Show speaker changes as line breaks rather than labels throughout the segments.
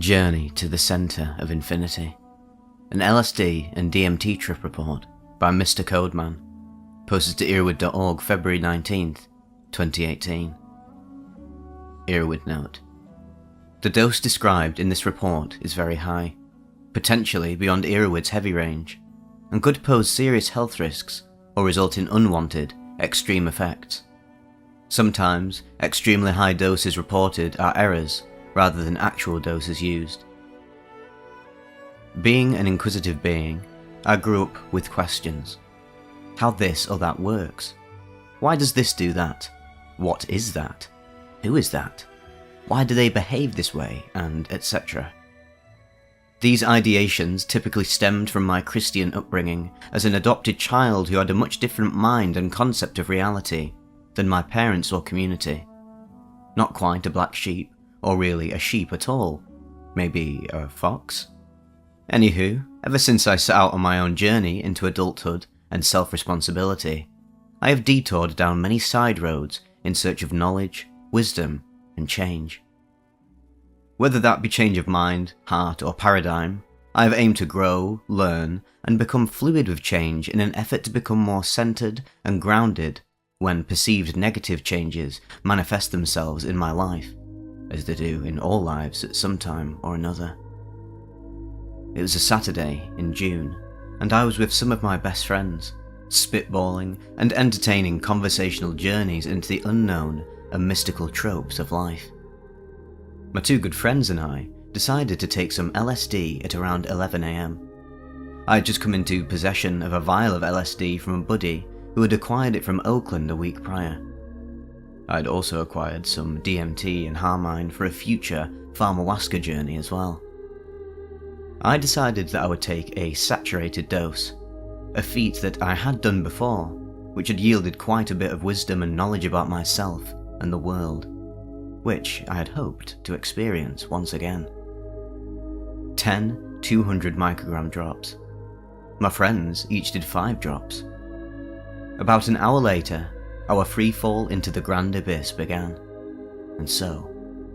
Journey to the Centre of Infinity. An LSD and DMT trip report by Mr. Codeman. Posted to earwid.org February 19th, 2018. Earwid note. The dose described in this report is very high, potentially beyond Earwid's heavy range, and could pose serious health risks or result in unwanted, extreme effects. Sometimes, extremely high doses reported are errors rather than actual doses used. Being an inquisitive being, I grew up with questions. How this or that works? Why does this do that? What is that? Who is that? Why do they behave this way? And etc. These ideations typically stemmed from my Christian upbringing as an adopted child who had a much different mind and concept of reality than my parents or community. Not quite a black sheep, or really a sheep at all. Maybe a fox? Anywho, ever since I set out on my own journey into adulthood and self-responsibility, I have detoured down many side roads in search of knowledge, wisdom, and change. Whether that be change of mind, heart, or paradigm, I have aimed to grow, learn, and become fluid with change in an effort to become more centered and grounded when perceived negative changes manifest themselves in my life, as they do in all lives at some time or another. It was a Saturday in June, and I was with some of my best friends, spitballing and entertaining conversational journeys into the unknown and mystical tropes of life. My two good friends and I decided to take some LSD at around 11 AM. I had just come into possession of a vial of LSD from a buddy who had acquired it from Oakland a week prior. I had also acquired some DMT and Harmine for a future Pharmawaska journey as well. I decided that I would take a saturated dose, a feat that I had done before, which had yielded quite a bit of wisdom and knowledge about myself and the world, which I had hoped to experience once again. 10 200 microgram drops. My friends each did 5 drops. About an hour later, our free fall into the grand abyss began, and so,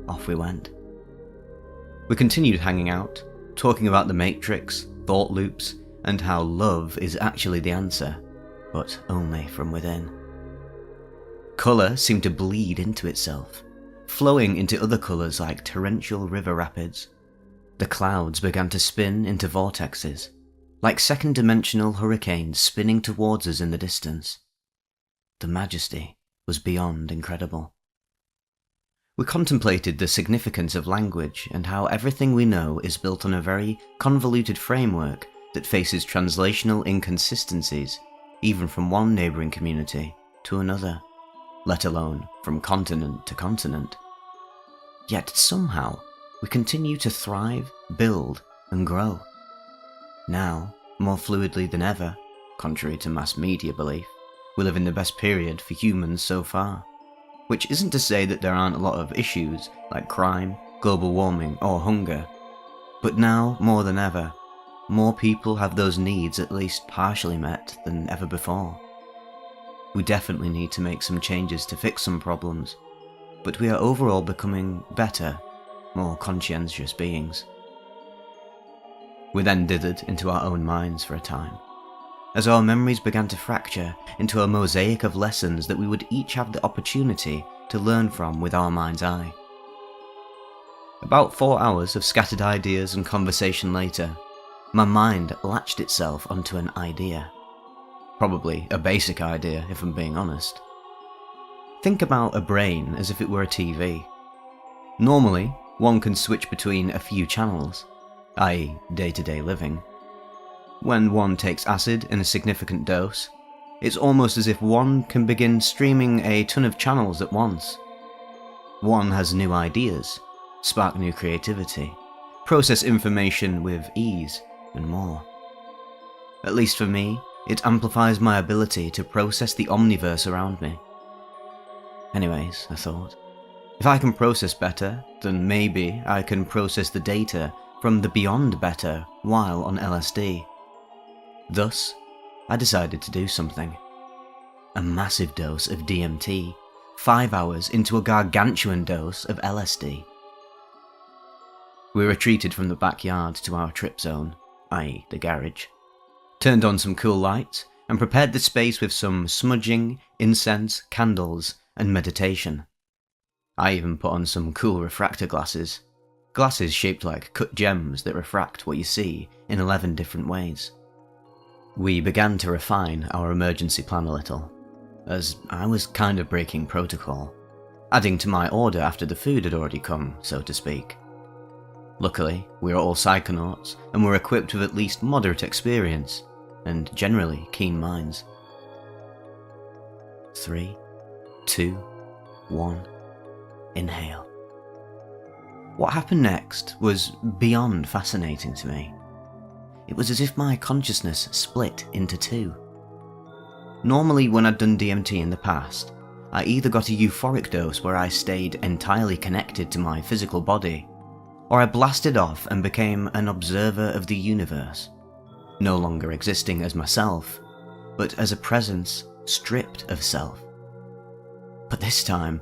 off we went. We continued hanging out, talking about the Matrix, thought loops, and how love is actually the answer, but only from within. Colour seemed to bleed into itself, flowing into other colours like torrential river rapids. The clouds began to spin into vortexes, like second-dimensional hurricanes spinning towards us in the distance. The majesty was beyond incredible. We contemplated the significance of language and how everything we know is built on a very convoluted framework that faces translational inconsistencies even from one neighbouring community to another, let alone from continent to continent. Yet somehow we continue to thrive, build, and grow. Now, more fluidly than ever, contrary to mass media belief, we live in the best period for humans so far. Which isn't to say that there aren't a lot of issues like crime, global warming, or hunger. But now, more than ever, more people have those needs at least partially met than ever before. We definitely need to make some changes to fix some problems, but we are overall becoming better, more conscientious beings. We then dithered into our own minds for a time, as our memories began to fracture into a mosaic of lessons that we would each have the opportunity to learn from with our mind's eye. About 4 hours of scattered ideas and conversation later, my mind latched itself onto an idea. Probably a basic idea, if I'm being honest. Think about a brain as if it were a TV. Normally, one can switch between a few channels, i.e. day-to-day living. When one takes acid in a significant dose, it's almost as if one can begin streaming a ton of channels at once. One has new ideas, spark new creativity, process information with ease, and more. At least for me, it amplifies my ability to process the omniverse around me. Anyways, I thought, if I can process better, then maybe I can process the data from the beyond better while on LSD. Thus, I decided to do something. A massive dose of DMT, 5 hours into a gargantuan dose of LSD. We retreated from the backyard to our trip zone, i.e. the garage, turned on some cool lights, and prepared the space with some smudging, incense, candles, and meditation. I even put on some cool refractor glasses. Glasses shaped like cut gems that refract what you see in 11 different ways. We began to refine our emergency plan a little, as I was kind of breaking protocol, adding to my order after the food had already come, so to speak. Luckily, we are all psychonauts and were equipped with at least moderate experience, and generally keen minds. 3, 2, 1, inhale. What happened next was beyond fascinating to me. It was as if my consciousness split into two. Normally when I'd done DMT in the past, I either got a euphoric dose where I stayed entirely connected to my physical body, or I blasted off and became an observer of the universe, no longer existing as myself, but as a presence stripped of self. But this time,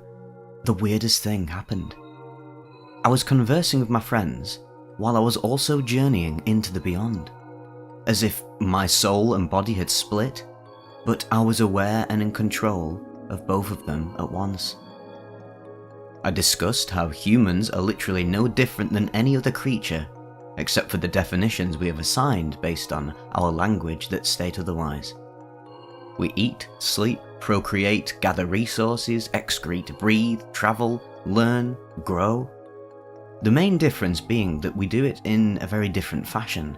the weirdest thing happened. I was conversing with my friends while I was also journeying into the beyond, as if my soul and body had split, but I was aware and in control of both of them at once. I discussed how humans are literally no different than any other creature, except for the definitions we have assigned based on our language that state otherwise. We eat, sleep, procreate, gather resources, excrete, breathe, travel, learn, grow. The main difference being that we do it in a very different fashion,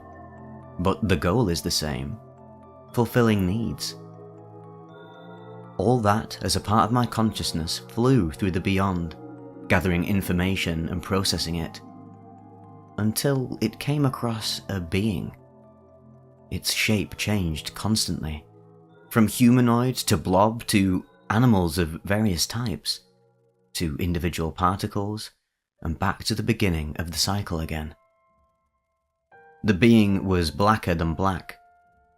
but the goal is the same: fulfilling needs. All that, as a part of my consciousness, flew through the beyond, gathering information and processing it, until it came across a being. Its shape changed constantly, from humanoid to blob to animals of various types, to individual particles, and back to the beginning of the cycle again. The being was blacker than black,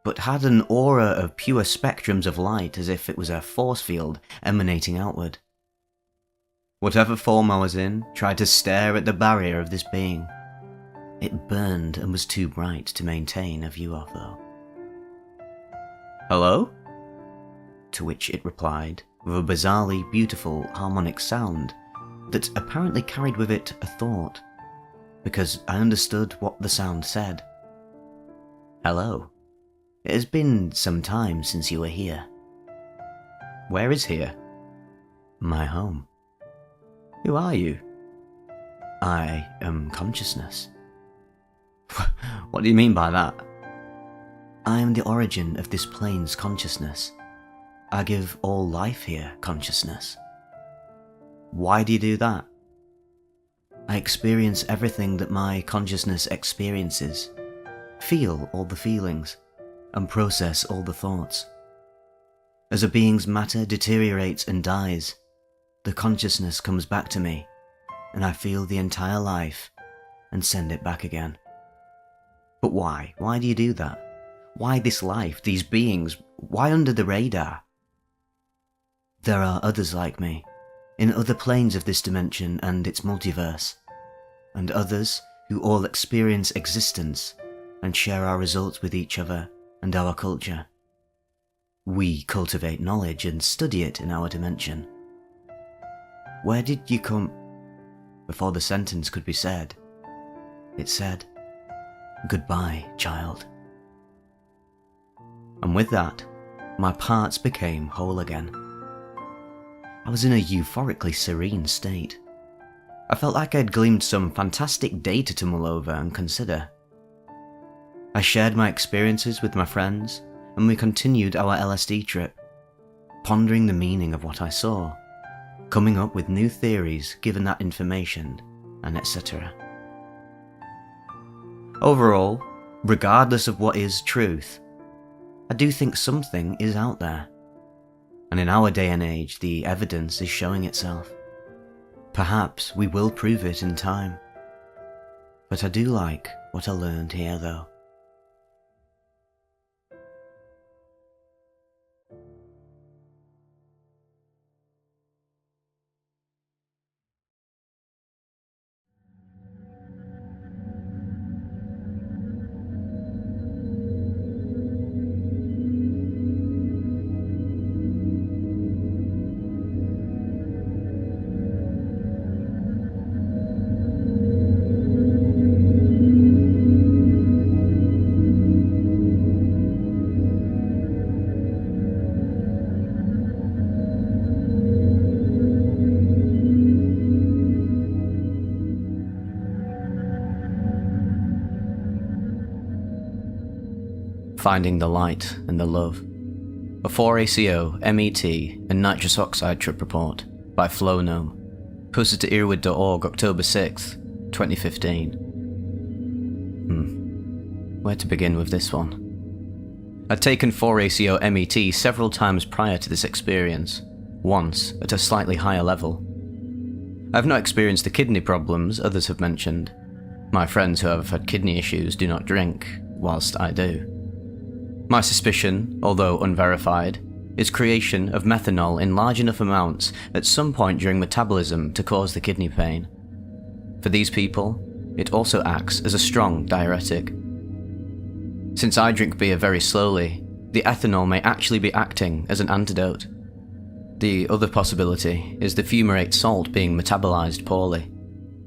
but had an aura of pure spectrums of light as if it was a force field emanating outward. Whatever form I was in tried to stare at the barrier of this being. It burned and was too bright to maintain a view of, though. "Hello?" To which it replied with a bizarrely beautiful harmonic sound that apparently carried with it a thought, because I understood what the sound said. "Hello. It has been some time since you were here." "Where is here?" "My home." "Who are you?" "I am consciousness." "What do you mean by that?" "I am the origin of this plane's consciousness. I give all life here consciousness." "Why do you do that?" "I experience everything that my consciousness experiences, feel all the feelings, and process all the thoughts. As a being's matter deteriorates and dies, the consciousness comes back to me, and I feel the entire life and send it back again." "But why? Why do you do that? Why this life, these beings? Why under the radar?" "There are others like me, in other planes of this dimension and its multiverse, and others who all experience existence and share our results with each other and our culture. We cultivate knowledge and study it in our dimension." "Where did you come—" Before the sentence could be said, it said, "Goodbye, child." And with that, my parts became whole again. I was in a euphorically serene state. I felt like I'd gleaned some fantastic data to mull over and consider. I shared my experiences with my friends, and we continued our LSD trip, pondering the meaning of what I saw, coming up with new theories given that information, and etc. Overall, regardless of what is truth, I do think something is out there. And in our day and age, the evidence is showing itself. Perhaps we will prove it in time. But I do like what I learned here, though. Finding the Light and the Love. A 4ACO, MET, and nitrous oxide trip report by Flowgnome. Posted to earwid.org October 6th, 2015. Where to begin with this one? I'd taken 4ACO MET several times prior to this experience, once at a slightly higher level. I've not experienced the kidney problems others have mentioned. My friends who have had kidney issues do not drink, whilst I do. My suspicion, although unverified, is creation of methanol in large enough amounts at some point during metabolism to cause the kidney pain. For these people, it also acts as a strong diuretic. Since I drink beer very slowly, the ethanol may actually be acting as an antidote. The other possibility is the fumarate salt being metabolized poorly,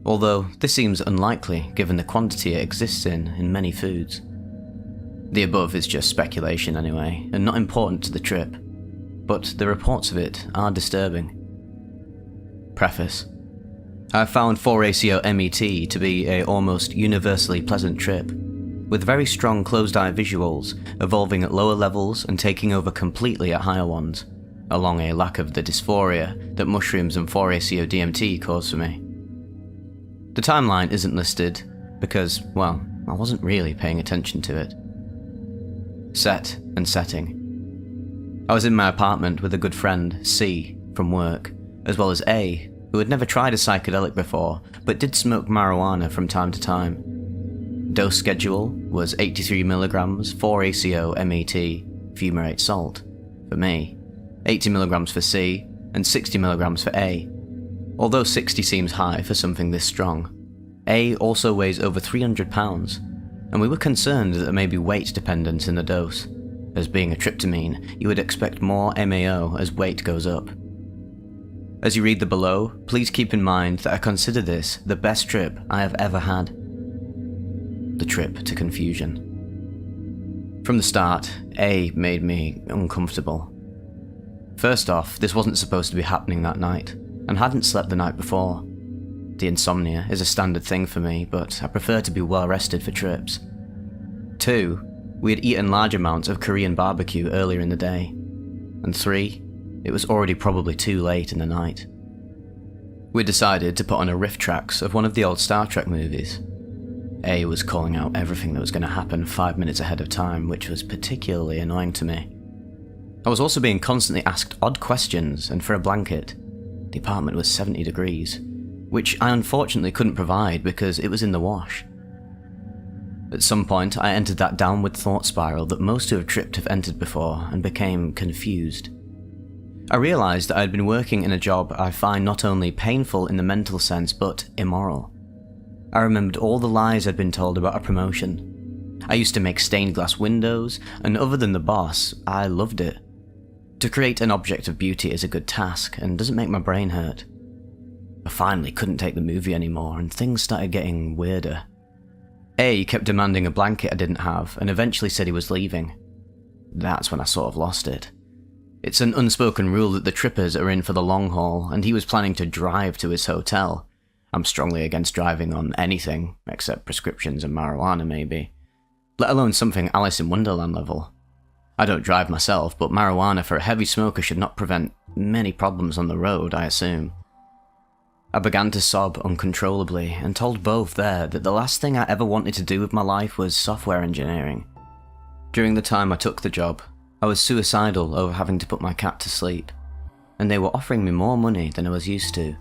although this seems unlikely given the quantity it exists in many foods. The above is just speculation anyway, and not important to the trip, but the reports of it are disturbing. Preface. I found 4ACO MET to be a almost universally pleasant trip, with very strong closed-eye visuals, evolving at lower levels and taking over completely at higher ones, along a lack of the dysphoria that mushrooms and 4ACO DMT cause for me. The timeline isn't listed because, well, I wasn't really paying attention to it. Set and setting. I was in my apartment with a good friend, C, from work, as well as A, who had never tried a psychedelic before, but did smoke marijuana from time to time. Dose schedule was 83mg 4ACO MET fumarate salt for me, 80mg for C, and 60mg for A. Although 60 seems high for something this strong, A also weighs over 300 pounds, and we were concerned that there may be weight dependence in the dose. As being a tryptamine, you would expect more MAO as weight goes up. As you read the below, please keep in mind that I consider this the best trip I have ever had. The trip to confusion. From the start, A made me uncomfortable. First off, this wasn't supposed to be happening that night, and hadn't slept the night before. The insomnia is a standard thing for me, but I prefer to be well rested for trips. 2, we had eaten large amounts of Korean barbecue earlier in the day. And 3, it was already probably too late in the night. We decided to put on a riff tracks of one of the old Star Trek movies. A was calling out everything that was going to happen 5 minutes ahead of time, which was particularly annoying to me. I was also being constantly asked odd questions, and for a blanket, the apartment was 70 degrees. Which I unfortunately couldn't provide because it was in the wash. At some point, I entered that downward thought spiral that most who have tripped have entered before and became confused. I realised that I had been working in a job I find not only painful in the mental sense but immoral. I remembered all the lies I'd been told about a promotion. I used to make stained glass windows, and other than the boss, I loved it. To create an object of beauty is a good task and doesn't make my brain hurt. I finally couldn't take the movie anymore, and things started getting weirder. A kept demanding a blanket I didn't have, and eventually said he was leaving. That's when I sort of lost it. It's an unspoken rule that the trippers are in for the long haul, and he was planning to drive to his hotel. I'm strongly against driving on anything, except prescriptions and marijuana maybe. Let alone something Alice in Wonderland level. I don't drive myself, but marijuana for a heavy smoker should not prevent many problems on the road, I assume. I began to sob uncontrollably and told both there that the last thing I ever wanted to do with my life was software engineering. During the time I took the job, I was suicidal over having to put my cat to sleep, and they were offering me more money than I was used to.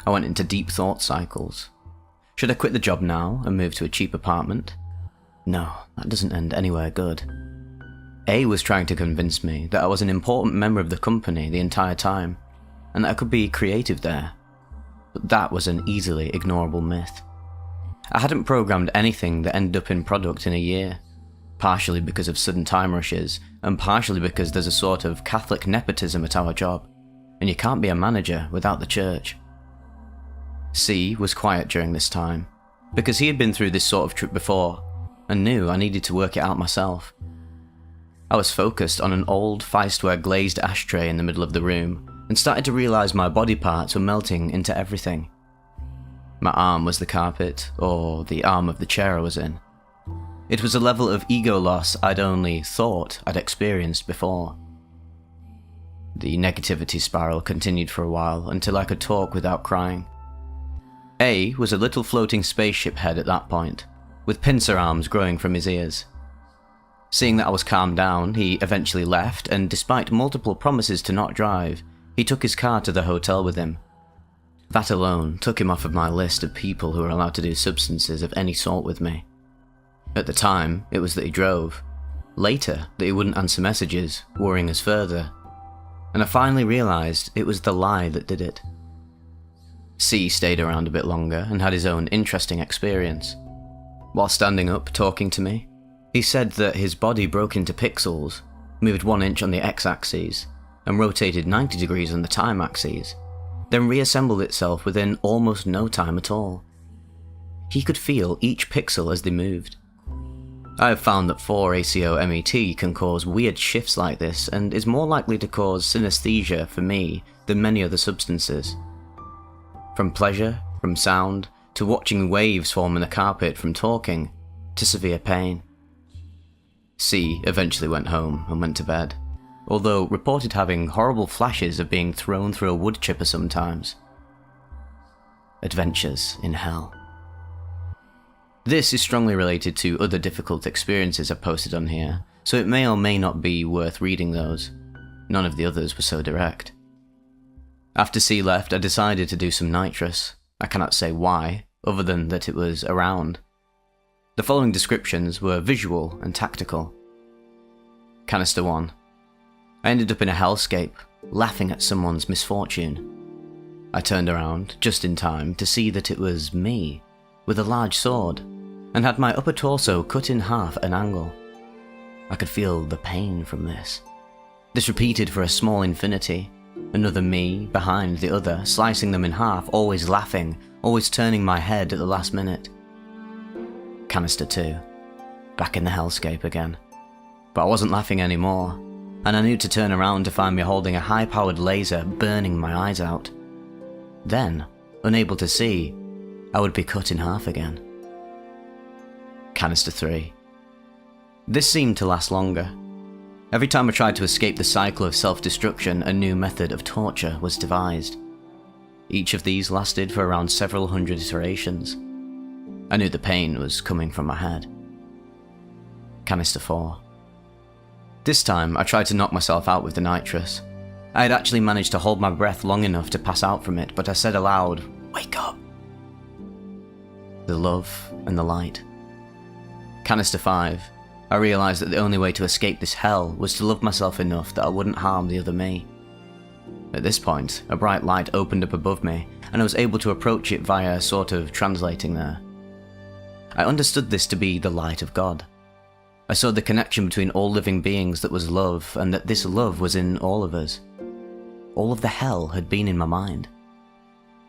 I went into deep thought cycles. Should I quit the job now and move to a cheap apartment? No, that doesn't end anywhere good. A was trying to convince me that I was an important member of the company the entire time, and that I could be creative there. But that was an easily ignorable myth. I hadn't programmed anything that ended up in product in a year, partially because of sudden time rushes, and partially because there's a sort of Catholic nepotism at our job, and you can't be a manager without the church. C was quiet during this time, because he had been through this sort of trip before, and knew I needed to work it out myself. I was focused on an old Feistware glazed ashtray in the middle of the room, and started to realise my body parts were melting into everything. My arm was the carpet, or the arm of the chair I was in. It was a level of ego loss I'd only thought I'd experienced before. The negativity spiral continued for a while until I could talk without crying. A was a little floating spaceship head at that point, with pincer arms growing from his ears. Seeing that I was calmed down, he eventually left, and despite multiple promises to not drive, he took his car to the hotel with him. That alone took him off of my list of people who were allowed to do substances of any sort with me. At the time, it was that he drove. Later, that he wouldn't answer messages, worrying us further. And I finally realised it was the lie that did it. C stayed around a bit longer and had his own interesting experience. While standing up talking to me, he said that his body broke into pixels, moved 1 inch on the x-axis, and rotated 90 degrees on the time axis, then reassembled itself within almost no time at all. He could feel each pixel as they moved. I have found that 4-ACO-MET can cause weird shifts like this and is more likely to cause synesthesia for me than many other substances. From pleasure, from sound, to watching waves form in the carpet from talking, to severe pain. C eventually went home and went to bed, although reported having horrible flashes of being thrown through a wood chipper sometimes. Adventures in hell. This is strongly related to other difficult experiences I've posted on here, so it may or may not be worth reading those. None of the others were so direct. After C left, I decided to do some nitrous. I cannot say why, other than that it was around. The following descriptions were visual and tactical. Canister 1. I ended up in a hellscape, laughing at someone's misfortune. I turned around, just in time, to see that it was me, with a large sword, and had my upper torso cut in half at an angle. I could feel the pain from this. This repeated for a small infinity, another me behind the other, slicing them in half, always laughing, always turning my head at the last minute. Canister 2. Back in the hellscape again. But I wasn't laughing anymore, and I knew to turn around to find me holding a high-powered laser burning my eyes out. Then, unable to see, I would be cut in half again. Canister 3. This seemed to last longer. Every time I tried to escape the cycle of self-destruction, a new method of torture was devised. Each of these lasted for around several hundred iterations. I knew the pain was coming from my head. Canister 4. This time, I tried to knock myself out with the nitrous. I had actually managed to hold my breath long enough to pass out from it, but I said aloud, "Wake up!" The love and the light. Canister 5. I realised that the only way to escape this hell was to love myself enough that I wouldn't harm the other me. At this point, a bright light opened up above me, and I was able to approach it via sort of translating there. I understood this to be the light of God. I saw the connection between all living beings that was love, and that this love was in all of us. All of the hell had been in my mind.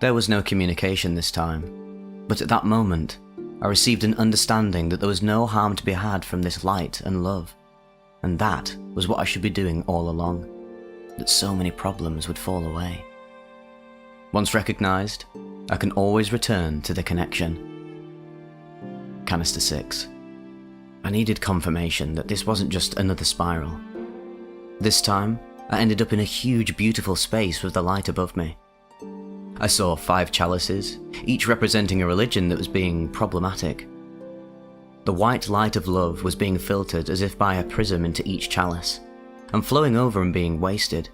There was no communication this time, but at that moment, I received an understanding that there was no harm to be had from this light and love, and that was what I should be doing all along, that so many problems would fall away. Once recognized, I can always return to the connection. Canister 6. I needed confirmation that this wasn't just another spiral. This time, I ended up in a huge, beautiful space with the light above me. I saw 5 chalices, each representing a religion that was being problematic. The white light of love was being filtered as if by a prism into each chalice, and flowing over and being wasted.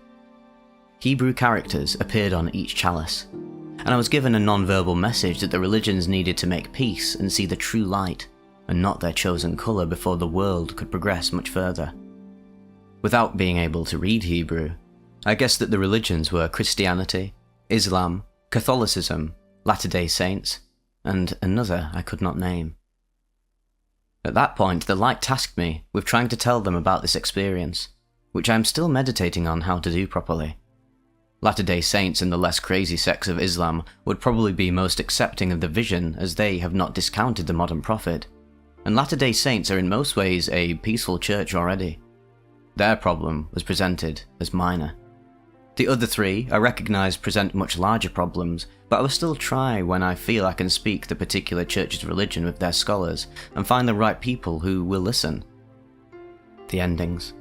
Hebrew characters appeared on each chalice, and I was given a non-verbal message that the religions needed to make peace and see the true light, and not their chosen colour before the world could progress much further. Without being able to read Hebrew, I guessed that the religions were Christianity, Islam, Catholicism, Latter-day Saints, and another I could not name. At that point, the light tasked me with trying to tell them about this experience, which I am still meditating on how to do properly. Latter-day Saints and the less crazy sects of Islam would probably be most accepting of the vision, as they have not discounted the modern prophet, and Latter-day Saints are in most ways a peaceful church already. Their problem was presented as minor. The other three I recognise present much larger problems, but I will still try when I feel I can speak the particular church's religion with their scholars and find the right people who will listen. The endings.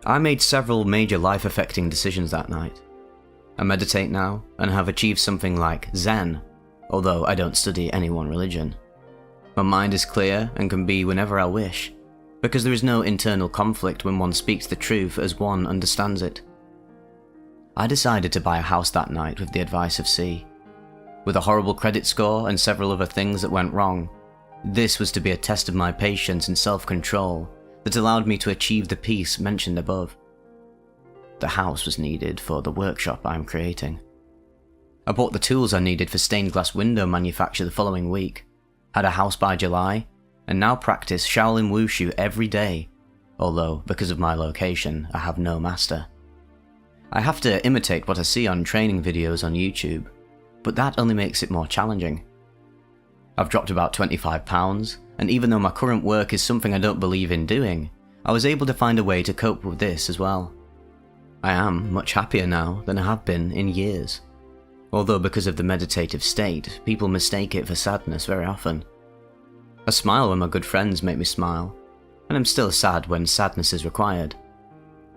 I made several major life-affecting decisions that night. I meditate now and have achieved something like Zen, although I don't study any one religion. My mind is clear and can be whenever I wish, because there is no internal conflict when one speaks the truth as one understands it. I decided to buy a house that night with the advice of C. With a horrible credit score and several other things that went wrong, this was to be a test of my patience and self-control that allowed me to achieve the peace mentioned above. The house was needed for the workshop I am creating. I bought the tools I needed for stained glass window manufacture the following week, had a house by July, and now practice Shaolin Wushu every day, although because of my location I have no master. I have to imitate what I see on training videos on YouTube, but that only makes it more challenging. I've dropped about 25 pounds, and even though my current work is something I don't believe in doing, I was able to find a way to cope with this as well. I am much happier now than I have been in years, although because of the meditative state, people mistake it for sadness very often. I smile when my good friends make me smile, and I'm still sad when sadness is required.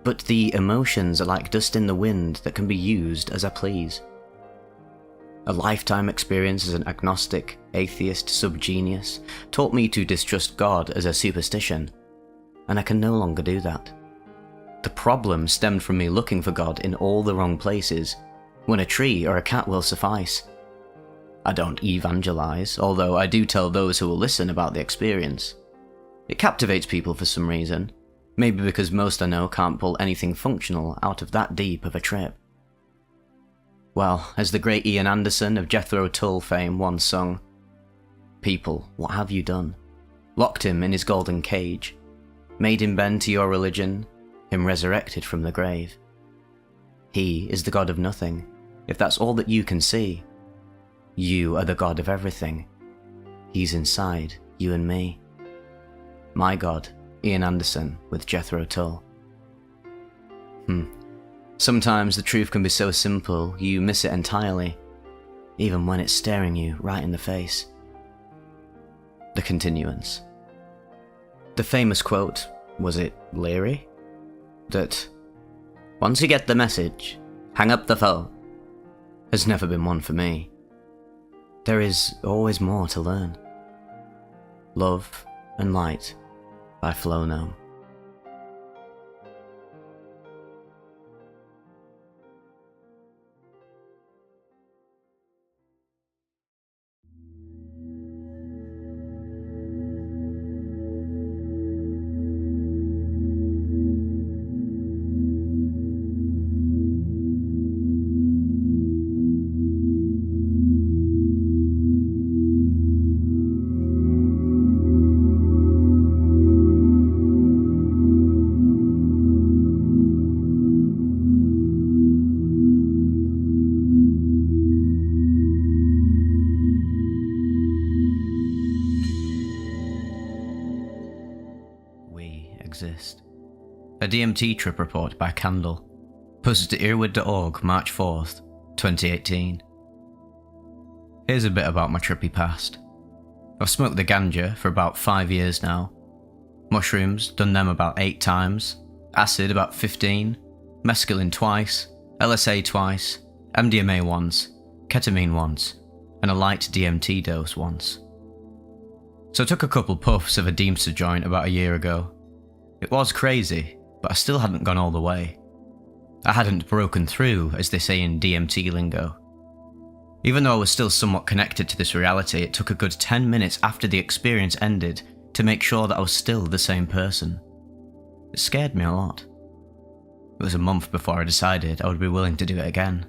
But the emotions are like dust in the wind that can be used as I please. A lifetime experience as an agnostic, atheist subgenius taught me to distrust God as a superstition, and I can no longer do that. The problem stemmed from me looking for God in all the wrong places, when a tree or a cat will suffice. I don't evangelize, although I do tell those who will listen about the experience. It captivates people for some reason, maybe because most I know can't pull anything functional out of that deep of a trip. Well, as the great Ian Anderson of Jethro Tull fame once sung, "People, what have you done? Locked him in his golden cage, made him bend to your religion, him resurrected from the grave. He is the God of nothing, if that's all that you can see. You are the God of everything. He's inside you and me." My God, Ian Anderson with Jethro Tull. Sometimes the truth can be so simple you miss it entirely, even when it's staring you right in the face. The continuance. The famous quote, was it Leary? That, "Once you get the message, hang up the phone," has never been one for me. There is always more to learn. Love and Light by Flo Gnome. Exist. A DMT trip report by Candle, posted to earwood.org March 4th, 2018. Here's a bit about my trippy past. I've smoked the ganja for about 5 years now. Mushrooms, done them about 8 times. Acid about 15. Mescaline twice. LSA twice. MDMA once. Ketamine once. And a light DMT dose once. So I took a couple puffs of a Deemster joint about a year ago. It was crazy, but I still hadn't gone all the way. I hadn't broken through, as they say in DMT lingo. Even though I was still somewhat connected to this reality, it took a good 10 minutes after the experience ended to make sure that I was still the same person. It scared me a lot. It was a month before I decided I would be willing to do it again,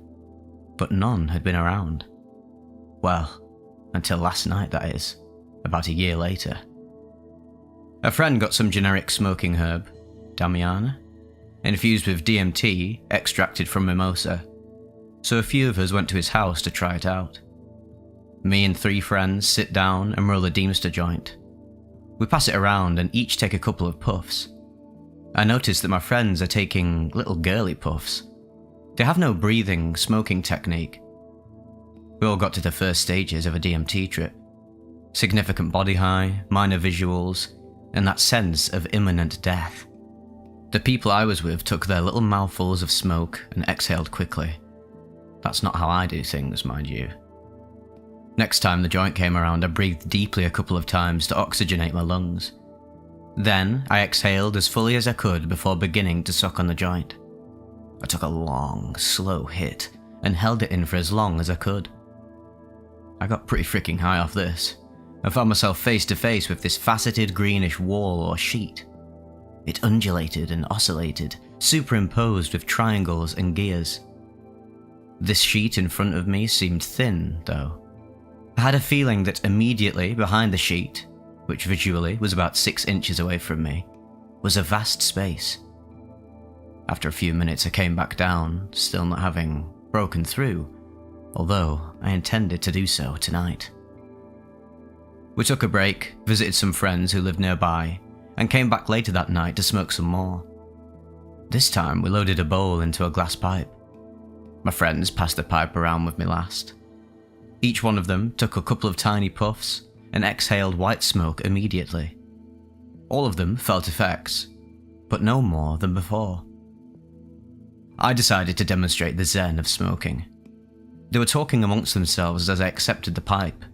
but none had been around. Well, until last night, that is, about a year later. A friend got some generic smoking herb, Damiana, infused with DMT extracted from mimosa, so a few of us went to his house to try it out. Me and 3 friends sit down and roll a Deemster joint. We pass it around and each take a couple of puffs. I notice that my friends are taking little girly puffs. They have no breathing, smoking technique. We all got to the first stages of a DMT trip. Significant body high, minor visuals, and that sense of imminent death. The people I was with took their little mouthfuls of smoke and exhaled quickly. That's not how I do things, mind you. Next time the joint came around, I breathed deeply a couple of times to oxygenate my lungs. Then, I exhaled as fully as I could before beginning to suck on the joint. I took a long, slow hit and held it in for as long as I could. I got pretty freaking high off this. I found myself face to face with this faceted greenish wall or sheet. It undulated and oscillated, superimposed with triangles and gears. This sheet in front of me seemed thin, though. I had a feeling that immediately behind the sheet, which visually was about 6 inches away from me, was a vast space. After a few minutes I came back down, still not having broken through, although I intended to do so tonight. We took a break, visited some friends who lived nearby, and came back later that night to smoke some more. This time we loaded a bowl into a glass pipe. My friends passed the pipe around with me last. Each one of them took a couple of tiny puffs and exhaled white smoke immediately. All of them felt effects, but no more than before. I decided to demonstrate the zen of smoking. They were talking amongst themselves as I accepted the pipe.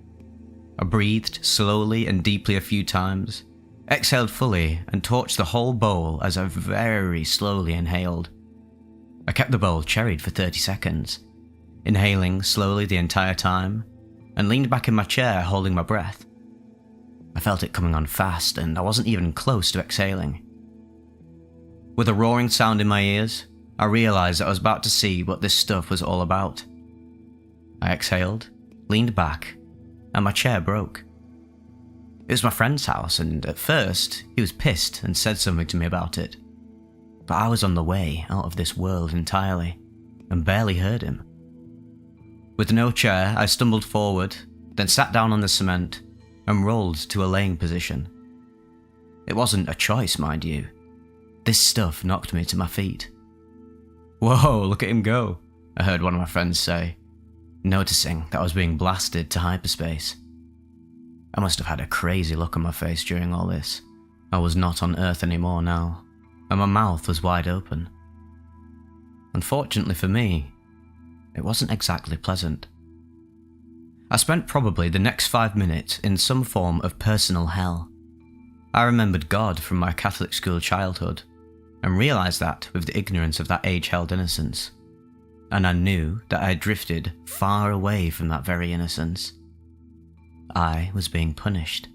I breathed slowly and deeply a few times, exhaled fully, and torched the whole bowl as I very slowly inhaled. I kept the bowl cherried for 30 seconds, inhaling slowly the entire time, and leaned back in my chair holding my breath. I felt it coming on fast, and I wasn't even close to exhaling. With a roaring sound in my ears, I realized that I was about to see what this stuff was all about. I exhaled, leaned back, and my chair broke. It was my friend's house, and at first, he was pissed and said something to me about it. But I was on the way out of this world entirely, and barely heard him. With no chair, I stumbled forward, then sat down on the cement, and rolled to a laying position. It wasn't a choice, mind you. This stuff knocked me to my feet. "Whoa, look at him go," I heard one of my friends say, noticing that I was being blasted to hyperspace. I must have had a crazy look on my face during all this. I was not on Earth anymore now, and my mouth was wide open. Unfortunately for me, it wasn't exactly pleasant. I spent probably the next 5 minutes in some form of personal hell. I remembered God from my Catholic school childhood, and realised that with the ignorance of that age-held innocence. And I knew that I had drifted far away from that very innocence. I was being punished,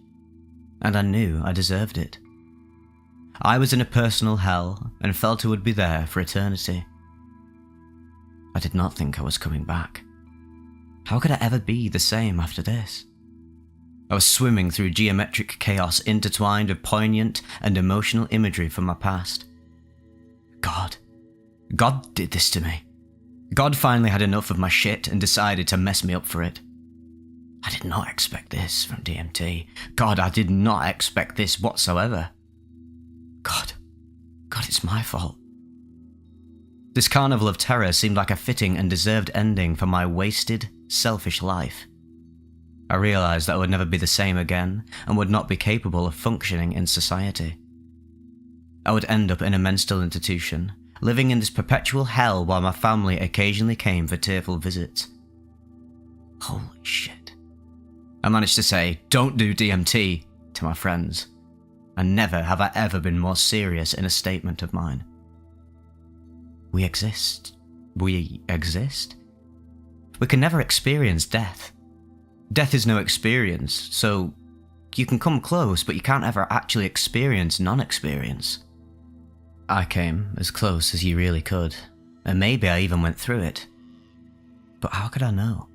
and I knew I deserved it. I was in a personal hell and felt I would be there for eternity. I did not think I was coming back. How could I ever be the same after this? I was swimming through geometric chaos intertwined with poignant and emotional imagery from my past. God did this to me. God finally had enough of my shit and decided to mess me up for it. I did not expect this from DMT. God, I did not expect this whatsoever. God, it's my fault. This carnival of terror seemed like a fitting and deserved ending for my wasted, selfish life. I realised that I would never be the same again and would not be capable of functioning in society. I would end up in a mental institution, living in this perpetual hell while my family occasionally came for tearful visits. Holy shit. I managed to say, "Don't do DMT," to my friends, and never have I ever been more serious in a statement of mine. We exist. We exist? We can never experience death. Death is no experience, so you can come close, but you can't ever actually experience non-experience. I came as close as you really could, and maybe I even went through it. But how could I know?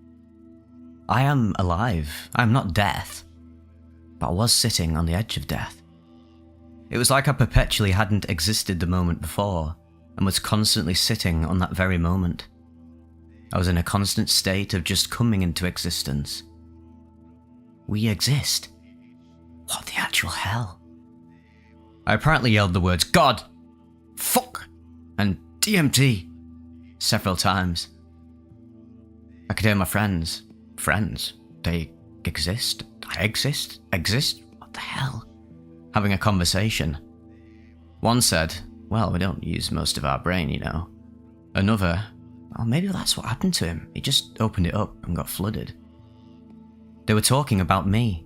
I am alive. I am not death. But I was sitting on the edge of death. It was like I perpetually hadn't existed the moment before, and was constantly sitting on that very moment. I was in a constant state of just coming into existence. We exist. What the actual hell? I apparently yelled the words, "God! Fuck!" and "DMT!" several times. I could hear my friends. Friends? They exist? I exist? Exist? What the hell? Having a conversation. One said, well, we don't use most of our brain, you know. Another, well, maybe that's what happened to him. He just opened it up and got flooded. They were talking about me.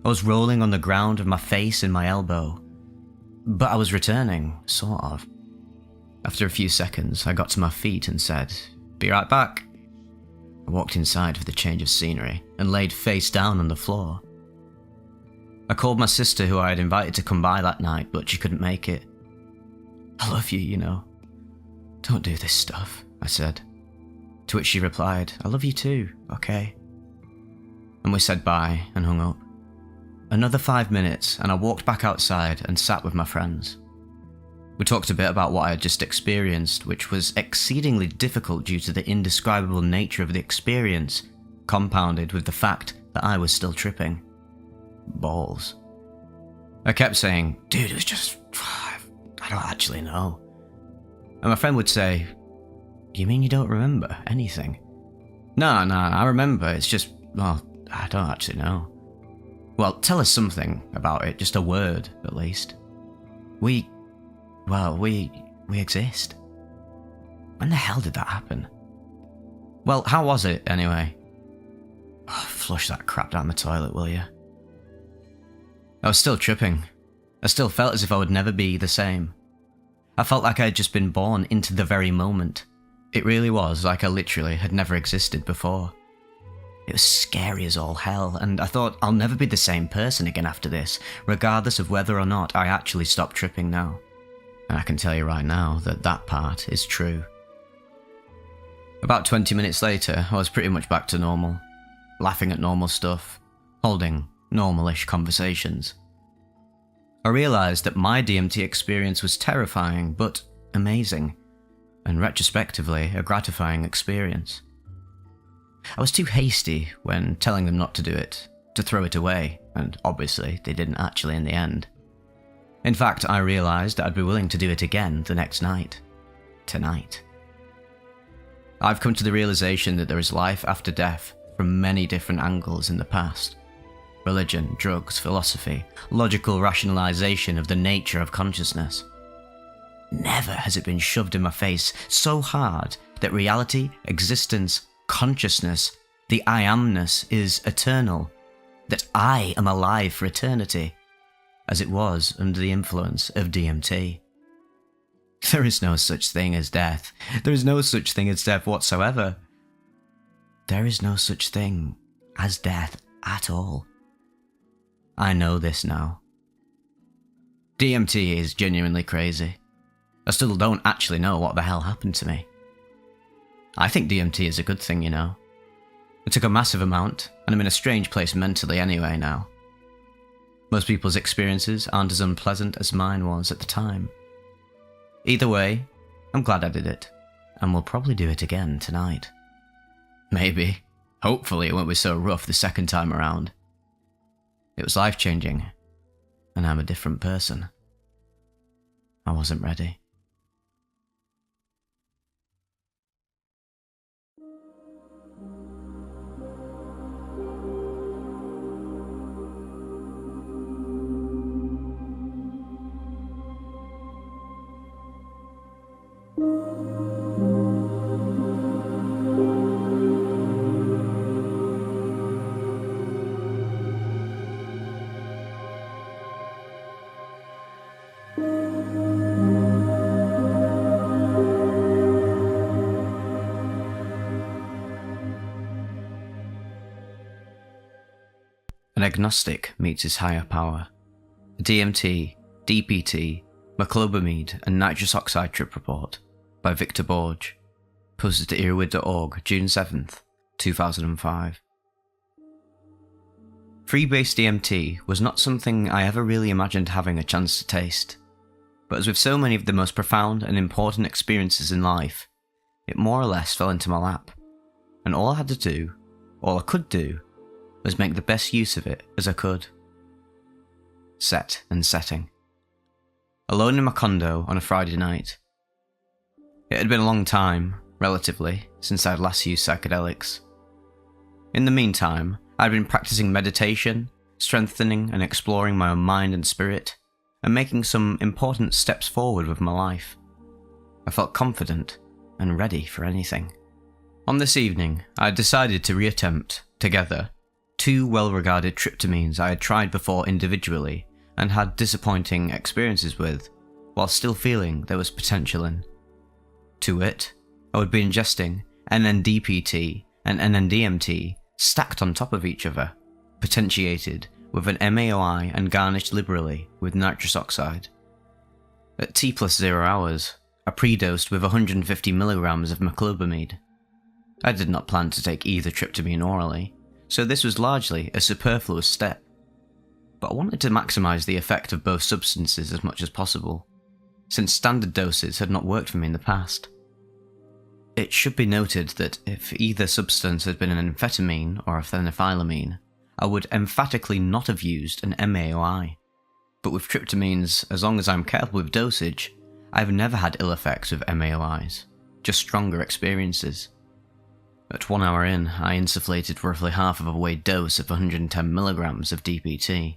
I was rolling on the ground with my face in my elbow. But I was returning, sort of. After a few seconds, I got to my feet and said, be right back. I walked inside for the change of scenery and laid face down on the floor. I called my sister, who I had invited to come by that night, but she couldn't make it. I love you, you know. Don't do this stuff, I said. To which she replied, I love you too, okay. And we said bye and hung up. Another 5 minutes and I walked back outside and sat with my friends. We talked a bit about what I had just experienced, which was exceedingly difficult due to the indescribable nature of the experience, compounded with the fact that I was still tripping. Balls. I kept saying, dude, it was just... I don't actually know. And my friend would say, you mean you don't remember anything? No, I remember, it's just, well, I don't actually know. Well, tell us something about it, just a word, at least. We exist. When the hell did that happen? Well, how was it, anyway? Oh, flush that crap down the toilet, will you? I was still tripping. I still felt as if I would never be the same. I felt like I had just been born into the very moment. It really was like I literally had never existed before. It was scary as all hell, and I thought I'll never be the same person again after this, regardless of whether or not I actually stop tripping now. And I can tell you right now that that part is true. About 20 minutes later, I was pretty much back to normal, laughing at normal stuff, holding normal-ish conversations. I realised that my DMT experience was terrifying, but amazing, and retrospectively a gratifying experience. I was too hasty when telling them not to do it, to throw it away, and obviously they didn't actually in the end. In fact, I realised I'd be willing to do it again the next night. Tonight. I've come to the realisation that there is life after death from many different angles in the past. Religion, drugs, philosophy, logical rationalisation of the nature of consciousness. Never has it been shoved in my face so hard that reality, existence, consciousness, the I amness is eternal, that I am alive for eternity, as it was under the influence of DMT. There is no such thing as death. There is no such thing as death whatsoever. There is no such thing as death at all. I know this now. DMT is genuinely crazy. I still don't actually know what the hell happened to me. I think DMT is a good thing, you know. I took a massive amount, and I'm in a strange place mentally anyway now. Most people's experiences aren't as unpleasant as mine was at the time. Either way, I'm glad I did it, and we'll probably do it again tonight. Maybe. Hopefully it won't be so rough the second time around. It was life-changing, and I'm a different person. I wasn't ready. An agnostic meets his higher power. A DMT, DPT, maclobamide and nitrous oxide trip report by Victor Borge. Posted to earwid.org, June 7th, 2005. Freebase DMT was not something I ever really imagined having a chance to taste, but as with so many of the most profound and important experiences in life, it more or less fell into my lap, and all I had to do, all I could do, was make the best use of it as I could. Set and setting. Alone in my condo on a Friday night. It had been a long time, relatively, since I'd last used psychedelics. In the meantime, I'd been practicing meditation, strengthening and exploring my own mind and spirit, and making some important steps forward with my life. I felt confident and ready for anything. On this evening, I had decided to reattempt, together, 2 well-regarded tryptamines I had tried before individually and had disappointing experiences with, while still feeling there was potential in. To wit, I would be ingesting NN-DPT and NN-DMT stacked on top of each other, potentiated with an MAOI and garnished liberally with nitrous oxide. At T+0 hours, I pre-dosed with 150 mg of meclobamide. I did not plan to take either tryptamine orally, so this was largely a superfluous step. But I wanted to maximise the effect of both substances as much as possible, since standard doses had not worked for me in the past. It should be noted that if either substance had been an amphetamine or a phenethylamine, I would emphatically not have used an MAOI. But with tryptamines, as long as I'm careful with dosage, I've never had ill effects with MAOIs, just stronger experiences. At 1 hour in, I insufflated roughly half of a weighed dose of 110 mg of DPT.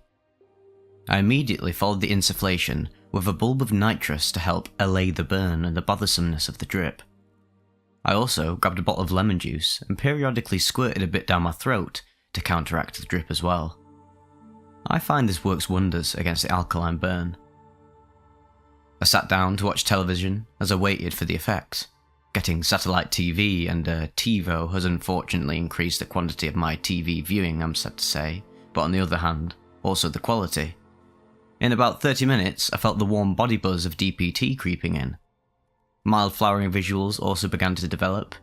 I immediately followed the insufflation with a bulb of nitrous to help allay the burn and the bothersomeness of the drip. I also grabbed a bottle of lemon juice and periodically squirted a bit down my throat to counteract the drip as well. I find this works wonders against the alkaline burn. I sat down to watch television as I waited for the effects. Getting satellite TV and a TiVo has unfortunately increased the quantity of my TV viewing, I'm sad to say, but on the other hand, also the quality. In about 30 minutes, I felt the warm body buzz of DPT creeping in. Mild flowering visuals also began to develop,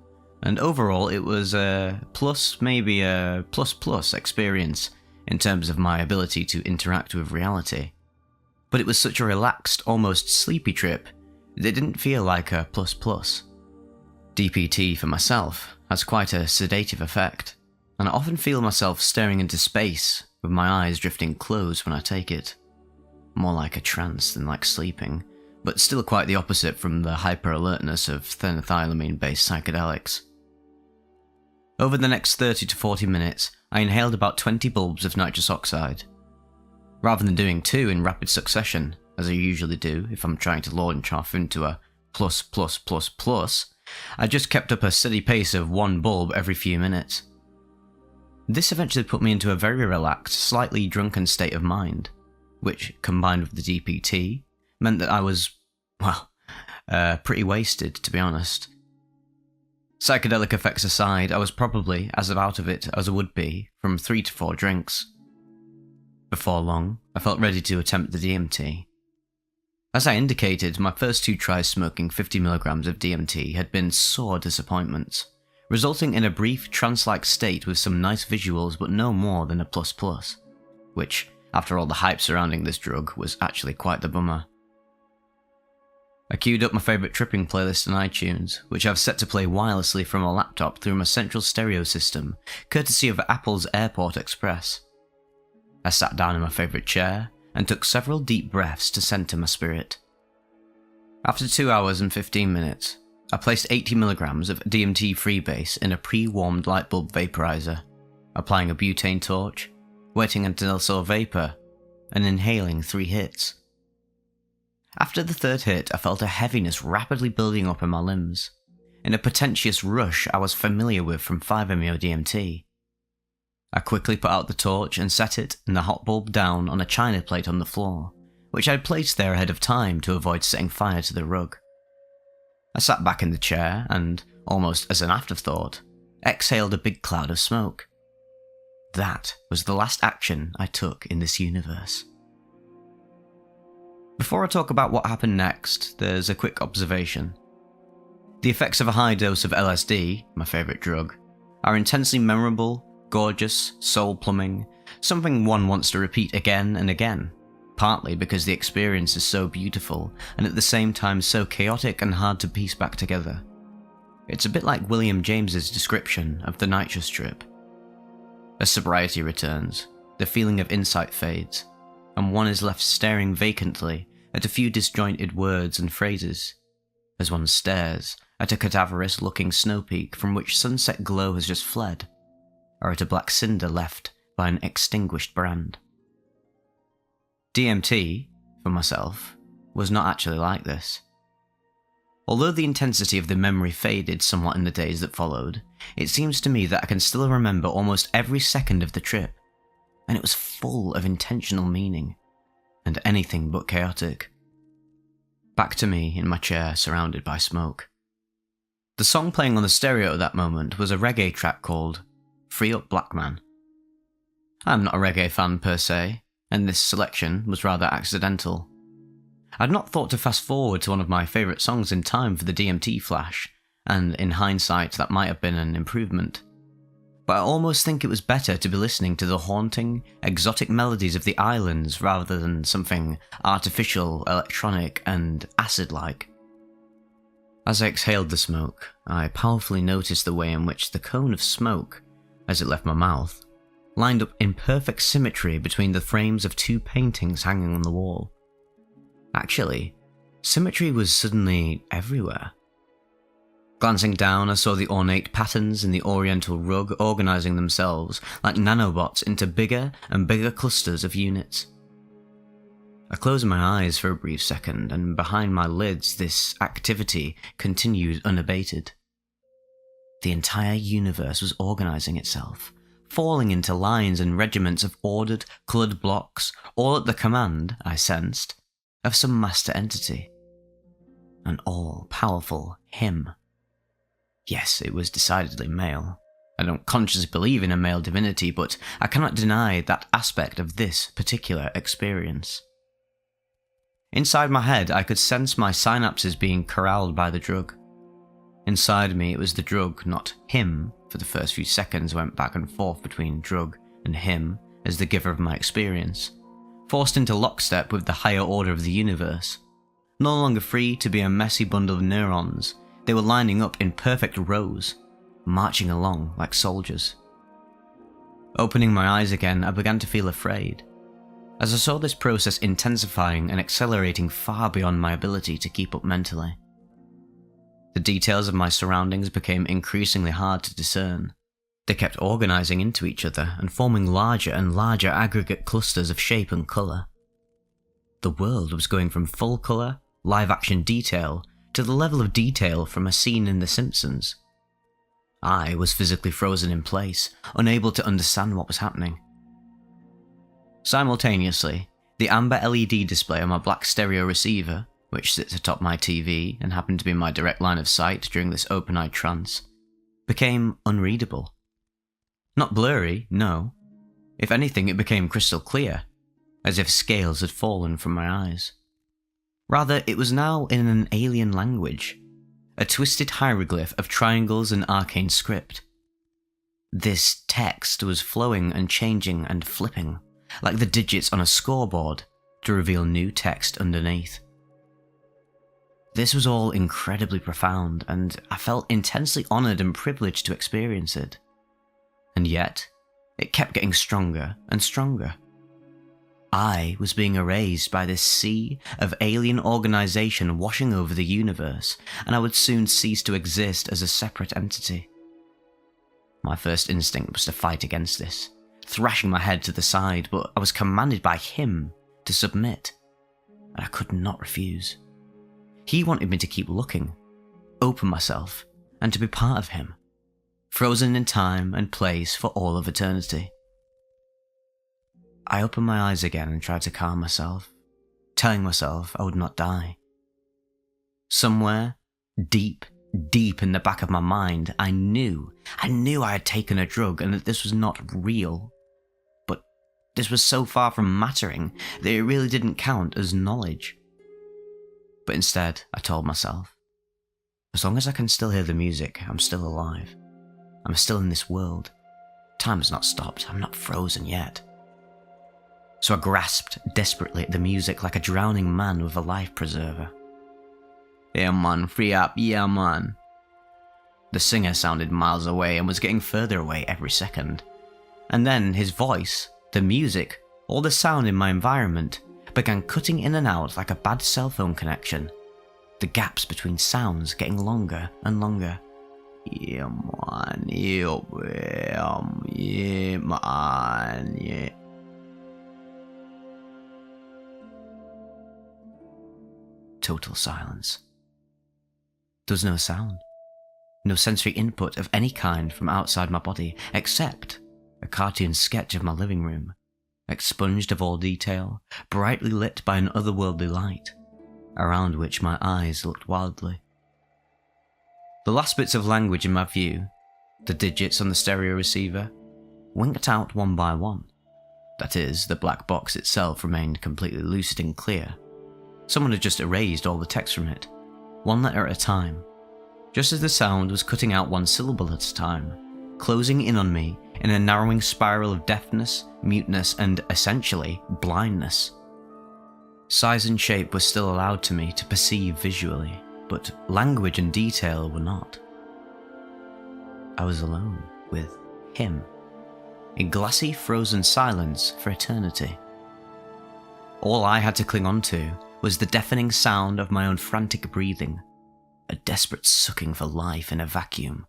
and overall it was a plus, maybe a plus experience in terms of my ability to interact with reality. But it was such a relaxed, almost sleepy trip that it didn't feel like a plus. DPT, for myself, has quite a sedative effect, and I often feel myself staring into space with my eyes drifting closed when I take it. More like a trance than like sleeping, but still quite the opposite from the hyper-alertness of phenethylamine-based psychedelics. Over the next 30 to 40 minutes, I inhaled about 20 bulbs of nitrous oxide. Rather than doing 2 in rapid succession, as I usually do if I'm trying to launch off into a plus, I just kept up a steady pace of 1 bulb every few minutes. This eventually put me into a very relaxed, slightly drunken state of mind, which, combined with the DPT, meant that I was, pretty wasted, to be honest. Psychedelic effects aside, I was probably as out of it as I would be from 3 to 4 drinks. Before long, I felt ready to attempt the DMT. As I indicated, my first 2 tries smoking 50 mg of DMT had been sore disappointments, resulting in a brief trance-like state with some nice visuals but no more than a plus, which, after all the hype surrounding this drug, was actually quite the bummer. I queued up my favourite tripping playlist on iTunes, which I've set to play wirelessly from a laptop through my central stereo system, courtesy of Apple's AirPort Express. I sat down in my favourite chair and took several deep breaths to centre my spirit. After 2 hours and 15 minutes, I placed 80 mg of DMT freebase in a pre-warmed light bulb vaporizer, applying a butane torch, waiting until I saw vapour, and inhaling 3 hits. After the 3rd hit, I felt a heaviness rapidly building up in my limbs, in a potentious rush I was familiar with from 5-MeO-DMT. I quickly put out the torch and set it and the hot bulb down on a china plate on the floor, which I had placed there ahead of time to avoid setting fire to the rug. I sat back in the chair and, almost as an afterthought, exhaled a big cloud of smoke. That was the last action I took in this universe. Before I talk about what happened next, there's a quick observation. The effects of a high dose of LSD, my favourite drug, are intensely memorable, gorgeous, soul-plumbing, something one wants to repeat again and again, partly because the experience is so beautiful and at the same time so chaotic and hard to piece back together. It's a bit like William James's description of the nitrous trip. As sobriety returns, the feeling of insight fades, and one is left staring vacantly at a few disjointed words and phrases, as one stares at a cadaverous-looking snow peak from which sunset glow has just fled, or at a black cinder left by an extinguished brand. DMT, for myself, was not actually like this. Although the intensity of the memory faded somewhat in the days that followed, it seems to me that I can still remember almost every second of the trip, and it was full of intentional meaning, and anything but chaotic. Back to me in my chair surrounded by smoke. The song playing on the stereo at that moment was a reggae track called Free Up Black Man. I'm not a reggae fan per se, and this selection was rather accidental. I'd not thought to fast forward to one of my favourite songs in time for the DMT flash, and in hindsight that might have been an improvement. But I almost think it was better to be listening to the haunting, exotic melodies of the islands rather than something artificial, electronic, and acid-like. As I exhaled the smoke, I powerfully noticed the way in which the cone of smoke, as it left my mouth, lined up in perfect symmetry between the frames of two paintings hanging on the wall. Actually, symmetry was suddenly everywhere. Glancing down, I saw the ornate patterns in the oriental rug organising themselves like nanobots into bigger and bigger clusters of units. I closed my eyes for a brief second, and behind my lids this activity continued unabated. The entire universe was organising itself, falling into lines and regiments of ordered, coloured blocks, all at the command, I sensed, of some master entity. An all-powerful him. Yes, it was decidedly male. I don't consciously believe in a male divinity, but I cannot deny that aspect of this particular experience. Inside my head, I could sense my synapses being corralled by the drug. Inside me, it was the drug, not him. For the first few seconds, I went back and forth between drug and him as the giver of my experience, forced into lockstep with the higher order of the universe. No longer free to be a messy bundle of neurons, they were lining up in perfect rows, marching along like soldiers. Opening my eyes again, I began to feel afraid, as I saw this process intensifying and accelerating far beyond my ability to keep up mentally. The details of my surroundings became increasingly hard to discern. They kept organising into each other and forming larger and larger aggregate clusters of shape and colour. The world was going from full colour, live-action detail to the level of detail from a scene in The Simpsons. I was physically frozen in place, unable to understand what was happening. Simultaneously, the amber LED display on my black stereo receiver, which sits atop my TV and happened to be my direct line of sight during this open-eyed trance, became unreadable. Not blurry, no. If anything, it became crystal clear, as if scales had fallen from my eyes. Rather, it was now in an alien language, a twisted hieroglyph of triangles and arcane script. This text was flowing and changing and flipping, like the digits on a scoreboard, to reveal new text underneath. This was all incredibly profound, and I felt intensely honoured and privileged to experience it. And yet, it kept getting stronger and stronger. I was being erased by this sea of alien organisation washing over the universe, and I would soon cease to exist as a separate entity. My first instinct was to fight against this, thrashing my head to the side, but I was commanded by him to submit, and I could not refuse. He wanted me to keep looking, open myself, and to be part of him, frozen in time and place for all of eternity. I opened my eyes again and tried to calm myself, telling myself I would not die. Somewhere, deep, deep in the back of my mind, I knew I had taken a drug and that this was not real. But this was so far from mattering that it really didn't count as knowledge. But instead, I told myself, as long as I can still hear the music, I'm still alive. I'm still in this world. Time has not stopped. I'm not frozen yet. So I grasped desperately at the music like a drowning man with a life preserver. Yeah man, free up, yeah man. The singer sounded miles away and was getting further away every second. And then his voice, the music, all the sound in my environment began cutting in and out like a bad cell phone connection. the gaps between sounds getting longer and longer. Yeah, man, yeah, man, yeah. Total silence. There was no sound. No sensory input of any kind from outside my body, except a cartoon sketch of my living room, expunged of all detail, brightly lit by an otherworldly light, around which my eyes looked wildly. The last bits of language in my view, the digits on the stereo receiver, winked out one by one. That is, the black box itself remained completely lucid and clear. Someone had just erased all the text from it, one letter at a time, just as the sound was cutting out one syllable at a time, closing in on me in a narrowing spiral of deafness, muteness, and, essentially, blindness. Size and shape were still allowed to me to perceive visually, but language and detail were not. I was alone with him, in glassy, frozen silence for eternity. All I had to cling on to was the deafening sound of my own frantic breathing, a desperate sucking for life in a vacuum,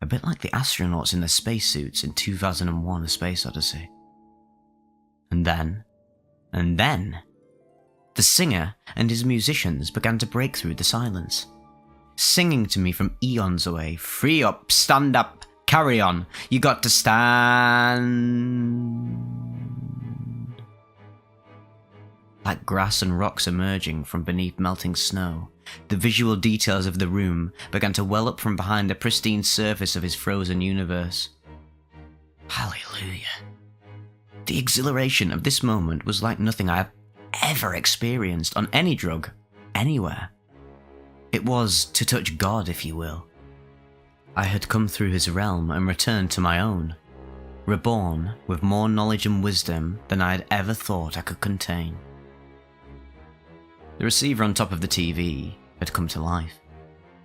a bit like the astronauts in their spacesuits in 2001: A Space Odyssey. And then, the singer and his musicians began to break through the silence, singing to me from eons away, "Free up, stand up, carry on, you got to stand." Like grass and rocks emerging from beneath melting snow, the visual details of the room began to well up from behind the pristine surface of his frozen universe. Hallelujah. The exhilaration of this moment was like nothing I have ever experienced on any drug, anywhere. It was to touch God, if you will. I had come through his realm and returned to my own, reborn with more knowledge and wisdom than I had ever thought I could contain. The receiver on top of the TV had come to life.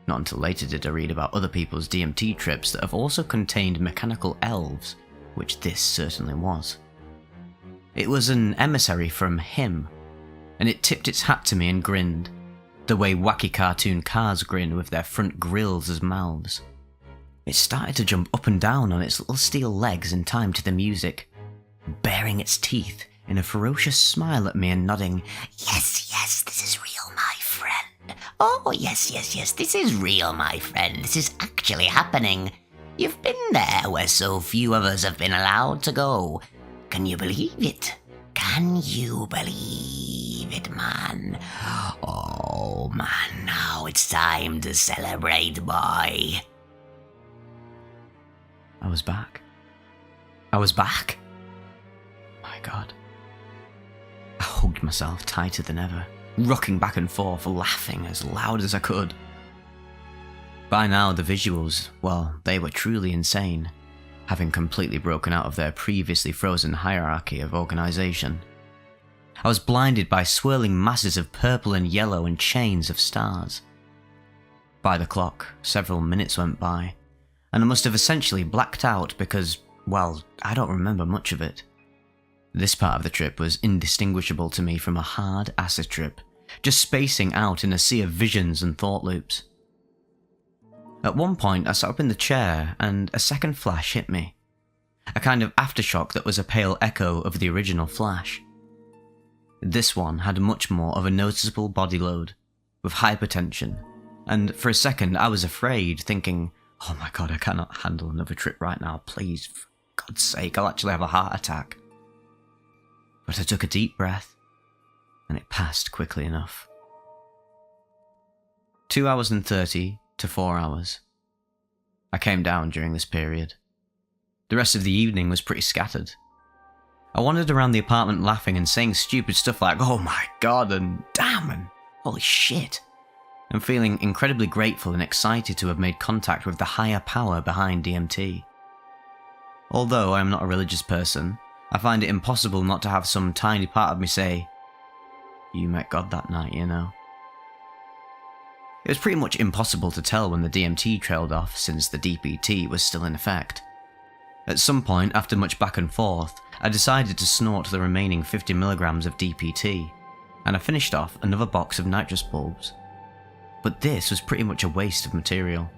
Not until later did I read about other people's DMT trips that have also contained mechanical elves, which this certainly was. It was an emissary from him, and it tipped its hat to me and grinned, the way wacky cartoon cars grin with their front grills as mouths. It started to jump up and down on its little steel legs in time to the music, baring its teeth in a ferocious smile at me and nodding, "Yes, yes, this is real, my friend. Oh, yes, yes, yes, this is real, my friend. This is actually happening. You've been there where so few of us have been allowed to go. Can you believe it? Can you believe it, man? Oh, man, now it's time to celebrate, boy." I was back. I was back. My God. I hugged myself tighter than ever, rocking back and forth, laughing as loud as I could. By now, the visuals, well, they were truly insane, having completely broken out of their previously frozen hierarchy of organization. I was blinded by swirling masses of purple and yellow and chains of stars. By the clock, several minutes went by, and I must have essentially blacked out because, well, I don't remember much of it. This part of the trip was indistinguishable to me from a hard acid trip, just spacing out in a sea of visions and thought loops. At one point, I sat up in the chair and a second flash hit me. A kind of aftershock that was a pale echo of the original flash. This one had much more of a noticeable body load, with hypertension, and for a second I was afraid, thinking, "Oh my God, I cannot handle another trip right now, please, for God's sake, I'll actually have a heart attack." But I took a deep breath, and it passed quickly enough. 2 hours and 30 to 4 hours. I came down during this period. The rest of the evening was pretty scattered. I wandered around the apartment laughing and saying stupid stuff like, "Oh my God," and "damn," and "holy shit," and feeling incredibly grateful and excited to have made contact with the higher power behind DMT. Although I am not a religious person, I find it impossible not to have some tiny part of me say, "You met God that night, you know." It was pretty much impossible to tell when the DMT trailed off since the DPT was still in effect. At some point, after much back and forth, I decided to snort the remaining 50 milligrams of DPT, and I finished off another box of nitrous bulbs. but this was pretty much a waste of material.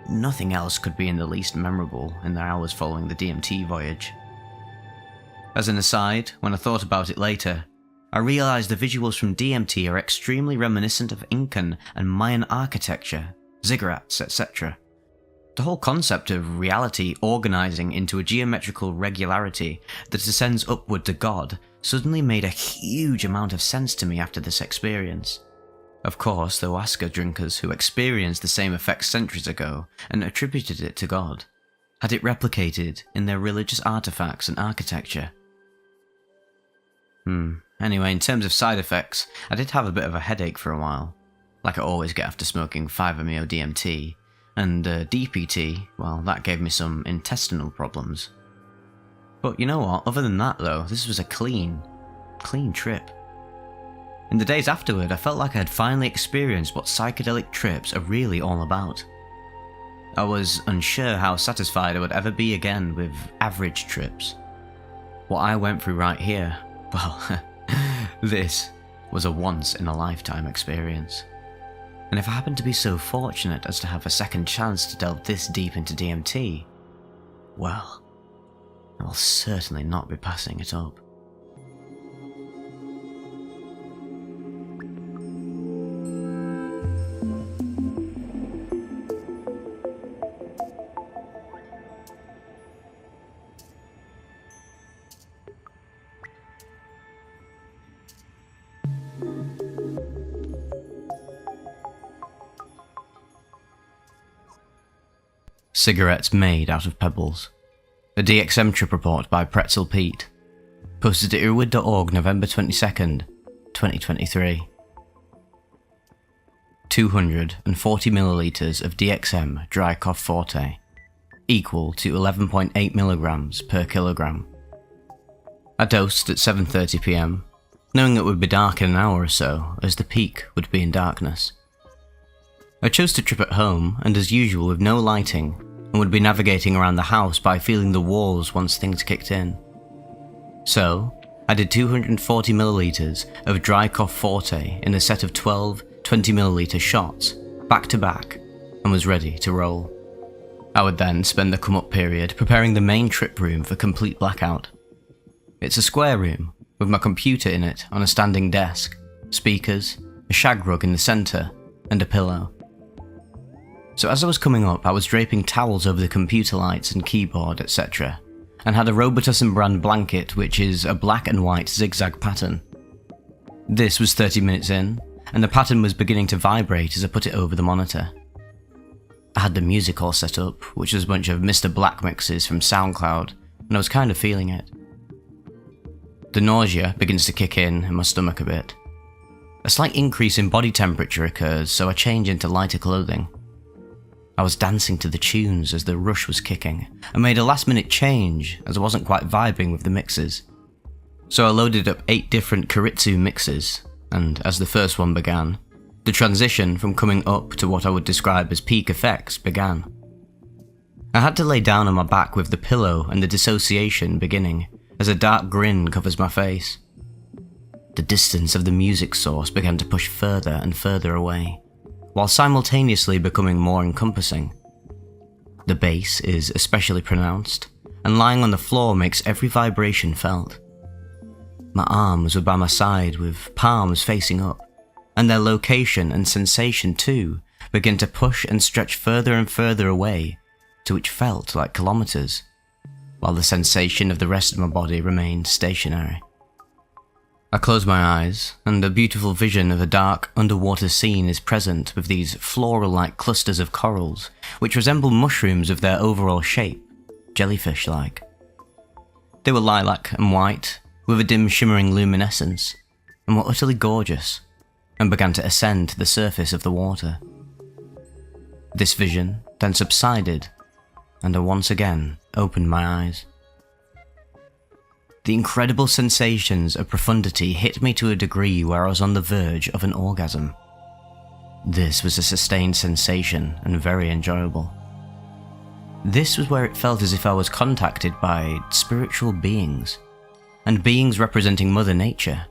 Nothing else could be in the least memorable in the hours following the DMT voyage. As an aside, when I thought about it later, I realised the visuals from DMT are extremely reminiscent of Incan and Mayan architecture, ziggurats, etc. The whole concept of reality organising into a geometrical regularity that ascends upward to God suddenly made a huge amount of sense to me after this experience. Of course, there were Aska drinkers who experienced the same effects centuries ago and attributed it to God, had it replicated in their religious artefacts and architecture. Anyway, in terms of side effects, I did have a bit of a headache for a while, like I always get after smoking 5-MeO DMT, and DPT, well, that gave me some intestinal problems. But you know what, other than that though, this was a clean trip. In the days afterward, I felt like I had finally experienced what psychedelic trips are really all about. I was unsure how satisfied I would ever be again with average trips. What I went through right here, well, this was a once-in-a-lifetime experience. And if I happened to be so fortunate as to have a second chance to delve this deep into DMT, well, I will certainly not be passing it up. Cigarettes made out of pebbles. A DXM trip report by Pretzel Pete. Posted at irwood.org November 22nd, 2023. 240 millilitres of DXM dry cough forte, equal to 11.8 milligrams per kilogram. I dosed at 7:30 PM, knowing it would be dark in an hour or so, as the peak would be in darkness. I chose to trip at home, and as usual with no lighting, and would be navigating around the house by feeling the walls once things kicked in. So, I did 240 millilitres of dry cough forte in a set of 12 20ml shots, back to back, and was ready to roll. I would then spend the come-up period preparing the main trip room for complete blackout. It's a square room, with my computer in it on a standing desk, speakers, a shag rug in the centre, and a pillow. So as I was coming up, I was draping towels over the computer lights and keyboard, etc., and had a Robitussin brand blanket, which is a black and white zigzag pattern. This was 30 minutes in, and the pattern was beginning to vibrate as I put it over the monitor. I had the music all set up, which was a bunch of Mr. Black mixes from SoundCloud, and I was kind of feeling it. The nausea begins to kick in my stomach a bit. A slight increase in body temperature occurs, so I change into lighter clothing. I was dancing to the tunes as the rush was kicking, and made a last-minute change as I wasn't quite vibing with the mixes. So I loaded up 8 different Keiritsu mixes, and as the first one began, the transition from coming up to what I would describe as peak effects began. I had to lay down on my back with the pillow and the dissociation beginning, as a dark grin covers my face. The distance of the music source began to push further and further away, while simultaneously becoming more encompassing. The bass is especially pronounced, and lying on the floor makes every vibration felt. My arms were by my side with palms facing up, and their location and sensation too began to push and stretch further and further away, to which felt like kilometres, while the sensation of the rest of my body remained stationary. I close my eyes, and a beautiful vision of a dark underwater scene is present with these floral-like clusters of corals, which resemble mushrooms of their overall shape, jellyfish-like. They were lilac and white, with a dim shimmering luminescence, and were utterly gorgeous, and began to ascend to the surface of the water. This vision then subsided, and I once again opened my eyes. The incredible sensations of profundity hit me to a degree where I was on the verge of an orgasm. This was a sustained sensation and very enjoyable. This was where it felt as if I was contacted by spiritual beings, and beings representing Mother Nature,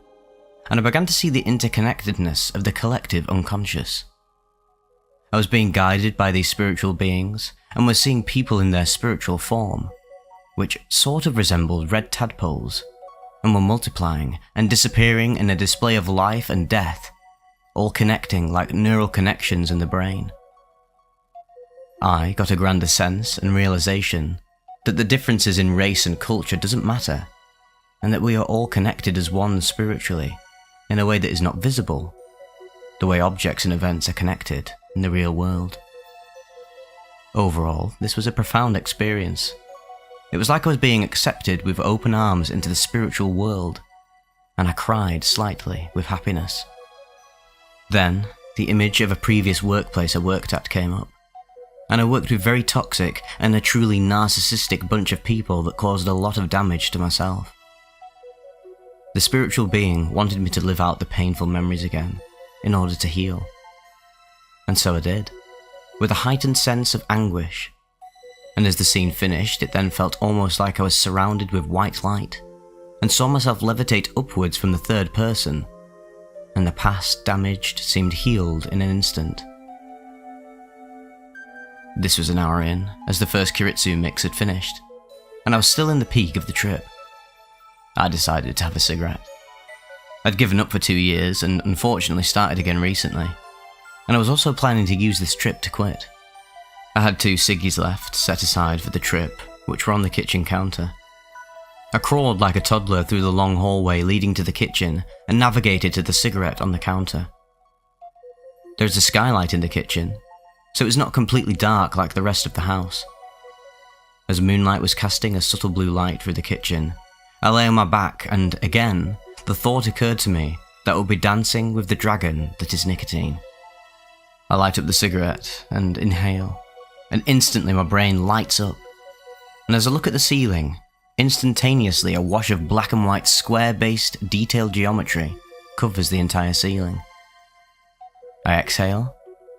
and I began to see the interconnectedness of the collective unconscious. I was being guided by these spiritual beings and was seeing people in their spiritual form, which sort of resembled red tadpoles, and were multiplying and disappearing in a display of life and death, all connecting like neural connections in the brain. I got a grander sense and realization that the differences in race and culture doesn't matter, and that we are all connected as one spiritually, in a way that is not visible, the way objects and events are connected in the real world. Overall, this was a profound experience. It was like I was being accepted with open arms into the spiritual world, and I cried slightly with happiness. Then, the image of a previous workplace I worked at came up, and I worked with very toxic and a truly narcissistic bunch of people that caused a lot of damage to myself. The spiritual being wanted me to live out the painful memories again, in order to heal. And so I did, with a heightened sense of anguish. And as the scene finished, it then felt almost like I was surrounded with white light, and saw myself levitate upwards from the third person, and the past damaged seemed healed in an instant. This was an hour in, as the first Kiritsu mix had finished, and I was still in the peak of the trip. I decided to have a cigarette. I'd given up for 2 years and unfortunately started again recently, and I was also planning to use this trip to quit. I had 2 ciggies left, set aside for the trip, which were on the kitchen counter. I crawled like a toddler through the long hallway leading to the kitchen and navigated to the cigarette on the counter. There is a skylight in the kitchen, so it was not completely dark like the rest of the house. As moonlight was casting a subtle blue light through the kitchen, I lay on my back and, again, the thought occurred to me that I would be dancing with the dragon that is nicotine. I light up the cigarette and inhale, and instantly my brain lights up. And as I look at the ceiling, instantaneously a wash of black and white square-based detailed geometry covers the entire ceiling. I exhale,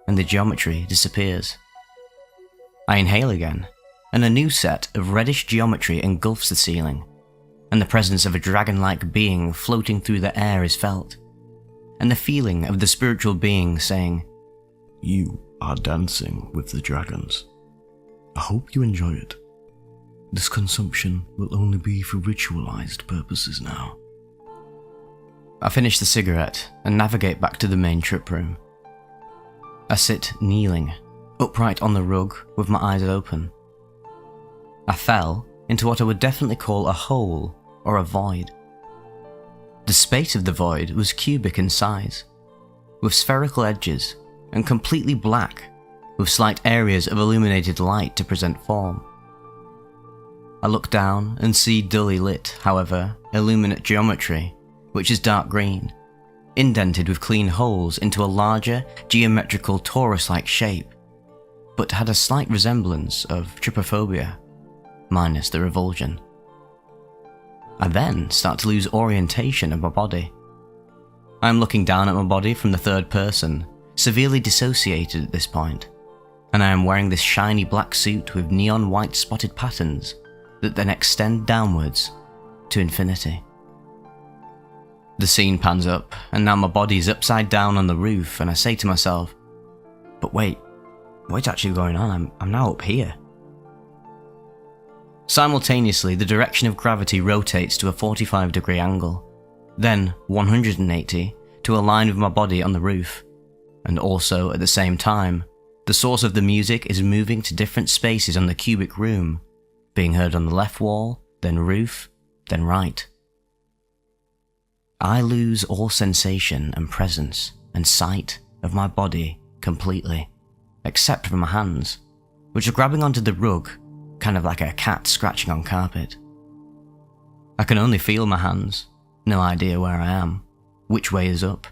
and the geometry disappears. I inhale again, and a new set of reddish geometry engulfs the ceiling, and the presence of a dragon-like being floating through the air is felt, and the feeling of the spiritual being saying, "You are dancing with the dragons. I hope you enjoy it. This consumption will only be for ritualized purposes now." I finish the cigarette and navigate back to the main trip room. I sit kneeling, upright on the rug with my eyes open. I fell into what I would definitely call a hole or a void. The space of the void was cubic in size, with spherical edges and completely black, with slight areas of illuminated light to present form. I look down and see dully lit, however, illuminate geometry, which is dark green, indented with clean holes into a larger, geometrical torus-like shape, but had a slight resemblance of trypophobia, minus the revulsion. I then start to lose orientation of my body. I am looking down at my body from the third person, severely dissociated at this point, and I am wearing this shiny black suit with neon white spotted patterns that then extend downwards to infinity. The scene pans up, and now my body is upside down on the roof, and I say to myself, but wait, what's actually going on? I'm now up here. Simultaneously, the direction of gravity rotates to a 45-degree angle, then 180 to align with my body on the roof, and also at the same time, the source of the music is moving to different spaces on the cubic room, being heard on the left wall, then roof, then right. I lose all sensation and presence and sight of my body completely, except for my hands, which are grabbing onto the rug, kind of like a cat scratching on carpet. I can only feel my hands, no idea where I am, which way is up,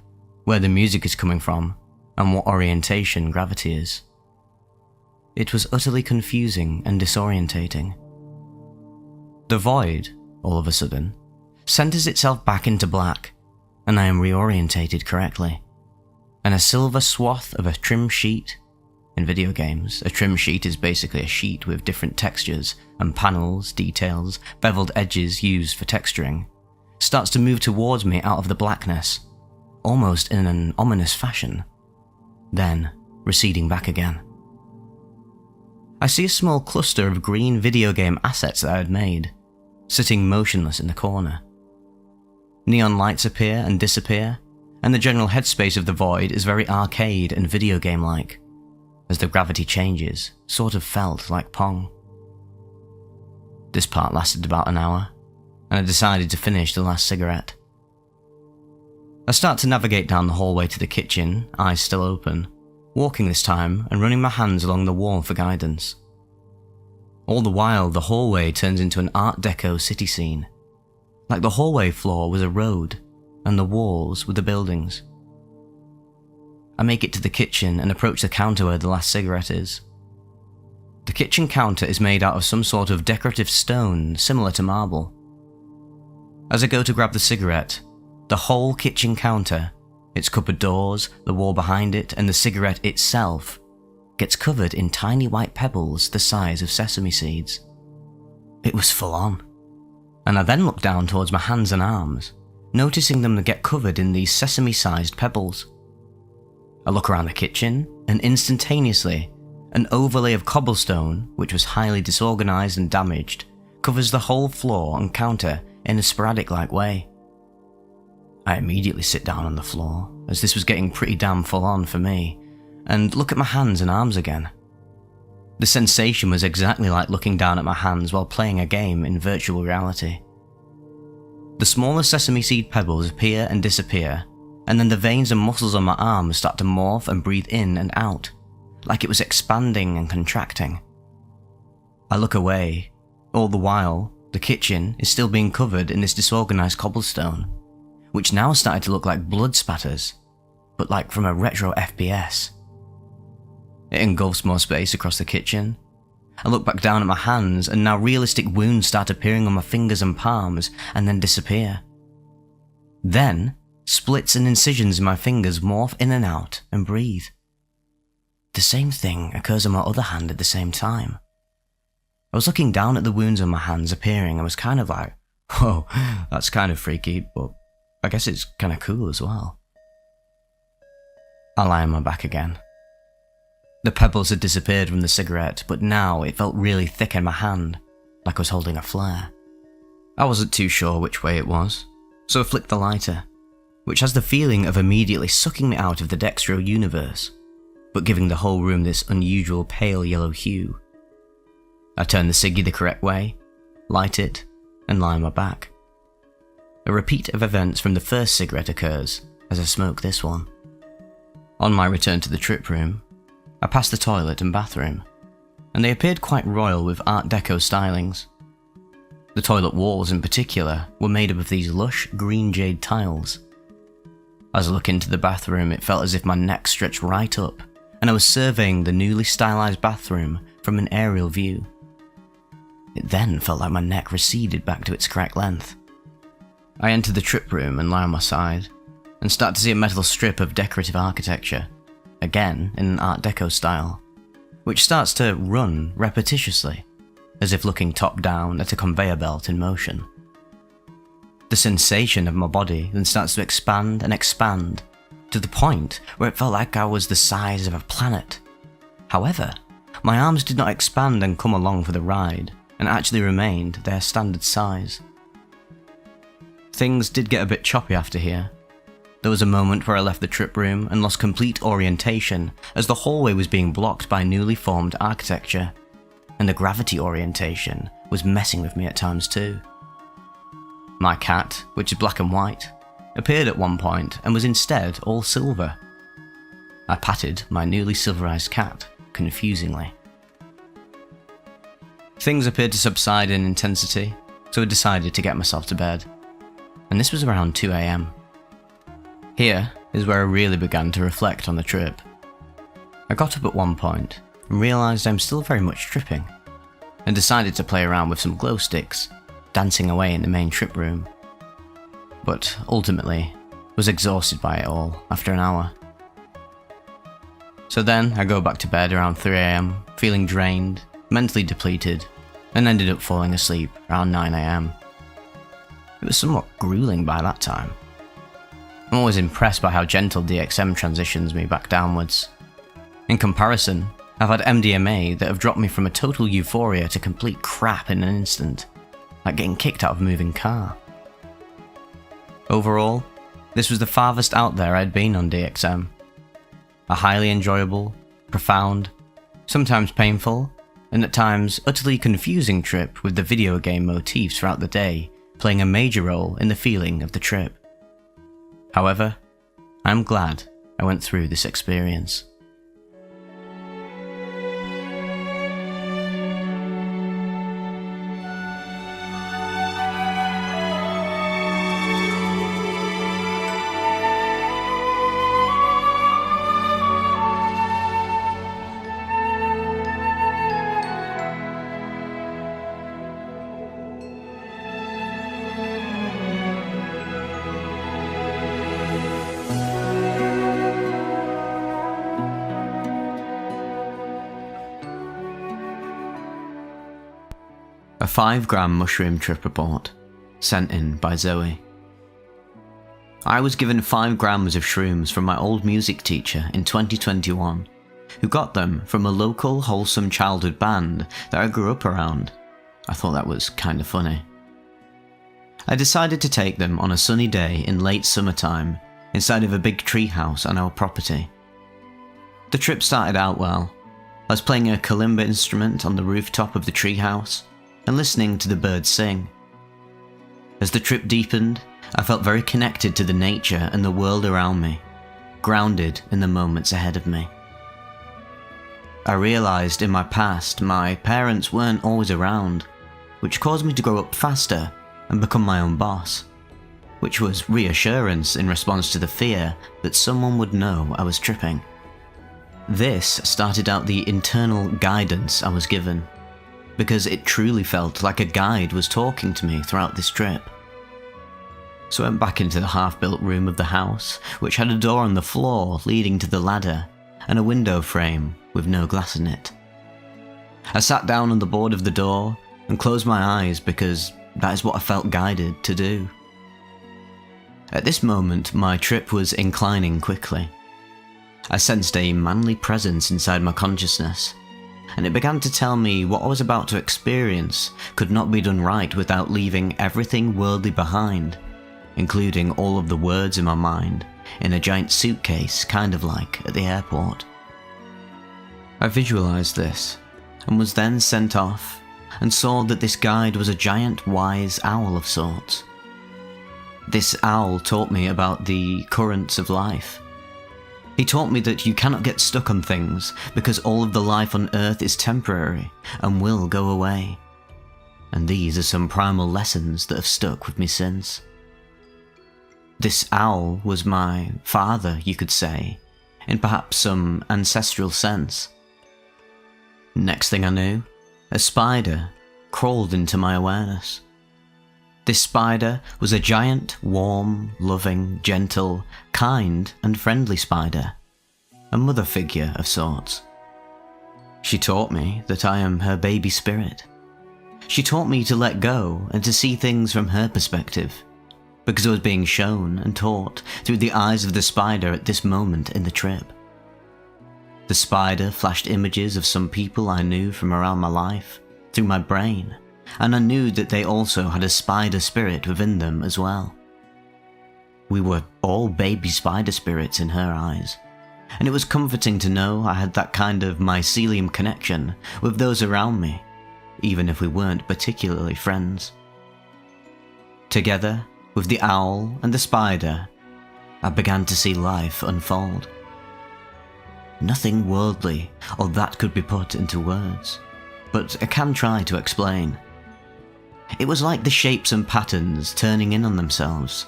where the music is coming from, and what orientation gravity is. It was utterly confusing and disorientating. The void, all of a sudden, centers itself back into black, and I am reorientated correctly, and a silver swath of a trim sheet. In video games, a trim sheet is basically a sheet with different textures and panels, details, beveled edges used for texturing, starts to move towards me out of the blackness, almost in an ominous fashion. Then, receding back again. I see a small cluster of green video game assets that I had made, sitting motionless in the corner. Neon lights appear and disappear, and the general headspace of the void is very arcade and video game-like, as the gravity changes, sort of felt like Pong. This part lasted about an hour, and I decided to finish the last cigarette. I start to navigate down the hallway to the kitchen, eyes still open, walking this time and running my hands along the wall for guidance. All the while, the hallway turns into an Art Deco city scene, like the hallway floor was a road and the walls were the buildings. I make it to the kitchen and approach the counter where the last cigarette is. The kitchen counter is made out of some sort of decorative stone similar to marble. As I go to grab the cigarette, the whole kitchen counter, its cupboard doors, the wall behind it, and the cigarette itself gets covered in tiny white pebbles the size of sesame seeds. It was full on. And I then look down towards my hands and arms, noticing them get covered in these sesame-sized pebbles. I look around the kitchen, and instantaneously, an overlay of cobblestone, which was highly disorganized and damaged, covers the whole floor and counter in a sporadic-like way. I immediately sit down on the floor, as this was getting pretty damn full on for me, and look at my hands and arms again. The sensation was exactly like looking down at my hands while playing a game in virtual reality. The smaller sesame seed pebbles appear and disappear, and then the veins and muscles on my arms start to morph and breathe in and out, like it was expanding and contracting. I look away. All the while, the kitchen is still being covered in this disorganized cobblestone, which now started to look like blood spatters, but like from a retro FPS. It engulfs more space across the kitchen. I look back down at my hands, and now realistic wounds start appearing on my fingers and palms, and then disappear. Then, splits and incisions in my fingers morph in and out and breathe. The same thing occurs on my other hand at the same time. I was looking down at the wounds on my hands appearing and was kind of like, whoa, that's kind of freaky, but I guess it's kind of cool as well. I lie on my back again. The pebbles had disappeared from the cigarette, but now it felt really thick in my hand, like I was holding a flare. I wasn't too sure which way it was, so I flicked the lighter, which has the feeling of immediately sucking me out of the Dextro universe, but giving the whole room this unusual pale yellow hue. I turn the ciggy the correct way, light it, and lie on my back. A repeat of events from the first cigarette occurs as I smoke this one. On my return to the trip room, I passed the toilet and bathroom, and they appeared quite royal with Art Deco stylings. The toilet walls in particular were made up of these lush green jade tiles. As I look into the bathroom, it felt as if my neck stretched right up, and I was surveying the newly stylized bathroom from an aerial view. It then felt like my neck receded back to its correct length. I enter the trip room and lie on my side, and start to see a metal strip of decorative architecture, again in an Art Deco style, which starts to run repetitiously, as if looking top down at a conveyor belt in motion. The sensation of my body then starts to expand and expand, to the point where it felt like I was the size of a planet. However, my arms did not expand and come along for the ride, and actually remained their standard size. Things did get a bit choppy after here. There was a moment where I left the trip room and lost complete orientation as the hallway was being blocked by newly formed architecture, and the gravity orientation was messing with me at times too. My cat, which is black and white, appeared at one point and was instead all silver. I patted my newly silverized cat confusingly. Things appeared to subside in intensity, so I decided to get myself to bed, and this was around 2 AM. Here is where I really began to reflect on the trip. I got up at one point and realised I'm still very much tripping, and decided to play around with some glow sticks, dancing away in the main trip room. But ultimately, was exhausted by it all after an hour. So then I go back to bed around 3 AM, feeling drained, mentally depleted, and ended up falling asleep around 9 AM. It was somewhat grueling by that time. I'm always impressed by how gentle DXM transitions me back downwards. In comparison, I've had MDMA that have dropped me from a total euphoria to complete crap in an instant, like getting kicked out of a moving car. Overall, this was the farthest out there I'd been on DXM. A highly enjoyable, profound, sometimes painful, and at times utterly confusing trip with the video game motifs throughout the day playing a major role in the feeling of the trip. However, I'm glad I went through this experience. A 5-gram mushroom trip report, sent in by Zoe. I was given 5 grams of shrooms from my old music teacher in 2021, who got them from a local wholesome childhood band that I grew up around. I thought that was kinda funny. I decided to take them on a sunny day in late summertime inside of a big treehouse on our property. The trip started out well. I was playing a kalimba instrument on the rooftop of the treehouse and listening to the birds sing. As the trip deepened, I felt very connected to the nature and the world around me, grounded in the moments ahead of me. I realised in my past my parents weren't always around, which caused me to grow up faster and become my own boss, which was reassurance in response to the fear that someone would know I was tripping. This started out the internal guidance I was given, because it truly felt like a guide was talking to me throughout this trip. So I went back into the half-built room of the house, which had a door on the floor leading to the ladder, and a window frame with no glass in it. I sat down on the board of the door and closed my eyes because that is what I felt guided to do. At this moment, my trip was inclining quickly. I sensed a manly presence inside my consciousness, and it began to tell me what I was about to experience could not be done right without leaving everything worldly behind, including all of the words in my mind, in a giant suitcase, kind of like at the airport. I visualized this, and was then sent off, and saw that this guide was a giant wise owl of sorts. This owl taught me about the currents of life. He taught me that you cannot get stuck on things because all of the life on Earth is temporary and will go away. And these are some primal lessons that have stuck with me since. This owl was my father, you could say, in perhaps some ancestral sense. Next thing I knew, a spider crawled into my awareness. This spider was a giant, warm, loving, gentle, kind and friendly spider, a mother figure of sorts. She taught me that I am her baby spirit. She taught me to let go and to see things from her perspective, because I was being shown and taught through the eyes of the spider at this moment in the trip. The spider flashed images of some people I knew from around my life through my brain, and I knew that they also had a spider spirit within them as well. We were all baby spider spirits in her eyes, and it was comforting to know I had that kind of mycelium connection with those around me, even if we weren't particularly friends. Together, with the owl and the spider, I began to see life unfold. Nothing worldly or that could be put into words, but I can try to explain. It was like the shapes and patterns turning in on themselves.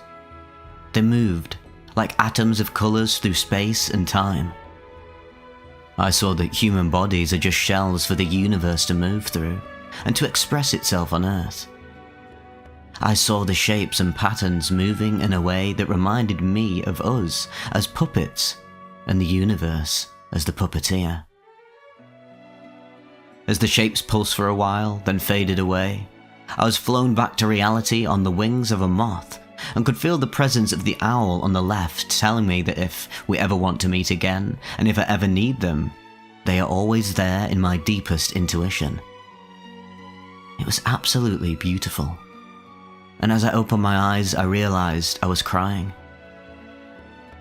They moved, like atoms of colours through space and time. I saw that human bodies are just shells for the universe to move through, and to express itself on Earth. I saw the shapes and patterns moving in a way that reminded me of us as puppets, and the universe as the puppeteer. As the shapes pulsed for a while, then faded away, I was flown back to reality on the wings of a moth, and could feel the presence of the owl on the left telling me that if we ever want to meet again, and if I ever need them, they are always there in my deepest intuition. It was absolutely beautiful. And as I opened my eyes, I realised I was crying.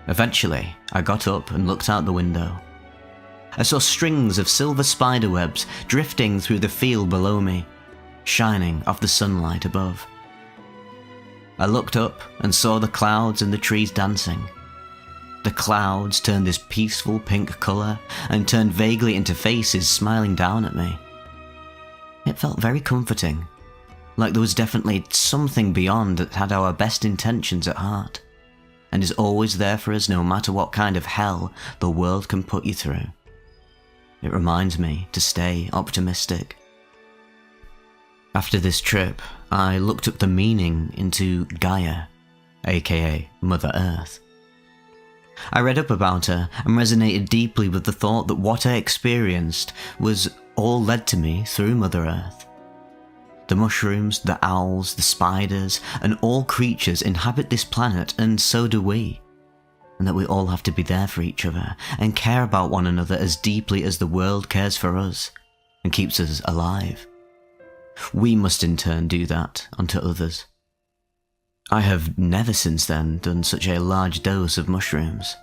Eventually, I got up and looked out the window. I saw strings of silver spiderwebs drifting through the field below me, shining off the sunlight above. I looked up and saw the clouds and the trees dancing. The clouds turned this peaceful pink colour and turned vaguely into faces smiling down at me. It felt very comforting, like there was definitely something beyond that had our best intentions at heart, and is always there for us no matter what kind of hell the world can put you through. It reminds me to stay optimistic. After this trip, I looked up the meaning into Gaia, aka Mother Earth. I read up about her and resonated deeply with the thought that what I experienced was all led to me through Mother Earth. The mushrooms, the owls, the spiders, and all creatures inhabit this planet, and so do we. And that we all have to be there for each other and care about one another as deeply as the world cares for us and keeps us alive. We must in turn do that unto others. I have never since then done such a large dose of mushrooms.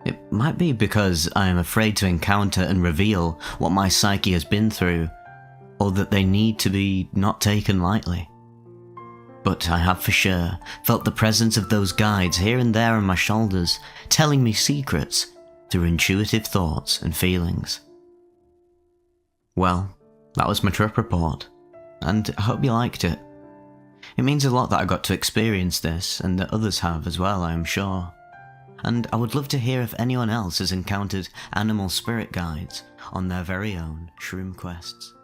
It might be because I am afraid to encounter and reveal what my psyche has been through, or that they need to be not taken lightly. But I have for sure felt the presence of those guides here and there on my shoulders, telling me secrets through intuitive thoughts and feelings. Well, that was my trip report, and I hope you liked it. It means a lot that I got to experience this, and that others have as well, I am sure. And I would love to hear if anyone else has encountered animal spirit guides on their very own shroom quests.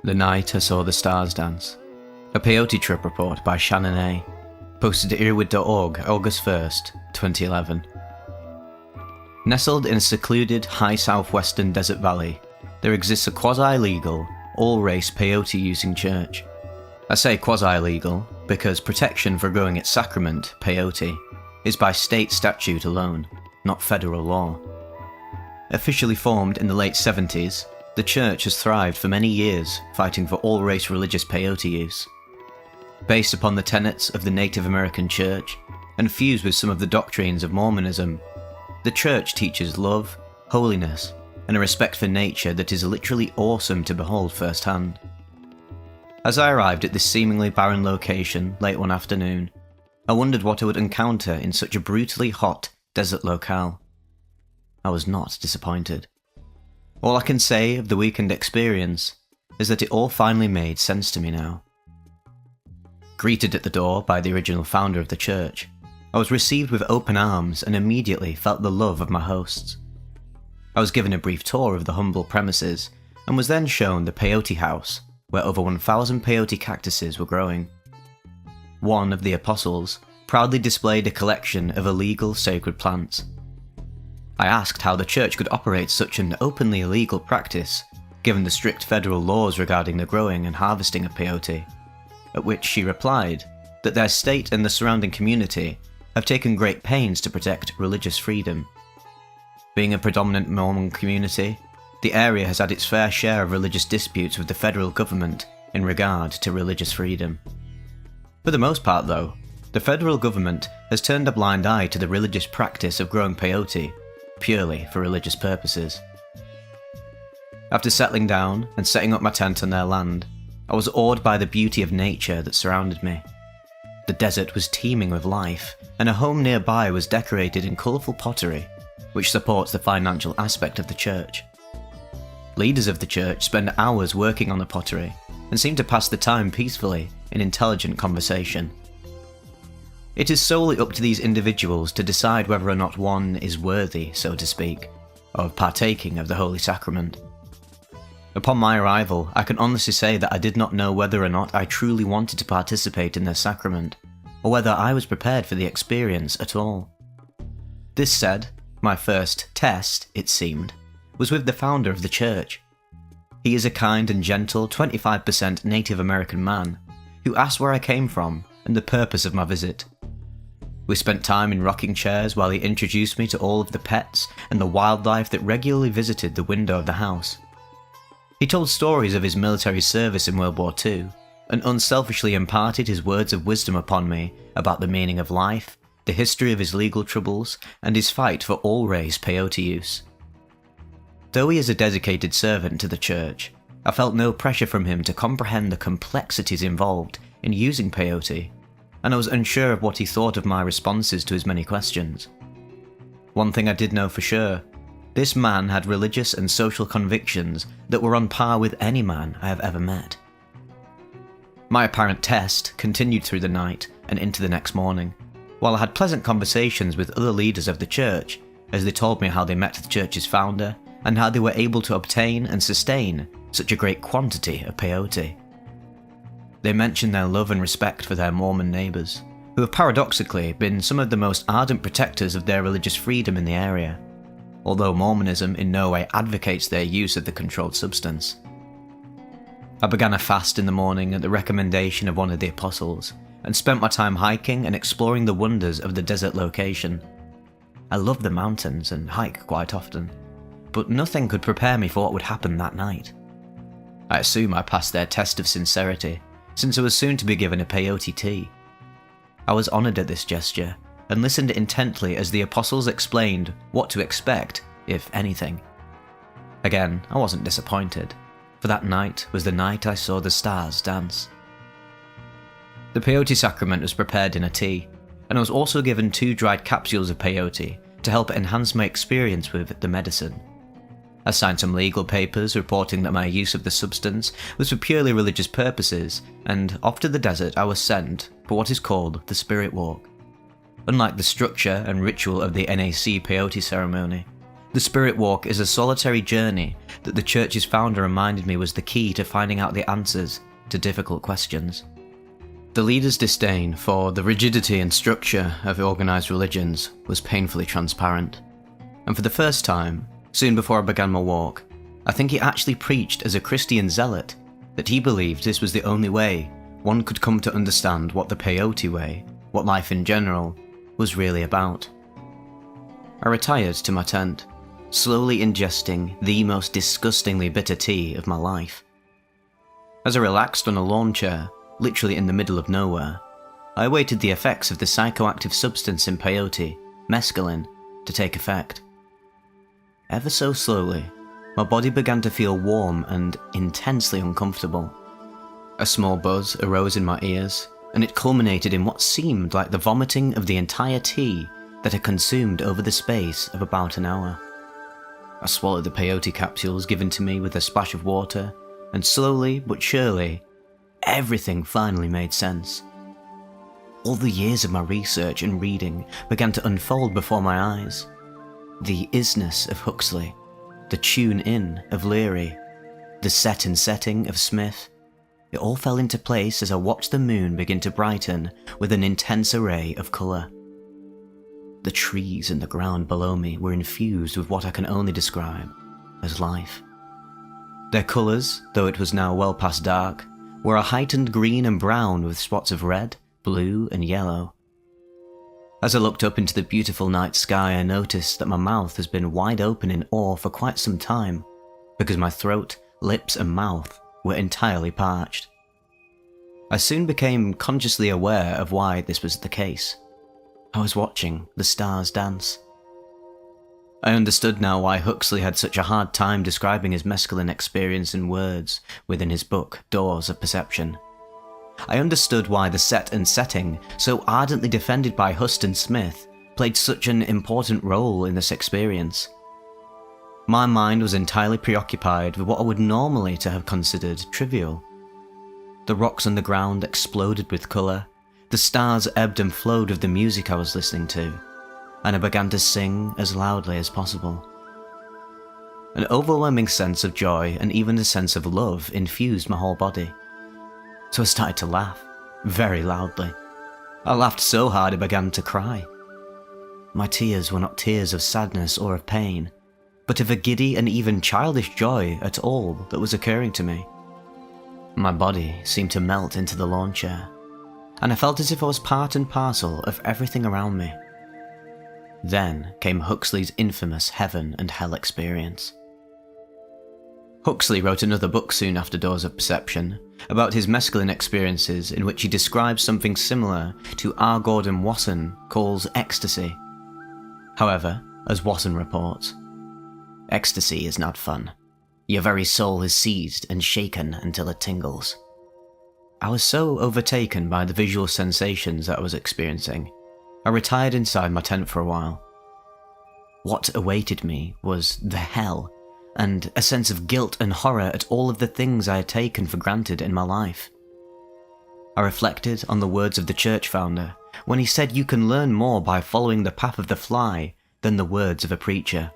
The Night I Saw the Stars Dance, a peyote trip report by Shannon A, posted to earwid.org August 1st, 2011. Nestled in a secluded high southwestern desert valley, there exists a quasi-legal, all-race peyote-using church. I say quasi-legal because protection for growing its sacrament, peyote, is by state statute alone, not federal law. Officially formed in the late 70s, the church has thrived for many years, fighting for all-race religious peyote use. Based upon the tenets of the Native American Church, and fused with some of the doctrines of Mormonism, the church teaches love, holiness, and a respect for nature that is literally awesome to behold firsthand. As I arrived at this seemingly barren location late one afternoon, I wondered what I would encounter in such a brutally hot desert locale. I was not disappointed. All I can say of the weekend experience is that it all finally made sense to me now. Greeted at the door by the original founder of the church, I was received with open arms and immediately felt the love of my hosts. I was given a brief tour of the humble premises and was then shown the peyote house, where over 1,000 peyote cactuses were growing. One of the apostles proudly displayed a collection of illegal sacred plants. I asked how the church could operate such an openly illegal practice, given the strict federal laws regarding the growing and harvesting of peyote, at which she replied that their state and the surrounding community have taken great pains to protect religious freedom. Being a predominant Mormon community, the area has had its fair share of religious disputes with the federal government in regard to religious freedom. For the most part though, the federal government has turned a blind eye to the religious practice of growing peyote, purely for religious purposes. After settling down and setting up my tent on their land, I was awed by the beauty of nature that surrounded me. The desert was teeming with life, and a home nearby was decorated in colourful pottery, which supports the financial aspect of the church. Leaders of the church spend hours working on the pottery, and seem to pass the time peacefully in intelligent conversation. It is solely up to these individuals to decide whether or not one is worthy, so to speak, of partaking of the Holy Sacrament. Upon my arrival, I can honestly say that I did not know whether or not I truly wanted to participate in the sacrament, or whether I was prepared for the experience at all. This said, my first test, it seemed, was with the founder of the church. He is a kind and gentle 25% Native American man who asked where I came from and the purpose of my visit. We spent time in rocking chairs while he introduced me to all of the pets and the wildlife that regularly visited the window of the house. He told stories of his military service in World War II and unselfishly imparted his words of wisdom upon me about the meaning of life, the history of his legal troubles, and his fight for all race peyote use. Though he is a dedicated servant to the church, I felt no pressure from him to comprehend the complexities involved in using peyote, and I was unsure of what he thought of my responses to his many questions. One thing I did know for sure: this man had religious and social convictions that were on par with any man I have ever met. My apparent test continued through the night and into the next morning, while I had pleasant conversations with other leaders of the church as they told me how they met the church's founder and how they were able to obtain and sustain such a great quantity of peyote. They mentioned their love and respect for their Mormon neighbours, who have paradoxically been some of the most ardent protectors of their religious freedom in the area, although Mormonism in no way advocates their use of the controlled substance. I began a fast in the morning at the recommendation of one of the apostles, and spent my time hiking and exploring the wonders of the desert location. I love the mountains and hike quite often, but nothing could prepare me for what would happen that night. I assume I passed their test of sincerity, since I was soon to be given a peyote tea. I was honoured at this gesture, and listened intently as the apostles explained what to expect, if anything. Again, I wasn't disappointed, for that night was the night I saw the stars dance. The peyote sacrament was prepared in a tea, and I was also given 2 dried capsules of peyote to help enhance my experience with the medicine. I signed some legal papers reporting that my use of the substance was for purely religious purposes, and off to the desert I was sent for what is called the Spirit Walk. Unlike the structure and ritual of the NAC peyote ceremony, the Spirit Walk is a solitary journey that the church's founder reminded me was the key to finding out the answers to difficult questions. The leader's disdain for the rigidity and structure of organised religions was painfully transparent, and for the first time, soon before I began my walk, I think he actually preached as a Christian zealot that he believed this was the only way one could come to understand what the peyote way, what life in general, was really about. I retired to my tent, slowly ingesting the most disgustingly bitter tea of my life. As I relaxed on a lawn chair, literally in the middle of nowhere, I awaited the effects of the psychoactive substance in peyote, mescaline, to take effect. Ever so slowly, my body began to feel warm and intensely uncomfortable. A small buzz arose in my ears, and it culminated in what seemed like the vomiting of the entire tea that I consumed over the space of about an hour. I swallowed the peyote capsules given to me with a splash of water, and slowly but surely, everything finally made sense. All the years of my research and reading began to unfold before my eyes. The isness of Huxley, the tune-in of Leary, the set and setting of Smith, it all fell into place as I watched the moon begin to brighten with an intense array of colour. The trees and the ground below me were infused with what I can only describe as life. Their colours, though it was now well past dark, were a heightened green and brown with spots of red, blue and yellow. As I looked up into the beautiful night sky, I noticed that my mouth has been wide open in awe for quite some time, because my throat, lips and mouth were entirely parched. I soon became consciously aware of why this was the case. I was watching the stars dance. I understood now why Huxley had such a hard time describing his mescaline experience in words within his book, Doors of Perception. I understood why the set and setting, so ardently defended by Huston Smith, played such an important role in this experience. My mind was entirely preoccupied with what I would normally to have considered trivial. The rocks on the ground exploded with colour, the stars ebbed and flowed with the music I was listening to, and I began to sing as loudly as possible. An overwhelming sense of joy and even a sense of love infused my whole body. So I started to laugh, very loudly. I laughed so hard I began to cry. My tears were not tears of sadness or of pain, but of a giddy and even childish joy at all that was occurring to me. My body seemed to melt into the lawn chair, and I felt as if I was part and parcel of everything around me. Then came Huxley's infamous heaven and hell experience. Huxley wrote another book soon after Doors of Perception about his mescaline experiences, in which he describes something similar to R. Gordon Wasson calls ecstasy. However, as Wasson reports, ecstasy is not fun. Your very soul is seized and shaken until it tingles. I was so overtaken by the visual sensations that I was experiencing, I retired inside my tent for a while. What awaited me was the hell, and a sense of guilt and horror at all of the things I had taken for granted in my life. I reflected on the words of the church founder when he said you can learn more by following the path of the fly than the words of a preacher.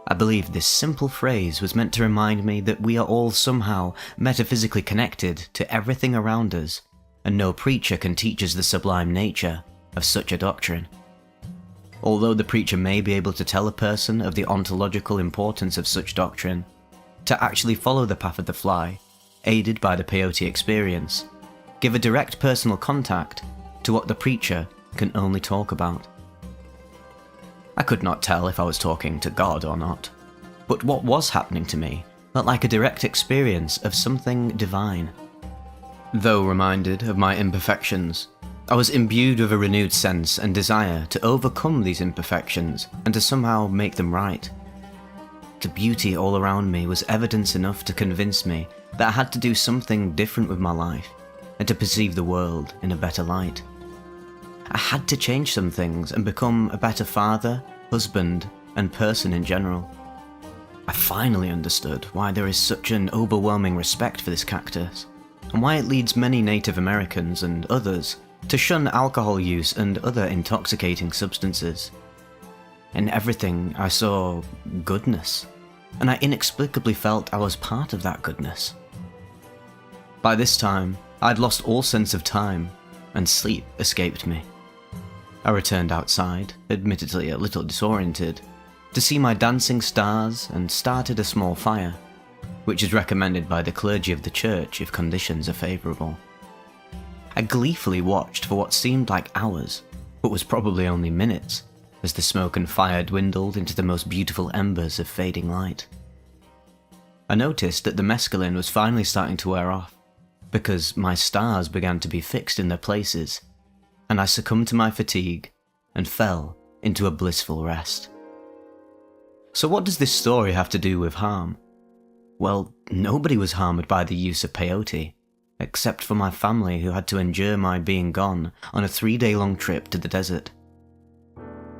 I believe this simple phrase was meant to remind me that we are all somehow metaphysically connected to everything around us, and no preacher can teach us the sublime nature of such a doctrine. Although the preacher may be able to tell a person of the ontological importance of such doctrine, to actually follow the path of the fly, aided by the peyote experience, give a direct personal contact to what the preacher can only talk about. I could not tell if I was talking to God or not, but what was happening to me felt like a direct experience of something divine. Though reminded of my imperfections, I was imbued with a renewed sense and desire to overcome these imperfections and to somehow make them right. The beauty all around me was evidence enough to convince me that I had to do something different with my life and to perceive the world in a better light. I had to change some things and become a better father, husband, and person in general. I finally understood why there is such an overwhelming respect for this cactus, and why it leads many Native Americans and others to shun alcohol use and other intoxicating substances. In everything I saw goodness, and I inexplicably felt I was part of that goodness. By this time, I'd lost all sense of time, and sleep escaped me. I returned outside, admittedly a little disoriented, to see my dancing stars and started a small fire, which is recommended by the clergy of the church if conditions are favourable. I gleefully watched for what seemed like hours, but was probably only minutes, as the smoke and fire dwindled into the most beautiful embers of fading light. I noticed that the mescaline was finally starting to wear off, because my stars began to be fixed in their places, and I succumbed to my fatigue and fell into a blissful rest. So what does this story have to do with harm? Well, nobody was harmed by the use of peyote, except for my family who had to endure my being gone on a 3-day-long trip to the desert.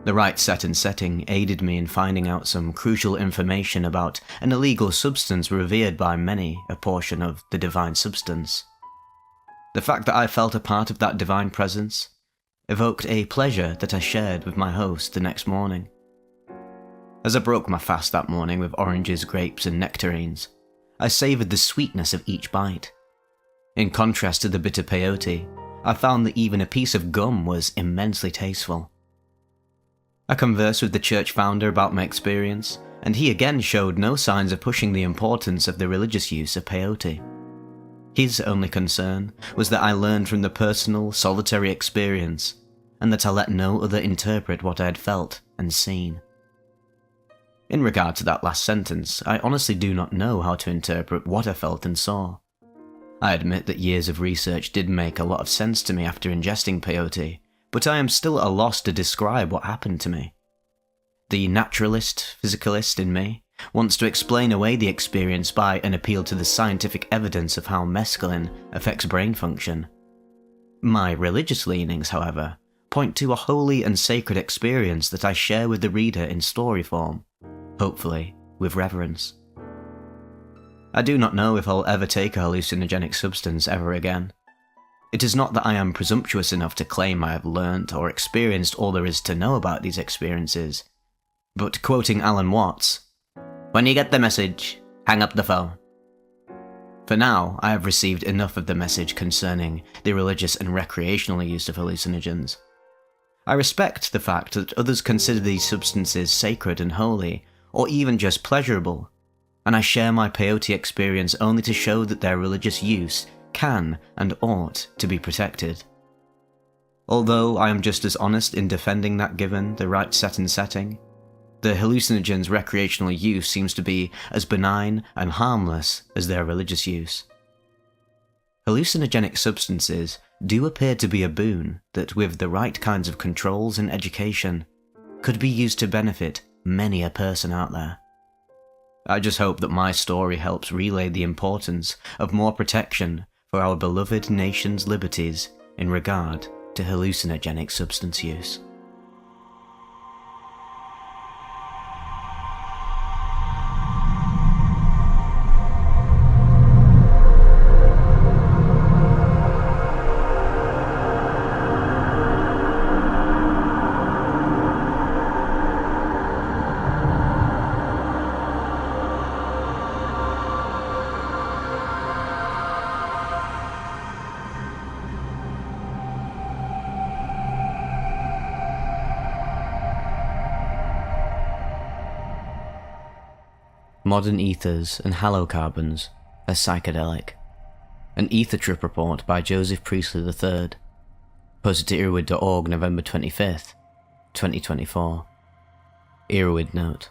The right set and setting aided me in finding out some crucial information about an illegal substance revered by many a portion of the divine substance. The fact that I felt a part of that divine presence evoked a pleasure that I shared with my host the next morning. As I broke my fast that morning with oranges, grapes, and nectarines, I savoured the sweetness of each bite. In contrast to the bitter peyote, I found that even a piece of gum was immensely tasteful. I conversed with the church founder about my experience, and he again showed no signs of pushing the importance of the religious use of peyote. His only concern was that I learned from the personal, solitary experience, and that I let no other interpret what I had felt and seen. In regard to that last sentence, I honestly do not know how to interpret what I felt and saw. I admit that years of research did make a lot of sense to me after ingesting peyote, but I am still at a loss to describe what happened to me. The naturalist, physicalist in me wants to explain away the experience by an appeal to the scientific evidence of how mescaline affects brain function. My religious leanings, however, point to a holy and sacred experience that I share with the reader in story form, hopefully with reverence. I do not know if I'll ever take a hallucinogenic substance ever again. It is not that I am presumptuous enough to claim I have learnt or experienced all there is to know about these experiences, but quoting Alan Watts, "When you get the message, hang up the phone." For now, I have received enough of the message concerning the religious and recreational use of hallucinogens. I respect the fact that others consider these substances sacred and holy, or even just pleasurable, and I share my peyote experience only to show that their religious use can and ought to be protected. Although I am just as honest in defending that given the right set and setting, the hallucinogens' recreational use seems to be as benign and harmless as their religious use. Hallucinogenic substances do appear to be a boon that, with the right kinds of controls and education, could be used to benefit many a person out there. I just hope that my story helps relay the importance of more protection for our beloved nation's liberties in regard to hallucinogenic substance use. Modern Ethers and Halocarbons as Psychedelic. An Ether Trip Report by Joseph Priestley III. Posted to Erowid.org November 25th, 2024. Erowid note.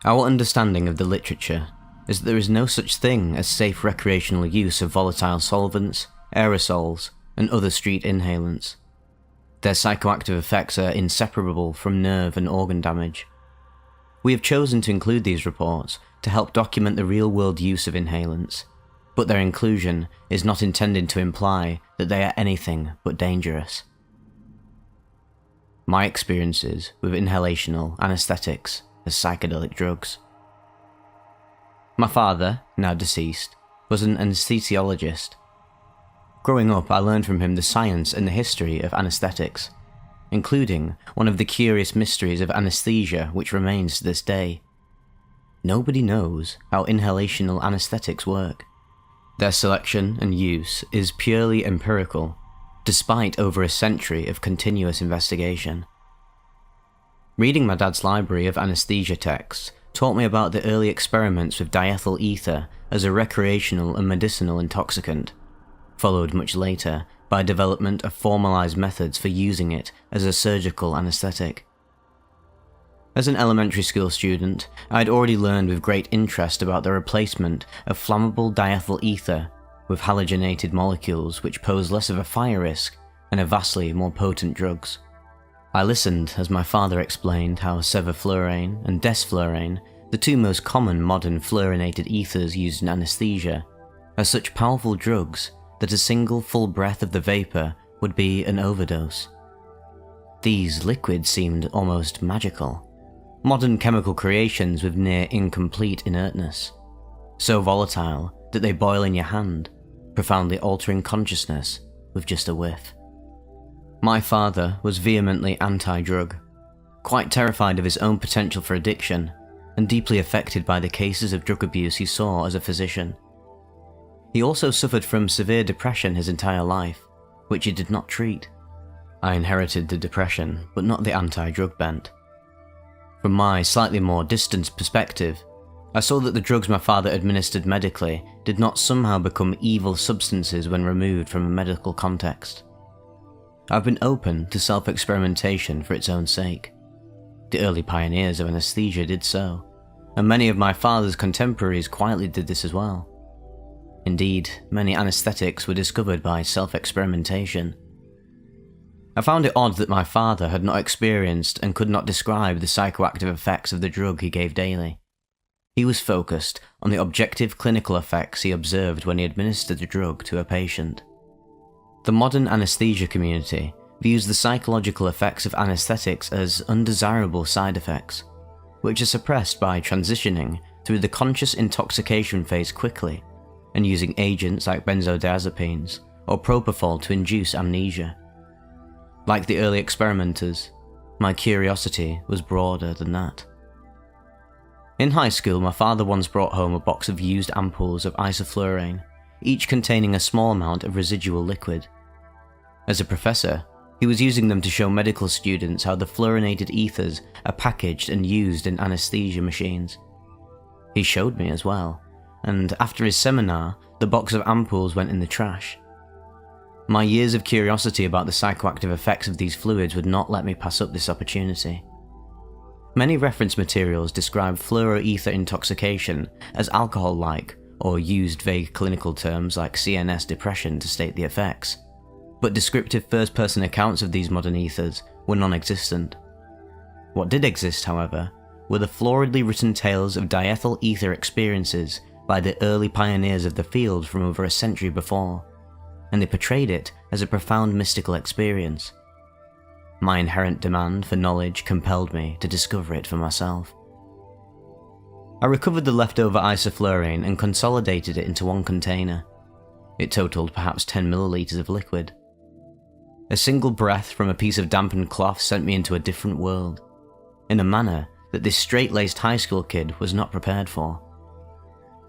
Our understanding of the literature is that there is no such thing as safe recreational use of volatile solvents, aerosols, and other street inhalants. Their psychoactive effects are inseparable from nerve and organ damage. We have chosen to include these reports to help document the real-world use of inhalants, but their inclusion is not intended to imply that they are anything but dangerous. My experiences with inhalational anesthetics as psychedelic drugs. My father, now deceased, was an anesthesiologist. Growing up, I learned from him the science and the history of anesthetics, including one of the curious mysteries of anesthesia which remains to this day. Nobody knows how inhalational anesthetics work. Their selection and use is purely empirical, despite over a century of continuous investigation. Reading my dad's library of anesthesia texts taught me about the early experiments with diethyl ether as a recreational and medicinal intoxicant, followed much later by development of formalized methods for using it as a surgical anesthetic. As an elementary school student, I had already learned with great interest about the replacement of flammable diethyl ether with halogenated molecules which pose less of a fire risk and are vastly more potent drugs. I listened as my father explained how sevoflurane and desflurane, the two most common modern fluorinated ethers used in anesthesia, are such powerful drugs that a single full breath of the vapor would be an overdose. These liquids seemed almost magical, modern chemical creations with near incomplete inertness, so volatile that they boil in your hand, profoundly altering consciousness with just a whiff. My father was vehemently anti-drug, quite terrified of his own potential for addiction, and deeply affected by the cases of drug abuse he saw as a physician. He also suffered from severe depression his entire life, which he did not treat. I inherited the depression, but not the anti-drug bent. From my slightly more distant perspective, I saw that the drugs my father administered medically did not somehow become evil substances when removed from a medical context. I've been open to self-experimentation for its own sake. The early pioneers of anesthesia did so, and many of my father's contemporaries quietly did this as well. Indeed, many anesthetics were discovered by self-experimentation. I found it odd that my father had not experienced and could not describe the psychoactive effects of the drug he gave daily. He was focused on the objective clinical effects he observed when he administered the drug to a patient. The modern anesthesia community views the psychological effects of anesthetics as undesirable side effects, which are suppressed by transitioning through the conscious intoxication phase quickly, and using agents like benzodiazepines or propofol to induce amnesia. Like the early experimenters, my curiosity was broader than that. In high school, my father once brought home a box of used ampoules of isoflurane, each containing a small amount of residual liquid. As a professor, he was using them to show medical students how the fluorinated ethers are packaged and used in anesthesia machines. He showed me as well, and after his seminar, the box of ampoules went in the trash. My years of curiosity about the psychoactive effects of these fluids would not let me pass up this opportunity. Many reference materials describe fluoroether intoxication as alcohol-like, or used vague clinical terms like CNS depression to state the effects, but descriptive first-person accounts of these modern ethers were non-existent. What did exist, however, were the floridly written tales of diethyl ether experiences by the early pioneers of the field from over a century before, and they portrayed it as a profound mystical experience. My inherent demand for knowledge compelled me to discover it for myself. I recovered the leftover isoflurane and consolidated it into one container. It totaled perhaps 10 milliliters of liquid. A single breath from a piece of dampened cloth sent me into a different world, in a manner that this straight-laced high school kid was not prepared for.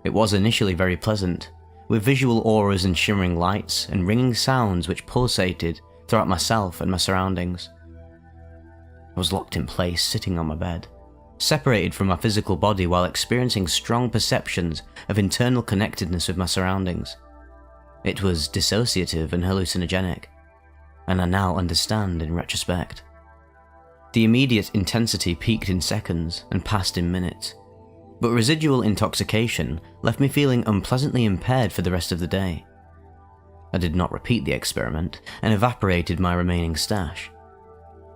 It was initially very pleasant, with visual auras and shimmering lights and ringing sounds which pulsated throughout myself and my surroundings. I was locked in place, sitting on my bed, separated from my physical body while experiencing strong perceptions of internal connectedness with my surroundings. It was dissociative and hallucinogenic, and I now understand in retrospect. The immediate intensity peaked in seconds and passed in minutes, but residual intoxication left me feeling unpleasantly impaired for the rest of the day. I did not repeat the experiment and evaporated my remaining stash.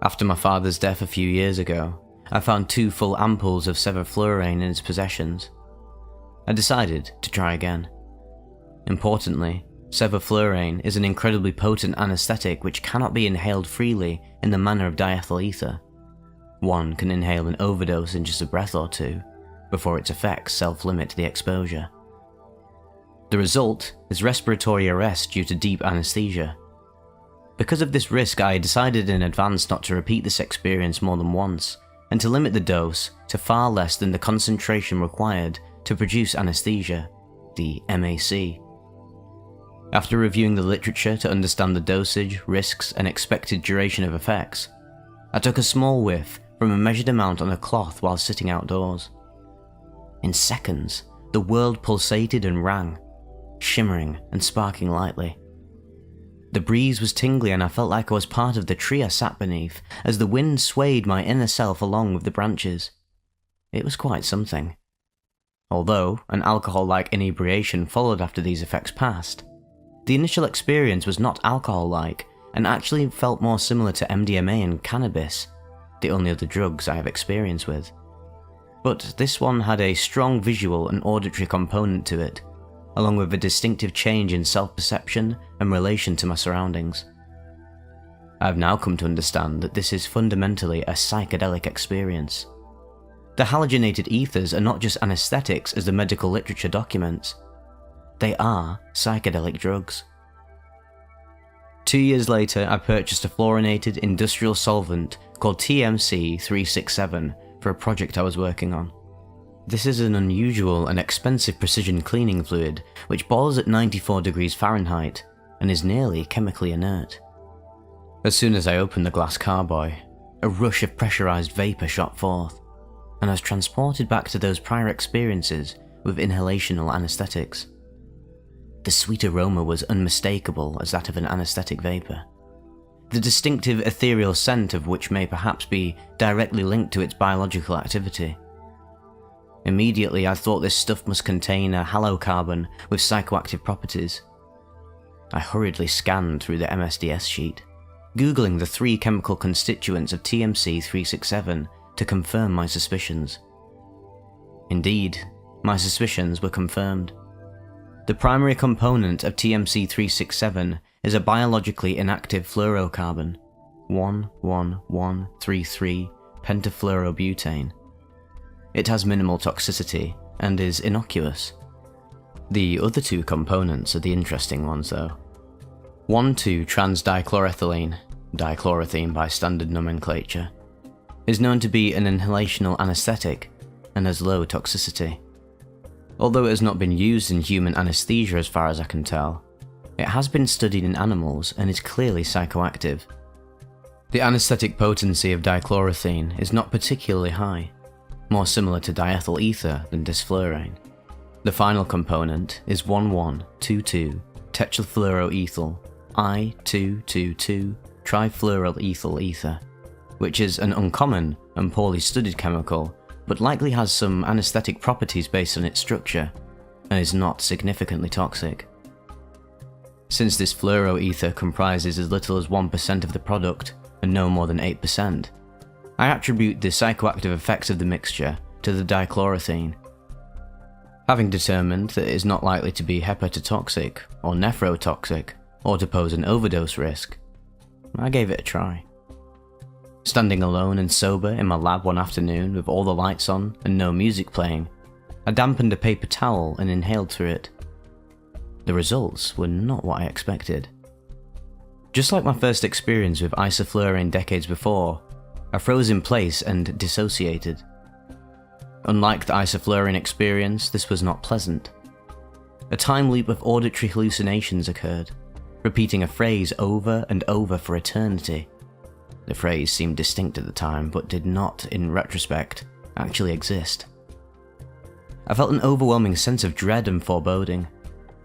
After my father's death a few years ago, I found 2 full ampoules of sevoflurane in his possessions. I decided to try again. Importantly, sevoflurane is an incredibly potent anesthetic which cannot be inhaled freely in the manner of diethyl ether. One can inhale an overdose in just a breath or two, before its effects self-limit the exposure. The result is respiratory arrest due to deep anesthesia. Because of this risk, I decided in advance not to repeat this experience more than once, and to limit the dose to far less than the concentration required to produce anesthesia, the MAC. After reviewing the literature to understand the dosage, risks, and expected duration of effects, I took a small whiff from a measured amount on a cloth while sitting outdoors. In seconds, the world pulsated and rang, shimmering and sparking lightly. The breeze was tingly and I felt like I was part of the tree I sat beneath as the wind swayed my inner self along with the branches. It was quite something. Although an alcohol-like inebriation followed after these effects passed, the initial experience was not alcohol-like and actually felt more similar to MDMA and cannabis, the only other drugs I have experience with. But this one had a strong visual and auditory component to it, along with a distinctive change in self-perception and relation to my surroundings. I have now come to understand that this is fundamentally a psychedelic experience. The halogenated ethers are not just anesthetics as the medical literature documents. They are psychedelic drugs. 2 years later, I purchased a fluorinated industrial solvent called TMC 367 for a project I was working on. This is an unusual and expensive precision cleaning fluid which boils at 94 degrees Fahrenheit and is nearly chemically inert. As soon as I opened the glass carboy, a rush of pressurized vapor shot forth, and I was transported back to those prior experiences with inhalational anesthetics. The sweet aroma was unmistakable as that of an anesthetic vapor, the distinctive ethereal scent of which may perhaps be directly linked to its biological activity. Immediately I thought this stuff must contain a halocarbon with psychoactive properties. I hurriedly scanned through the MSDS sheet, googling the 3 chemical constituents of TMC 367 to confirm my suspicions. Indeed, my suspicions were confirmed. The primary component of TMC 367 is a biologically inactive fluorocarbon, 1,1,1,3,3 pentafluorobutane. It has minimal toxicity and is innocuous. The other two components are the interesting ones though. 1,2-trans-dichloroethylene, dichloroethene by standard nomenclature, is known to be an inhalational anesthetic and has low toxicity. Although it has not been used in human anesthesia as far as I can tell, it has been studied in animals and is clearly psychoactive. The anesthetic potency of dichloroethene is not particularly high, more similar to diethyl ether than disflurane. The final component is 1,1,2,2-tetrafluoroethyl I2,2,2-trifluoroethyl ether, which is an uncommon and poorly studied chemical, but likely has some anesthetic properties based on its structure, and is not significantly toxic. Since this fluoroether comprises as little as 1% of the product and no more than 8%, I attribute the psychoactive effects of the mixture to the dichloroethene. Having determined that it is not likely to be hepatotoxic or nephrotoxic or to pose an overdose risk, I gave it a try. Standing alone and sober in my lab one afternoon with all the lights on and no music playing, I dampened a paper towel and inhaled through it. The results were not what I expected. Just like my first experience with isoflurane decades before, I froze in place and dissociated. Unlike the isoflurane experience, this was not pleasant. A time loop of auditory hallucinations occurred, repeating a phrase over and over for eternity. The phrase seemed distinct at the time, but did not, in retrospect, actually exist. I felt an overwhelming sense of dread and foreboding.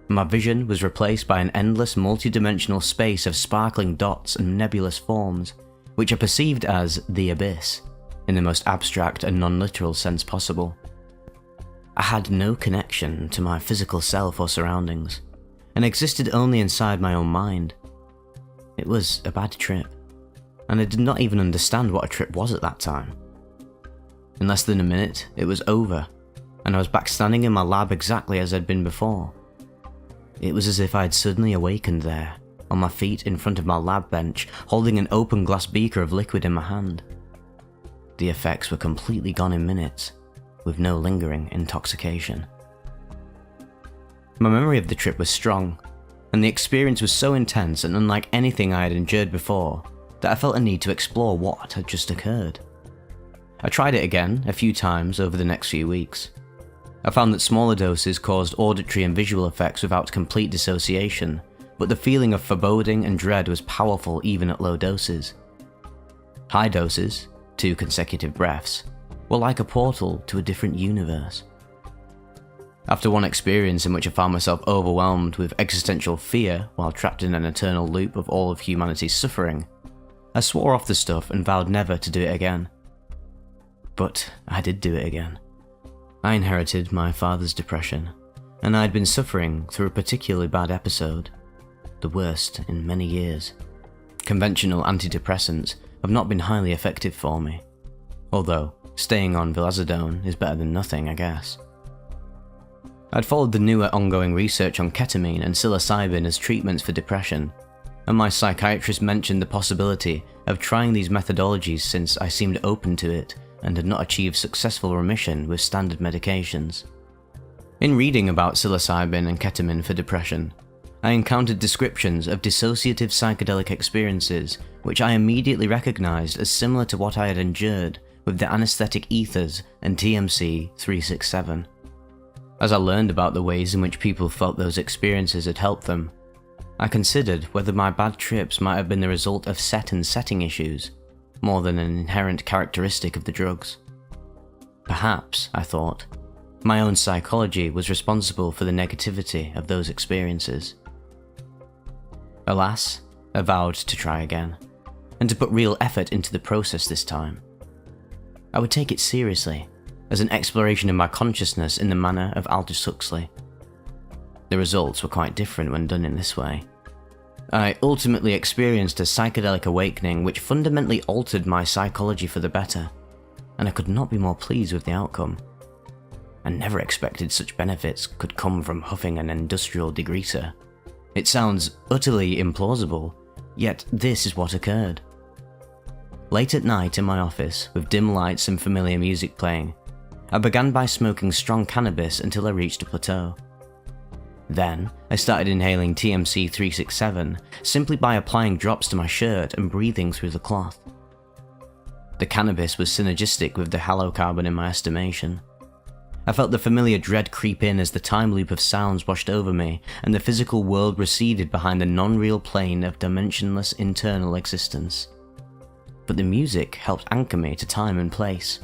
My vision was replaced by an endless multi-dimensional space of sparkling dots and nebulous forms, which I perceived as the abyss, in the most abstract and non-literal sense possible. I had no connection to my physical self or surroundings, and existed only inside my own mind. It was a bad trip, and I did not even understand what a trip was at that time. In less than a minute, it was over, and I was back standing in my lab exactly as I'd been before. It was as if I had suddenly awakened there, on my feet in front of my lab bench, holding an open glass beaker of liquid in my hand. The effects were completely gone in minutes, with no lingering intoxication. My memory of the trip was strong, and the experience was so intense and unlike anything I had endured before that I felt a need to explore what had just occurred. I tried it again a few times over the next few weeks. I found that smaller doses caused auditory and visual effects without complete dissociation, but the feeling of foreboding and dread was powerful even at low doses. High doses, 2 consecutive breaths, were like a portal to a different universe. After one experience in which I found myself overwhelmed with existential fear while trapped in an eternal loop of all of humanity's suffering, I swore off the stuff and vowed never to do it again. But I did do it again. I inherited my father's depression, and I had been suffering through a particularly bad episode, the worst in many years. Conventional antidepressants have not been highly effective for me, although staying on vilazodone is better than nothing, I guess. I'd followed the newer ongoing research on ketamine and psilocybin as treatments for depression, and my psychiatrist mentioned the possibility of trying these methodologies since I seemed open to it and had not achieved successful remission with standard medications. In reading about psilocybin and ketamine for depression, I encountered descriptions of dissociative psychedelic experiences which I immediately recognized as similar to what I had endured with the anesthetic ethers and TMC 367. As I learned about the ways in which people felt those experiences had helped them, I considered whether my bad trips might have been the result of set and setting issues, more than an inherent characteristic of the drugs. Perhaps, I thought, my own psychology was responsible for the negativity of those experiences. Alas, I vowed to try again, and to put real effort into the process this time. I would take it seriously, as an exploration of my consciousness in the manner of Aldous Huxley. The results were quite different when done in this way. I ultimately experienced a psychedelic awakening which fundamentally altered my psychology for the better, and I could not be more pleased with the outcome. I never expected such benefits could come from huffing an industrial degreaser. It sounds utterly implausible, yet this is what occurred. Late at night in my office, with dim lights and familiar music playing, I began by smoking strong cannabis until I reached a plateau. Then, I started inhaling TMC 367 simply by applying drops to my shirt and breathing through the cloth. The cannabis was synergistic with the halocarbon in my estimation. I felt the familiar dread creep in as the time loop of sounds washed over me and the physical world receded behind the non-real plane of dimensionless internal existence. But the music helped anchor me to time and place,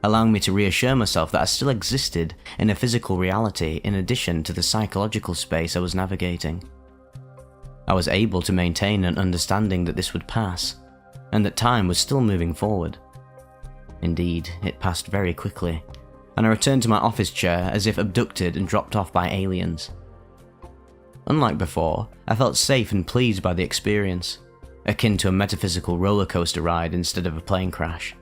allowing me to reassure myself that I still existed in a physical reality in addition to the psychological space I was navigating. I was able to maintain an understanding that this would pass, and that time was still moving forward. Indeed, it passed very quickly, and I returned to my office chair as if abducted and dropped off by aliens. Unlike before, I felt safe and pleased by the experience, akin to a metaphysical roller coaster ride instead of a plane crash.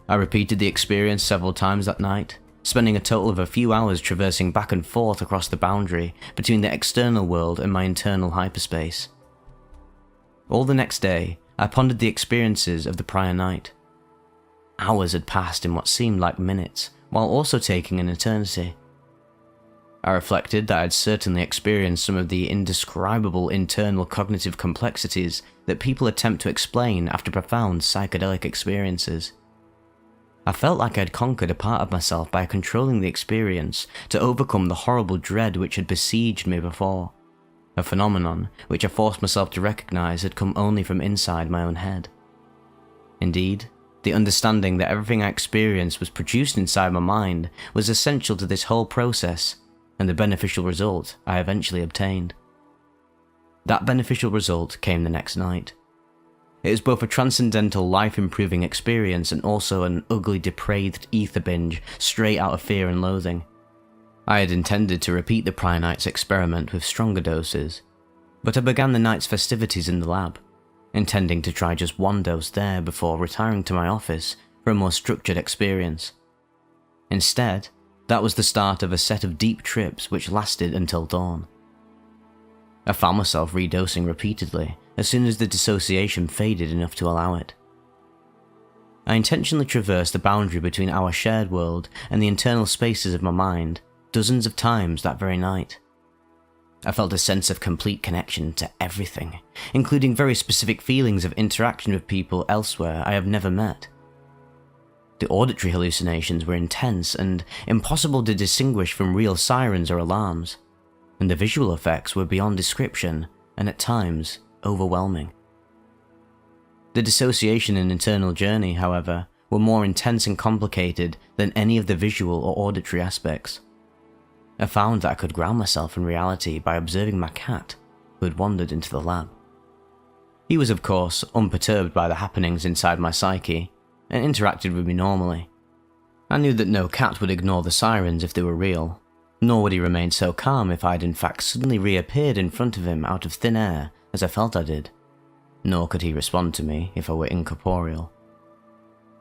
I repeated the experience several times that night, spending a total of a few hours traversing back and forth across the boundary between the external world and my internal hyperspace. All the next day, I pondered the experiences of the prior night. Hours had passed in what seemed like minutes, while also taking an eternity. I reflected that I had certainly experienced some of the indescribable internal cognitive complexities that people attempt to explain after profound psychedelic experiences. I felt like I had conquered a part of myself by controlling the experience to overcome the horrible dread which had besieged me before, a phenomenon which I forced myself to recognize had come only from inside my own head. Indeed, the understanding that everything I experienced was produced inside my mind was essential to this whole process and the beneficial result I eventually obtained. That beneficial result came the next night. It was both a transcendental life-improving experience and also an ugly depraved ether binge straight out of fear and loathing. I had intended to repeat the prior night's experiment with stronger doses, but I began the night's festivities in the lab, intending to try just one dose there before retiring to my office for a more structured experience. Instead, that was the start of a set of deep trips which lasted until dawn. I found myself redosing repeatedly as soon as the dissociation faded enough to allow it. I intentionally traversed the boundary between our shared world and the internal spaces of my mind dozens of times that very night. I felt a sense of complete connection to everything, including very specific feelings of interaction with people elsewhere I have never met. The auditory hallucinations were intense and impossible to distinguish from real sirens or alarms, and the visual effects were beyond description and at times overwhelming. The dissociation and internal journey, however, were more intense and complicated than any of the visual or auditory aspects. I found that I could ground myself in reality by observing my cat, who had wandered into the lab. He was, of course, unperturbed by the happenings inside my psyche, and interacted with me normally. I knew that no cat would ignore the sirens if they were real, nor would he remain so calm if I had in fact suddenly reappeared in front of him out of thin air as I felt I did, nor could he respond to me if I were incorporeal.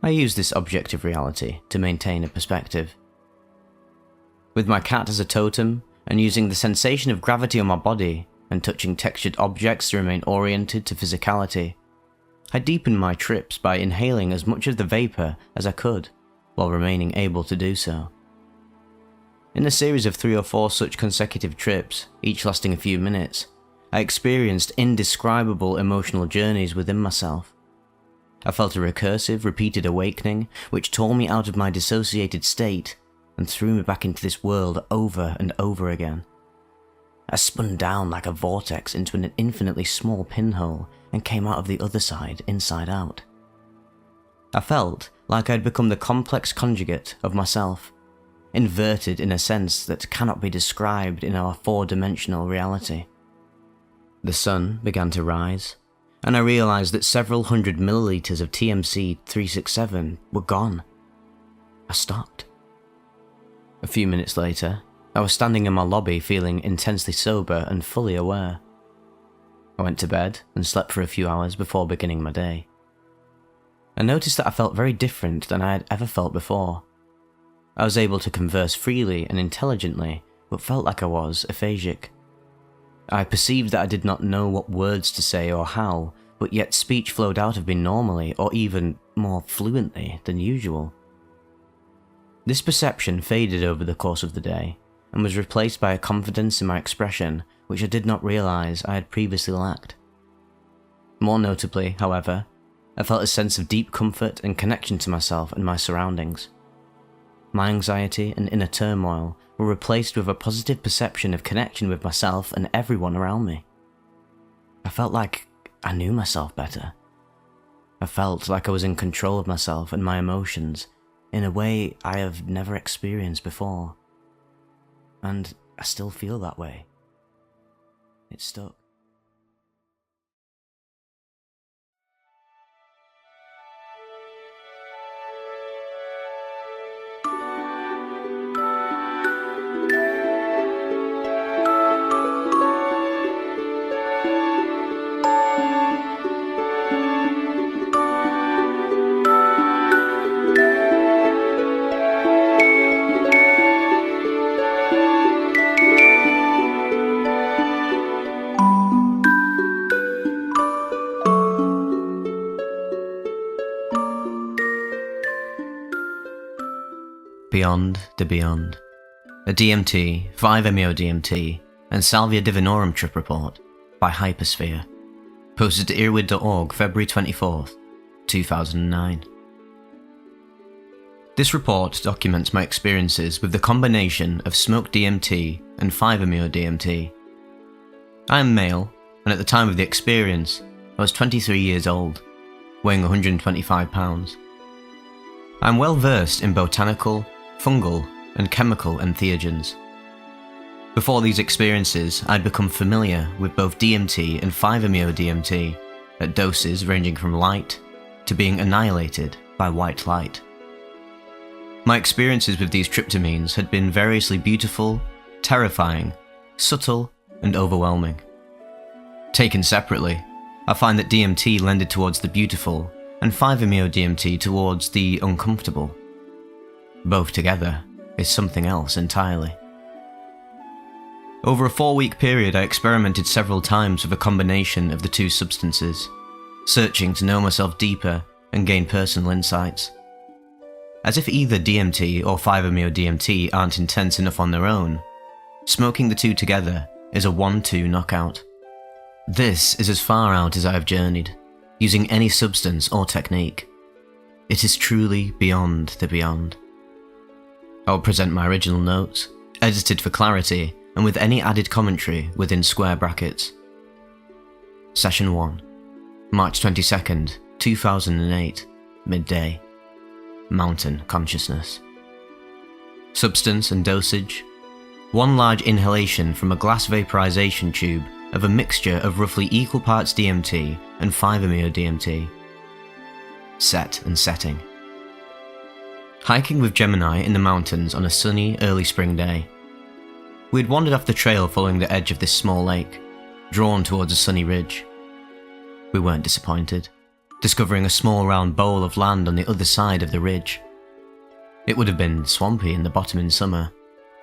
I used this objective reality to maintain a perspective. With my cat as a totem, and using the sensation of gravity on my body and touching textured objects to remain oriented to physicality, I deepened my trips by inhaling as much of the vapor as I could, while remaining able to do so. In a series of 3 or 4 such consecutive trips, each lasting a few minutes, I experienced indescribable emotional journeys within myself. I felt a recursive, repeated awakening which tore me out of my dissociated state and threw me back into this world over and over again. I spun down like a vortex into an infinitely small pinhole and came out of the other side inside out. I felt like I had become the complex conjugate of myself, inverted in a sense that cannot be described in our 4-dimensional reality. The sun began to rise, and I realized that several hundred milliliters of TMC 367 were gone. I stopped. A few minutes later, I was standing in my lobby feeling intensely sober and fully aware. I went to bed and slept for a few hours before beginning my day. I noticed that I felt very different than I had ever felt before. I was able to converse freely and intelligently, but felt like I was aphasic. I perceived that I did not know what words to say or how, but yet speech flowed out of me normally or even more fluently than usual. This perception faded over the course of the day, and was replaced by a confidence in my expression which I did not realise I had previously lacked. More notably, however, I felt a sense of deep comfort and connection to myself and my surroundings. My anxiety and inner turmoil were replaced with a positive perception of connection with myself and everyone around me. I felt like I knew myself better. I felt like I was in control of myself and my emotions in a way I have never experienced before. And I still feel that way. It stuck. Beyond the Beyond, a DMT, 5-MeO DMT, and Salvia Divinorum trip report by Hypersphere, posted to earwid.org February 24th, 2009. This report documents my experiences with the combination of smoked DMT and 5-MeO DMT. I am male, and at the time of the experience, I was 23 years old, weighing 125 pounds. I am well versed in botanical, fungal, and chemical entheogens. Before these experiences, I'd become familiar with both DMT and 5-MeO DMT at doses ranging from light to being annihilated by white light. My experiences with these tryptamines had been variously beautiful, terrifying, subtle, and overwhelming. Taken separately, I find that DMT lended towards the beautiful and 5-MeO DMT towards the uncomfortable. Both together is something else entirely. Over a 4-week period, I experimented several times with a combination of the two substances, searching to know myself deeper and gain personal insights. As if either DMT or 5-MeO DMT aren't intense enough on their own, smoking the two together is a 1-2 knockout. This is as far out as I have journeyed, using any substance or technique. It is truly beyond the beyond. I will present my original notes, edited for clarity and with any added commentary within square brackets. Session 1, March 22nd, 2008, midday. Mountain consciousness. Substance and dosage: 1 large inhalation from a glass vaporization tube of a mixture of roughly equal parts DMT and 5-MeO DMT. Set and setting: hiking with Gemini in the mountains on a sunny, early spring day. We had wandered off the trail following the edge of this small lake, drawn towards a sunny ridge. We weren't disappointed, discovering a small round bowl of land on the other side of the ridge. It would have been swampy in the bottom in summer,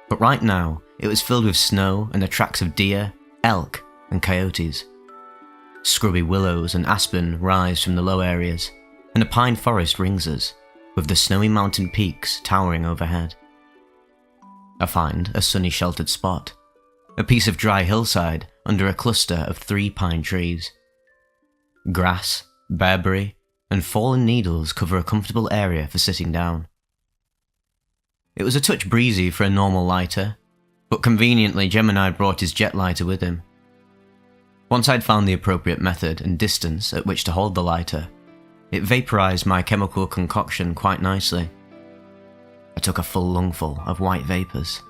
but right now it was filled with snow and the tracks of deer, elk, and coyotes. Scrubby willows and aspen rise from the low areas, and a pine forest rings us, with the snowy mountain peaks towering overhead. I find a sunny sheltered spot, a piece of dry hillside under a cluster of 3 pine trees. Grass, bearberry, and fallen needles cover a comfortable area for sitting down. It was a touch breezy for a normal lighter, but conveniently Gemini brought his jet lighter with him. Once I'd found the appropriate method and distance at which to hold the lighter, it vaporized my chemical concoction quite nicely. I took a full lungful of white vapors.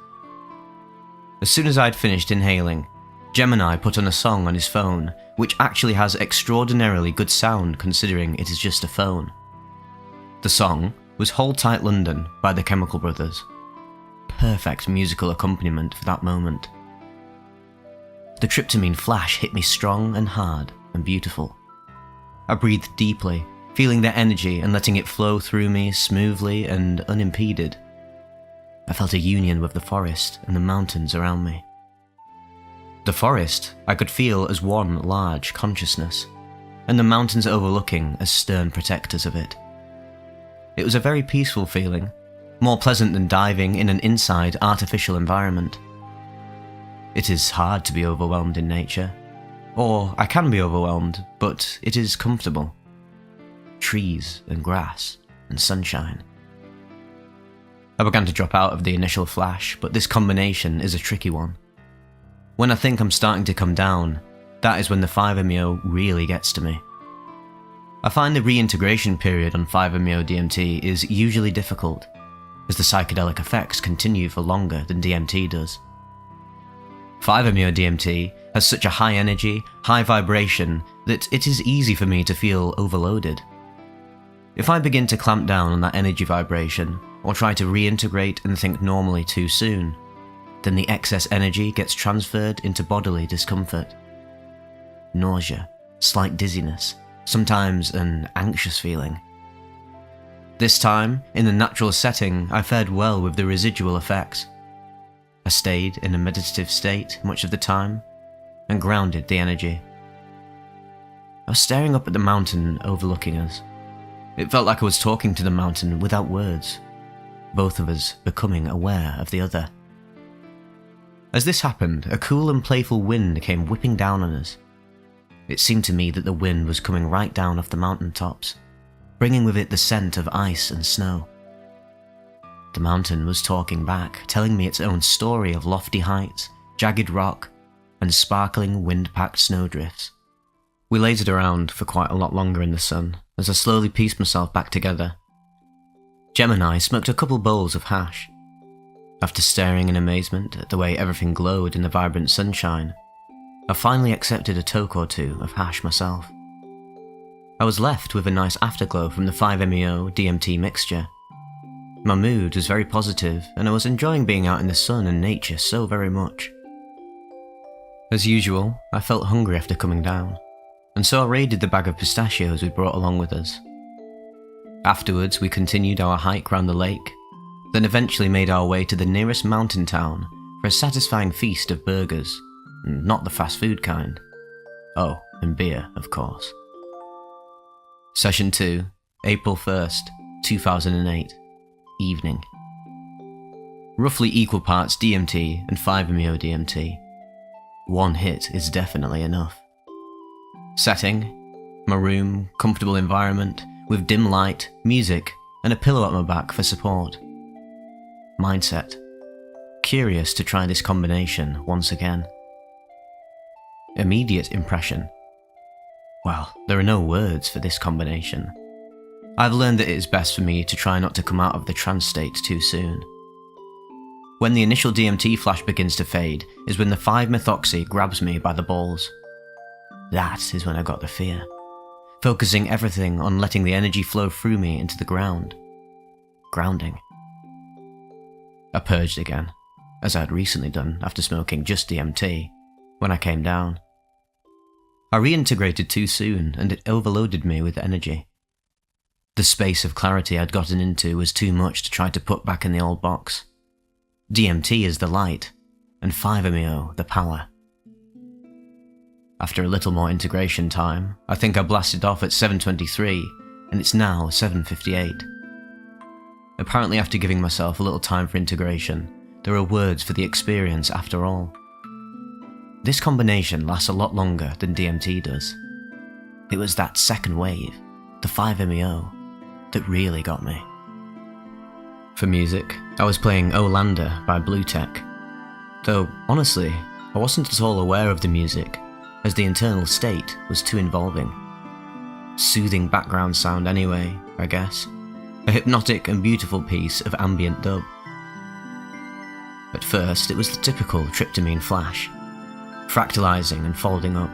As soon as I'd finished inhaling, Gemini put on a song on his phone, which actually has extraordinarily good sound considering it is just a phone. The song was Hold Tight London by the Chemical Brothers. Perfect musical accompaniment for that moment. The tryptamine flash hit me strong and hard and beautiful. I breathed deeply, feeling their energy and letting it flow through me smoothly and unimpeded. I felt a union with the forest and the mountains around me. The forest I could feel as one large consciousness, and the mountains overlooking as stern protectors of it. It was a very peaceful feeling, more pleasant than diving in an inside artificial environment. It is hard to be overwhelmed in nature, or I can be overwhelmed, but it is comfortable. Trees and grass and sunshine. I began to drop out of the initial flash, but this combination is a tricky one. When I think I'm starting to come down, that is when the 5-MeO really gets to me. I find the reintegration period on 5-MeO DMT is usually difficult, as the psychedelic effects continue for longer than DMT does. 5-MeO DMT has such a high energy, high vibration that it is easy for me to feel overloaded. If I begin to clamp down on that energy vibration, or try to reintegrate and think normally too soon, then the excess energy gets transferred into bodily discomfort. Nausea, slight dizziness, sometimes an anxious feeling. This time, in the natural setting, I fared well with the residual effects. I stayed in a meditative state much of the time, and grounded the energy. I was staring up at the mountain overlooking us. It felt like I was talking to the mountain without words, both of us becoming aware of the other. As this happened, a cool and playful wind came whipping down on us. It seemed to me that the wind was coming right down off the mountain tops, bringing with it the scent of ice and snow. The mountain was talking back, telling me its own story of lofty heights, jagged rock, and sparkling wind-packed snowdrifts. We lasered around for quite a lot longer in the sun, as I slowly pieced myself back together. Gem and I smoked a couple bowls of hash. After staring in amazement at the way everything glowed in the vibrant sunshine, I finally accepted a toke or two of hash myself. I was left with a nice afterglow from the 5-MeO DMT mixture. My mood was very positive, and I was enjoying being out in the sun and nature so very much. As usual, I felt hungry after coming down, and so I raided the bag of pistachios we brought along with us. Afterwards, we continued our hike round the lake, then eventually made our way to the nearest mountain town for a satisfying feast of burgers, not the fast food kind. Oh, and beer, of course. Session 2, April 1st, 2008, evening. Roughly equal parts DMT and 5-MeO DMT. One hit is definitely enough. Setting: my room, comfortable environment, with dim light, music, and a pillow at my back for support. Mindset: curious to try this combination once again. Immediate impression: well, there are no words for this combination. I've learned that it is best for me to try not to come out of the trance state too soon. When the initial DMT flash begins to fade is when the 5-methoxy grabs me by the balls. That is when I got the fear, focusing everything on letting the energy flow through me into the ground. Grounding. I purged again, as I had recently done after smoking just DMT, when I came down. I reintegrated too soon, and it overloaded me with energy. The space of clarity I'd gotten into was too much to try to put back in the old box. DMT is the light, and 5-MeO the power. After a little more integration time, I think I blasted off at 7:23, and it's now 7:58. Apparently, after giving myself a little time for integration, there are words for the experience after all. This combination lasts a lot longer than DMT does. It was that second wave, the 5-MeO, that really got me. For music, I was playing Olander by Blue Tech, though honestly, I wasn't at all aware of the music, as the internal state was too involving. Soothing background sound anyway, I guess. A hypnotic and beautiful piece of ambient dub. At first, it was the typical tryptamine flash, fractalizing and folding up.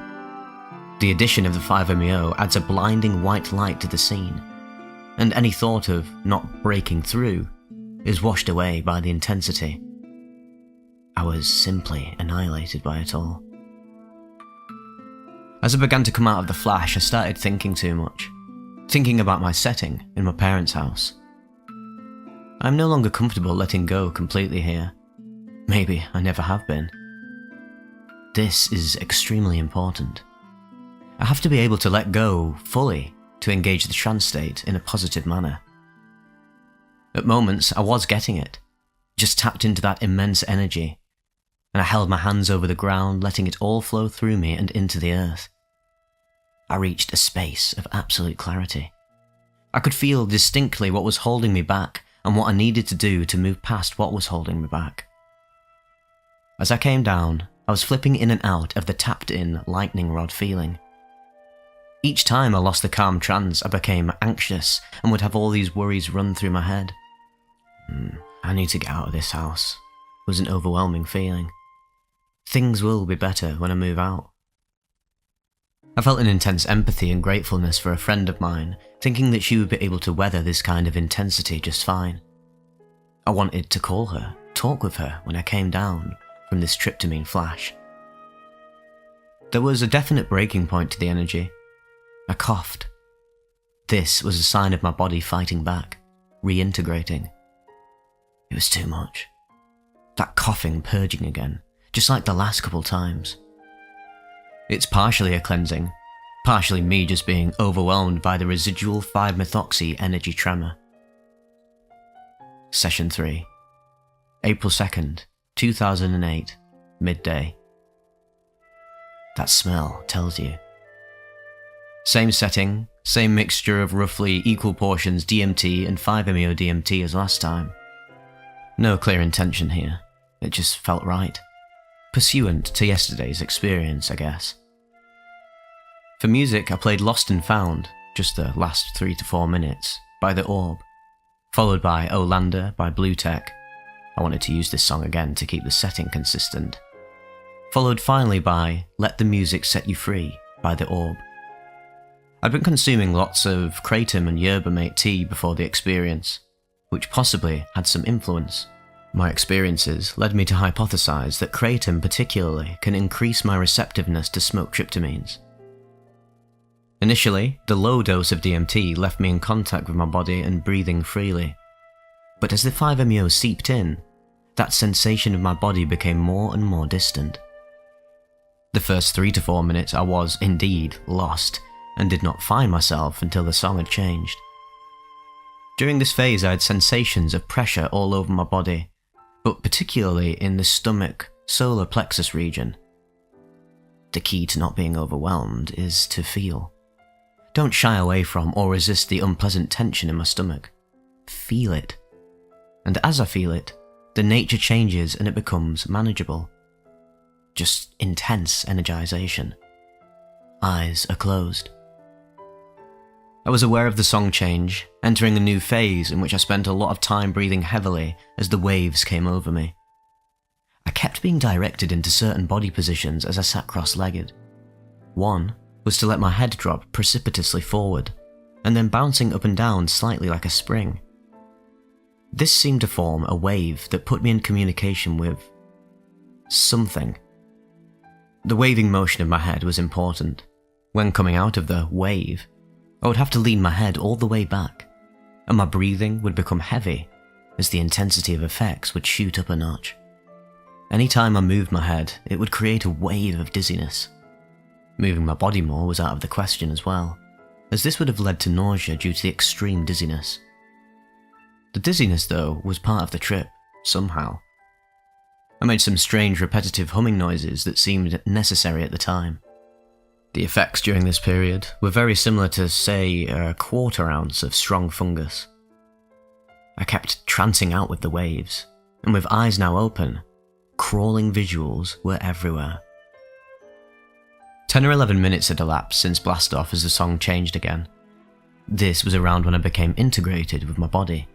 The addition of the 5-MeO adds a blinding white light to the scene, and any thought of not breaking through is washed away by the intensity. I was simply annihilated by it all. As I began to come out of the flash, I started thinking too much, thinking about my setting in my parents' house. I am no longer comfortable letting go completely here. Maybe I never have been. This is extremely important. I have to be able to let go fully to engage the trance state in a positive manner. At moments, I was getting it, just tapped into that immense energy, and I held my hands over the ground, letting it all flow through me and into the earth. I reached a space of absolute clarity. I could feel distinctly what was holding me back and what I needed to do to move past what was holding me back. As I came down, I was flipping in and out of the tapped-in lightning rod feeling. Each time I lost the calm trance, I became anxious and would have all these worries run through my head. I need to get out of this house, was an overwhelming feeling. Things will be better when I move out. I felt an intense empathy and gratefulness for a friend of mine, thinking that she would be able to weather this kind of intensity just fine. I wanted to call her, talk with her when I came down from this tryptamine flash. There was a definite breaking point to the energy. I coughed. This was a sign of my body fighting back, reintegrating. It was too much. That coughing purging again, just like the last couple times. It's partially a cleansing, partially me just being overwhelmed by the residual 5-methoxy energy tremor. Session 3. April 2nd, 2008, midday. That smell tells you. Same setting, same mixture of roughly equal portions DMT and 5-MeO-DMT as last time. No clear intention here, it just felt right. Pursuant to yesterday's experience, I guess. For music, I played Lost and Found, just the last 3 to 4 minutes, by The Orb, followed by Olander by Blue Tech. I wanted to use this song again to keep the setting consistent. Followed finally by Let the Music Set You Free by The Orb. I'd been consuming lots of kratom and yerba mate tea before the experience, which possibly had some influence. My experiences led me to hypothesize that kratom particularly can increase my receptiveness to smoke tryptamines. Initially, the low dose of DMT left me in contact with my body and breathing freely. But as the 5-MeO seeped in, that sensation of my body became more and more distant. The first 3 to 4 minutes I was, indeed, lost, and did not find myself until the song had changed. During this phase I had sensations of pressure all over my body, but particularly in the stomach, solar plexus region. The key to not being overwhelmed is to feel. Don't shy away from or resist the unpleasant tension in my stomach. Feel it. And as I feel it, the nature changes and it becomes manageable. Just intense energization. Eyes are closed. I was aware of the song change, entering a new phase in which I spent a lot of time breathing heavily as the waves came over me. I kept being directed into certain body positions as I sat cross-legged. One was to let my head drop precipitously forward, and then bouncing up and down slightly like a spring. This seemed to form a wave that put me in communication with something. The waving motion of my head was important. When coming out of the wave, I would have to lean my head all the way back, and my breathing would become heavy as the intensity of effects would shoot up a notch. Any time I moved my head, it would create a wave of dizziness. Moving my body more was out of the question as well, as this would have led to nausea due to the extreme dizziness. The dizziness, though, was part of the trip, somehow. I made some strange repetitive humming noises that seemed necessary at the time. The effects during this period were very similar to, say, a 1/4 ounce of strong fungus. I kept trancing out with the waves, and with eyes now open, crawling visuals were everywhere. 10 or 11 minutes had elapsed since blast-off as the song changed again. This was around when I became integrated with my body.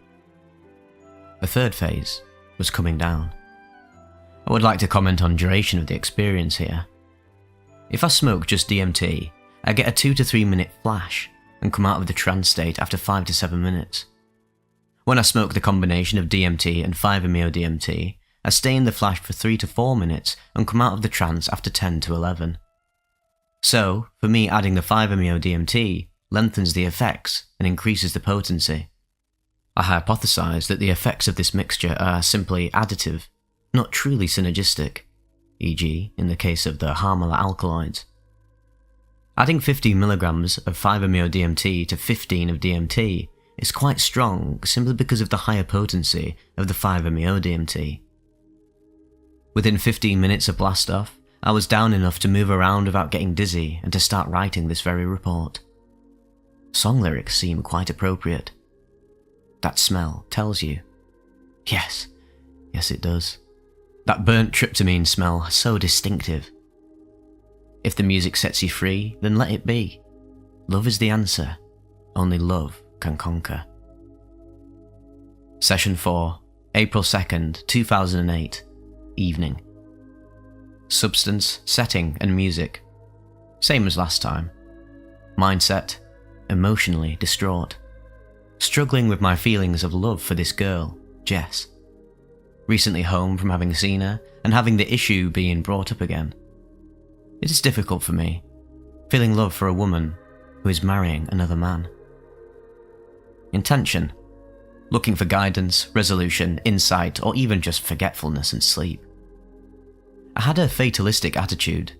A third phase was coming down. I would like to comment on duration of the experience here. If I smoke just DMT, I get a 2 to 3 minute flash and come out of the trance state after 5 to 7 minutes. When I smoke the combination of DMT and 5-MeO-DMT, I stay in the flash for 3 to 4 minutes and come out of the trance after 10 to 11. So, for me, adding the 5-MeO-DMT lengthens the effects and increases the potency. I hypothesize that the effects of this mixture are simply additive, not truly synergistic, e.g. in the case of the Harmala alkaloids. Adding 15 mg of 5-MeO-DMT to 15 of DMT is quite strong simply because of the higher potency of the 5-MeO-DMT. Within 15 minutes of blast-off, I was down enough to move around without getting dizzy and to start writing this very report. Song lyrics seem quite appropriate. That smell tells you. Yes it does. That burnt tryptamine smell, so distinctive. If the music sets you free, then let it be. Love is the answer. Only love can conquer. Session 4, April 2nd, 2008, evening. Substance, setting and music. Same as last time. Mindset, emotionally distraught. Struggling with my feelings of love for this girl, Jess. Recently home from having seen her and having the issue being brought up again. It is difficult for me, feeling love for a woman who is marrying another man. Intention. Looking for guidance, resolution, insight, or even just forgetfulness and sleep. I had a fatalistic attitude,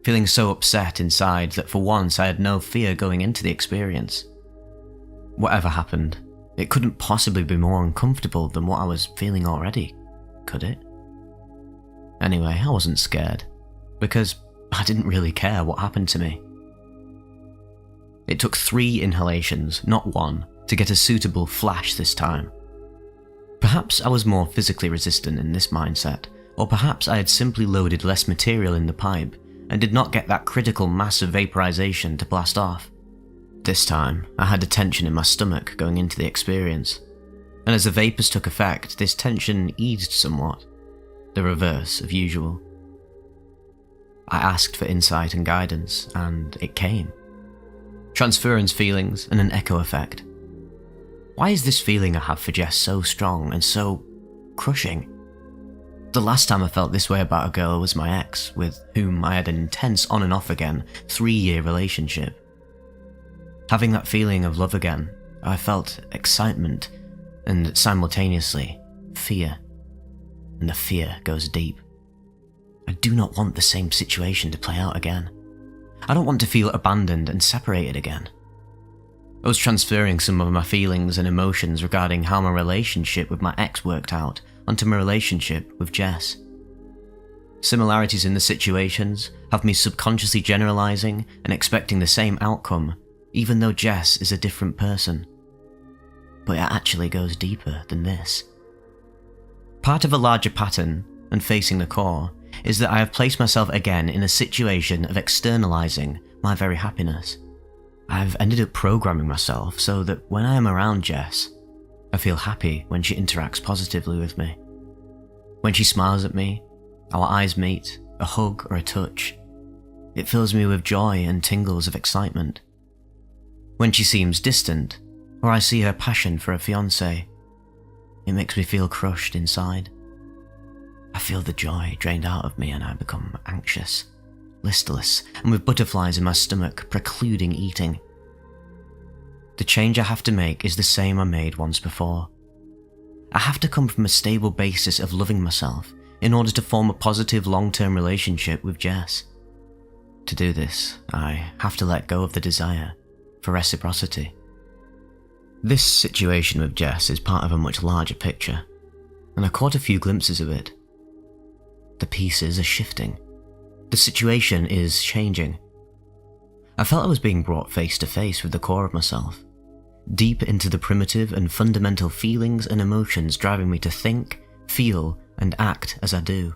feeling so upset inside that for once I had no fear going into the experience. Whatever happened, it couldn't possibly be more uncomfortable than what I was feeling already, could it? Anyway, I wasn't scared, because I didn't really care what happened to me. It took 3 inhalations, not 1, to get a suitable flash this time. Perhaps I was more physically resistant in this mindset, or perhaps I had simply loaded less material in the pipe and did not get that critical mass of vaporization to blast off. This time, I had a tension in my stomach going into the experience, and as the vapors took effect, this tension eased somewhat, the reverse of usual. I asked for insight and guidance, and it came. Transference feelings and an echo effect. Why is this feeling I have for Jess so strong and so crushing? The last time I felt this way about a girl was my ex, with whom I had an intense on and off again 3-year relationship. Having that feeling of love again, I felt excitement and simultaneously fear. And the fear goes deep. I do not want the same situation to play out again. I don't want to feel abandoned and separated again. I was transferring some of my feelings and emotions regarding how my relationship with my ex worked out onto my relationship with Jess. Similarities in the situations have me subconsciously generalizing and expecting the same outcome, even though Jess is a different person. But it actually goes deeper than this. Part of a larger pattern, and facing the core, is that I have placed myself again in a situation of externalizing my very happiness. I've ended up programming myself so that when I am around Jess, I feel happy when she interacts positively with me. When she smiles at me, our eyes meet, a hug or a touch. It fills me with joy and tingles of excitement. When she seems distant, or I see her passion for a fiancé, it makes me feel crushed inside. I feel the joy drained out of me and I become anxious, listless, and with butterflies in my stomach precluding eating. The change I have to make is the same I made once before. I have to come from a stable basis of loving myself in order to form a positive long-term relationship with Jess. To do this, I have to let go of the desire for reciprocity. This situation with Jess is part of a much larger picture, and I caught a few glimpses of it. The pieces are shifting. The situation is changing. I felt I was being brought face to face with the core of myself, deep into the primitive and fundamental feelings and emotions driving me to think, feel, and act as I do.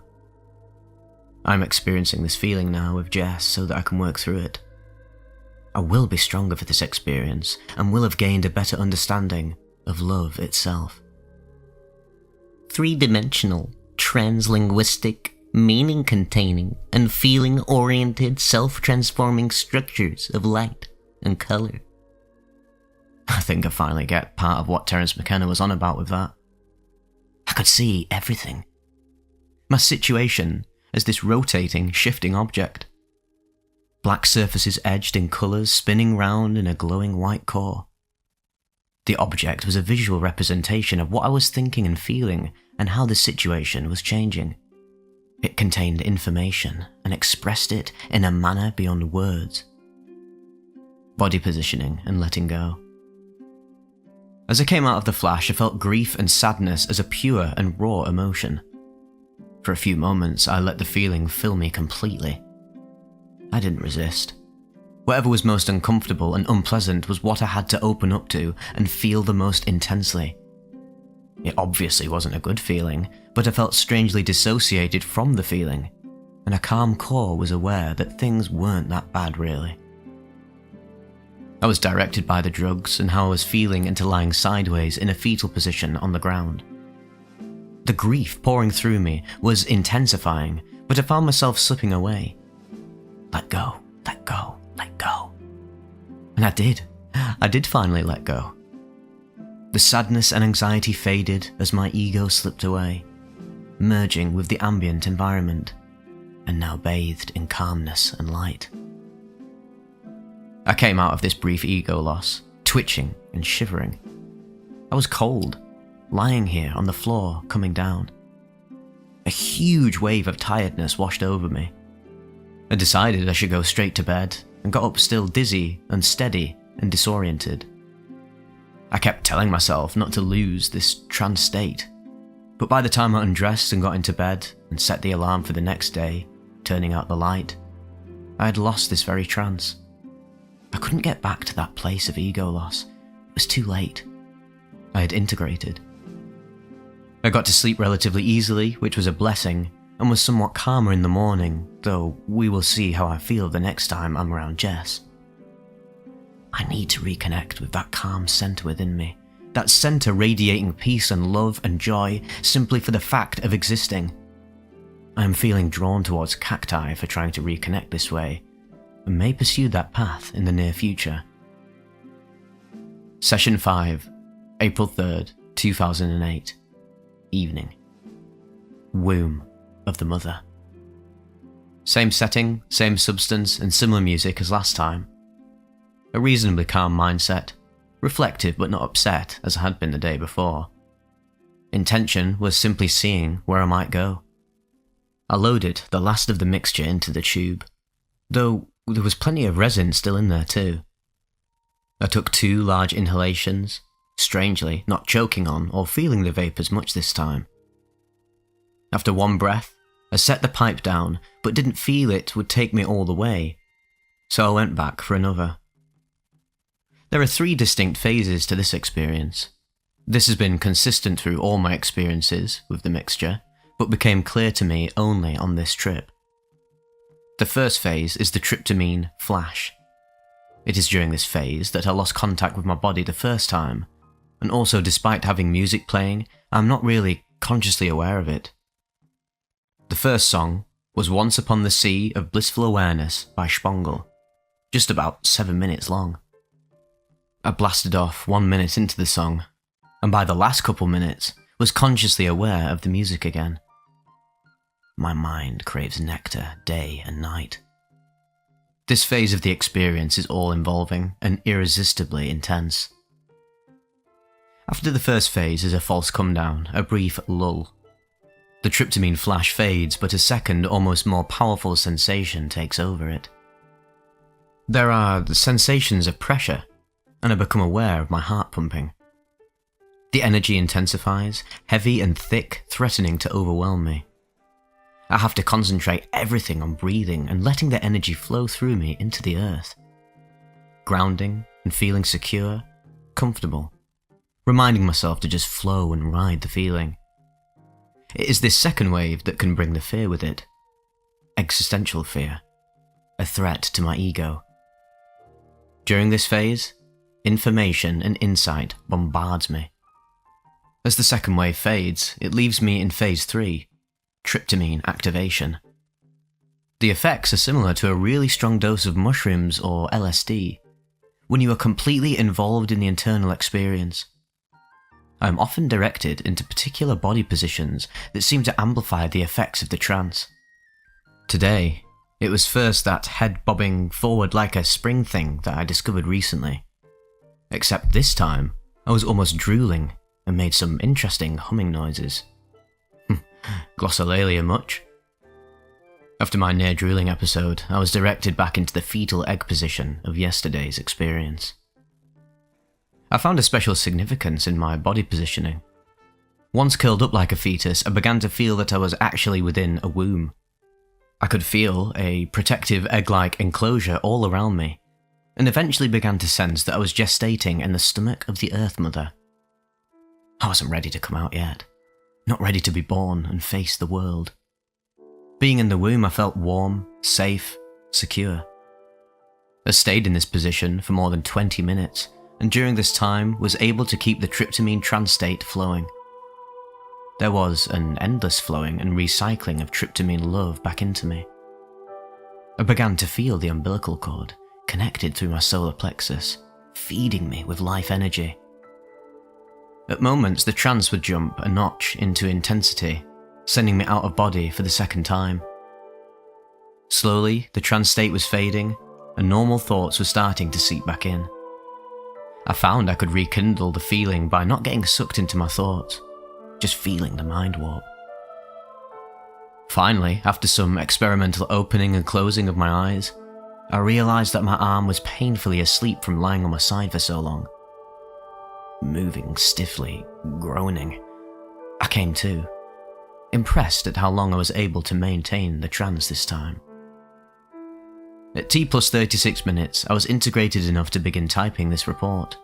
I'm experiencing this feeling now with Jess so that I can work through it. I will be stronger for this experience and will have gained a better understanding of love itself. 3-dimensional, translinguistic, meaning-containing, and feeling-oriented self-transforming structures of light and colour. I think I finally get part of what Terence McKenna was on about with that. I could see everything. My situation as this rotating, shifting object. Black surfaces edged in colours spinning round in a glowing white core. The object was a visual representation of what I was thinking and feeling and how the situation was changing. It contained information and expressed it in a manner beyond words. Body positioning and letting go. As I came out of the flash, I felt grief and sadness as a pure and raw emotion. For a few moments, I let the feeling fill me completely. I didn't resist. Whatever was most uncomfortable and unpleasant was what I had to open up to and feel the most intensely. It obviously wasn't a good feeling, but I felt strangely dissociated from the feeling, and a calm core was aware that things weren't that bad really. I was directed by the drugs and how I was feeling into lying sideways in a fetal position on the ground. The grief pouring through me was intensifying, but I found myself slipping away. Let go, let go, let go. And I did. I did finally let go. The sadness and anxiety faded as my ego slipped away, merging with the ambient environment, and now bathed in calmness and light. I came out of this brief ego loss, twitching and shivering. I was cold, lying here on the floor, coming down. A huge wave of tiredness washed over me. I decided I should go straight to bed and got up still dizzy, unsteady, and disoriented. I kept telling myself not to lose this trance state, but by the time I undressed and got into bed and set the alarm for the next day, turning out the light, I had lost this very trance. I couldn't get back to that place of ego loss. It was too late. I had integrated. I got to sleep relatively easily, which was a blessing, and was somewhat calmer in the morning, though we will see how I feel the next time I'm around Jess. I need to reconnect with that calm centre within me, that centre radiating peace and love and joy simply for the fact of existing. I am feeling drawn towards cacti for trying to reconnect this way, and may pursue that path in the near future. Session 5, April 3rd, 2008. Evening. Womb of the mother. Same setting, same substance, and similar music as last time. A reasonably calm mindset, reflective but not upset as I had been the day before. Intention was simply seeing where I might go. I loaded the last of the mixture into the tube, though there was plenty of resin still in there too. I took 2 large inhalations, strangely not choking on or feeling the vapours much this time. After one breath, I set the pipe down but didn't feel it would take me all the way, so I went back for another. There are 3 distinct phases to this experience. This has been consistent through all my experiences with the mixture, but became clear to me only on this trip. The first phase is the tryptamine flash. It is during this phase that I lost contact with my body the first time, and also despite having music playing, I'm not really consciously aware of it. The first song was Once Upon the Sea of Blissful Awareness by Spongel, just about 7 minutes long. I blasted off 1 minute into the song, and by the last couple minutes was consciously aware of the music again. My mind craves nectar day and night. This phase of the experience is all-involving and irresistibly intense. After the first phase is a false come-down, a brief lull. The tryptamine flash fades, but a second, almost more powerful sensation takes over it. There are the sensations of pressure, and I become aware of my heart pumping. The energy intensifies, heavy and thick, threatening to overwhelm me. I have to concentrate everything on breathing and letting the energy flow through me into the earth. Grounding and feeling secure, comfortable, reminding myself to just flow and ride the feeling. It is this second wave that can bring the fear with it. Existential fear, a threat to my ego. During this phase, information and insight bombards me. As the second wave fades, it leaves me in phase 3, tryptamine activation. The effects are similar to a really strong dose of mushrooms or LSD, when you are completely involved in the internal experience. I am often directed into particular body positions that seem to amplify the effects of the trance. Today, it was first that head bobbing forward like a spring thing that I discovered recently. Except this time, I was almost drooling and made some interesting humming noises. Glossolalia much? After my near drooling episode, I was directed back into the fetal egg position of yesterday's experience. I found a special significance in my body positioning. Once curled up like a fetus, I began to feel that I was actually within a womb. I could feel a protective egg-like enclosure all around me, and eventually began to sense that I was gestating in the stomach of the Earth Mother. I wasn't ready to come out yet, not ready to be born and face the world. Being in the womb, I felt warm, safe, secure. I stayed in this position for more than 20 minutes, and during this time was able to keep the tryptamine trance state flowing. There was an endless flowing and recycling of tryptamine love back into me. I began to feel the umbilical cord connected through my solar plexus, feeding me with life energy. At moments, the trance would jump a notch into intensity, sending me out of body for the second time. Slowly, the trance state was fading, and normal thoughts were starting to seep back in. I found I could rekindle the feeling by not getting sucked into my thoughts, just feeling the mind warp. Finally, after some experimental opening and closing of my eyes, I realized that my arm was painfully asleep from lying on my side for so long. Moving stiffly, groaning, I came to, impressed at how long I was able to maintain the trance this time. At T+36 minutes, I was integrated enough to begin typing this report,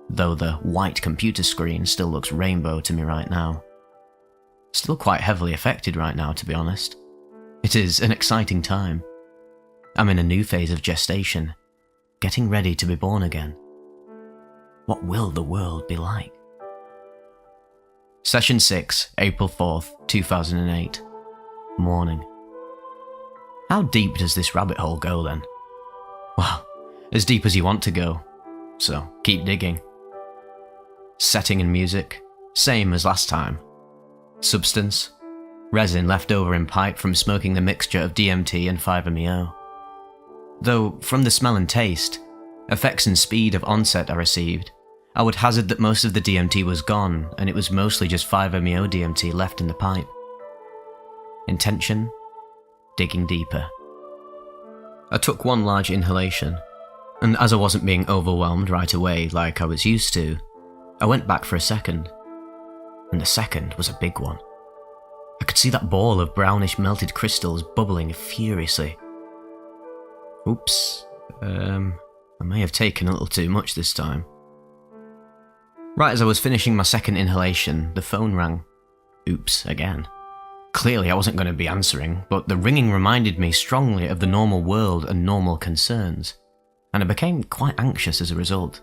though the white computer screen still looks rainbow to me right now. Still quite heavily affected right now, to be honest. It is an exciting time. I'm in a new phase of gestation, getting ready to be born again. What will the world be like? Session 6, April 4th, 2008. Morning. How deep does this rabbit hole go then? Well, as deep as you want to go, so keep digging. Setting and music, same as last time. Substance, resin left over in pipe from smoking the mixture of DMT and 5-MeO. Though, from the smell and taste, effects and speed of onset I received, I would hazard that most of the DMT was gone and it was mostly just 5-MeO DMT left in the pipe. Intention, digging deeper. I took one large inhalation, and as I wasn't being overwhelmed right away like I was used to, I went back for a second, and the second was a big one. I could see that ball of brownish melted crystals bubbling furiously. Oops, I may have taken a little too much this time. Right as I was finishing my second inhalation, the phone rang. Oops, again. Clearly I wasn't going to be answering, but the ringing reminded me strongly of the normal world and normal concerns, and I became quite anxious as a result.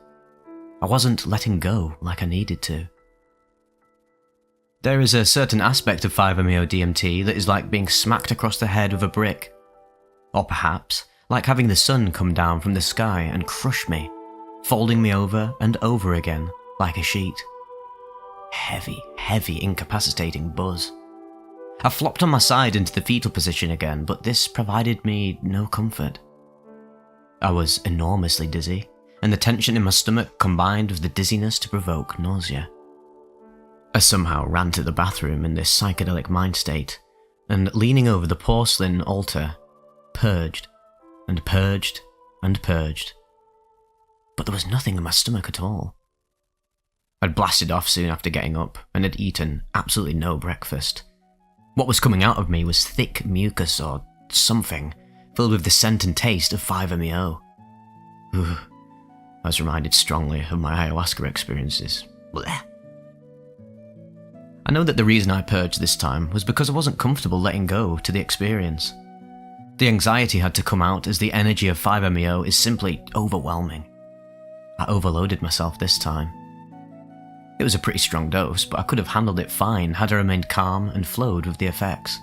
I wasn't letting go like I needed to. There is a certain aspect of 5-MeO DMT that is like being smacked across the head with a brick. Or perhaps, like having the sun come down from the sky and crush me, folding me over and over again, like a sheet. Heavy, heavy incapacitating buzz. I flopped on my side into the fetal position again, but this provided me no comfort. I was enormously dizzy, and the tension in my stomach combined with the dizziness to provoke nausea. I somehow ran to the bathroom in this psychedelic mind state, and leaning over the porcelain altar, purged, and purged, and purged. But there was nothing in my stomach at all. I'd blasted off soon after getting up, and had eaten absolutely no breakfast. What was coming out of me was thick mucus or something, filled with the scent and taste of 5-MeO. I was reminded strongly of my ayahuasca experiences. Blech. I know that the reason I purged this time was because I wasn't comfortable letting go to the experience. The anxiety had to come out as the energy of 5-MeO is simply overwhelming. I overloaded myself this time. It was a pretty strong dose, but I could have handled it fine had I remained calm and flowed with the effects.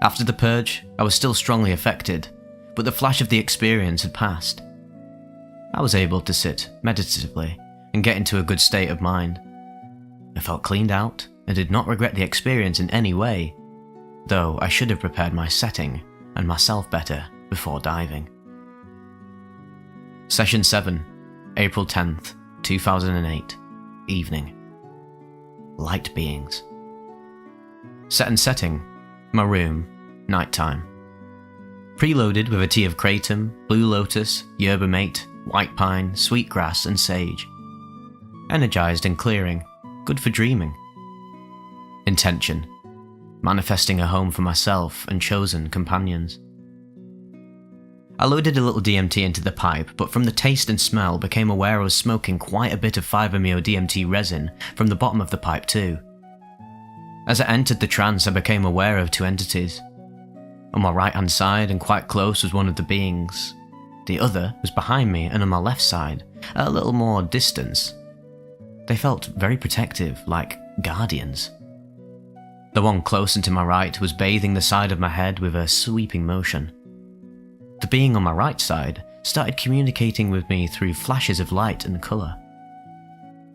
After the purge, I was still strongly affected, but the flash of the experience had passed. I was able to sit meditatively and get into a good state of mind. I felt cleaned out and did not regret the experience in any way, though I should have prepared my setting and myself better before diving. Session 7, April 10th, 2008, evening. Light beings. Set and setting, my room, nighttime. Preloaded with a tea of kratom, blue lotus, yerba mate, white pine, sweetgrass and sage, Energized and clearing, good for dreaming. Intention. Manifesting a home for myself and chosen companions. I loaded a little DMT into the pipe, but from the taste and smell became aware I was smoking quite a bit of 5-MeO-DMT resin from the bottom of the pipe too. As I entered the trance, I became aware of two entities. On my right hand side and quite close was one of the beings. The other was behind me and on my left side, at a little more distance. They felt very protective, like guardians. The one closer to my right was bathing the side of my head with a sweeping motion. The being on my right side started communicating with me through flashes of light and colour.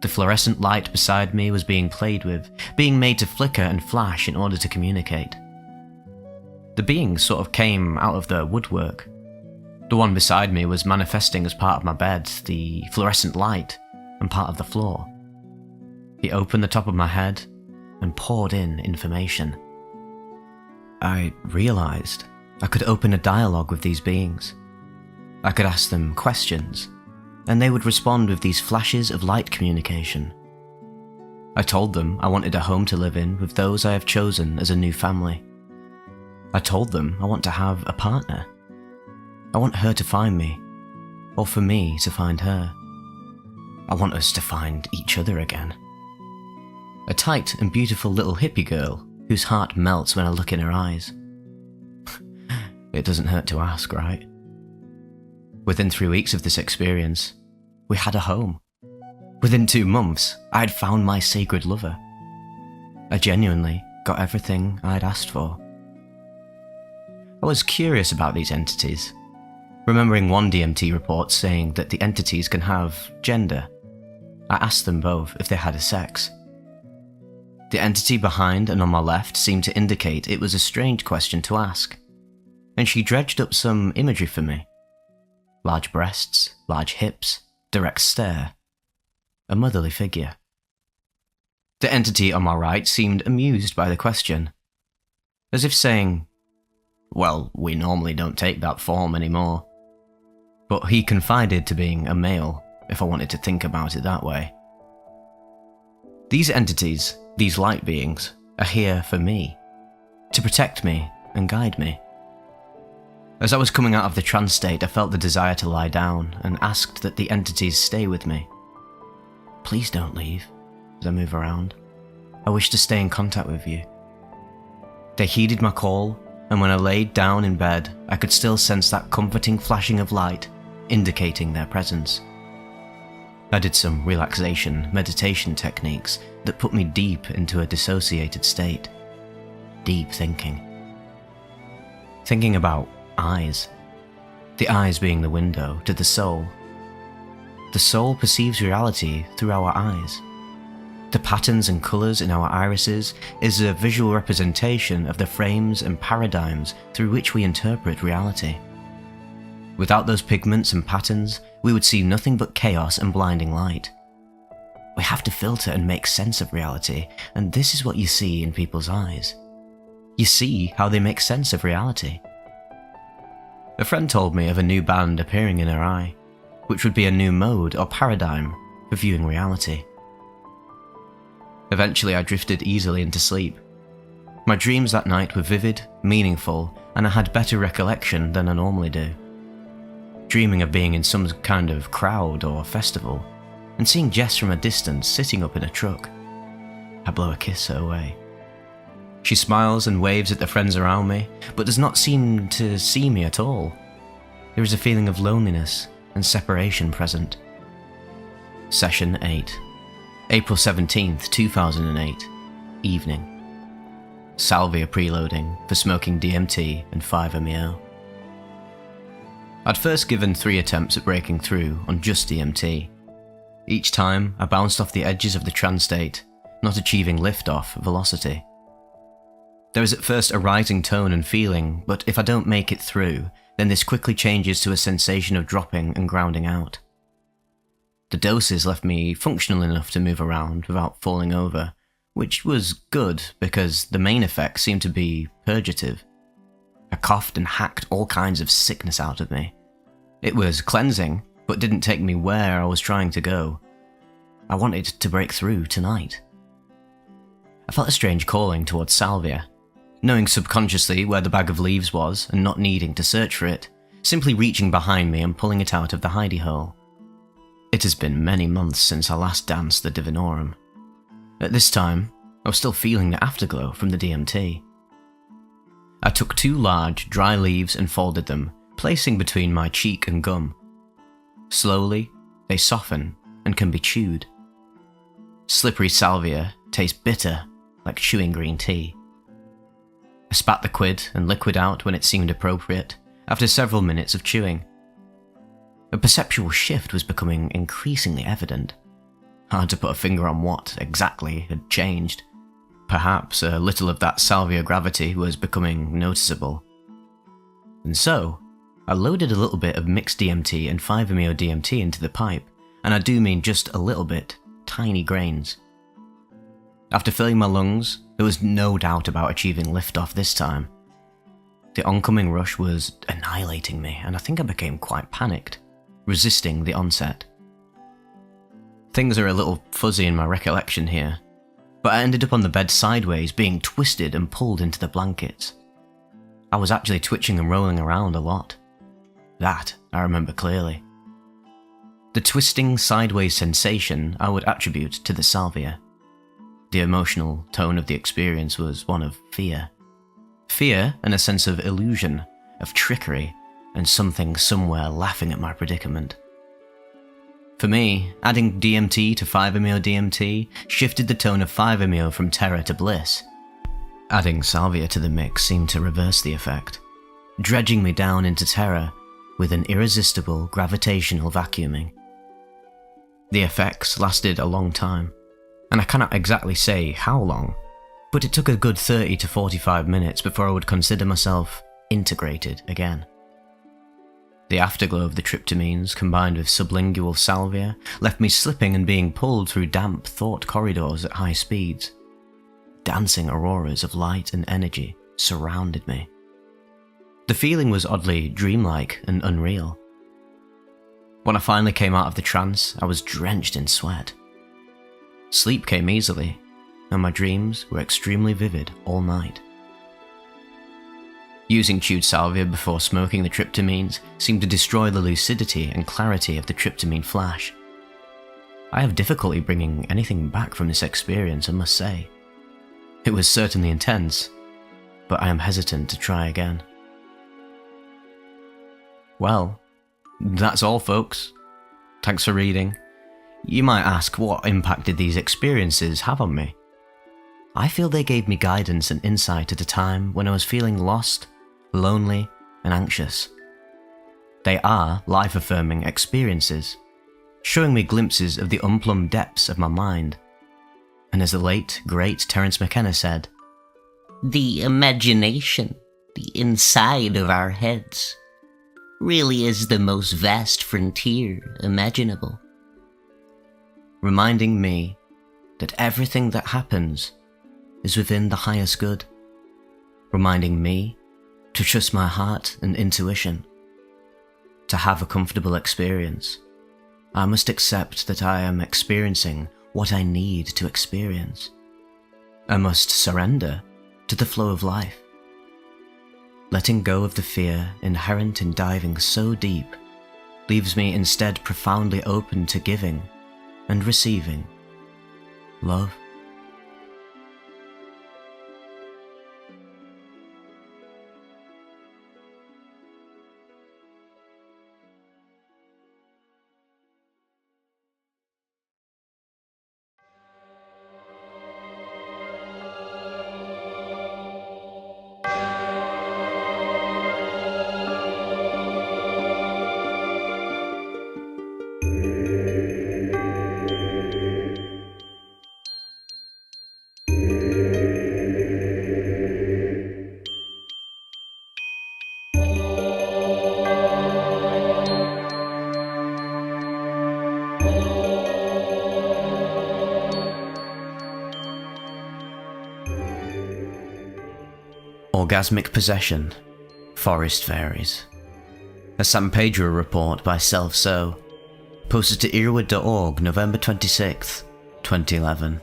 The fluorescent light beside me was being played with, being made to flicker and flash in order to communicate. The beings sort of came out of the woodwork. The one beside me was manifesting as part of my bed, the fluorescent light, and part of the floor. He opened the top of my head and poured in information. I realised I could open a dialogue with these beings. I could ask them questions, and they would respond with these flashes of light communication. I told them I wanted a home to live in with those I have chosen as a new family. I told them I want to have a partner. I want her to find me, or for me to find her. I want us to find each other again. A tight and beautiful little hippie girl whose heart melts when I look in her eyes. It doesn't hurt to ask, right? Within 3 weeks of this experience, we had a home. Within 2 months, I had found my sacred lover. I genuinely got everything I'd asked for. I was curious about these entities, remembering one DMT report saying that the entities can have gender. I asked them both if they had a sex. The entity behind and on my left seemed to indicate it was a strange question to ask, and she dredged up some imagery for me. Large breasts, large hips, direct stare, a motherly figure. The entity on my right seemed amused by the question, as if saying, well, we normally don't take that form anymore. But he confided to being a male, if I wanted to think about it that way. These entities, these light beings, are here for me, to protect me and guide me. As I was coming out of the trance state, I felt the desire to lie down and asked that the entities stay with me. Please don't leave, as I move around. I wish to stay in contact with you. They heeded my call, and when I laid down in bed, I could still sense that comforting flashing of light, indicating their presence. I did some relaxation, meditation techniques that put me deep into a dissociated state. Deep thinking. Thinking about eyes. The eyes being the window to the soul. The soul perceives reality through our eyes. The patterns and colours in our irises is a visual representation of the frames and paradigms through which we interpret reality. Without those pigments and patterns, we would see nothing but chaos and blinding light. We have to filter and make sense of reality, and this is what you see in people's eyes. You see how they make sense of reality. A friend told me of a new band appearing in her eye, which would be a new mode or paradigm for viewing reality. Eventually I drifted easily into sleep. My dreams that night were vivid, meaningful, and I had better recollection than I normally do. Dreaming of being in some kind of crowd or festival, and seeing Jess from a distance sitting up in a truck. I blow a kiss her way. She smiles and waves at the friends around me, but does not seem to see me at all. There is a feeling of loneliness and separation present. Session 8. April 17th, 2008, evening. Salvia preloading for smoking DMT and 5-MeO. I'd first given 3 attempts at breaking through on just DMT. Each time, I bounced off the edges of the trance state, not achieving lift-off velocity. There is at first a rising tone and feeling, but if I don't make it through, then this quickly changes to a sensation of dropping and grounding out. The doses left me functional enough to move around without falling over, which was good because the main effect seemed to be purgative. I coughed and hacked all kinds of sickness out of me. It was cleansing, but didn't take me where I was trying to go. I wanted to break through tonight. I felt a strange calling towards salvia, knowing subconsciously where the bag of leaves was and not needing to search for it, simply reaching behind me and pulling it out of the hidey hole. It has been many months since I last danced the Divinorum. At this time, I was still feeling the afterglow from the DMT. I took 2 large, dry leaves and folded them, placing between my cheek and gum. Slowly, they soften and can be chewed. Slippery salvia tastes bitter, like chewing green tea. I spat the quid and liquid out when it seemed appropriate, after several minutes of chewing. A perceptual shift was becoming increasingly evident. Hard to put a finger on what, exactly, had changed. Perhaps a little of that salvia gravity was becoming noticeable. And so, I loaded a little bit of mixed DMT and 5-MeO DMT into the pipe, and I do mean just a little bit, tiny grains. After filling my lungs, there was no doubt about achieving liftoff this time. The oncoming rush was annihilating me, and I think I became quite panicked, resisting the onset. Things are a little fuzzy in my recollection here, but I ended up on the bed sideways, being twisted and pulled into the blankets. I was actually twitching and rolling around a lot. That I remember clearly. The twisting sideways sensation I would attribute to the salvia. The emotional tone of the experience was one of fear. Fear and a sense of illusion, of trickery, and something somewhere laughing at my predicament. For me, adding DMT to 5-MeO DMT shifted the tone of 5-MeO from terror to bliss. Adding salvia to the mix seemed to reverse the effect, dredging me down into terror with an irresistible gravitational vacuuming. The effects lasted a long time, and I cannot exactly say how long, but it took a good 30 to 45 minutes before I would consider myself integrated again. The afterglow of the tryptamines combined with sublingual salvia left me slipping and being pulled through damp thought corridors at high speeds. Dancing auroras of light and energy surrounded me. The feeling was oddly dreamlike and unreal. When I finally came out of the trance, I was drenched in sweat. Sleep came easily, and my dreams were extremely vivid all night. Using chewed salvia before smoking the tryptamines seemed to destroy the lucidity and clarity of the tryptamine flash. I have difficulty bringing anything back from this experience, I must say. It was certainly intense, but I am hesitant to try again. Well, that's all, folks. Thanks for reading. You might ask, what impact did these experiences have on me? I feel they gave me guidance and insight at a time when I was feeling lost, lonely, and anxious. They are life-affirming experiences, showing me glimpses of the unplumbed depths of my mind. And as the late, great Terence McKenna said,
"The imagination, the inside of our heads, really is the most vast frontier imaginable."
Reminding me that everything that happens is within the highest good. Reminding me to trust my heart and intuition. To have a comfortable experience, I must accept that I am experiencing what I need to experience. I must surrender to the flow of life. Letting go of the fear inherent in diving so deep leaves me instead profoundly open to giving and receiving love. Orgasmic Possession, Forest Fairies. A San Pedro report by Self So. posted to earwood.org November 26, 2011.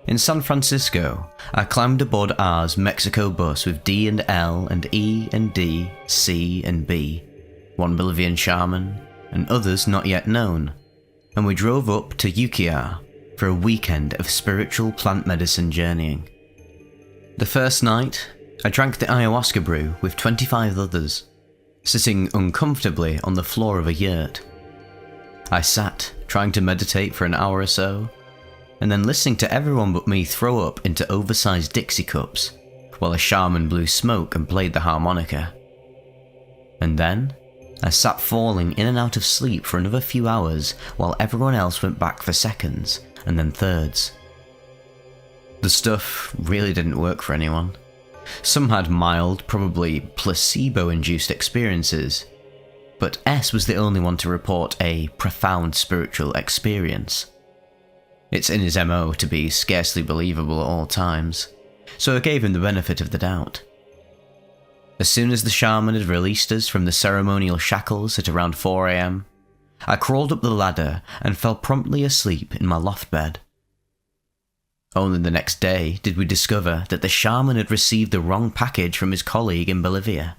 In San Francisco, I climbed aboard R's Mexico bus with D and L and E and D, C and B, one Bolivian shaman, and others not yet known, and we drove up to Ukiah for a weekend of spiritual plant medicine journeying. The first night, I drank the ayahuasca brew with 25 others, sitting uncomfortably on the floor of a yurt. I sat, trying to meditate for an hour or so, and then listening to everyone but me throw up into oversized Dixie cups, while a shaman blew smoke and played the harmonica. And then, I sat falling in and out of sleep for another few hours while everyone else went back for seconds and then thirds. The stuff really didn't work for anyone. Some had mild, probably placebo-induced experiences, but S was the only one to report a profound spiritual experience. It's in his MO to be scarcely believable at all times, so I gave him the benefit of the doubt. As soon as the shaman had released us from the ceremonial shackles at around 4 AM, I crawled up the ladder and fell promptly asleep in my loft bed. Only the next day did we discover that the shaman had received the wrong package from his colleague in Bolivia,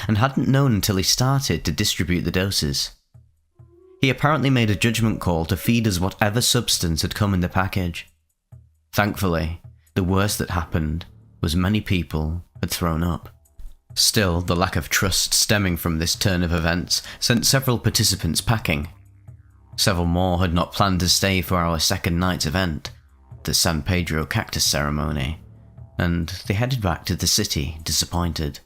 and hadn't known until he started to distribute the doses. He apparently made a judgment call to feed us whatever substance had come in the package. Thankfully, the worst that happened was many people had thrown up. Still, the lack of trust stemming from this turn of events sent several participants packing. Several more had not planned to stay for our second night's event, the San Pedro cactus ceremony, and they headed back to the city disappointed.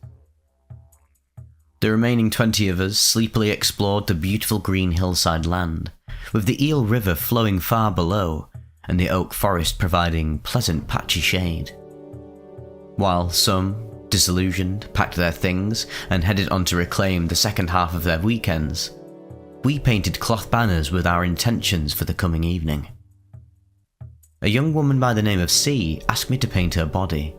The remaining 20 of us sleepily explored the beautiful green hillside land, with the Eel River flowing far below and the oak forest providing pleasant patchy shade. While some, disillusioned, packed their things and headed on to reclaim the second half of their weekends, we painted cloth banners with our intentions for the coming evening. A young woman by the name of C asked me to paint her body,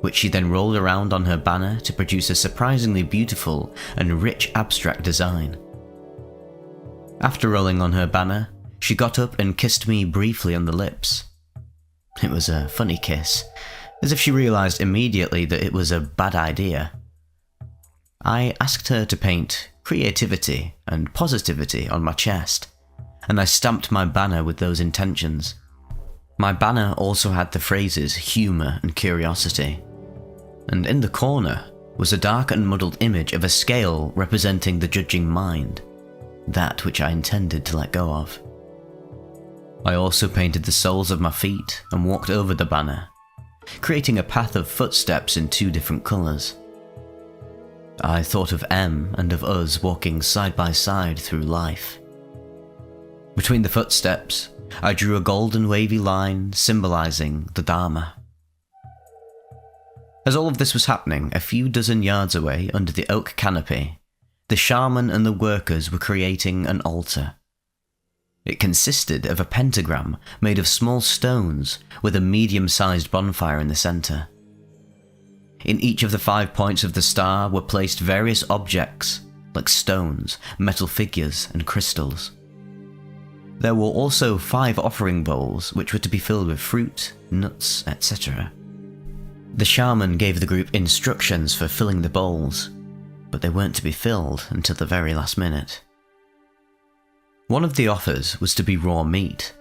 which she then rolled around on her banner to produce a surprisingly beautiful and rich abstract design. After rolling on her banner, she got up and kissed me briefly on the lips. It was a funny kiss, as if she realised immediately that it was a bad idea. I asked her to paint creativity and positivity on my chest, and I stamped my banner with those intentions. My banner also had the phrases humour and curiosity, and in the corner was a dark and muddled image of a scale representing the judging mind, that which I intended to let go of. I also painted the soles of my feet and walked over the banner, creating a path of footsteps in 2 different colours. I thought of M and of us walking side by side through life. Between the footsteps, I drew a golden wavy line symbolising the Dharma. As all of this was happening, a few dozen yards away under the oak canopy, the shaman and the workers were creating an altar. It consisted of a pentagram made of small stones with a medium-sized bonfire in the centre. In each of the 5 points of the star were placed various objects, like stones, metal figures, and crystals. There were also 5 offering bowls which were to be filled with fruit, nuts, etc. The shaman gave the group instructions for filling the bowls, but they weren't to be filled until the very last minute. One of the offers was to be raw meat.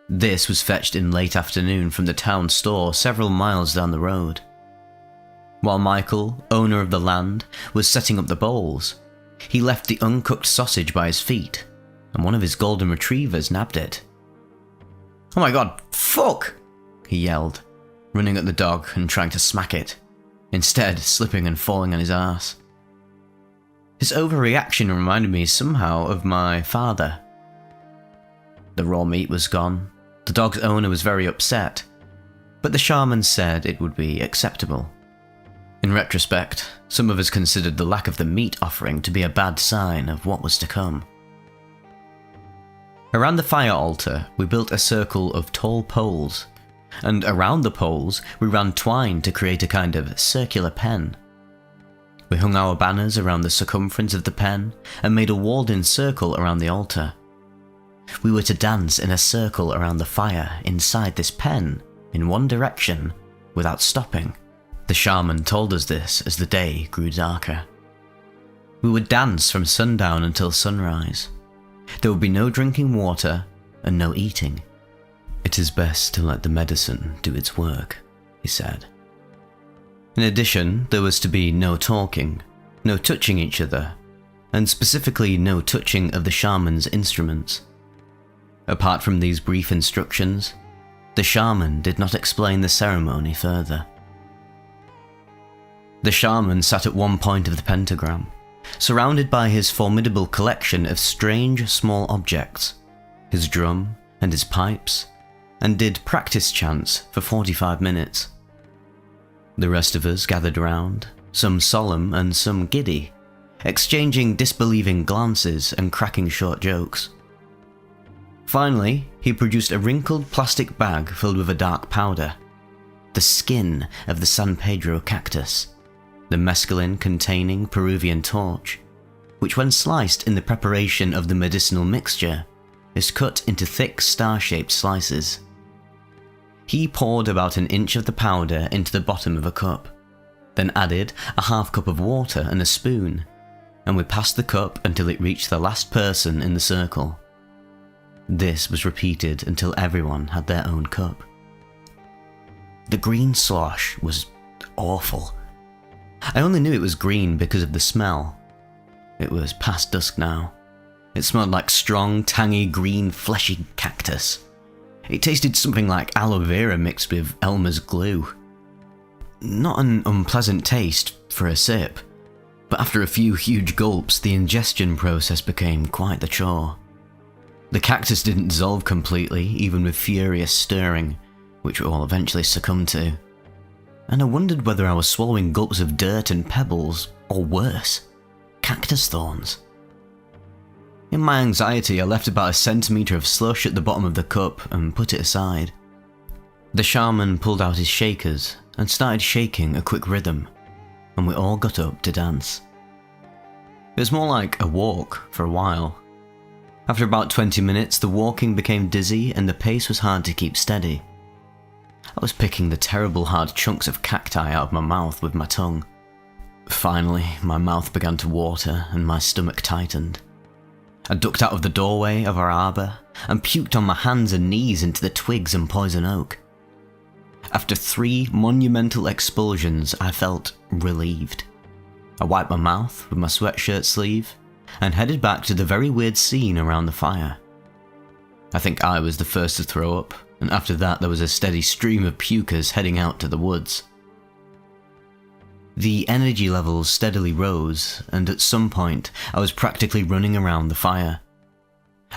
This was fetched in late afternoon from the town store several miles down the road. While Michael, owner of the land, was setting up the bowls, he left the uncooked sausage by his feet, and one of his golden retrievers nabbed it. "Oh my god, fuck!" he yelled, running at the dog and trying to smack it, instead slipping and falling on his arse. His overreaction reminded me somehow of my father. The raw meat was gone, the dog's owner was very upset, but the shaman said it would be acceptable. In retrospect, some of us considered the lack of the meat offering to be a bad sign of what was to come. Around the fire altar, we built a circle of tall poles, and around the poles we ran twine to create a kind of circular pen. We hung our banners around the circumference of the pen and made a walled-in circle around the altar. We were to dance in a circle around the fire inside this pen, in one direction, without stopping. The shaman told us this as the day grew darker. We would dance from sundown until sunrise. There would be no drinking water and no eating. It is best to let the medicine do its work, he said. In addition, there was to be no talking, no touching each other, and specifically no touching of the shaman's instruments. Apart from these brief instructions, the shaman did not explain the ceremony further. The shaman sat at one point of the pentagram, surrounded by his formidable collection of strange small objects, his drum and his pipes, and did practice chants for 45 minutes. The rest of us gathered round, some solemn and some giddy, exchanging disbelieving glances and cracking short jokes. Finally, he produced a wrinkled plastic bag filled with a dark powder, the skin of the San Pedro cactus, the mescaline-containing Peruvian torch, which when sliced in the preparation of the medicinal mixture, is cut into thick star-shaped slices. He poured about an inch of the powder into the bottom of a cup, then added a half cup of water and a spoon, and we passed the cup until it reached the last person in the circle. This was repeated until everyone had their own cup. The green slosh was awful. I only knew it was green because of the smell. It was past dusk now. It smelled like strong, tangy, green, fleshy cactus. It tasted something like aloe vera mixed with Elmer's glue. Not an unpleasant taste for a sip, but after a few huge gulps, the ingestion process became quite the chore. The cactus didn't dissolve completely, even with furious stirring, which we all eventually succumbed to. And I wondered whether I was swallowing gulps of dirt and pebbles, or worse, cactus thorns. In my anxiety, I left about a centimetre of slush at the bottom of the cup and put it aside. The shaman pulled out his shakers and started shaking a quick rhythm, and we all got up to dance. It was more like a walk for a while. After about 20 minutes, the walking became dizzy and the pace was hard to keep steady. I was picking the terrible hard chunks of cacti out of my mouth with my tongue. Finally, my mouth began to water and my stomach tightened. I ducked out of the doorway of our arbour and puked on my hands and knees into the twigs and poison oak. After 3 monumental expulsions, I felt relieved. I wiped my mouth with my sweatshirt sleeve and headed back to the very weird scene around the fire. I think I was the first to throw up, and after that there was a steady stream of pukers heading out to the woods. The energy levels steadily rose, and at some point I was practically running around the fire.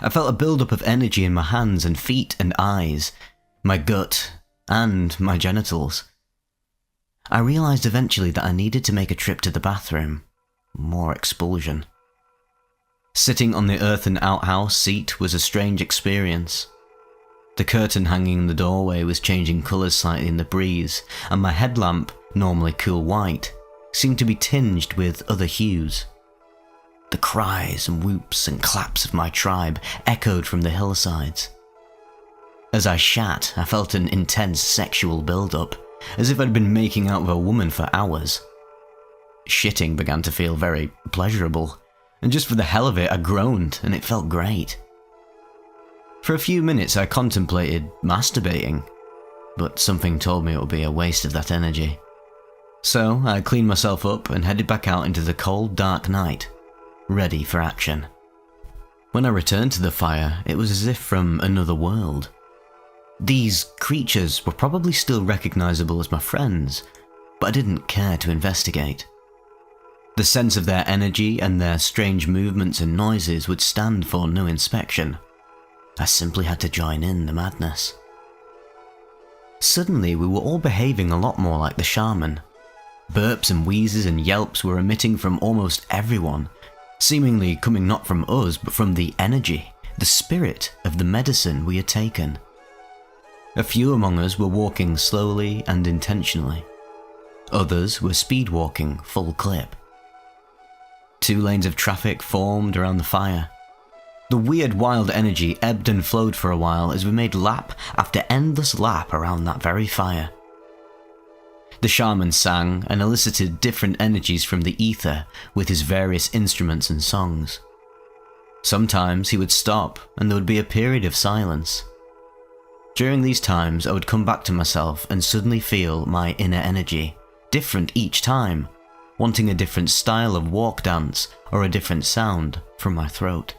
I felt a build-up of energy in my hands and feet and eyes, my gut, and my genitals. I realised eventually that I needed to make a trip to the bathroom. More expulsion. Sitting on the earthen outhouse seat was a strange experience. The curtain hanging in the doorway was changing colours slightly in the breeze, and my headlamp, normally cool white, seemed to be tinged with other hues. The cries and whoops and claps of my tribe echoed from the hillsides. As I shat, I felt an intense sexual build-up, as if I'd been making out with a woman for hours. Shitting began to feel very pleasurable, and just for the hell of it I groaned, and it felt great. For a few minutes I contemplated masturbating, but something told me it would be a waste of that energy. So I cleaned myself up and headed back out into the cold, dark night, ready for action. When I returned to the fire, it was as if from another world. These creatures were probably still recognisable as my friends, but I didn't care to investigate. The sense of their energy and their strange movements and noises would stand for no inspection. I simply had to join in the madness. Suddenly, we were all behaving a lot more like the shaman. Burps and wheezes and yelps were emitting from almost everyone, seemingly coming not from us but from the energy, the spirit of the medicine we had taken. A few among us were walking slowly and intentionally. Others were speed walking full clip, 2 lanes of traffic formed around the fire. The weird wild energy ebbed and flowed for a while as we made lap after endless lap around that very fire. The shaman sang and elicited different energies from the ether with his various instruments and songs. Sometimes he would stop and there would be a period of silence. During these times I would come back to myself and suddenly feel my inner energy, different each time, wanting a different style of walk dance or a different sound from my throat.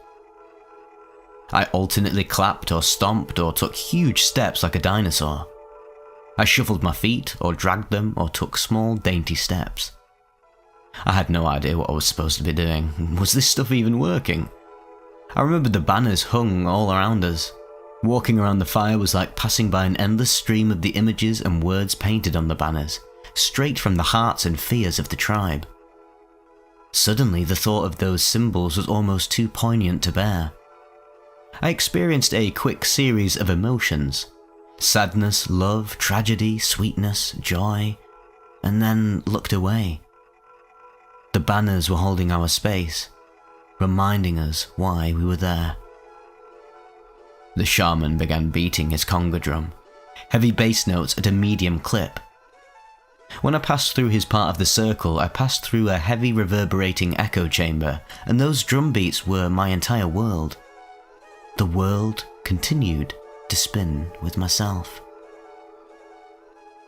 I alternately clapped or stomped or took huge steps like a dinosaur. I shuffled my feet or dragged them or took small dainty steps. I had no idea what I was supposed to be doing. Was this stuff even working? I remembered the banners hung all around us. Walking around the fire was like passing by an endless stream of the images and words painted on the banners, straight from the hearts and fears of the tribe. Suddenly the thought of those symbols was almost too poignant to bear. I experienced a quick series of emotions: sadness, love, tragedy, sweetness, joy, and then looked away. The banners were holding our space, reminding us why we were there. The shaman began beating his conga drum, heavy bass notes at a medium clip. When I passed through his part of the circle, I passed through a heavy reverberating echo chamber, and those drum beats were my entire world. The world continued to spin with myself.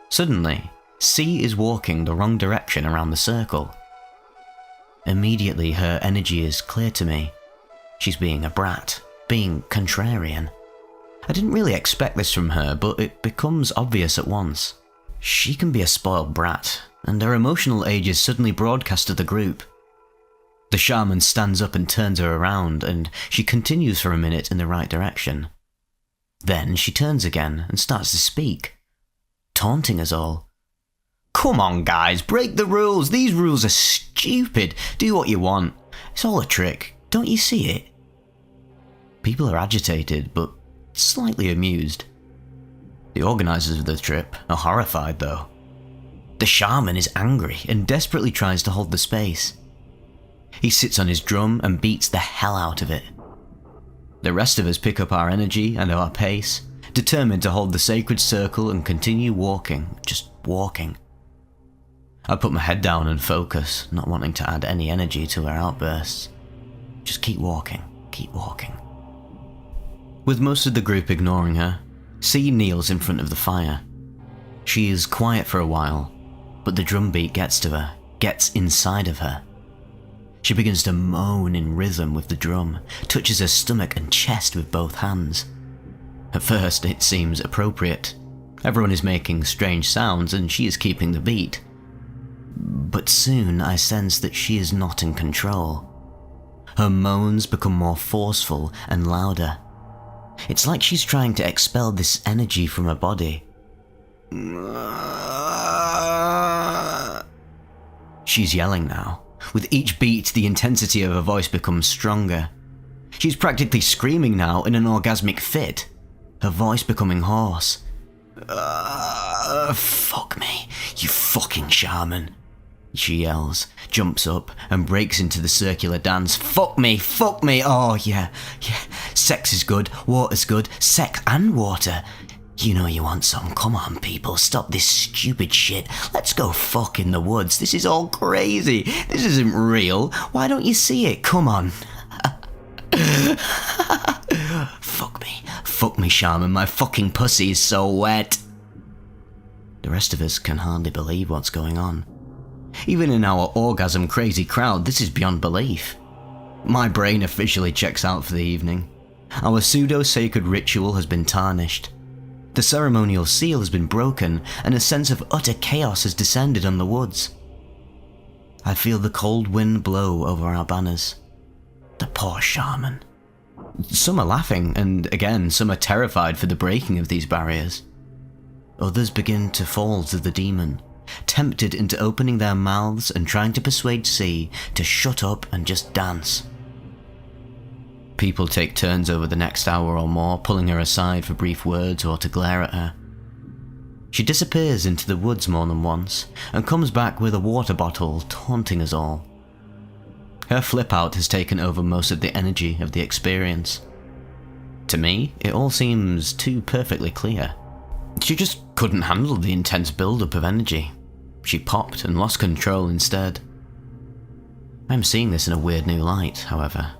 Suddenly, C is walking the wrong direction around the circle. Immediately her energy is clear to me. She's being a brat, being contrarian. I didn't really expect this from her, but it becomes obvious at once. She can be a spoiled brat, and her emotional age is suddenly broadcast to the group. The shaman stands up and turns her around, and she continues for a minute in the right direction. Then she turns again and starts to speak, taunting us all. "Come on guys, break the rules, these rules are stupid, do what you want, it's all a trick, don't you see it?" People are agitated, but slightly amused. The organisers of the trip are horrified though. The shaman is angry and desperately tries to hold the space. He sits on his drum and beats the hell out of it. The rest of us pick up our energy and our pace, determined to hold the sacred circle and continue walking, just walking. I put my head down and focus, not wanting to add any energy to her outbursts. Just keep walking, keep walking. With most of the group ignoring her, C kneels in front of the fire. She is quiet for a while, but the drum beat gets to her, gets inside of her. She begins to moan in rhythm with the drum, touches her stomach and chest with both hands. At first it seems appropriate. Everyone is making strange sounds and she is keeping the beat. But soon I sense that she is not in control. Her moans become more forceful and louder. It's like she's trying to expel this energy from her body. She's yelling now. With each beat, the intensity of her voice becomes stronger. She's practically screaming now in an orgasmic fit, her voice becoming hoarse. Fuck me, you fucking shaman," she yells, jumps up and breaks into the circular dance. Fuck me, oh yeah, sex is good, water's good, sex and water. You know you want some, come on people, stop this stupid shit, let's go fuck in the woods, this is all crazy, this isn't real, why don't you see it, come on. Fuck me shaman, my fucking pussy is so wet. The rest of us can hardly believe what's going on. Even in our orgasm crazy crowd, this is beyond belief. My brain officially checks out for the evening. Our pseudo-sacred ritual has been tarnished. The ceremonial seal has been broken, and a sense of utter chaos has descended on the woods. I feel the cold wind blow over our banners. The poor shaman. Some are laughing, and again, some are terrified for the breaking of these barriers. Others begin to fall to the demon, tempted into opening their mouths and trying to persuade C to shut up and just dance. People take turns over the next hour or more, pulling her aside for brief words or to glare at her. She disappears into the woods more than once, and comes back with a water bottle, taunting us all. Her flip-out has taken over most of the energy of the experience. To me, it all seems too perfectly clear. She just couldn't handle the intense build-up of energy. She popped and lost control instead. I'm seeing this in a weird new light, however,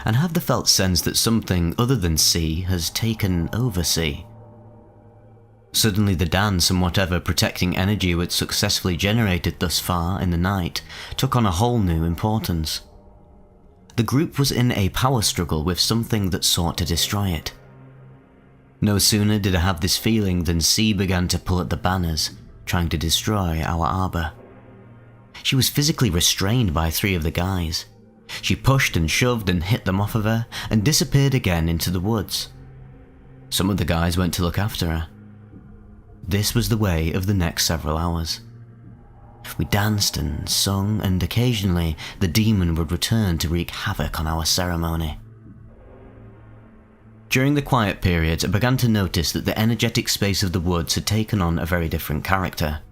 and have the felt sense that something other than C has taken over C. Suddenly the dance and whatever protecting energy we'd successfully generated thus far in the night took on a whole new importance. The group was in a power struggle with something that sought to destroy it. No sooner did I have this feeling than C began to pull at the banners, trying to destroy our arbor. She was physically restrained by 3 of the guys. She pushed and shoved and hit them off of her and disappeared again into the woods. Some of the guys went to look after her. This was the way of the next several hours. We danced and sung, and occasionally the demon would return to wreak havoc on our ceremony. During the quiet periods, I began to notice that the energetic space of the woods had taken on a very different character.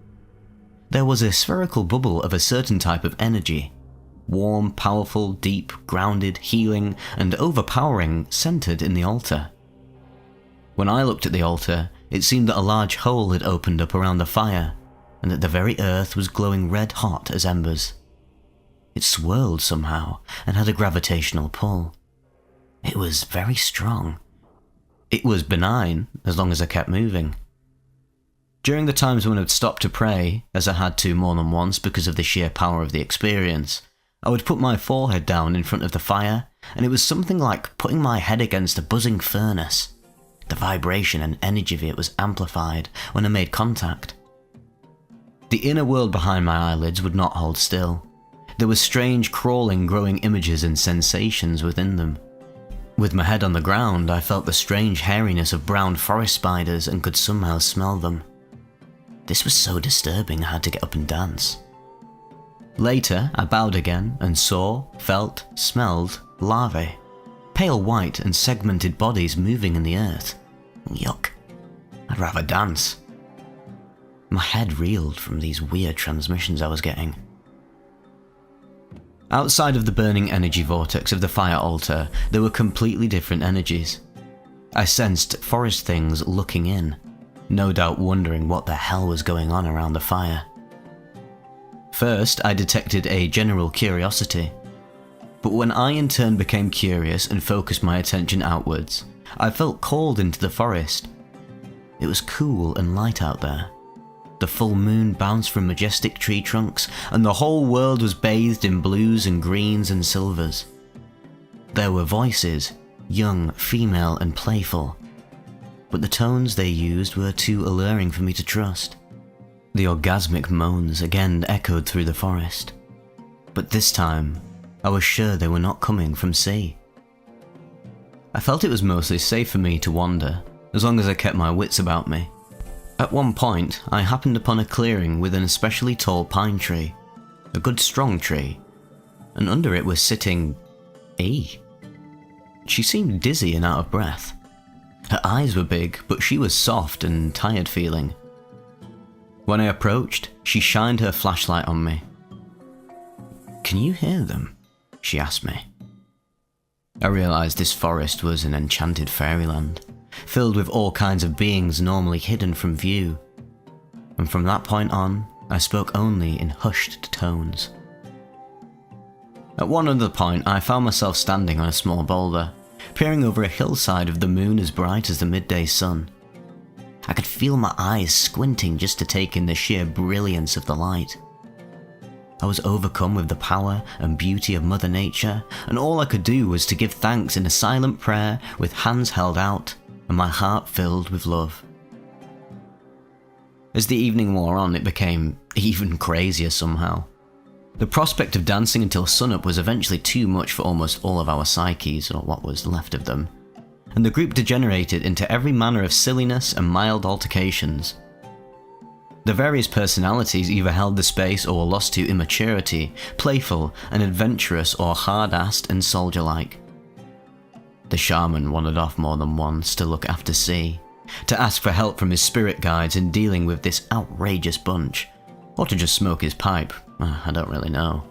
There was a spherical bubble of a certain type of energy, warm, powerful, deep, grounded, healing, and overpowering, centered in the altar. When I looked at the altar, it seemed that a large hole had opened up around the fire, and that the very earth was glowing red hot as embers. It swirled somehow, and had a gravitational pull. It was very strong. It was benign, as long as I kept moving. During the times when I'd stop to pray, as I had to more than once because of the sheer power of the experience, I would put my forehead down in front of the fire, and it was something like putting my head against a buzzing furnace. The vibration and energy of it was amplified when I made contact. The inner world behind my eyelids would not hold still. There were strange, crawling, growing images and sensations within them. With my head on the ground, I felt the strange hairiness of brown forest spiders and could somehow smell them. This was so disturbing I had to get up and dance. Later, I bowed again and saw, felt, smelled larvae. Pale white and segmented bodies moving in the earth. Yuck. I'd rather dance. My head reeled from these weird transmissions I was getting. Outside of the burning energy vortex of the fire altar, there were completely different energies. I sensed forest things looking in, no doubt wondering what the hell was going on around the fire. First, I detected a general curiosity. But when I in turn became curious and focused my attention outwards, I felt called into the forest. It was cool and light out there. The full moon bounced from majestic tree trunks, and the whole world was bathed in blues and greens and silvers. There were voices, young, female, and playful, but the tones they used were too alluring for me to trust. The orgasmic moans again echoed through the forest, but this time I was sure they were not coming from sea. I felt it was mostly safe for me to wander, as long as I kept my wits about me. At one point, I happened upon a clearing with an especially tall pine tree, a good strong tree, and under it was sitting E. She seemed dizzy and out of breath. Her eyes were big, but she was soft and tired feeling. When I approached, she shined her flashlight on me. "Can you hear them?" she asked me. I realized this forest was an enchanted fairyland, filled with all kinds of beings normally hidden from view. And from that point on, I spoke only in hushed tones. At one other point, I found myself standing on a small boulder, peering over a hillside with the moon as bright as the midday sun. I could feel my eyes squinting just to take in the sheer brilliance of the light. I was overcome with the power and beauty of Mother Nature, and all I could do was to give thanks in a silent prayer with hands held out and my heart filled with love. As the evening wore on, it became even crazier somehow. The prospect of dancing until sunup was eventually too much for almost all of our psyches, or what was left of them, and the group degenerated into every manner of silliness and mild altercations. The various personalities either held the space or were lost to immaturity, playful and adventurous, or hard-assed and soldier-like. The shaman wandered off more than once to look after C, to ask for help from his spirit guides in dealing with this outrageous bunch, or to just smoke his pipe. I don't really know.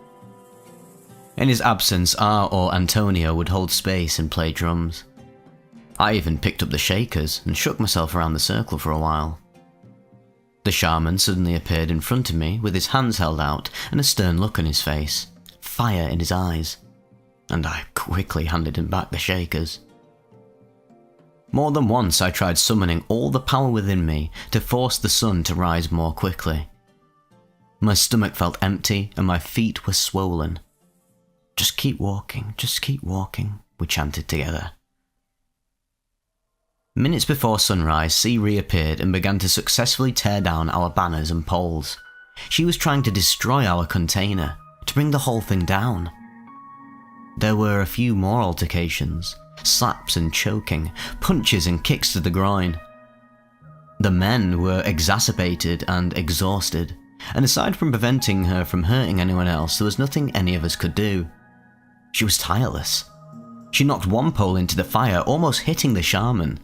In his absence, R or Antonio would hold space and play drums. I even picked up the shakers and shook myself around the circle for a while. The shaman suddenly appeared in front of me with his hands held out and a stern look on his face, fire in his eyes, and I quickly handed him back the shakers. More than once I tried summoning all the power within me to force the sun to rise more quickly. My stomach felt empty and my feet were swollen. Just keep walking, we chanted together. Minutes before sunrise, C reappeared and began to successfully tear down our banners and poles. She was trying to destroy our container, to bring the whole thing down. There were a few more altercations, slaps and choking, punches and kicks to the groin. The men were exacerbated and exhausted, and aside from preventing her from hurting anyone else, there was nothing any of us could do. She was tireless. She knocked one pole into the fire, almost hitting the shaman.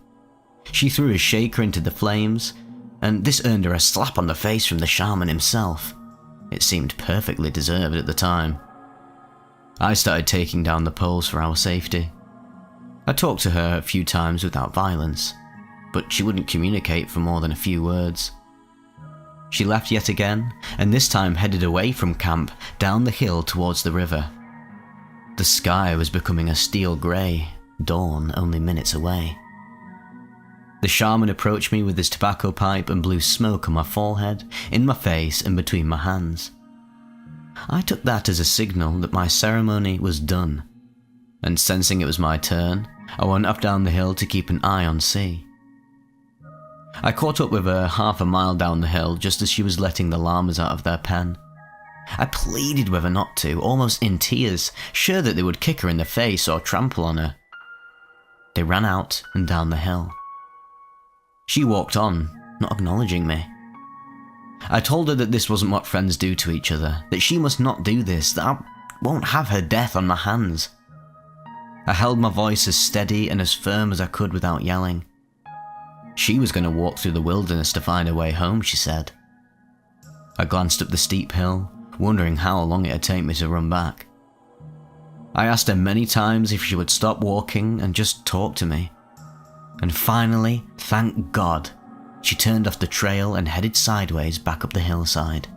She threw a shaker into the flames, and this earned her a slap on the face from the shaman himself. It seemed perfectly deserved at the time. I started taking down the poles for our safety. I talked to her a few times without violence, but she wouldn't communicate for more than a few words. She left yet again, and this time headed away from camp down the hill towards the river. The sky was becoming a steel grey, dawn only minutes away. The shaman approached me with his tobacco pipe and blew smoke on my forehead, in my face and between my hands. I took that as a signal that my ceremony was done, and sensing it was my turn, I went up down the hill to keep an eye on C. I caught up with her half a mile down the hill just as she was letting the llamas out of their pen. I pleaded with her not to, almost in tears, sure that they would kick her in the face or trample on her. They ran out and down the hill. She walked on, not acknowledging me. I told her that this wasn't what friends do to each other, that she must not do this, that I won't have her death on my hands. I held my voice as steady and as firm as I could without yelling. She was going to walk through the wilderness to find her way home, she said. I glanced up the steep hill, wondering how long it'd take me to run back. I asked her many times if she would stop walking and just talk to me. And finally, thank God, she turned off the trail and headed sideways back up the hillside.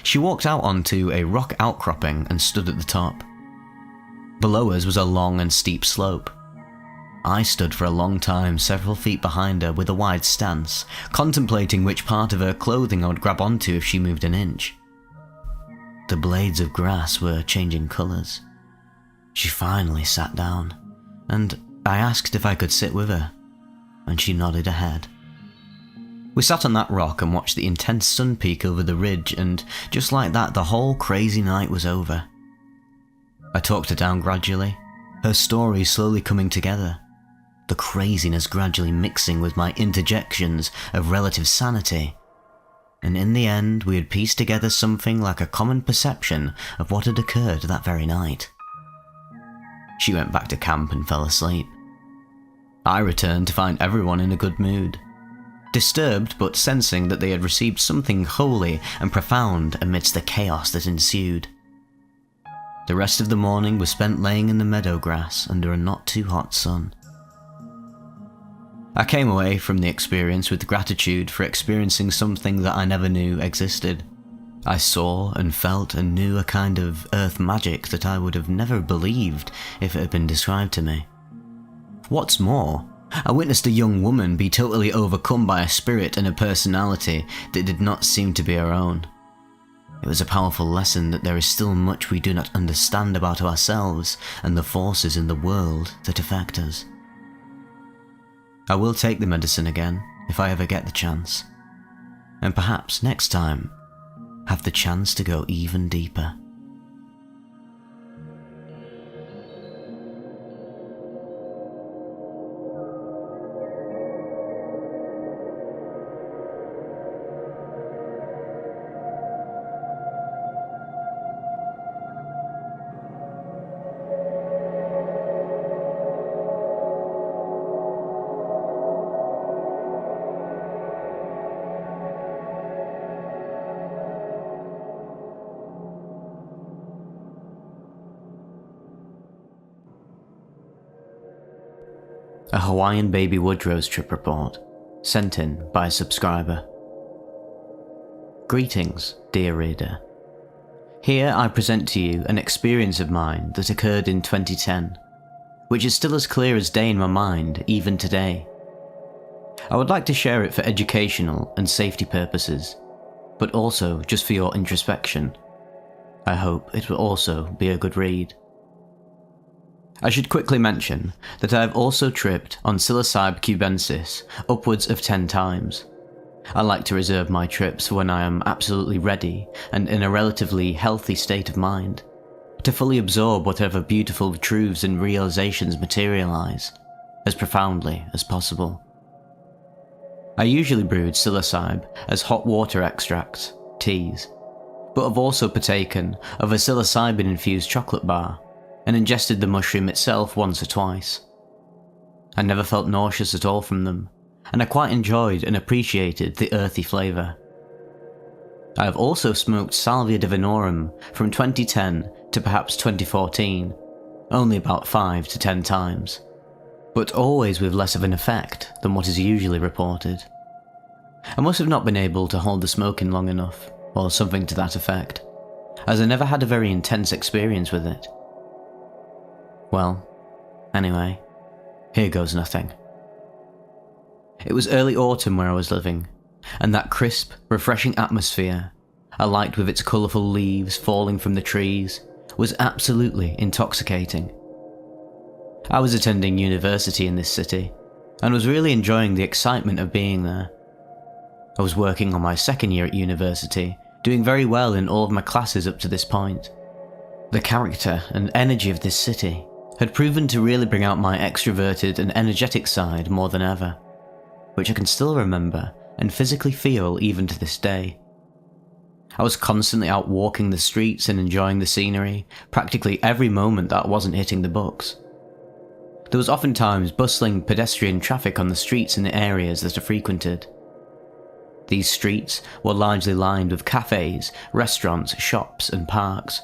She walked out onto a rock outcropping and stood at the top. Below us was a long and steep slope. I stood for a long time several feet behind her with a wide stance, contemplating which part of her clothing I would grab onto if she moved an inch. The blades of grass were changing colours. She finally sat down, and I asked if I could sit with her, and she nodded her head. We sat on that rock and watched the intense sun peek over the ridge, and just like that, the whole crazy night was over. I talked her down gradually, her story slowly coming together, the craziness gradually mixing with my interjections of relative sanity, and in the end we had pieced together something like a common perception of what had occurred that very night. She went back to camp and fell asleep. I returned to find everyone in a good mood, disturbed but sensing that they had received something holy and profound amidst the chaos that ensued. The rest of the morning was spent laying in the meadow grass under a not too hot sun. I came away from the experience with gratitude for experiencing something that I never knew existed. I saw and felt and knew a kind of earth magic that I would have never believed if it had been described to me. What's more, I witnessed a young woman be totally overcome by a spirit and a personality that did not seem to be her own. It was a powerful lesson that there is still much we do not understand about ourselves and the forces in the world that affect us. I will take the medicine again if I ever get the chance, and perhaps next time have the chance to go even deeper. A Hawaiian Baby Woodrose trip report, sent in by a subscriber. Greetings, dear reader. Here I present to you an experience of mine that occurred in 2010, which is still as clear as day in my mind even today. I would like to share it for educational and safety purposes, but also just for your introspection. I hope it will also be a good read. I should quickly mention that I have also tripped on psilocybe cubensis upwards of 10 times. I like to reserve my trips for when I am absolutely ready and in a relatively healthy state of mind, to fully absorb whatever beautiful truths and realizations materialize, as profoundly as possible. I usually brewed psilocybe as hot water extracts, teas, but have also partaken of a psilocybin-infused chocolate bar and ingested the mushroom itself once or twice. I never felt nauseous at all from them, and I quite enjoyed and appreciated the earthy flavour. I have also smoked Salvia divinorum from 2010 to perhaps 2014, only about 5 to 10 times, but always with less of an effect than what is usually reported. I must have not been able to hold the smoking long enough, or something to that effect, as I never had a very intense experience with it. Well, anyway, here goes nothing. It was early autumn where I was living, and that crisp, refreshing atmosphere, alight with its colourful leaves falling from the trees, was absolutely intoxicating. I was attending university in this city, and was really enjoying the excitement of being there. I was working on my second year at university, doing very well in all of my classes up to this point. The character and energy of this city had proven to really bring out my extroverted and energetic side more than ever, which I can still remember and physically feel even to this day. I was constantly out walking the streets and enjoying the scenery, practically every moment that I wasn't hitting the books. There was oftentimes bustling pedestrian traffic on the streets in the areas that I frequented. These streets were largely lined with cafes, restaurants, shops and parks,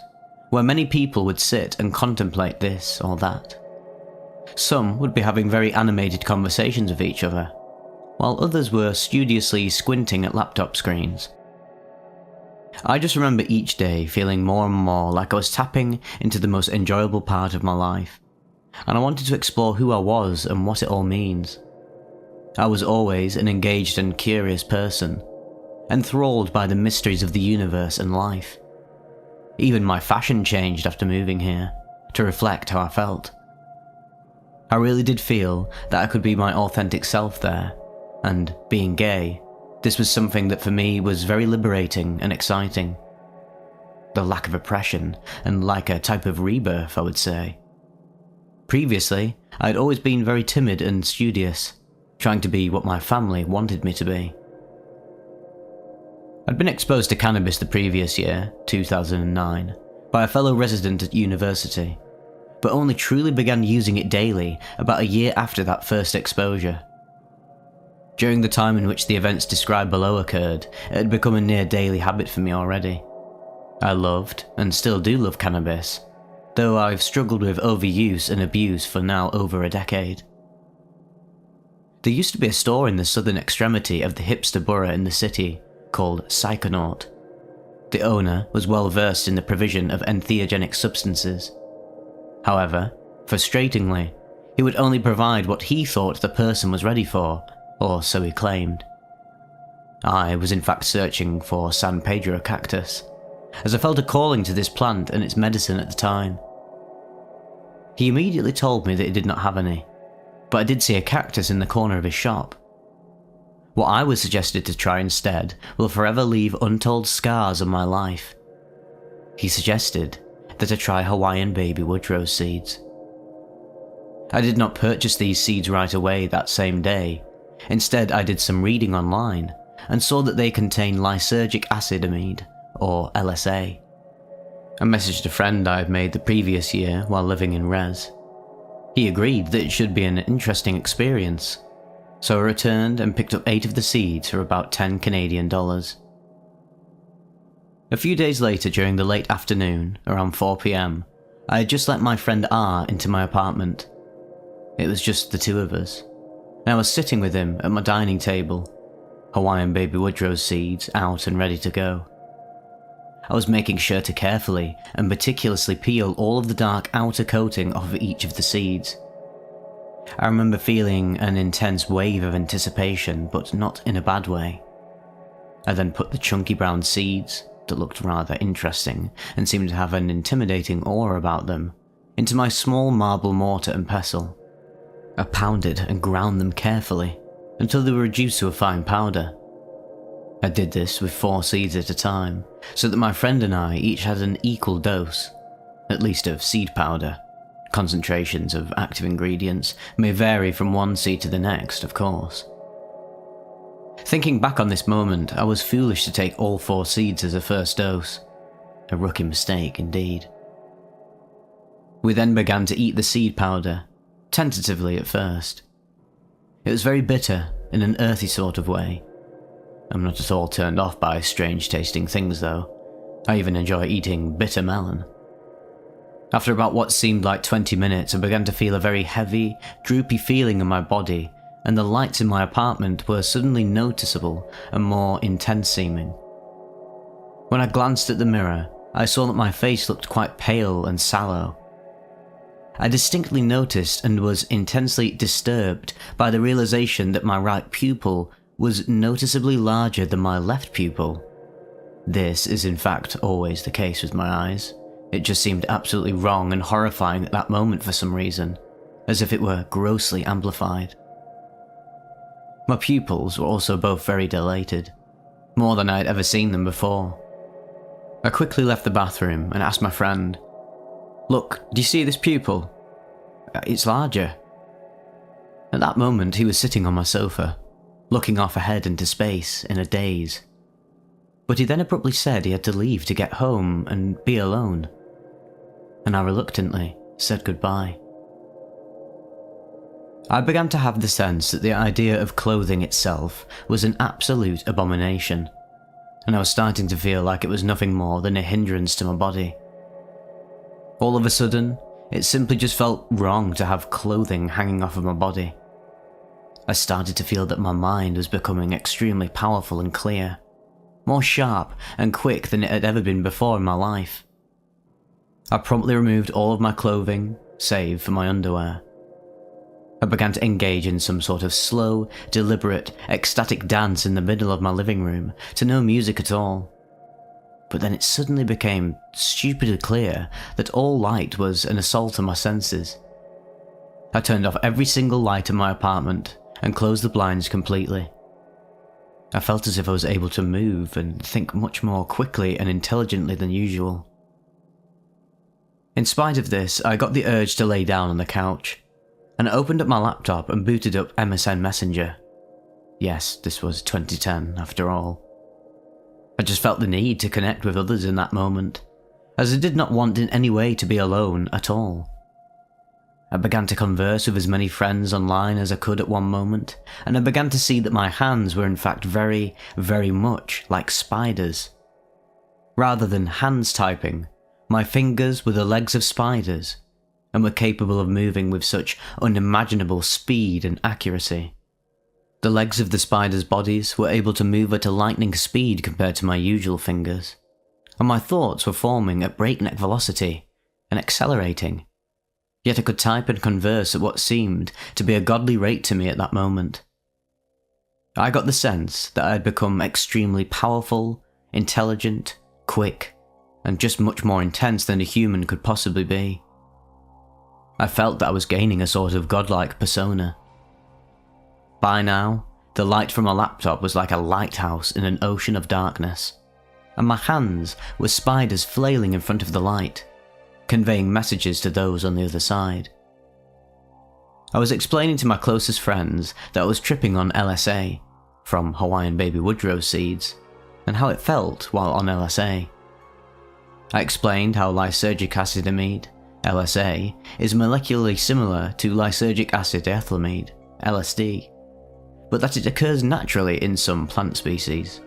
where many people would sit and contemplate this or that. Some would be having very animated conversations with each other, while others were studiously squinting at laptop screens. I just remember each day feeling more and more like I was tapping into the most enjoyable part of my life, and I wanted to explore who I was and what it all means. I was always an engaged and curious person, enthralled by the mysteries of the universe and life. Even my fashion changed after moving here, to reflect how I felt. I really did feel that I could be my authentic self there, and being gay, this was something that for me was very liberating and exciting. The lack of oppression, and like a type of rebirth, I would say. Previously, I had always been very timid and studious, trying to be what my family wanted me to be. I'd been exposed to cannabis the previous year, 2009, by a fellow resident at university, but only truly began using it daily about a year after that first exposure. During the time in which the events described below occurred, it had become a near daily habit for me already. I loved, and still do love cannabis, though I've struggled with overuse and abuse for now over a decade. There used to be a store in the southern extremity of the hipster borough in the city, called Psychonaut. The owner was well versed in the provision of entheogenic substances. However, frustratingly, he would only provide what he thought the person was ready for, or so he claimed. I was in fact searching for San Pedro cactus, as I felt a calling to this plant and its medicine at the time. He immediately told me that he did not have any, but I did see a cactus in the corner of his shop. What I was suggested to try instead will forever leave untold scars on my life. He suggested that I try Hawaiian baby woodrose seeds. I did not purchase these seeds right away that same day. Instead, I did some reading online and saw that they contain lysergic acid amide, or LSA. I messaged a friend I had made the previous year while living in Res. He agreed that it should be an interesting experience, so I returned and picked up 8 of the seeds for about $10 Canadian. A few days later, during the late afternoon, around 4 PM, I had just let my friend R into my apartment. It was just the two of us, and I was sitting with him at my dining table, Hawaiian baby woodrow seeds out and ready to go. I was making sure to carefully and meticulously peel all of the dark outer coating off of each of the seeds. I remember feeling an intense wave of anticipation, but not in a bad way. I then put the chunky brown seeds, that looked rather interesting and seemed to have an intimidating aura about them, into my small marble mortar and pestle. I pounded and ground them carefully until they were reduced to a fine powder. I did this with 4 seeds at a time, so that my friend and I each had an equal dose, at least of seed powder. Concentrations of active ingredients may vary from one seed to the next, of course. Thinking back on this moment, I was foolish to take all 4 seeds as a first dose. A rookie mistake indeed. We then began to eat the seed powder, tentatively at first. It was very bitter, in an earthy sort of way. I'm not at all turned off by strange tasting things though. I even enjoy eating bitter melon. After about what seemed like 20 minutes, I began to feel a very heavy, droopy feeling in my body, and the lights in my apartment were suddenly noticeable and more intense seeming. When I glanced at the mirror, I saw that my face looked quite pale and sallow. I distinctly noticed and was intensely disturbed by the realization that my right pupil was noticeably larger than my left pupil. This is in fact always the case with my eyes. It just seemed absolutely wrong and horrifying at that moment for some reason, as if it were grossly amplified. My pupils were also both very dilated, more than I had ever seen them before. I quickly left the bathroom and asked my friend, "Look, do you see this pupil? It's larger." At that moment he was sitting on my sofa, looking off ahead into space in a daze. But he then abruptly said he had to leave to get home and be alone. And I reluctantly said goodbye. I began to have the sense that the idea of clothing itself was an absolute abomination, and I was starting to feel like it was nothing more than a hindrance to my body. All of a sudden, it simply just felt wrong to have clothing hanging off of my body. I started to feel that my mind was becoming extremely powerful and clear, more sharp and quick than it had ever been before in my life. I promptly removed all of my clothing, save for my underwear. I began to engage in some sort of slow, deliberate, ecstatic dance in the middle of my living room, to no music at all. But then it suddenly became stupidly clear that all light was an assault on my senses. I turned off every single light in my apartment and closed the blinds completely. I felt as if I was able to move and think much more quickly and intelligently than usual. In spite of this, I got the urge to lay down on the couch, and I opened up my laptop and booted up MSN Messenger. Yes, this was 2010 after all. I just felt the need to connect with others in that moment, as I did not want in any way to be alone at all. I began to converse with as many friends online as I could at one moment, and I began to see that my hands were in fact very, very much like spiders. Rather than hands typing, my fingers were the legs of spiders, and were capable of moving with such unimaginable speed and accuracy. The legs of the spiders' bodies were able to move at a lightning speed compared to my usual fingers, and my thoughts were forming at breakneck velocity and accelerating. Yet I could type and converse at what seemed to be a godly rate to me at that moment. I got the sense that I had become extremely powerful, intelligent, quick, and just much more intense than a human could possibly be. I felt that I was gaining a sort of godlike persona. By now, the light from my laptop was like a lighthouse in an ocean of darkness, and my hands were spiders flailing in front of the light, conveying messages to those on the other side. I was explaining to my closest friends that I was tripping on LSA, from Hawaiian baby woodrow seeds, and how it felt while on LSA. I explained how lysergic acid amide, LSA, is molecularly similar to lysergic acid ethylamide, LSD, but that it occurs naturally in some plant species.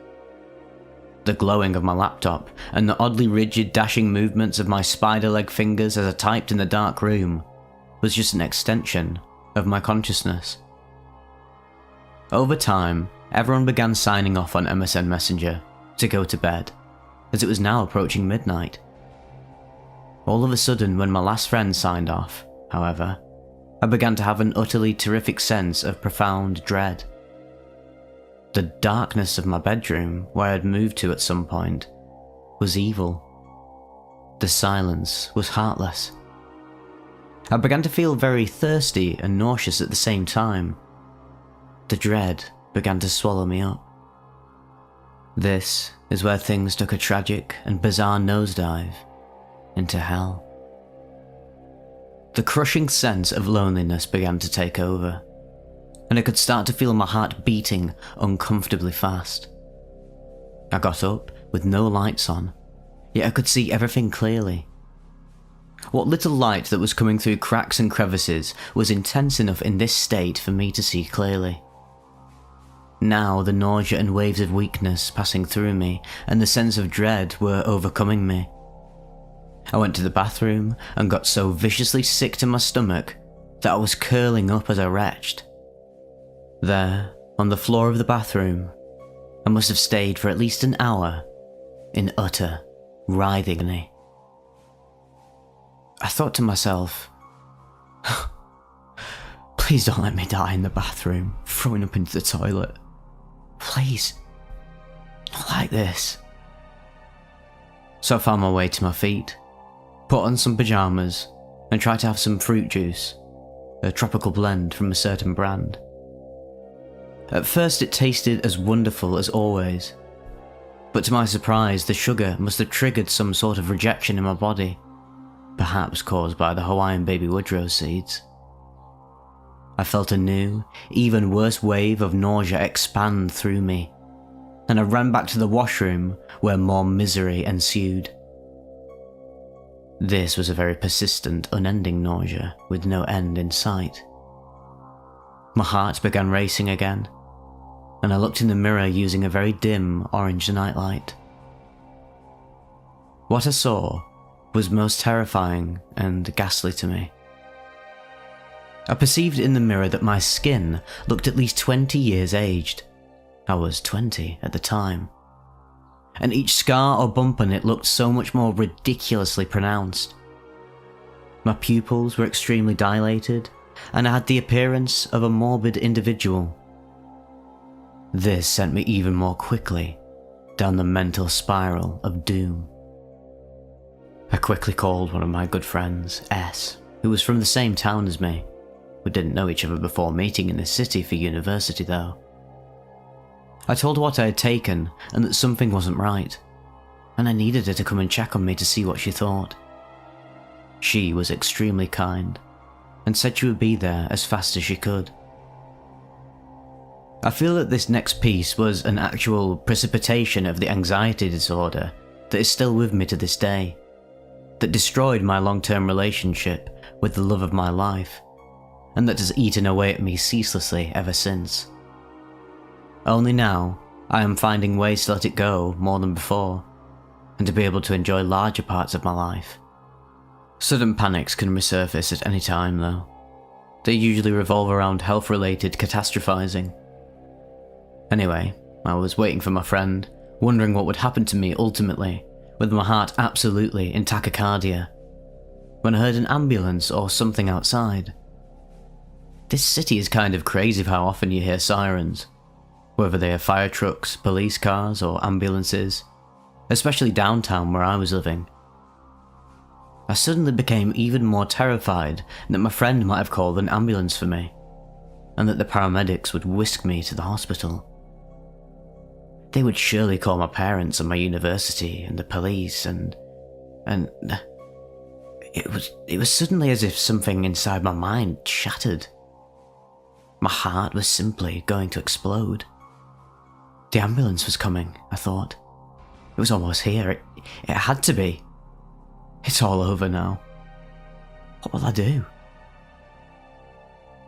The glowing of my laptop and the oddly rigid dashing movements of my spider leg fingers as I typed in the dark room was just an extension of my consciousness. Over time, everyone began signing off on MSN Messenger to go to bed, as it was now approaching midnight. All of a sudden, when my last friend signed off, however, I began to have an utterly terrific sense of profound dread. The darkness of my bedroom, where I had moved to at some point, was evil. The silence was heartless. I began to feel very thirsty and nauseous at the same time. The dread began to swallow me up. This is where things took a tragic and bizarre nosedive into hell. The crushing sense of loneliness began to take over, and I could start to feel my heart beating uncomfortably fast. I got up with no lights on, yet I could see everything clearly. What little light that was coming through cracks and crevices was intense enough in this state for me to see clearly. Now the nausea and waves of weakness passing through me and the sense of dread were overcoming me. I went to the bathroom and got so viciously sick to my stomach that I was curling up as I retched. There, on the floor of the bathroom, I must have stayed for at least an hour in utter writhing agony. I thought to myself, please don't let me die in the bathroom, throwing up into the toilet. Please. Not like this. So I found my way to my feet, put on some pyjamas, and tried to have some fruit juice, a tropical blend from a certain brand. At first it tasted as wonderful as always, but to my surprise the sugar must have triggered some sort of rejection in my body, perhaps caused by the Hawaiian baby woodrose seeds. I felt a new, even worse wave of nausea expand through me, and I ran back to the washroom where more misery ensued. This was a very persistent, unending nausea with no end in sight. My heart began racing again, and I looked in the mirror using a very dim orange nightlight. What I saw was most terrifying and ghastly to me. I perceived in the mirror that my skin looked at least 20 years aged. I was 20 at the time. And each scar or bump on it looked so much more ridiculously pronounced. My pupils were extremely dilated, and I had the appearance of a morbid individual. This sent me even more quickly down the mental spiral of doom. I quickly called one of my good friends, S, who was from the same town as me. We didn't know each other before meeting in the city for university though. I told her what I had taken and that something wasn't right, and I needed her to come and check on me to see what she thought. She was extremely kind, and said she would be there as fast as she could. I feel that this next piece was an actual precipitation of the anxiety disorder that is still with me to this day, that destroyed my long-term relationship with the love of my life, and that has eaten away at me ceaselessly ever since. Only now, I am finding ways to let it go more than before, and to be able to enjoy larger parts of my life. Sudden panics can resurface at any time though. They usually revolve around health-related catastrophizing. Anyway, I was waiting for my friend, wondering what would happen to me ultimately, with my heart absolutely in tachycardia, when I heard an ambulance or something outside. This city is kind of crazy for how often you hear sirens, whether they are fire trucks, police cars, or ambulances, especially downtown where I was living. I suddenly became even more terrified that my friend might have called an ambulance for me, and that the paramedics would whisk me to the hospital. They would surely call my parents and my university and the police and it was suddenly as if something inside my mind shattered. My heart was simply going to explode. The ambulance was coming, I thought. It was almost here. It had to be. It's all over now. What will I do?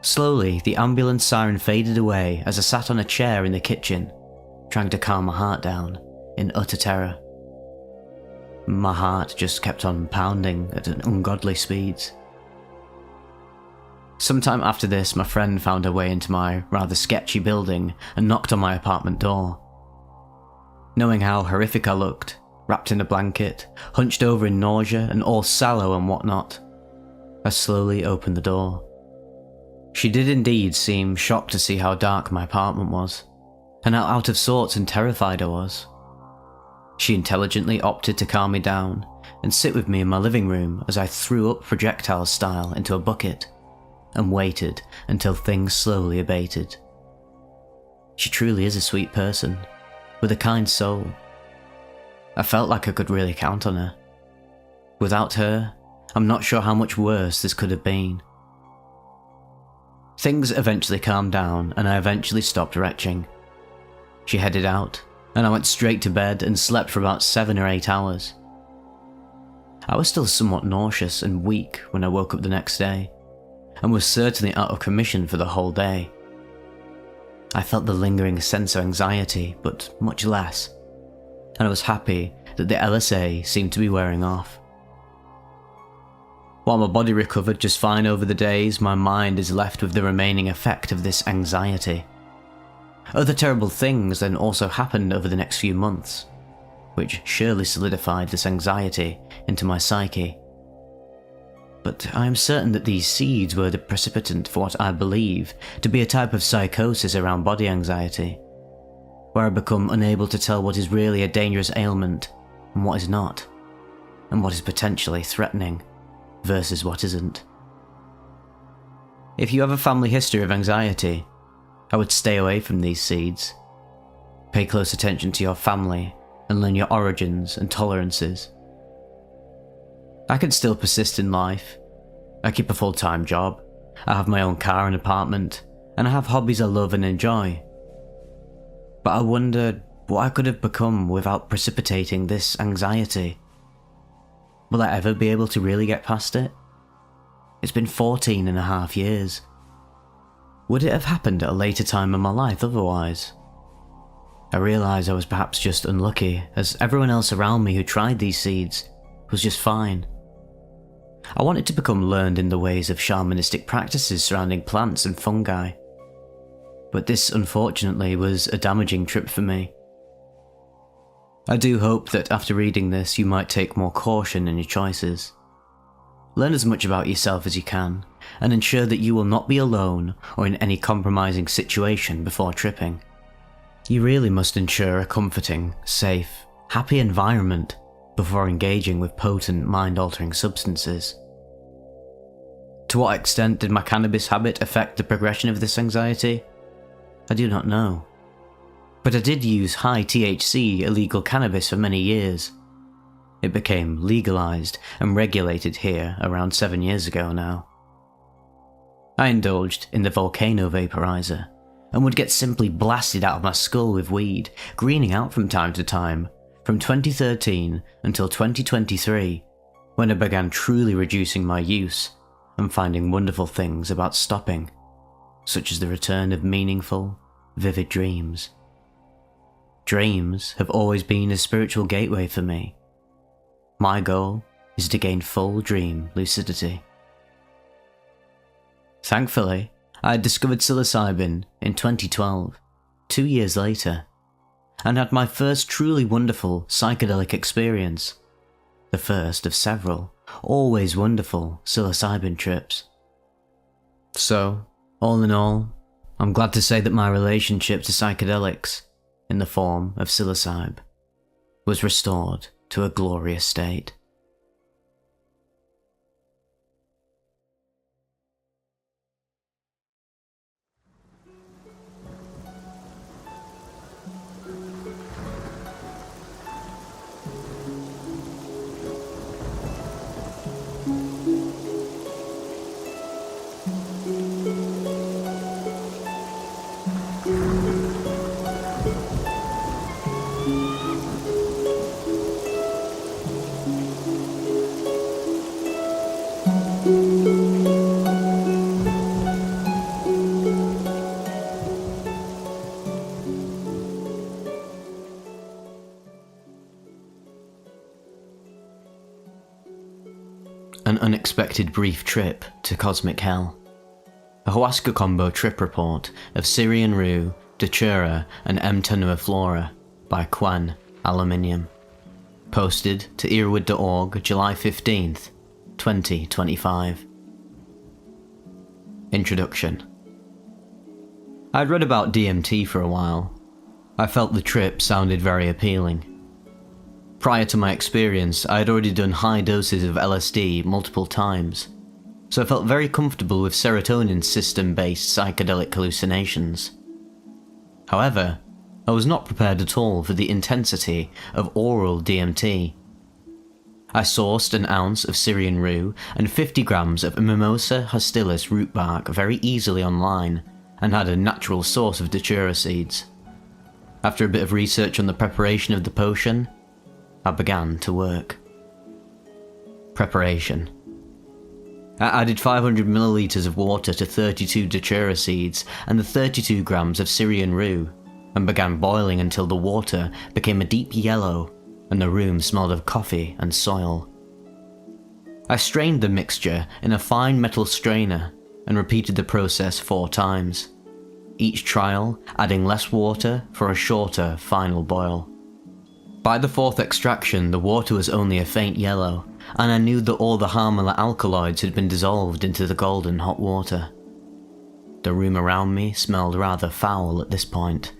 Slowly, the ambulance siren faded away as I sat on a chair in the kitchen, trying to calm my heart down in utter terror. My heart just kept on pounding at an ungodly speeds. Sometime after this, my friend found her way into my rather sketchy building and knocked on my apartment door. Knowing how horrific I looked, wrapped in a blanket, hunched over in nausea and all sallow and whatnot, I slowly opened the door. She did indeed seem shocked to see how dark my apartment was, and how out of sorts and terrified I was. She intelligently opted to calm me down and sit with me in my living room as I threw up projectile style into a bucket and waited until things slowly abated. She truly is a sweet person, with a kind soul. I felt like I could really count on her. Without her, I'm not sure how much worse this could have been. Things eventually calmed down and I eventually stopped retching. She headed out, and I went straight to bed and slept for about 7 or 8 hours. I was still somewhat nauseous and weak when I woke up the next day, and was certainly out of commission for the whole day. I felt the lingering sense of anxiety, but much less, and I was happy that the LSA seemed to be wearing off. While my body recovered just fine over the days, my mind is left with the remaining effect of this anxiety. Other terrible things then also happened over the next few months, which surely solidified this anxiety into my psyche. But I am certain that these seeds were the precipitant for what I believe to be a type of psychosis around body anxiety, where I become unable to tell what is really a dangerous ailment and what is not, and what is potentially threatening versus what isn't. If you have a family history of anxiety, I would stay away from these seeds. Pay close attention to your family and learn your origins and tolerances. I can still persist in life. I keep a full-time job, I have my own car and apartment, and I have hobbies I love and enjoy. But I wonder what I could have become without precipitating this anxiety. Will I ever be able to really get past it? It's been 14.5 years. Would it have happened at a later time in my life otherwise? I realise I was perhaps just unlucky, as everyone else around me who tried these seeds was just fine. I wanted to become learned in the ways of shamanistic practices surrounding plants and fungi, but this unfortunately was a damaging trip for me. I do hope that after reading this you might take more caution in your choices. Learn as much about yourself as you can, and ensure that you will not be alone or in any compromising situation before tripping. You really must ensure a comforting, safe, happy environment before engaging with potent mind-altering substances. To what extent did my cannabis habit affect the progression of this anxiety? I do not know. But I did use high THC illegal cannabis for many years. It became legalized and regulated here around 7 years ago now. I indulged in the volcano vaporizer, and would get simply blasted out of my skull with weed, greening out from time to time, from 2013 until 2023, when I began truly reducing my use and finding wonderful things about stopping, such as the return of meaningful, vivid dreams. Dreams have always been a spiritual gateway for me. My goal is to gain full dream lucidity. Thankfully, I had discovered psilocybin in 2012, 2 years later, and had my first truly wonderful psychedelic experience, the first of several, always wonderful psilocybin trips. So, all in all, I'm glad to say that my relationship to psychedelics, in the form of psilocybe, was restored to a glorious state. An unexpected brief trip to cosmic hell. A Huasca combo trip report of Syrian Rue, Datura and M. tenuiflora by Quan, Aluminium. Posted to earwood.org July 15th, 2025. Introduction. I'd read about DMT for a while. I felt the trip sounded very appealing. Prior to my experience, I had already done high doses of LSD multiple times, so I felt very comfortable with serotonin system-based psychedelic hallucinations. However, I was not prepared at all for the intensity of oral DMT. I sourced an ounce of Syrian Rue and 50 grams of Mimosa hostilis root bark very easily online, and had a natural source of Datura seeds. After a bit of research on the preparation of the potion, I began to work. Preparation. I added 500 milliliters of water to 32 Datura seeds and the 32 grams of Syrian Rue, and began boiling until the water became a deep yellow and the room smelled of coffee and soil. I strained the mixture in a fine metal strainer and repeated the process 4 times, each trial adding less water for a shorter final boil. By the 4th extraction, the water was only a faint yellow, and I knew that all the harmala alkaloids had been dissolved into the golden hot water. The room around me smelled rather foul at this point,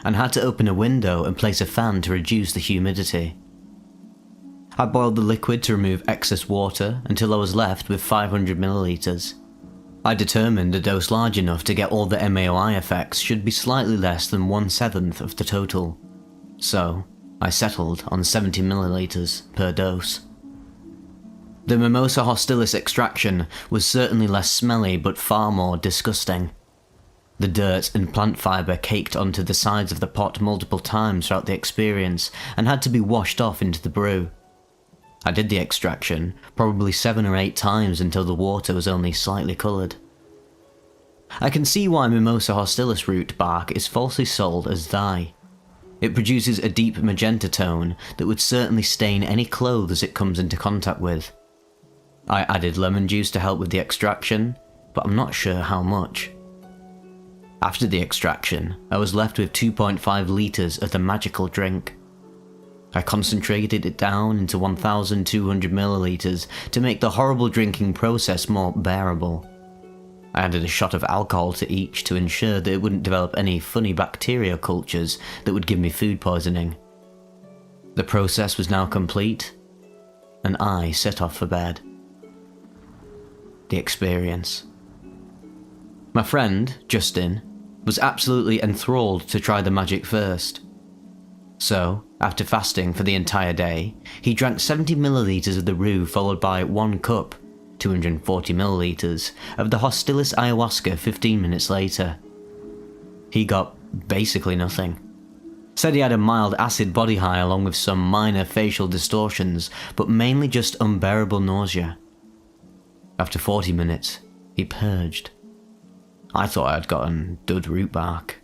and had to open a window and place a fan to reduce the humidity. I boiled the liquid to remove excess water until I was left with 500 milliliters. I determined a dose large enough to get all the MAOI effects should be slightly less than 1/7 of the total, so I settled on 70 milliliters per dose. The Mimosa hostilis extraction was certainly less smelly but far more disgusting. The dirt and plant fibre caked onto the sides of the pot multiple times throughout the experience and had to be washed off into the brew. I did the extraction probably 7 or 8 times until the water was only slightly coloured. I can see why Mimosa hostilis root bark is falsely sold as dye. It produces a deep magenta tone that would certainly stain any clothes it comes into contact with. I added lemon juice to help with the extraction, but I'm not sure how much. After the extraction, I was left with 2.5 litres of the magical drink. I concentrated it down into 1,200 milliliters to make the horrible drinking process more bearable. I added a shot of alcohol to each to ensure that it wouldn't develop any funny bacteria cultures that would give me food poisoning. The process was now complete, and I set off for bed. The experience. My friend, Justin, was absolutely enthralled to try the magic first. So, after fasting for the entire day, he drank 70 milliliters of the Rue followed by 1 cup, 240 milliliters, of the Hostilis ayahuasca 15 minutes later. He got basically nothing. Said he had a mild acid body high along with some minor facial distortions, but mainly just unbearable nausea. After 40 minutes, he purged. I thought I had gotten dud root bark.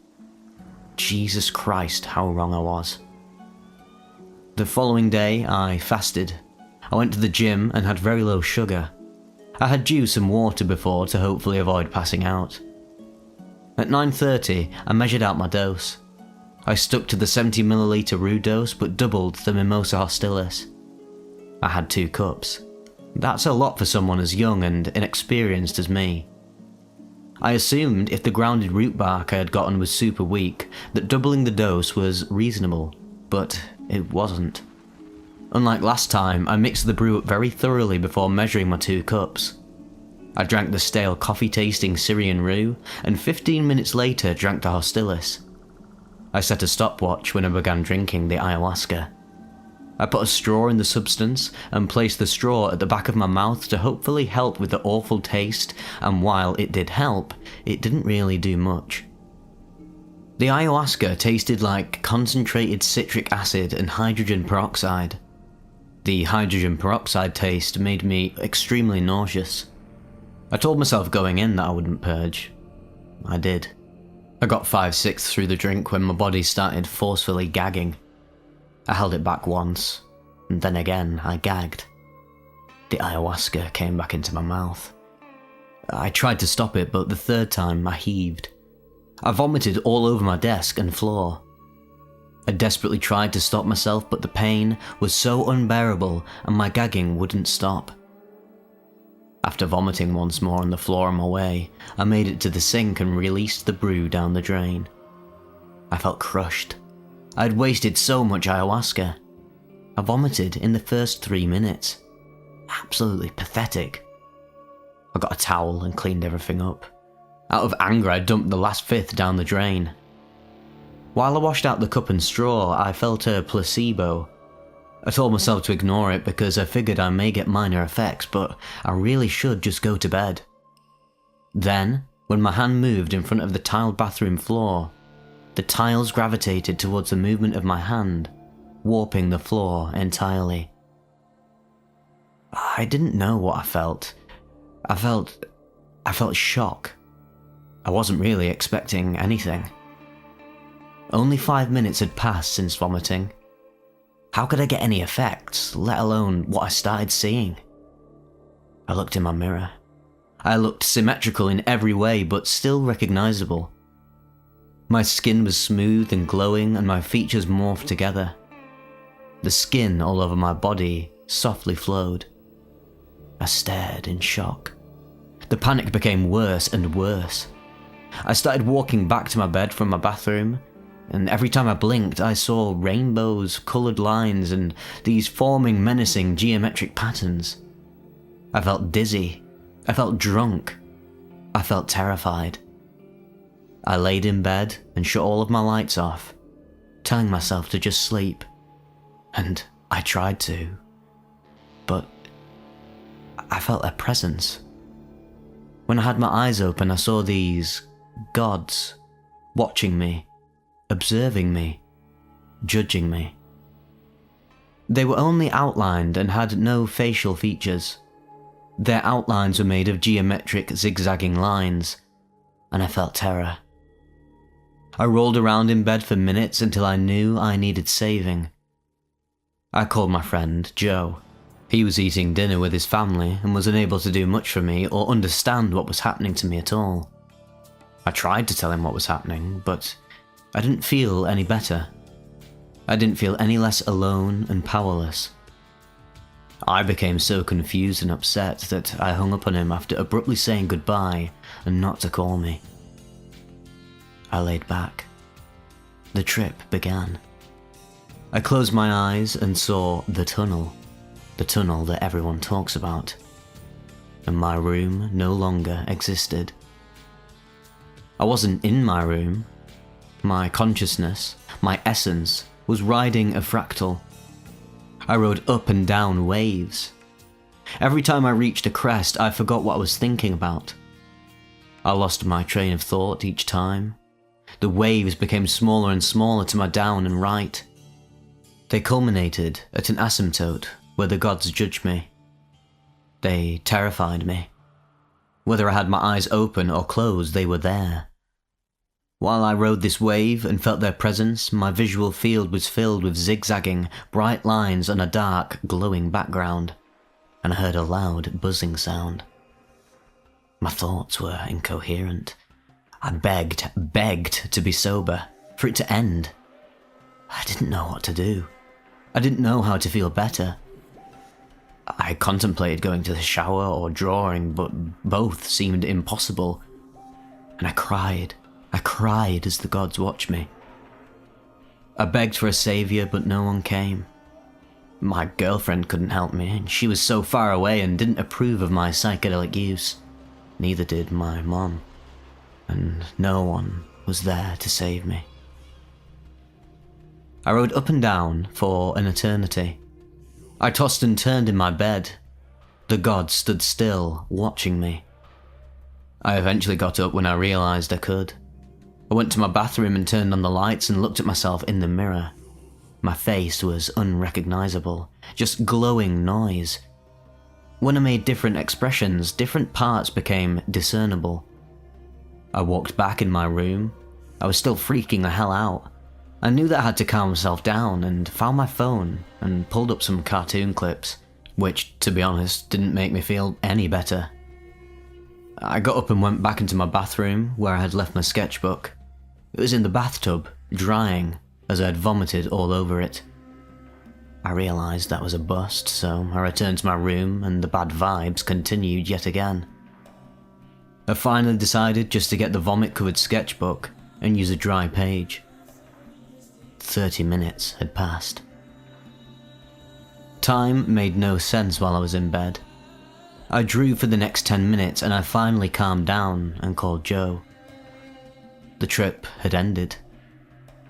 Jesus Christ, how wrong I was. The following day, I fasted. I went to the gym and had very low sugar. I had juice and water before to hopefully avoid passing out. At 9:30, I measured out my dose. I stuck to the 70 milliliter Rue dose but doubled the Mimosa hostilis. I had 2 cups. That's a lot for someone as young and inexperienced as me. I assumed if the grounded root bark I had gotten was super weak, that doubling the dose was reasonable, but it wasn't. Unlike last time, I mixed the brew up very thoroughly before measuring my 2 cups. I drank the stale coffee-tasting Syrian Rue, and 15 minutes later drank the hostilis. I set a stopwatch when I began drinking the ayahuasca. I put a straw in the substance and placed the straw at the back of my mouth to hopefully help with the awful taste, and while it did help, it didn't really do much. The ayahuasca tasted like concentrated citric acid and hydrogen peroxide. The hydrogen peroxide taste made me extremely nauseous. I told myself going in that I wouldn't purge. I did. I got 5/6 through the drink when my body started forcefully gagging. I held it back once, and then again I gagged. The ayahuasca came back into my mouth. I tried to stop it, but the third time I heaved. I vomited all over my desk and floor. I desperately tried to stop myself, but the pain was so unbearable and my gagging wouldn't stop. After vomiting once more on the floor on my way, I made it to the sink and released the brew down the drain. I felt crushed. I had wasted so much ayahuasca. I vomited in the first 3 minutes. Absolutely pathetic. I got a towel and cleaned everything up. Out of anger, I dumped the last fifth down the drain. While I washed out the cup and straw, I felt a placebo. I told myself to ignore it because I figured I may get minor effects, but I really should just go to bed. Then, when my hand moved in front of the tiled bathroom floor, the tiles gravitated towards the movement of my hand, warping the floor entirely. I didn't know what I felt. I felt shock. I wasn't really expecting anything. Only 5 minutes had passed since vomiting. How could I get any effects, let alone what I started seeing? I looked in my mirror. I looked symmetrical in every way, but still recognizable. My skin was smooth and glowing, and my features morphed together. The skin all over my body softly flowed. I stared in shock. The panic became worse and worse. I started walking back to my bed from my bathroom, and every time I blinked, I saw rainbows, coloured lines, and these forming menacing geometric patterns. I felt dizzy. I felt drunk. I felt terrified. I laid in bed and shut all of my lights off, telling myself to just sleep. And I tried to, but I felt their presence. When I had my eyes open, I saw these gods watching me, observing me, judging me. They were only outlined and had no facial features. Their outlines were made of geometric zigzagging lines, and I felt terror. I rolled around in bed for minutes until I knew I needed saving. I called my friend, Joe. He was eating dinner with his family and was unable to do much for me or understand what was happening to me at all. I tried to tell him what was happening, but I didn't feel any better. I didn't feel any less alone and powerless. I became so confused and upset that I hung up on him after abruptly saying goodbye and not to call me. I laid back. The trip began. I closed my eyes and saw the tunnel that everyone talks about. And my room no longer existed. I wasn't in my room. My consciousness, my essence, was riding a fractal. I rode up and down waves. Every time I reached a crest, I forgot what I was thinking about. I lost my train of thought each time. The waves became smaller and smaller to my down and right. They culminated at an asymptote where the gods judged me. They terrified me. Whether I had my eyes open or closed, they were there. While I rode this wave and felt their presence, my visual field was filled with zigzagging, bright lines on a dark, glowing background, and I heard a loud, buzzing sound. My thoughts were incoherent. I begged to be sober, for it to end. I didn't know what to do. I didn't know how to feel better. I contemplated going to the shower or drawing, but both seemed impossible. And I cried as the gods watched me. I begged for a saviour, but no one came. My girlfriend couldn't help me, and she was so far away and didn't approve of my psychedelic use. Neither did my mom. And no one was there to save me. I rode up and down for an eternity. I tossed and turned in my bed. The gods stood still, watching me. I eventually got up when I realised I could. I went to my bathroom and turned on the lights and looked at myself in the mirror. My face was unrecognisable, just glowing noise. When I made different expressions, different parts became discernible. I walked back in my room. I was still freaking the hell out. I knew that I had to calm myself down and found my phone and pulled up some cartoon clips, which, to be honest, didn't make me feel any better. I got up and went back into my bathroom where I had left my sketchbook. It was in the bathtub, drying, as I had vomited all over it. I realised that was a bust, so I returned to my room and the bad vibes continued yet again. I finally decided just to get the vomit-covered sketchbook and use a dry page. 30 minutes had passed. Time made no sense while I was in bed. I drew for the next 10 minutes and I finally calmed down and called Joe. The trip had ended.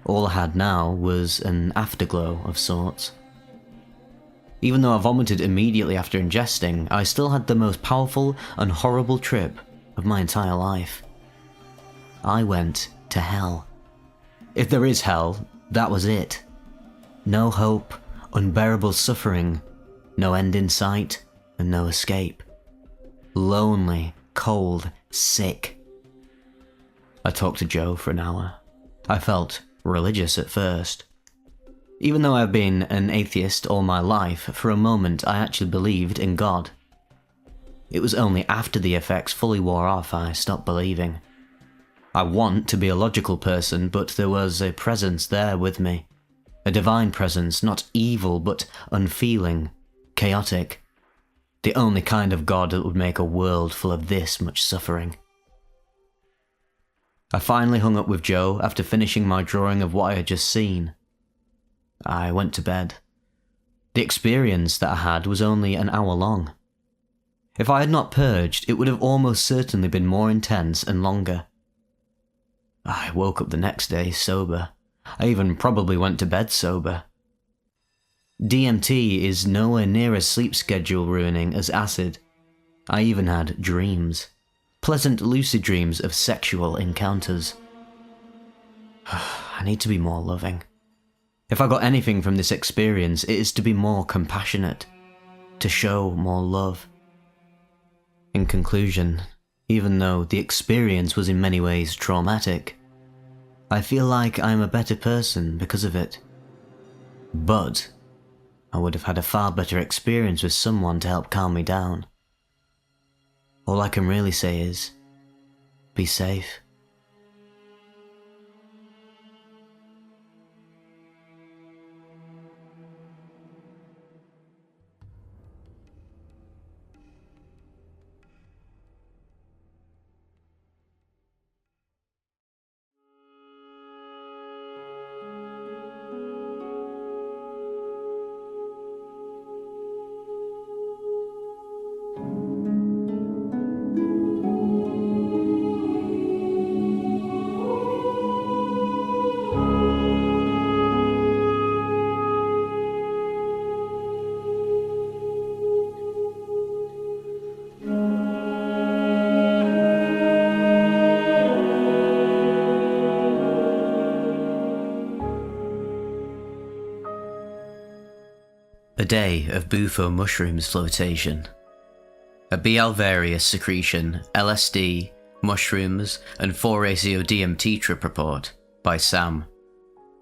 All I had now was an afterglow of sorts. Even though I vomited immediately after ingesting, I still had the most powerful and horrible trip of my entire life. I went to hell. If there is hell, that was it. No hope, unbearable suffering, no end in sight, and no escape. Lonely, cold, sick. I talked to Joe for an hour. I felt religious at first. Even though I've been an atheist all my life, for a moment I actually believed in God. It was only after the effects fully wore off I stopped believing. I want to be a logical person, but there was a presence there with me. A divine presence, not evil, but unfeeling, chaotic. The only kind of God that would make a world full of this much suffering. I finally hung up with Joe after finishing my drawing of what I had just seen. I went to bed. The experience that I had was only an hour long. If I had not purged, it would have almost certainly been more intense and longer. I woke up the next day sober. I even probably went to bed sober. DMT is nowhere near as sleep schedule ruining as acid. I even had dreams. Pleasant lucid dreams of sexual encounters. I need to be more loving. If I got anything from this experience, it is to be more compassionate, to show more love. In conclusion, even though the experience was in many ways traumatic, I feel like I am a better person because of it. But I would have had a far better experience with someone to help calm me down. All I can really say is, be safe. A day of bufo mushrooms flotation. A B. alvarius secretion, LSD, mushrooms, and 4-ACO-DMT trip report by Sam.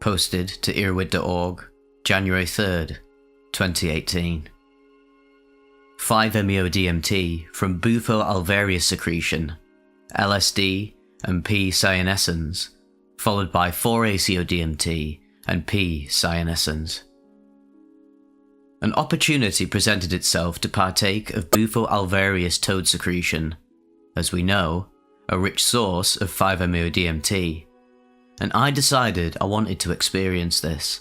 Posted to earwid.org, January 3rd, 2018. 5-MeO-DMT from bufo alvarius secretion, LSD, and P-cyanescens, followed by 4-ACO-DMT and P-cyanescens. An opportunity presented itself to partake of bufo alvarius toad secretion, as we know, a rich source of 5-MeO-DMT, and I decided I wanted to experience this.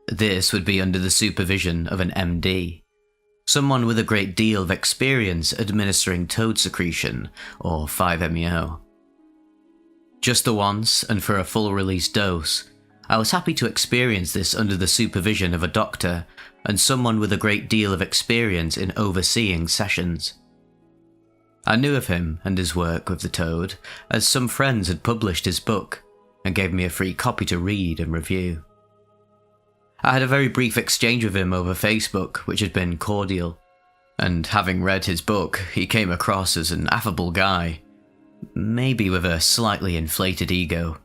This would be under the supervision of an MD, someone with a great deal of experience administering toad secretion, or 5-MeO. Just the once, and for a full release dose, I was happy to experience this under the supervision of a doctor and someone with a great deal of experience in overseeing sessions. I knew of him and his work with the toad, as some friends had published his book and gave me a free copy to read and review. I had a very brief exchange with him over Facebook, which had been cordial, and having read his book, he came across as an affable guy, maybe with a slightly inflated ego.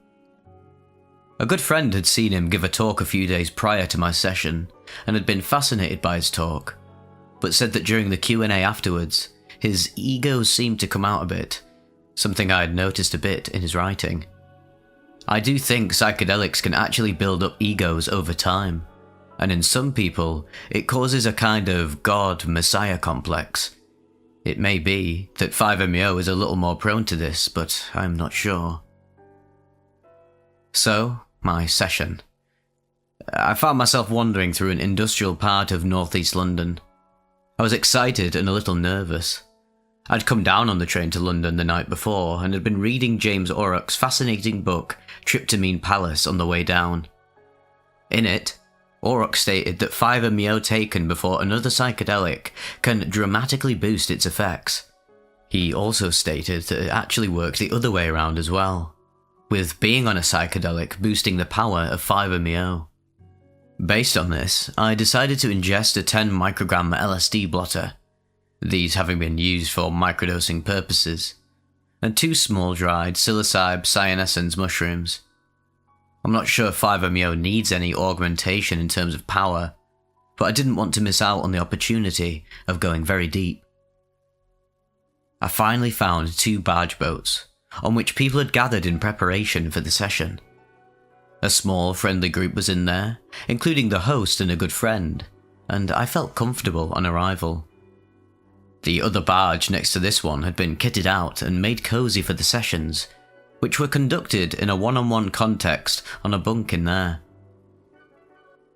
A good friend had seen him give a talk a few days prior to my session, and had been fascinated by his talk, but said that during the Q&A afterwards, His ego seemed to come out a bit, something I had noticed a bit in his writing. I do think psychedelics can actually build up egos over time, and in some people, it causes a kind of God-Messiah complex. It may be that 5-MeO is a little more prone to this, but I'm not sure. So, my session. I found myself wandering through an industrial part of northeast London. I was excited and a little nervous. I'd come down on the train to London the night before and had been reading James Orrock's fascinating book, Tryptamine Palace, on the way down. In it, Orrock stated that 5-MeO taken before another psychedelic can dramatically boost its effects. He also stated that it actually worked the other way around as well, with being on a psychedelic boosting the power of 5-MeO. Based on this, I decided to ingest a 10 microgram LSD blotter, these having been used for microdosing purposes, and 2 small dried psilocybe cyanescens mushrooms. I'm not sure 5-MeO needs any augmentation in terms of power, but I didn't want to miss out on the opportunity of going very deep. I finally found 2 barge boats, on which people had gathered in preparation for the session. A small, friendly group was in there, including the host and a good friend, and I felt comfortable on arrival. The other barge next to this one had been kitted out and made cozy for the sessions, which were conducted in a one-on-one context on a bunk in there.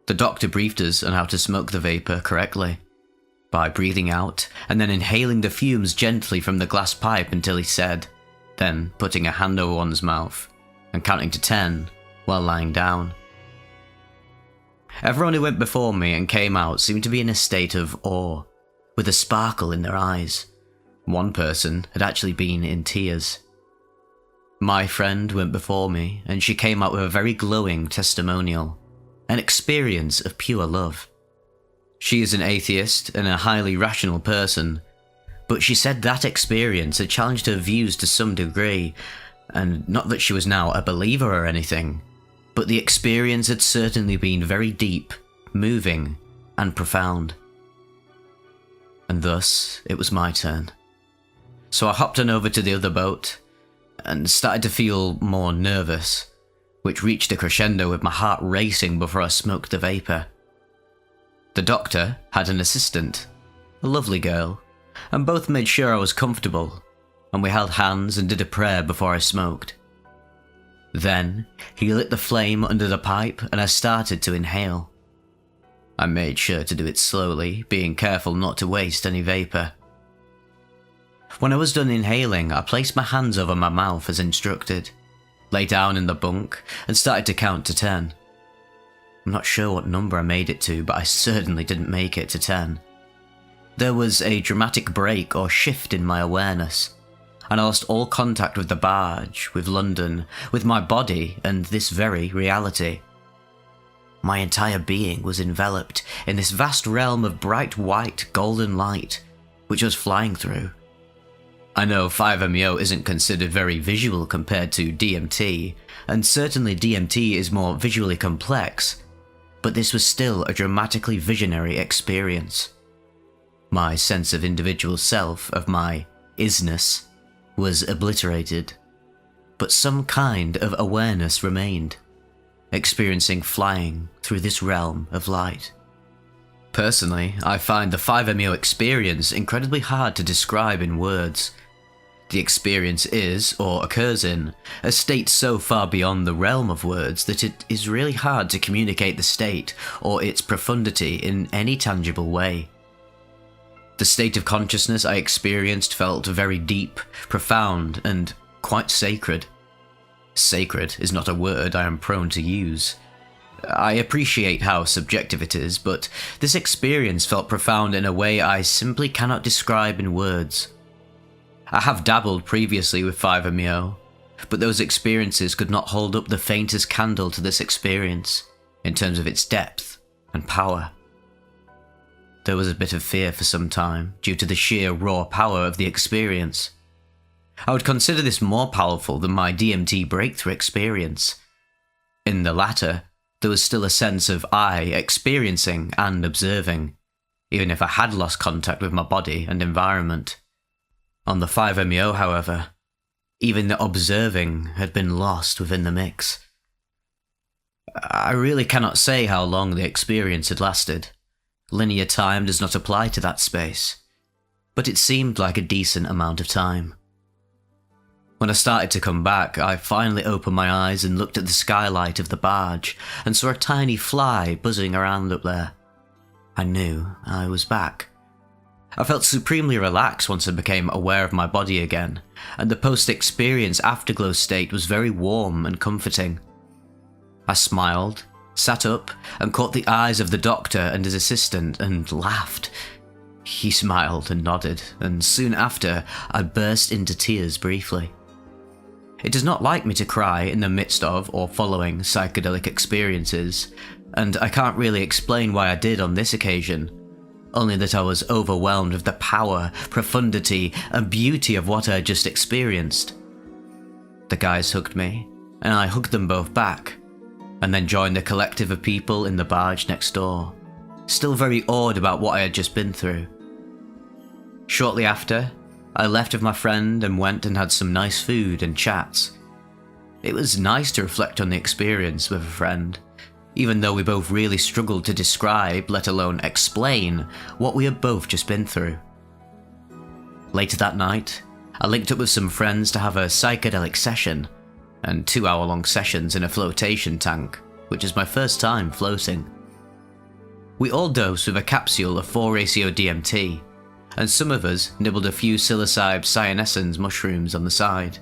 The doctor briefed us on how to smoke the vapour correctly, by breathing out and then inhaling the fumes gently from the glass pipe until he said, then putting a hand over one's mouth and counting to 10 while lying down. Everyone who went before me and came out seemed to be in a state of awe, with a sparkle in their eyes. One person had actually been in tears. My friend went before me, and she came out with a very glowing testimonial, an experience of pure love. She is an atheist and a highly rational person, but she said that experience had challenged her views to some degree, and not that she was now a believer or anything, but the experience had certainly been very deep, moving, and profound. And thus, it was my turn. So I hopped on over to the other boat, and started to feel more nervous, which reached a crescendo with my heart racing before I smoked the vapour. The doctor had an assistant, a lovely girl, and both made sure I was comfortable, and we held hands and did a prayer before I smoked. Then, he lit the flame under the pipe and I started to inhale. I made sure to do it slowly, being careful not to waste any vapour. When I was done inhaling, I placed my hands over my mouth as instructed, lay down in the bunk, and started to count to 10. I'm not sure what number I made it to, but I certainly didn't make it to 10. There was a dramatic break or shift in my awareness, and I lost all contact with the barge, with London, with my body, and this very reality. My entire being was enveloped in this vast realm of bright white golden light, which I was flying through. I know 5-MeO isn't considered very visual compared to DMT, and certainly DMT is more visually complex, but this was still a dramatically visionary experience. My sense of individual self, of my isness, was obliterated, but some kind of awareness remained, experiencing flying through this realm of light. Personally, I find the 5-MeO experience incredibly hard to describe in words. The experience is, or occurs in, a state so far beyond the realm of words that it is really hard to communicate the state or its profundity in any tangible way. The state of consciousness I experienced felt very deep, profound, and quite sacred. Sacred is not a word I am prone to use. I appreciate how subjective it is, but this experience felt profound in a way I simply cannot describe in words. I have dabbled previously with 5-MeO, but those experiences could not hold up the faintest candle to this experience, in terms of its depth and power. There was a bit of fear for some time, due to the sheer raw power of the experience. I would consider this more powerful than my DMT breakthrough experience. In the latter, there was still a sense of I experiencing and observing, even if I had lost contact with my body and environment. On the 5MEO, however, even the observing had been lost within the mix. I really cannot say how long the experience had lasted. Linear time does not apply to that space, but it seemed like a decent amount of time. When I started to come back, I finally opened my eyes and looked at the skylight of the barge and saw a tiny fly buzzing around up there. I knew I was back. I felt supremely relaxed once I became aware of my body again, and the post-experience afterglow state was very warm and comforting. I smiled, sat up, and caught the eyes of the doctor and his assistant and laughed. He smiled and nodded, and soon after, I burst into tears briefly. It does not like me to cry in the midst of or following psychedelic experiences, and I can't really explain why I did on this occasion, only that I was overwhelmed with the power, profundity, and beauty of what I had just experienced. The guys hugged me, and I hugged them both back, and then joined the collective of people in the barge next door, still very awed about what I had just been through. Shortly after, I left with my friend and went and had some nice food and chats. It was nice to reflect on the experience with a friend, even though we both really struggled to describe, let alone explain, what we had both just been through. Later that night, I linked up with some friends to have a psychedelic session, and 2-hour-long sessions in a flotation tank, which is my first time floating. We all dosed with a capsule of 4-ACO DMT, and some of us nibbled a few psilocybe cyanescens mushrooms on the side.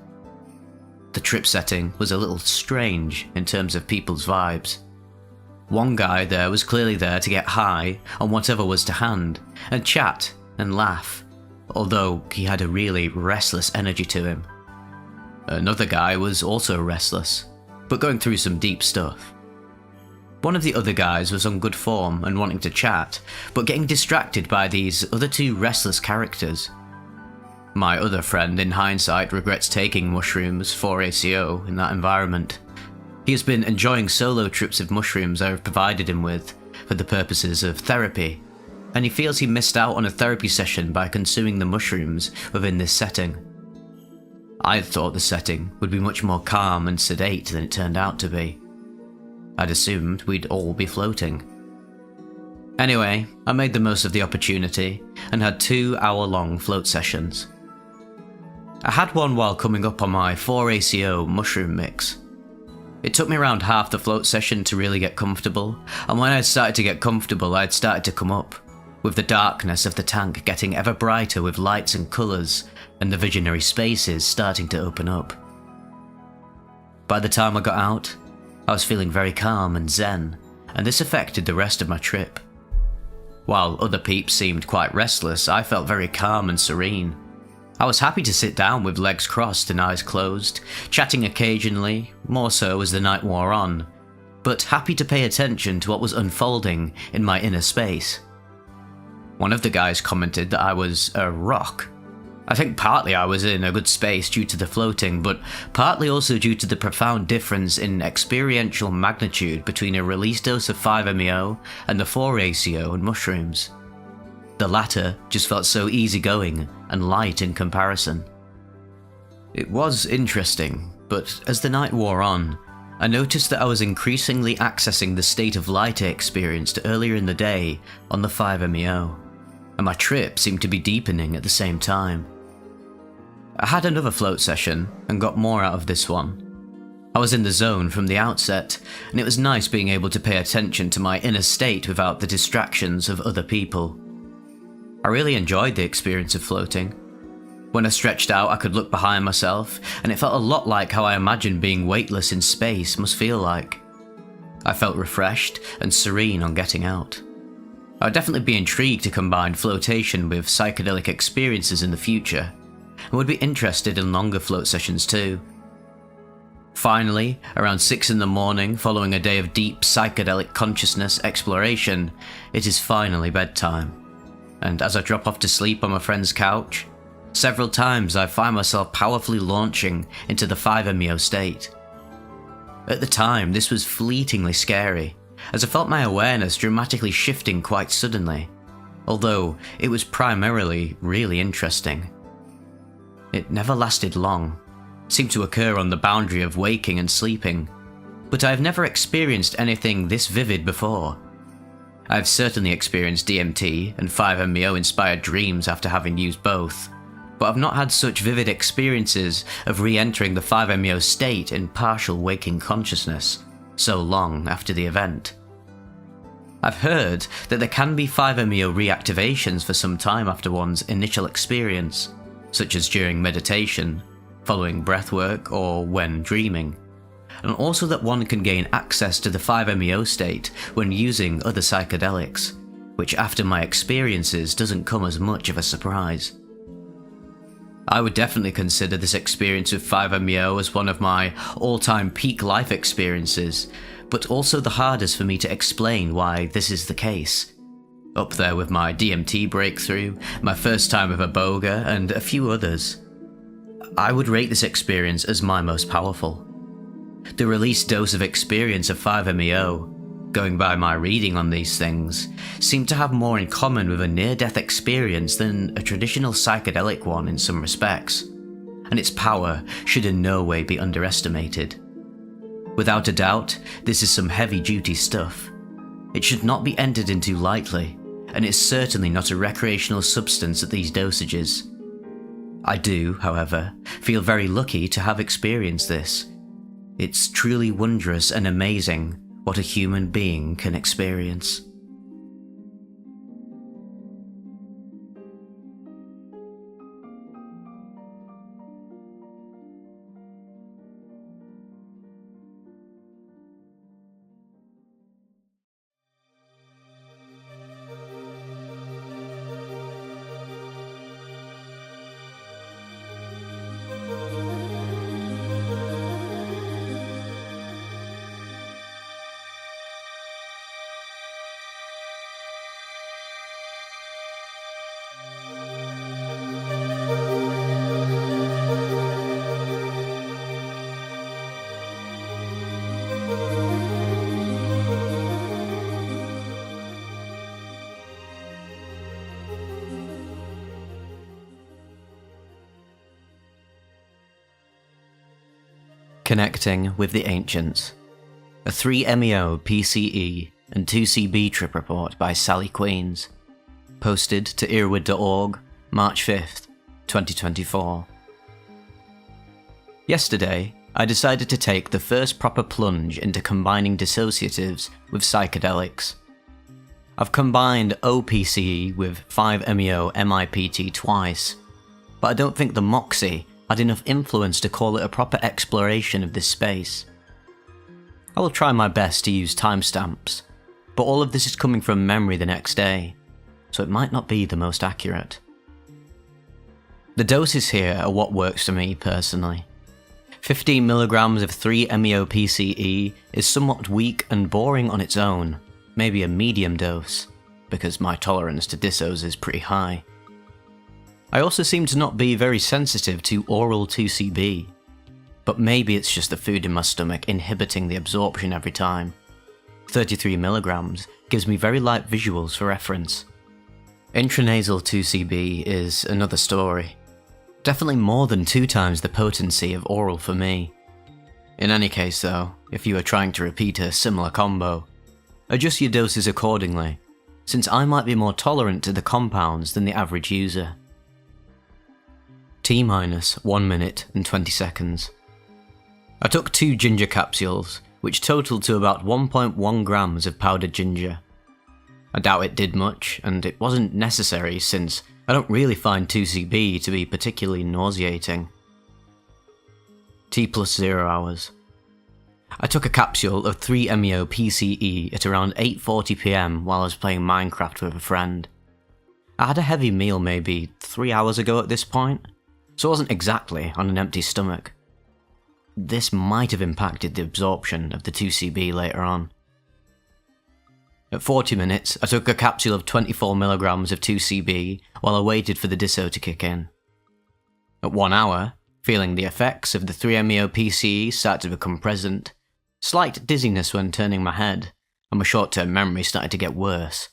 The trip setting was a little strange in terms of people's vibes. One guy there was clearly there to get high on whatever was to hand, and chat and laugh, although he had a really restless energy to him. Another guy was also restless, but going through some deep stuff. One of the other guys was on good form and wanting to chat, but getting distracted by these other two restless characters. My other friend, in hindsight, regrets taking mushrooms 4-ACO in that environment. He has been enjoying solo trips of mushrooms I have provided him with for the purposes of therapy, and he feels he missed out on a therapy session by consuming the mushrooms within this setting. I thought the setting would be much more calm and sedate than it turned out to be. I'd assumed we'd all be floating. Anyway, I made the most of the opportunity and had 2-hour-long float sessions. I had one while coming up on my 4-ACO mushroom mix. It took me around half the float session to really get comfortable, and when I'd started to get comfortable, I'd started to come up, with the darkness of the tank getting ever brighter with lights and colours, and the visionary spaces starting to open up. By the time I got out, I was feeling very calm and zen, and this affected the rest of my trip. While other peeps seemed quite restless, I felt very calm and serene. I was happy to sit down with legs crossed and eyes closed, chatting occasionally, more so as the night wore on, but happy to pay attention to what was unfolding in my inner space. One of the guys commented that I was a rock. I think partly I was in a good space due to the floating, but partly also due to the profound difference in experiential magnitude between a released dose of 5-MeO and the 4-ACO and mushrooms. The latter just felt so easygoing and light in comparison. It was interesting, but as the night wore on, I noticed that I was increasingly accessing the state of light I experienced earlier in the day on the 5-MeO, and my trip seemed to be deepening at the same time. I had another float session and got more out of this one. I was in the zone from the outset, and it was nice being able to pay attention to my inner state without the distractions of other people. I really enjoyed the experience of floating. When I stretched out, I could look behind myself, and it felt a lot like how I imagined being weightless in space must feel like. I felt refreshed and serene on getting out. I would definitely be intrigued to combine flotation with psychedelic experiences in the future, and would be interested in longer float sessions too. Finally, around 6 in the morning, following a day of deep psychedelic consciousness exploration, it is finally bedtime. And as I drop off to sleep on my friend's couch, several times I find myself powerfully launching into the 5-MeO state. At the time, this was fleetingly scary, as I felt my awareness dramatically shifting quite suddenly, although it was primarily really interesting. It never lasted long, seemed to occur on the boundary of waking and sleeping, but I've never experienced anything this vivid before. I've certainly experienced DMT and 5-MeO inspired dreams after having used both, but I've not had such vivid experiences of re-entering the 5-MeO state in partial waking consciousness so long after the event. I've heard that there can be 5-MeO reactivations for some time after one's initial experience, such as during meditation, following breathwork, or when dreaming, and also that one can gain access to the 5-MeO state when using other psychedelics, which after my experiences doesn't come as much of a surprise. I would definitely consider this experience with 5-MeO as one of my all-time peak life experiences, but also the hardest for me to explain why this is the case. Up there with my DMT breakthrough, my first time with Iboga, and a few others. I would rate this experience as my most powerful. The released dose of experience of 5-MeO, going by my reading on these things, seemed to have more in common with a near-death experience than a traditional psychedelic one in some respects, and its power should in no way be underestimated. Without a doubt, this is some heavy-duty stuff. It should not be entered into lightly, and it's certainly not a recreational substance at these dosages. I do, however, feel very lucky to have experienced this. It's truly wondrous and amazing what a human being can experience. Connecting with the Ancients. A 3-MeO PCE and 2CB trip report by Sally Queens. Posted to earwid.org, March 5th, 2024. Yesterday, I decided to take the first proper plunge into combining dissociatives with psychedelics. I've combined OPCE with 5-MeO MIPT twice, but I don't think the Moxie had enough influence to call it a proper exploration of this space. I will try my best to use timestamps, but all of this is coming from memory the next day, so it might not be the most accurate. The doses here are what works for me personally. 15 milligrams of 3-MeO PCE is somewhat weak and boring on its own, maybe a medium dose, because my tolerance to dissos is pretty high. I also seem to not be very sensitive to oral 2CB, but maybe it's just the food in my stomach inhibiting the absorption every time. 33 milligrams gives me very light visuals for reference. Intranasal 2CB is another story. Definitely more than 2 times the potency of oral for me. In any case though, if you are trying to repeat a similar combo, adjust your doses accordingly, since I might be more tolerant to the compounds than the average user. T-minus 1 minute and 20 seconds. I took 2 ginger capsules, which totaled to about 1.1 grams of powdered ginger. I doubt it did much, and it wasn't necessary since I don't really find 2CB to be particularly nauseating. T plus 0 hours. I took a capsule of 3-MeO PCE at around 8:40 PM while I was playing Minecraft with a friend. I had a heavy meal maybe 3 hours ago at this point, so I wasn't exactly on an empty stomach. This might have impacted the absorption of the 2CB later on. At 40 minutes, I took a capsule of 24 milligrams of 2CB while I waited for the disso to kick in. At 1 hour, feeling the effects of the 3-MeO PCE start to become present, slight dizziness when turning my head, and my short-term memory started to get worse.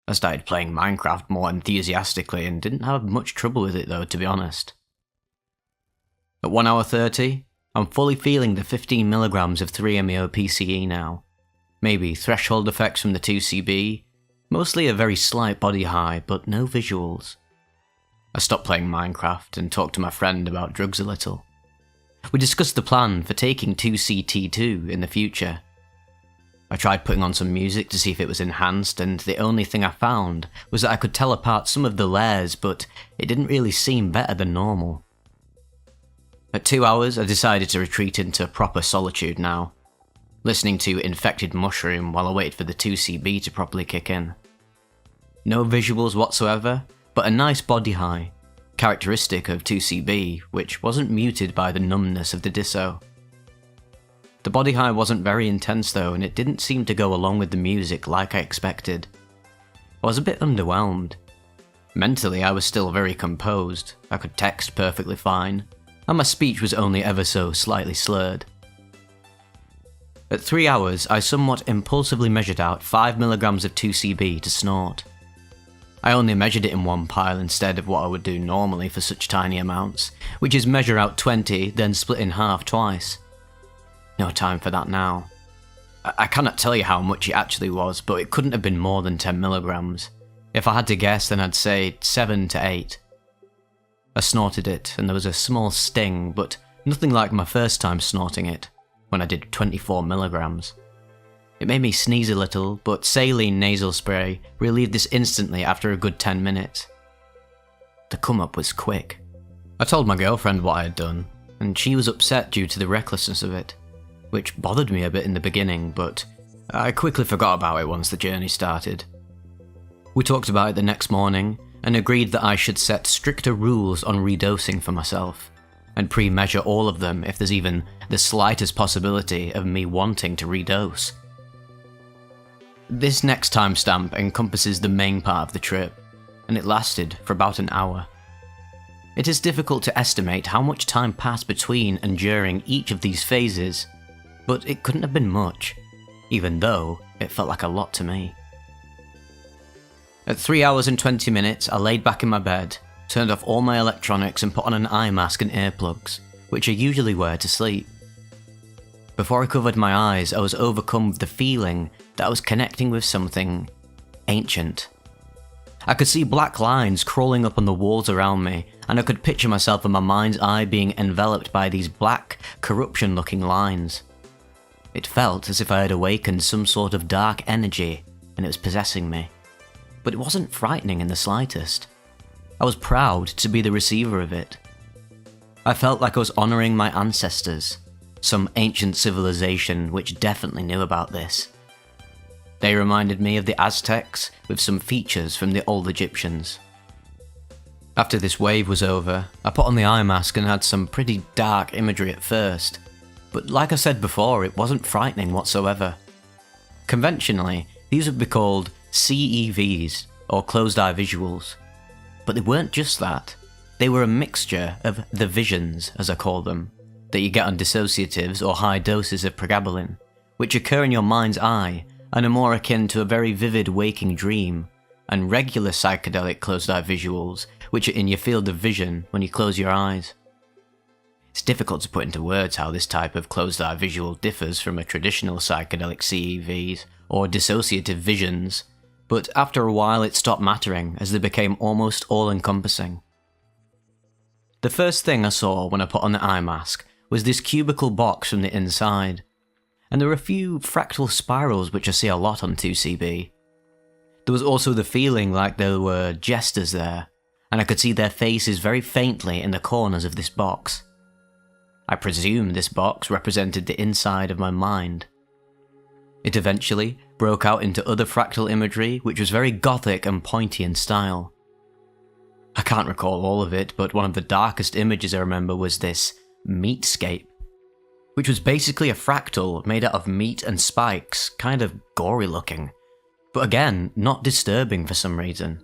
I started playing Minecraft more enthusiastically and didn't have much trouble with it though, to be honest. At 1 hour 30, I'm fully feeling the 15 milligrams of 3-MeO PCE now. Maybe threshold effects from the 2CB, mostly a very slight body high, but no visuals. I stopped playing Minecraft and talked to my friend about drugs a little. We discussed the plan for taking 2CT2 in the future. I tried putting on some music to see if it was enhanced, and the only thing I found was that I could tell apart some of the layers, but it didn't really seem better than normal. At 2 hours, I decided to retreat into proper solitude now, listening to Infected Mushroom while I waited for the 2CB to properly kick in. No visuals whatsoever, but a nice body high, characteristic of 2CB, which wasn't muted by the numbness of the disso. The body high wasn't very intense though, and it didn't seem to go along with the music like I expected. I was a bit underwhelmed. Mentally, I was still very composed, I could text perfectly fine, and my speech was only ever so slightly slurred. At 3 hours, I somewhat impulsively measured out 5 milligrams of 2CB to snort. I only measured it in one pile instead of what I would do normally for such tiny amounts, which is measure out 20, then split in half twice. No time for that now. I cannot tell you how much it actually was, but it couldn't have been more than 10 milligrams. If I had to guess, then I'd say 7 to 8. I snorted it, and there was a small sting, but nothing like my first time snorting it, when I did 24 milligrams. It made me sneeze a little, but saline nasal spray relieved this instantly after a good 10 minutes. The come-up was quick. I told my girlfriend what I had done, and she was upset due to the recklessness of it, which bothered me a bit in the beginning, but I quickly forgot about it once the journey started. We talked about it the next morning, and agreed that I should set stricter rules on redosing for myself, and pre-measure all of them if there's even the slightest possibility of me wanting to redose. This next timestamp encompasses the main part of the trip, and it lasted for about an hour. It is difficult to estimate how much time passed between and during each of these phases, but it couldn't have been much, even though it felt like a lot to me. At 3 hours and 20 minutes, I laid back in my bed, turned off all my electronics and put on an eye mask and earplugs, which I usually wear to sleep. Before I covered my eyes, I was overcome with the feeling that I was connecting with something ancient. I could see black lines crawling up on the walls around me, and I could picture myself in my mind's eye being enveloped by these black, corruption-looking lines. It felt as if I had awakened some sort of dark energy, and it was possessing me. But it wasn't frightening in the slightest. I was proud to be the receiver of it. I felt like I was honouring my ancestors, some ancient civilization which definitely knew about this. They reminded me of the Aztecs with some features from the old Egyptians. After this wave was over, I put on the eye mask and had some pretty dark imagery at first, but like I said before, it wasn't frightening whatsoever. Conventionally, these would be called CEVs, or closed-eye visuals. But they weren't just that. They were a mixture of the visions, as I call them, that you get on dissociatives or high doses of pregabalin, which occur in your mind's eye and are more akin to a very vivid waking dream, and regular psychedelic closed-eye visuals, which are in your field of vision when you close your eyes. It's difficult to put into words how this type of closed-eye visual differs from a traditional psychedelic CEVs or dissociative visions, but after a while it stopped mattering as they became almost all-encompassing. The first thing I saw when I put on the eye mask was this cubical box from the inside, and there were a few fractal spirals which I see a lot on 2CB. There was also the feeling like there were jesters there, and I could see their faces very faintly in the corners of this box. I presume this box represented the inside of my mind. It eventually broke out into other fractal imagery which was very gothic and pointy in style. I can't recall all of it, but one of the darkest images I remember was this meatscape, which was basically a fractal made out of meat and spikes, kind of gory looking, but again, not disturbing for some reason.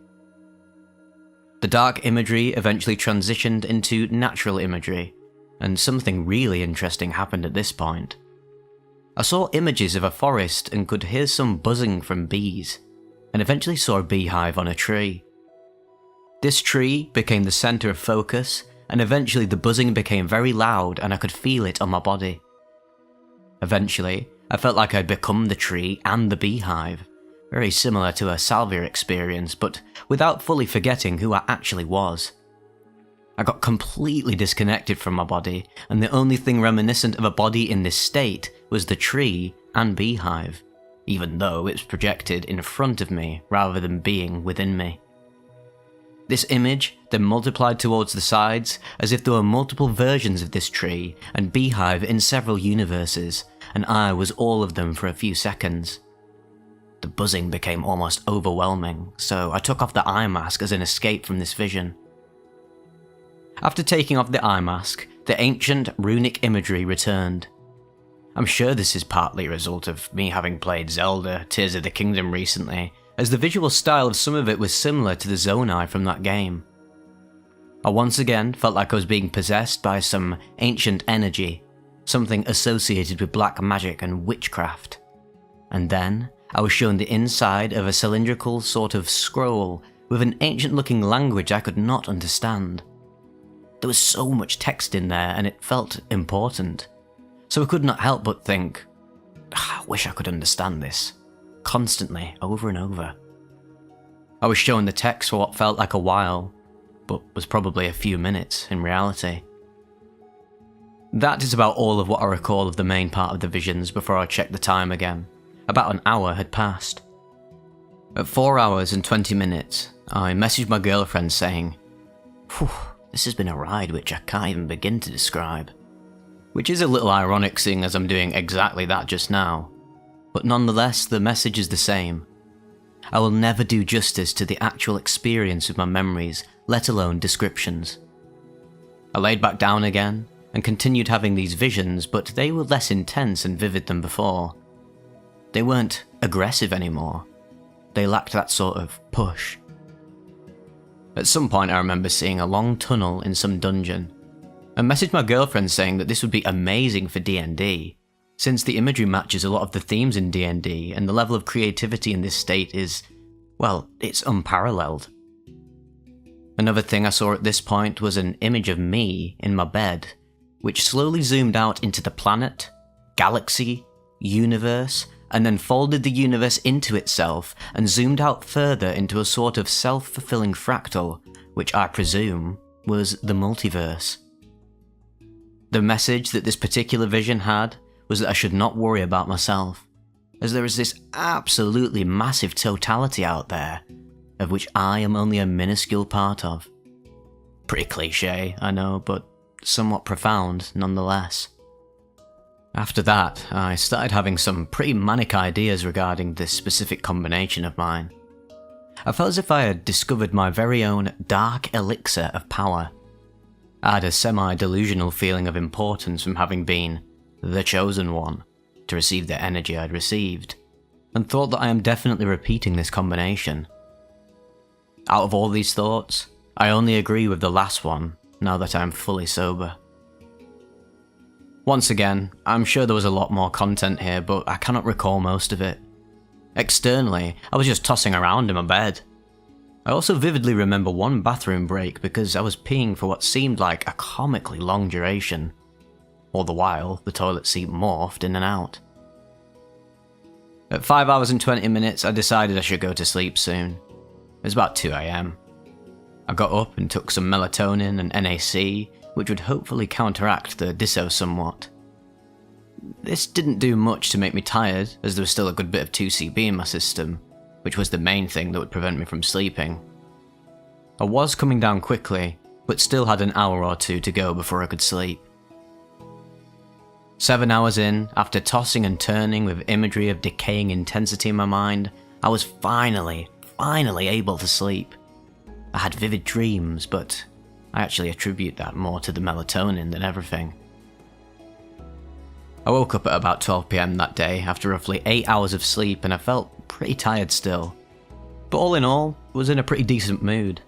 The dark imagery eventually transitioned into natural imagery, and something really interesting happened at this point. I saw images of a forest and could hear some buzzing from bees, and eventually saw a beehive on a tree. This tree became the centre of focus, and eventually the buzzing became very loud and I could feel it on my body. Eventually, I felt like I'd become the tree and the beehive, very similar to a salvia experience, but without fully forgetting who I actually was. I got completely disconnected from my body, and the only thing reminiscent of a body in this state was the tree and beehive, even though it was projected in front of me rather than being within me. This image then multiplied towards the sides as if there were multiple versions of this tree and beehive in several universes, and I was all of them for a few seconds. The buzzing became almost overwhelming, so I took off the eye mask as an escape from this vision. After taking off the eye mask, the ancient runic imagery returned. I'm sure this is partly a result of me having played Zelda Tears of the Kingdom recently, as the visual style of some of it was similar to the Zonai from that game. I once again felt like I was being possessed by some ancient energy, something associated with black magic and witchcraft. And then, I was shown the inside of a cylindrical sort of scroll with an ancient-looking language I could not understand. There was so much text in there and it felt important, so I could not help but think, I wish I could understand this, constantly, over and over. I was shown the text for what felt like a while, but was probably a few minutes in reality. That is about all of what I recall of the main part of the visions before I checked the time again. About an hour had passed. At 4 hours and 20 minutes, I messaged my girlfriend saying, "Phew, this has been a ride which I can't even begin to describe." Which is a little ironic seeing as I'm doing exactly that just now. But nonetheless, the message is the same. I will never do justice to the actual experience of my memories, let alone descriptions. I laid back down again, and continued having these visions, but they were less intense and vivid than before. They weren't aggressive anymore. They lacked that sort of push. At some point I remember seeing a long tunnel in some dungeon. I messaged my girlfriend saying that this would be amazing for D&D, since the imagery matches a lot of the themes in D&D and the level of creativity in this state is, well, it's unparalleled. Another thing I saw at this point was an image of me in my bed, which slowly zoomed out into the planet, galaxy, universe, and then folded the universe into itself and zoomed out further into a sort of self-fulfilling fractal, which I presume was the multiverse. The message that this particular vision had was that I should not worry about myself, as there is this absolutely massive totality out there, of which I am only a minuscule part of. Pretty cliche, I know, but somewhat profound nonetheless. After that, I started having some pretty manic ideas regarding this specific combination of mine. I felt as if I had discovered my very own dark elixir of power. I had a semi-delusional feeling of importance from having been the chosen one to receive the energy I'd received, and thought that I am definitely repeating this combination. Out of all these thoughts, I only agree with the last one now that I am fully sober. Once again, I'm sure there was a lot more content here, but I cannot recall most of it. Externally, I was just tossing around in my bed. I also vividly remember one bathroom break because I was peeing for what seemed like a comically long duration. All the while, the toilet seat morphed in and out. At 5 hours and 20 minutes, I decided I should go to sleep soon. It was about 2 AM. I got up and took some melatonin and NAC, which would hopefully counteract the disso somewhat. This didn't do much to make me tired, as there was still a good bit of 2CB in my system, which was the main thing that would prevent me from sleeping. I was coming down quickly, but still had an hour or two to go before I could sleep. 7 hours in, after tossing and turning with imagery of decaying intensity in my mind, I was finally able to sleep. I had vivid dreams, but I actually attribute that more to the melatonin than everything. I woke up at about 12 PM that day after roughly 8 hours of sleep, and I felt pretty tired still. But all in all, was in a pretty decent mood.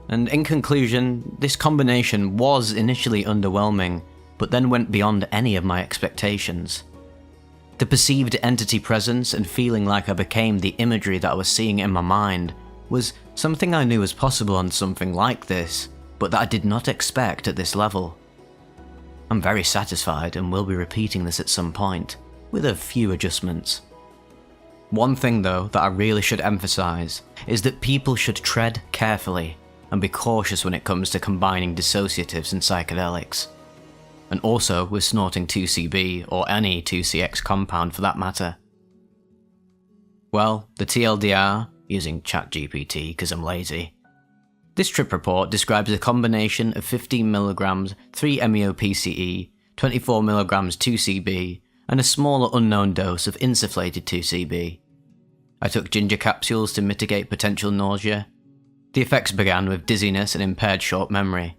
And in conclusion, this combination was initially underwhelming, but then went beyond any of my expectations. The perceived entity presence and feeling like I became the imagery that I was seeing in my mind was something I knew was possible on something like this, but that I did not expect at this level. I'm very satisfied and will be repeating this at some point, with a few adjustments. One thing though that I really should emphasise is that people should tread carefully and be cautious when it comes to combining dissociatives and psychedelics. And also with snorting 2CB or any 2CX compound for that matter. Well, the TLDR, using ChatGPT because I'm lazy. This trip report describes a combination of 15mg 3-MeO-PCE, 24mg 2CB, and a smaller unknown dose of insufflated 2CB. I took ginger capsules to mitigate potential nausea. The effects began with dizziness and impaired short memory.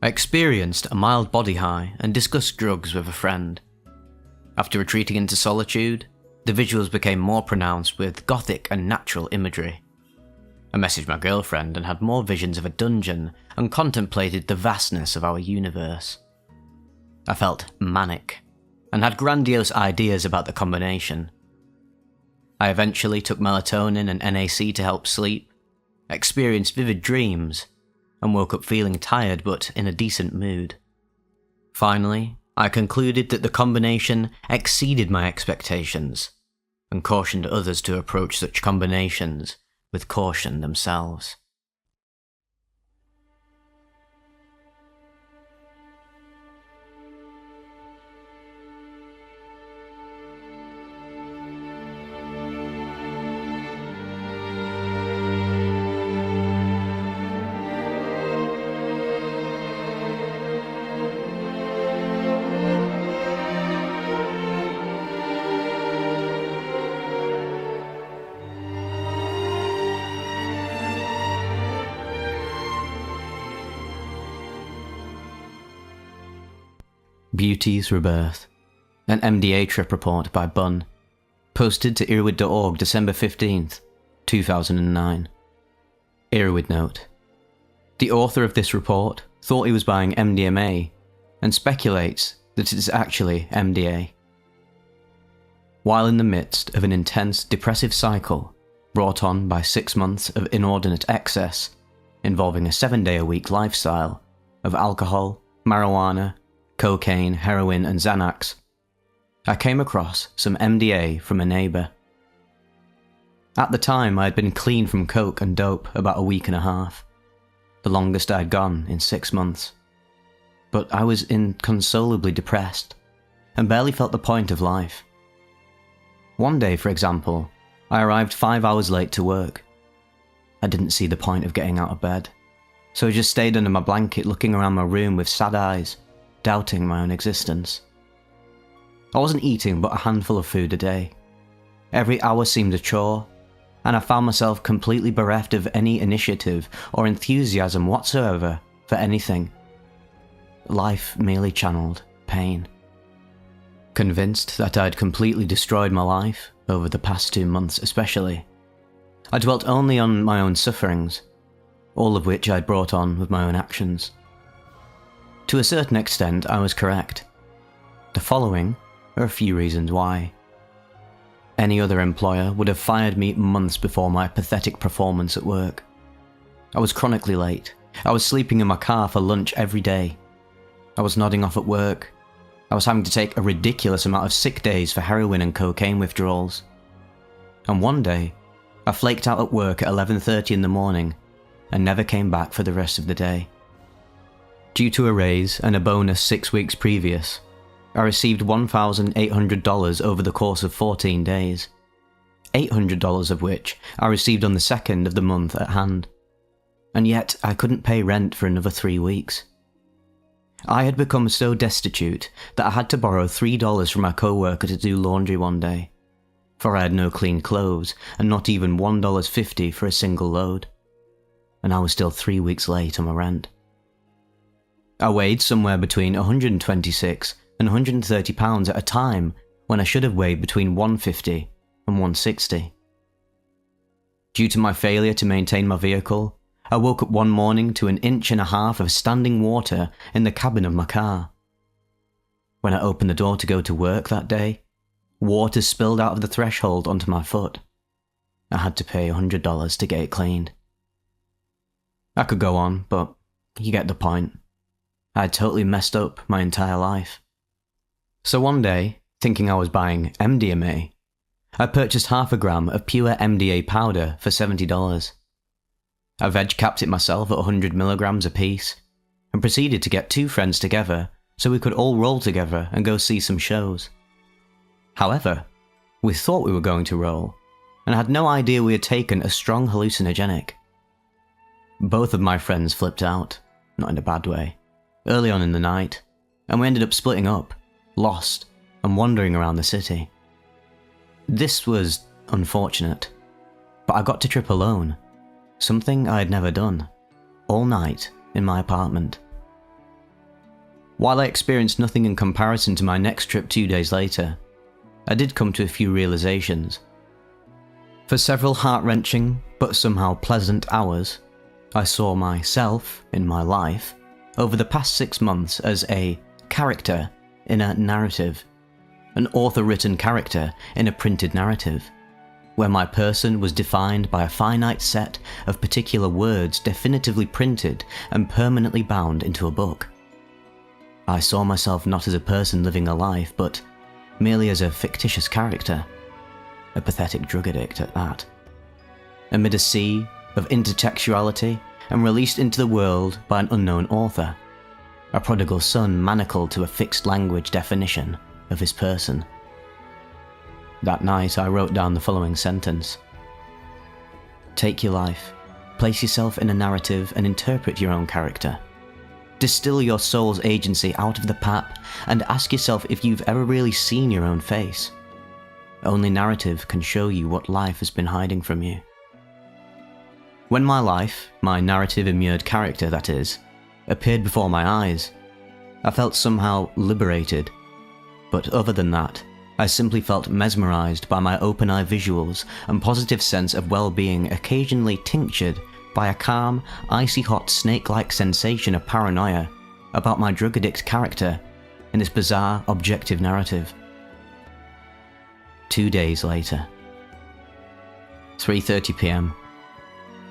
I experienced a mild body high and discussed drugs with a friend. After retreating into solitude, the visuals became more pronounced with gothic and natural imagery. I messaged my girlfriend and had more visions of a dungeon and contemplated the vastness of our universe. I felt manic and had grandiose ideas about the combination. I eventually took melatonin and NAC to help sleep, experienced vivid dreams, and woke up feeling tired but in a decent mood. Finally, I concluded that the combination exceeded my expectations, and cautioned others to approach such combinations with caution themselves. Beauty's Rebirth, an MDA trip report by Bun, posted to Irwid.org December 15th, 2009. Irwid note. The author of this report thought he was buying MDMA and speculates that it is actually MDA. While in the midst of an intense depressive cycle brought on by 6 months of inordinate excess involving a 7-day-a-week lifestyle of alcohol, marijuana, cocaine, heroin and Xanax, I came across some MDA from a neighbour. At the time I had been clean from coke and dope about a week and a half, the longest I had gone in 6 months. But I was inconsolably depressed and barely felt the point of life. One day, for example, I arrived 5 hours late to work. I didn't see the point of getting out of bed, so I just stayed under my blanket looking around my room with sad eyes, doubting my own existence. I wasn't eating but a handful of food a day. Every hour seemed a chore, and I found myself completely bereft of any initiative or enthusiasm whatsoever for anything. Life merely channeled pain. Convinced that I'd completely destroyed my life, over the past 2 months especially, I dwelt only on my own sufferings, all of which I'd brought on with my own actions. To a certain extent, I was correct. The following are a few reasons why. Any other employer would have fired me months before my pathetic performance at work. I was chronically late. I was sleeping in my car for lunch every day. I was nodding off at work. I was having to take a ridiculous amount of sick days for heroin and cocaine withdrawals. And one day, I flaked out at work at 11:30 in the morning and never came back for the rest of the day. Due to a raise and a bonus 6 weeks previous, I received $1,800 over the course of 14 days, $800 of which I received on the 2nd of the month at hand. And yet I couldn't pay rent for another 3 weeks. I had become so destitute that I had to borrow $3 from my co-worker to do laundry one day, for I had no clean clothes and not even $1.50 for a single load, and I was still 3 weeks late on my rent. I weighed somewhere between 126 and 130 pounds at a time when I should have weighed between 150 and 160. Due to my failure to maintain my vehicle, I woke up one morning to 1.5 inches of standing water in the cabin of my car. When I opened the door to go to work that day, water spilled out of the threshold onto my foot. I had to pay $100 to get it cleaned. I could go on, but you get the point. I had totally messed up my entire life. So one day, thinking I was buying MDMA, I purchased half a gram of pure MDA powder for $70. I veg-capped it myself at 100 milligrams apiece, and proceeded to get 2 friends together so we could all roll together and go see some shows. However, we thought we were going to roll, and had no idea we had taken a strong hallucinogenic. Both of my friends flipped out, not in a bad way, early on in the night, and we ended up splitting up, lost, and wandering around the city. This was unfortunate, but I got to trip alone, something I had never done, all night in my apartment. While I experienced nothing in comparison to my next trip 2 days later, I did come to a few realizations. For several heart-wrenching, but somehow pleasant hours, I saw myself in my life over the past 6 months as a character in a narrative, an author-written character in a printed narrative, where my person was defined by a finite set of particular words definitively printed and permanently bound into a book. I saw myself not as a person living a life, but merely as a fictitious character, a pathetic drug addict at that. Amid a sea of intertextuality and released into the world by an unknown author, a prodigal son manacled to a fixed language definition of his person. That night I wrote down the following sentence. Take your life, place yourself in a narrative and interpret your own character. Distill your soul's agency out of the pap and ask yourself if you've ever really seen your own face. Only narrative can show you what life has been hiding from you. When my life, my narrative-immured character that is, appeared before my eyes, I felt somehow liberated, but other than that, I simply felt mesmerized by my open-eye visuals and positive sense of well-being occasionally tinctured by a calm, icy-hot snake-like sensation of paranoia about my drug addict character in this bizarre objective narrative. 2 days later. 3:30 PM.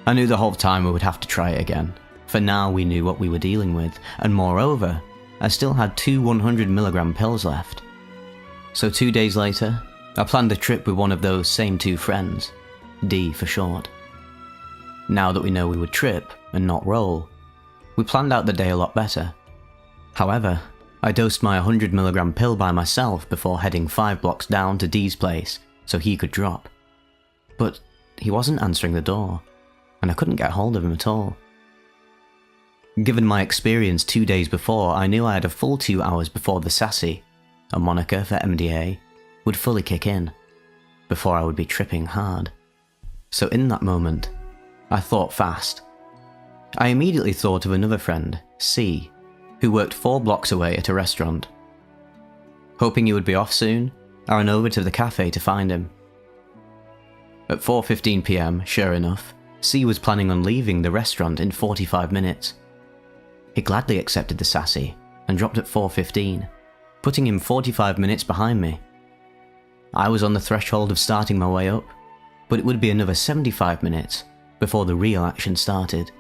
I knew the whole time we would have to try it again, for now we knew what we were dealing with, and moreover, I still had 2 100mg pills left. So 2 days later, I planned a trip with one of those same 2 friends, D for short. Now that we know we would trip and not roll, we planned out the day a lot better. However, I dosed my 100mg pill by myself before heading 5 blocks down to D's place so he could drop. But he wasn't answering the door, and I couldn't get hold of him at all. Given my experience 2 days before, I knew I had a full 2 hours before the sassy, a moniker for MDA, would fully kick in, before I would be tripping hard. So in that moment, I thought fast. I immediately thought of another friend, C, who worked 4 blocks away at a restaurant. Hoping he would be off soon, I ran over to the cafe to find him. At 4:15 PM, sure enough, C was planning on leaving the restaurant in 45 minutes. He gladly accepted the sassy and dropped at 4:15, putting him 45 minutes behind me. I was on the threshold of starting my way up, but it would be another 75 minutes before the real action started.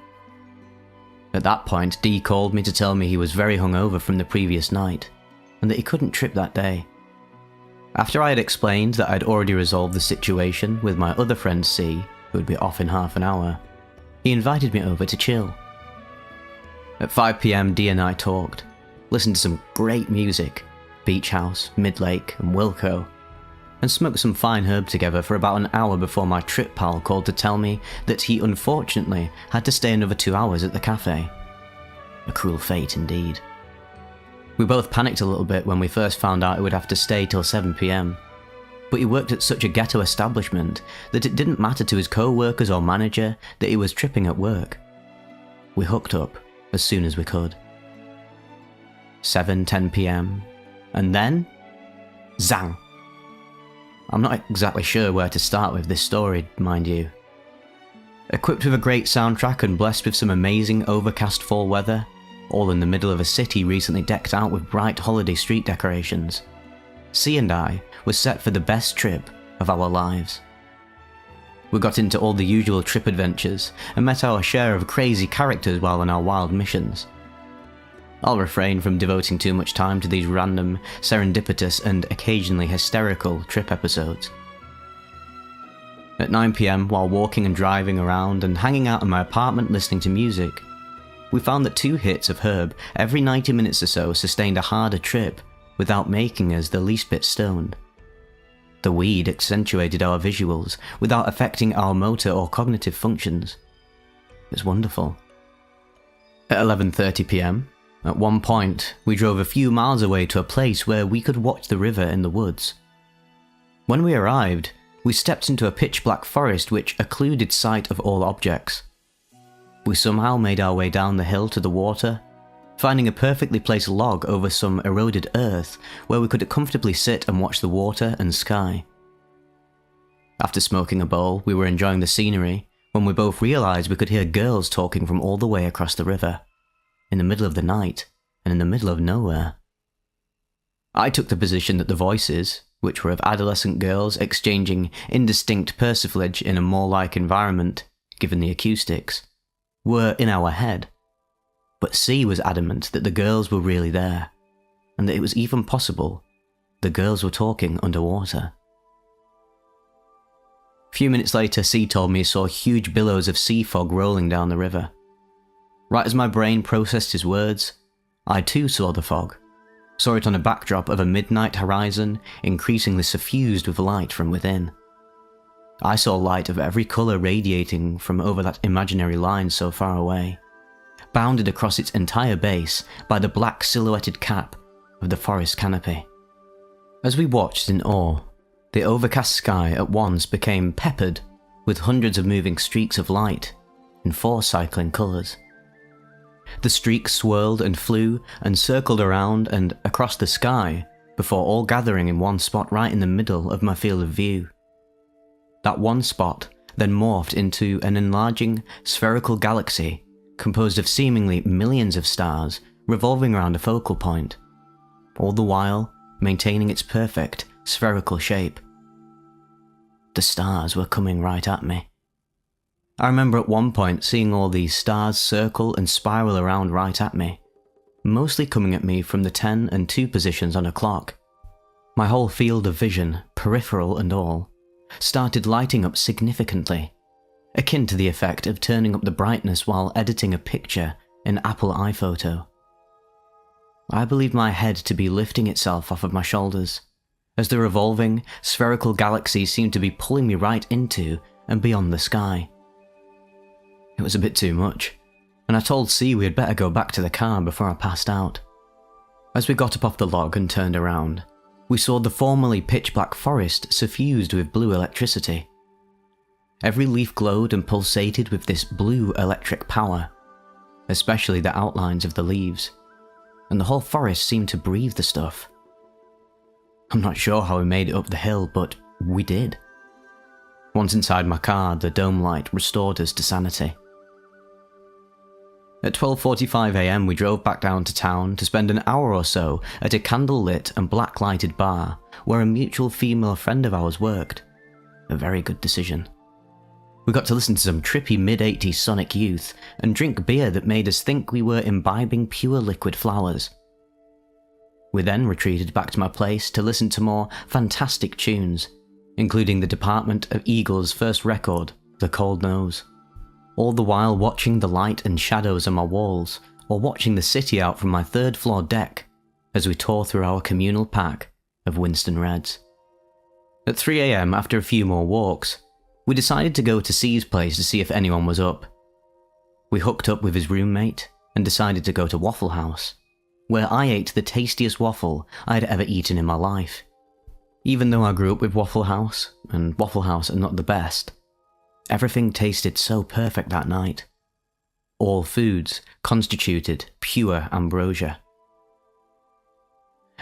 At that point, D called me to tell me he was very hungover from the previous night, and that he couldn't trip that day. After I had explained that I'd already resolved the situation with my other friend C, who would be off in half an hour, he invited me over to chill. At 5 PM, D and I talked, listened to some great music, Beach House, Midlake, and Wilco, and smoked some fine herb together for about an hour before my trip pal called to tell me that he unfortunately had to stay another 2 hours at the cafe. A cruel fate indeed. We both panicked a little bit when we first found out he would have to stay till 7 PM, but he worked at such a ghetto establishment that it didn't matter to his co-workers or manager that he was tripping at work. We hooked up as soon as we could. 7:10 PM, and then, zang! I'm not exactly sure where to start with this story, mind you. Equipped with a great soundtrack and blessed with some amazing overcast fall weather, all in the middle of a city recently decked out with bright holiday street decorations, C and I were set for the best trip of our lives. We got into all the usual trip adventures and met our share of crazy characters while on our wild missions. I'll refrain from devoting too much time to these random, serendipitous and occasionally hysterical trip episodes. At 9 PM, while walking and driving around and hanging out in my apartment listening to music, we found that 2 hits of herb every 90 minutes or so sustained a harder trip without making us the least bit stoned. The weed accentuated our visuals without affecting our motor or cognitive functions. It was wonderful. At 11:30 PM, at one point, we drove a few miles away to a place where we could watch the river in the woods. When we arrived, we stepped into a pitch-black forest which occluded sight of all objects. We somehow made our way down the hill to the water, finding a perfectly placed log over some eroded earth where we could comfortably sit and watch the water and sky. After smoking a bowl, we were enjoying the scenery when we both realised we could hear girls talking from all the way across the river, in the middle of the night and in the middle of nowhere. I took the position that the voices, which were of adolescent girls exchanging indistinct persiflage in a mall-like environment, given the acoustics, were in our head. But C was adamant that the girls were really there, and that it was even possible the girls were talking underwater. A few minutes later, C told me he saw huge billows of sea fog rolling down the river. Right as my brain processed his words, I too saw the fog, saw it on a backdrop of a midnight horizon increasingly suffused with light from within. I saw light of every colour radiating from over that imaginary line so far away, bounded across its entire base by the black silhouetted cap of the forest canopy. As we watched in awe, the overcast sky at once became peppered with hundreds of moving streaks of light in 4 cycling colours. The streaks swirled and flew and circled around and across the sky before all gathering in one spot right in the middle of my field of view. That one spot then morphed into an enlarging spherical galaxy composed of seemingly millions of stars revolving around a focal point, all the while maintaining its perfect spherical shape. The stars were coming right at me. I remember at one point seeing all these stars circle and spiral around right at me, mostly coming at me from the 10 and 2 positions on a clock. My whole field of vision, peripheral and all, started lighting up significantly, akin to the effect of turning up the brightness while editing a picture in Apple iPhoto. I believed my head to be lifting itself off of my shoulders, as the revolving, spherical galaxy seemed to be pulling me right into and beyond the sky. It was a bit too much, and I told C we had better go back to the car before I passed out. As we got up off the log and turned around, we saw the formerly pitch-black forest suffused with blue electricity. Every leaf glowed and pulsated with this blue electric power, especially the outlines of the leaves, and the whole forest seemed to breathe the stuff. I'm not sure how we made it up the hill, but we did. Once inside my car, the dome light restored us to sanity. At 12:45 AM we drove back down to town to spend an hour or so at a candle-lit and black-lighted bar where a mutual female friend of ours worked. A very good decision. We got to listen to some trippy mid-80s Sonic Youth and drink beer that made us think we were imbibing pure liquid flowers. We then retreated back to my place to listen to more fantastic tunes, including the Department of Eagle's first record, The Cold Nose. All the while watching the light and shadows on my walls, or watching the city out from my 3rd floor deck as we tore through our communal pack of Winston Reds. At 3 AM, after a few more walks, we decided to go to C's place to see if anyone was up. We hooked up with his roommate and decided to go to Waffle House, where I ate the tastiest waffle I had ever eaten in my life. Even though I grew up with Waffle House, and Waffle House are not the best, everything tasted so perfect that night. All foods constituted pure ambrosia.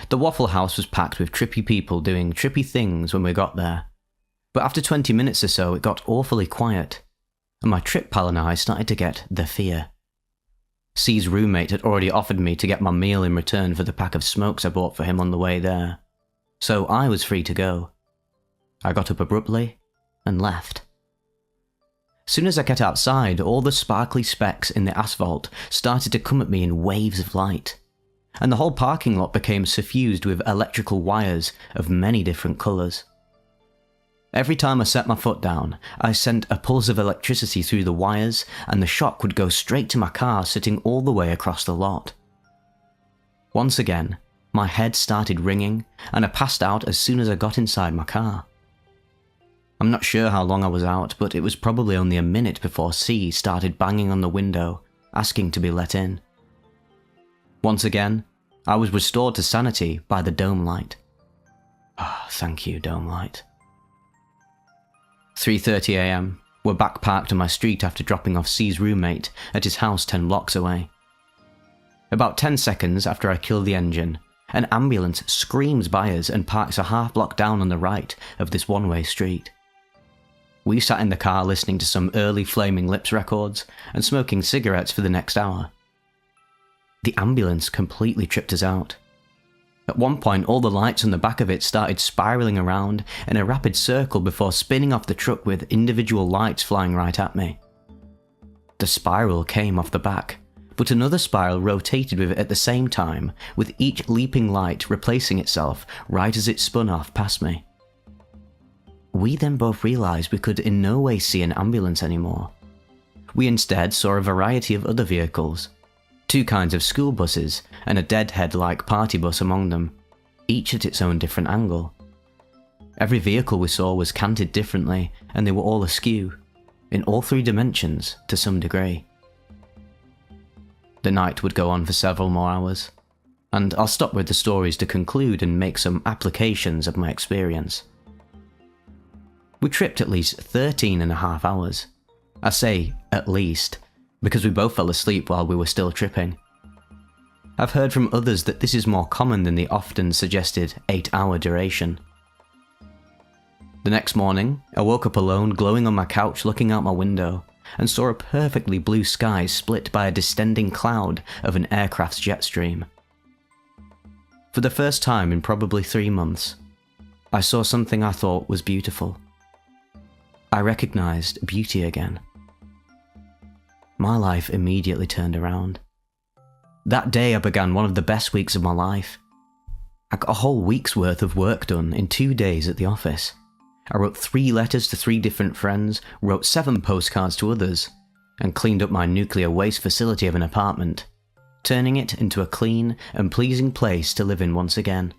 The Waffle House was packed with trippy people doing trippy things when we got there, but after 20 minutes or so it got awfully quiet, and my trip pal and I started to get the fear. C's roommate had already offered me to get my meal in return for the pack of smokes I bought for him on the way there, so I was free to go. I got up abruptly and left. Soon as I get outside, all the sparkly specks in the asphalt started to come at me in waves of light, and the whole parking lot became suffused with electrical wires of many different colours. Every time I set my foot down, I sent a pulse of electricity through the wires, and the shock would go straight to my car sitting all the way across the lot. Once again, my head started ringing, and I passed out as soon as I got inside my car. I'm not sure how long I was out, but it was probably only a minute before C started banging on the window, asking to be let in. Once again, I was restored to sanity by the dome light. Ah, thank you, dome light. 3:30 AM, we're back parked on my street after dropping off C's roommate at his house 10 blocks away. About 10 seconds after I kill the engine, an ambulance screams by us and parks a half block down on the right of this one-way street. We sat in the car listening to some early Flaming Lips records and smoking cigarettes for the next hour. The ambulance completely tripped us out. At one point, all the lights on the back of it started spiralling around in a rapid circle before spinning off the truck with individual lights flying right at me. The spiral came off the back, but another spiral rotated with it at the same time, with each leaping light replacing itself right as it spun off past me. We then both realised we could in no way see an ambulance anymore. We instead saw a variety of other vehicles, 2 kinds of school buses and a deadhead-like party bus among them, each at its own different angle. Every vehicle we saw was canted differently, and they were all askew, in all 3 dimensions to some degree. The night would go on for several more hours, and I'll stop with the stories to conclude and make some applications of my experience. We tripped at least 13.5 hours. I say at least, because we both fell asleep while we were still tripping. I've heard from others that this is more common than the often suggested 8-hour duration. The next morning, I woke up alone, glowing on my couch looking out my window, and saw a perfectly blue sky split by a distending cloud of an aircraft's jet stream. For the first time in probably 3 months, I saw something I thought was beautiful. I recognised beauty again. My life immediately turned around. That day I began one of the best weeks of my life. I got a whole week's worth of work done in 2 days at the office. I wrote 3 letters to 3 different friends, wrote 7 postcards to others, and cleaned up my nuclear waste facility of an apartment, turning it into a clean and pleasing place to live in once again.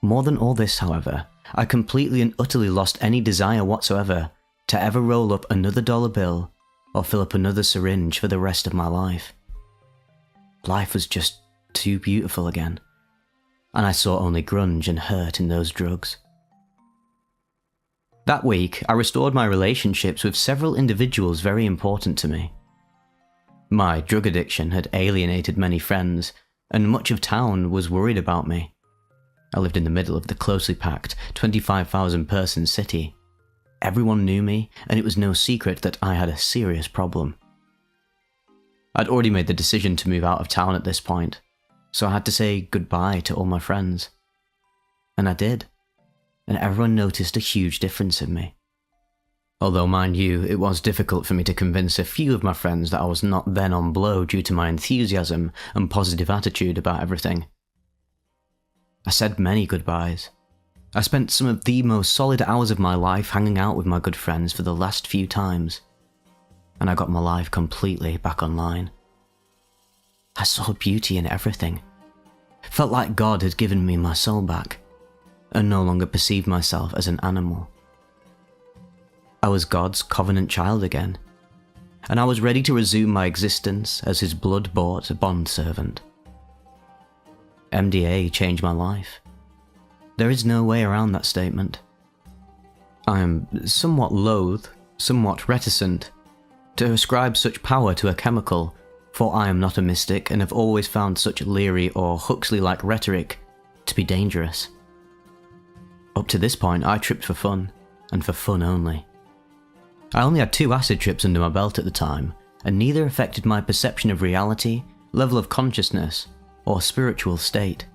More than all this, however, I completely and utterly lost any desire whatsoever to ever roll up another dollar bill or fill up another syringe for the rest of my life. Life was just too beautiful again, and I saw only grunge and hurt in those drugs. That week, I restored my relationships with several individuals very important to me. My drug addiction had alienated many friends, and much of town was worried about me. I lived in the middle of the closely packed 25,000-person city. Everyone knew me, and it was no secret that I had a serious problem. I'd already made the decision to move out of town at this point, so I had to say goodbye to all my friends. And I did, and everyone noticed a huge difference in me. Although, mind you, it was difficult for me to convince a few of my friends that I was not then on blow due to my enthusiasm and positive attitude about everything. I said many goodbyes. I spent some of the most solid hours of my life hanging out with my good friends for the last few times, and I got my life completely back online. I saw beauty in everything. Felt like God had given me my soul back, and no longer perceived myself as an animal. I was God's covenant child again, and I was ready to resume my existence as his blood-bought bondservant. MDA changed my life. There is no way around that statement. I am somewhat loath, somewhat reticent, to ascribe such power to a chemical, for I am not a mystic and have always found such Leary or Huxley-like rhetoric to be dangerous. Up to this point, I tripped for fun, and for fun only. I only had 2 acid trips under my belt at the time, and neither affected my perception of reality, level of consciousness, or spiritual state.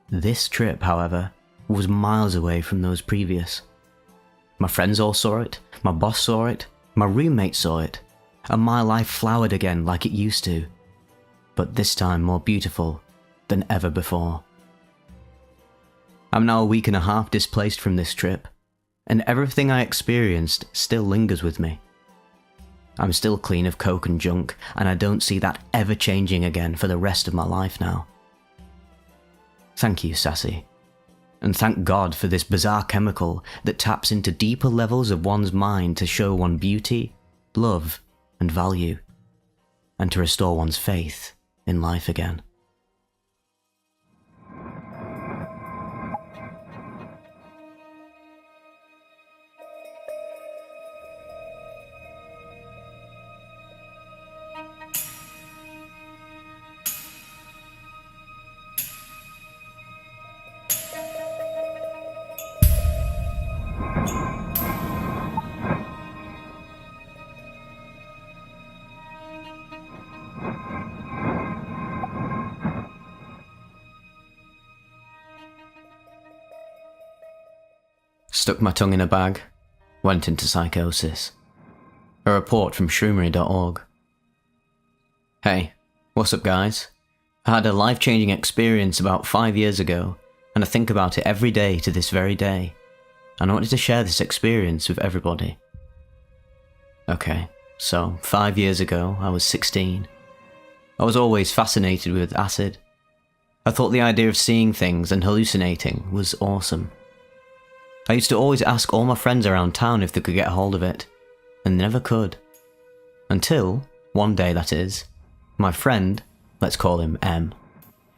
This trip, however, was miles away from those previous. My friends all saw it, my boss saw it, my roommate saw it, and my life flowered again like it used to, but this time more beautiful than ever before. I'm now a week and a half displaced from this trip, and everything I experienced still lingers with me. I'm still clean of coke and junk, and I don't see that ever changing again for the rest of my life now. Thank you, Sassy. And thank God for this bizarre chemical that taps into deeper levels of one's mind to show one beauty, love, and value, and to restore one's faith in life again. Stuck my tongue in a bag, went into psychosis. A report from shroomery.org. Hey, what's up guys? I had a life-changing experience about 5 years ago, and I think about it every day to this very day, and I wanted to share this experience with everybody. Okay, so 5 years ago I was 16. I was always fascinated with acid. I thought the idea of seeing things and hallucinating was awesome. I used to always ask all my friends around town if they could get a hold of it, and they never could. Until, one day that is, my friend, let's call him M,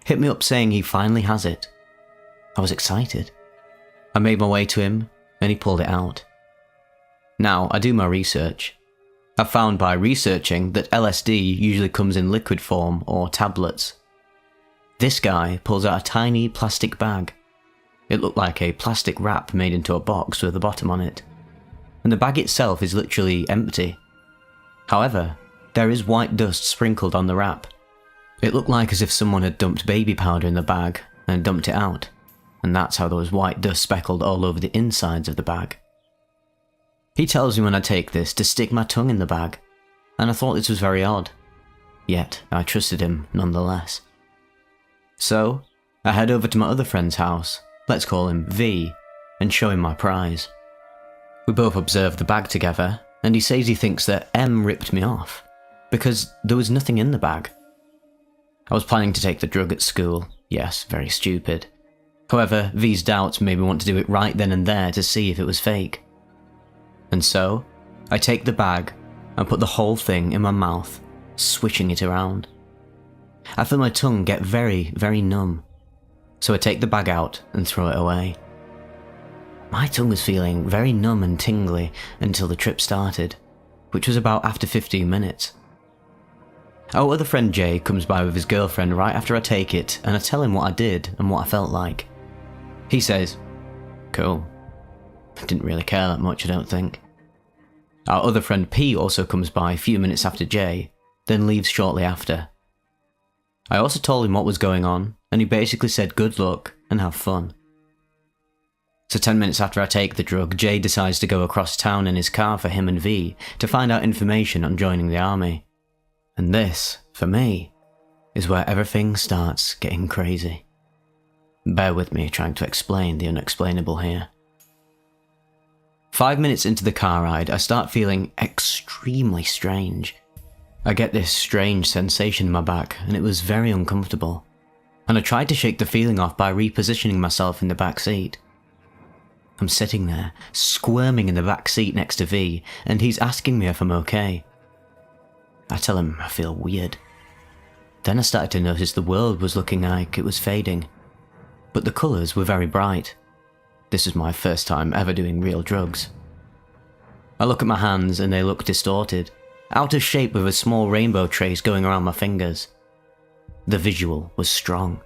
hit me up saying he finally has it. I was excited. I made my way to him, and he pulled it out. Now, I do my research. I've found by researching that LSD usually comes in liquid form or tablets. This guy pulls out a tiny plastic bag. It looked like a plastic wrap made into a box with a bottom on it, and the bag itself is literally empty. However, there is white dust sprinkled on the wrap. It looked like as if someone had dumped baby powder in the bag and dumped it out, and that's how there was white dust speckled all over the insides of the bag. He tells me when I take this to stick my tongue in the bag, and I thought this was very odd, yet I trusted him nonetheless. So, I head over to my other friend's house, let's call him V, and show him my prize. We both observe the bag together, and he says he thinks that M ripped me off, because there was nothing in the bag. I was planning to take the drug at school, yes, very stupid. However, V's doubts made me want to do it right then and there to see if it was fake. And so, I take the bag and put the whole thing in my mouth, swishing it around. I feel my tongue get very, very numb. So I take the bag out and throw it away. My tongue was feeling very numb and tingly until the trip started, which was about after 15 minutes. Our other friend Jay comes by with his girlfriend right after I take it, and I tell him what I did and what I felt like. He says, "Cool. I didn't really care that much, I don't think." Our other friend P also comes by a few minutes after Jay, then leaves shortly after. I also told him what was going on, and he basically said good luck and have fun. So 10 minutes after I take the drug, Jay decides to go across town in his car for him and V to find out information on joining the army. And this, for me, is where everything starts getting crazy. Bear with me trying to explain the unexplainable here. 5 minutes into the car ride, I start feeling extremely strange. I get this strange sensation in my back, and it was very uncomfortable. And I tried to shake the feeling off by repositioning myself in the back seat. I'm sitting there, squirming in the back seat next to V, and he's asking me if I'm okay. I tell him I feel weird. Then I started to notice the world was looking like it was fading, but the colours were very bright. This is my first time ever doing real drugs. I look at my hands and they look distorted, out of shape with a small rainbow trace going around my fingers. The visual was strong.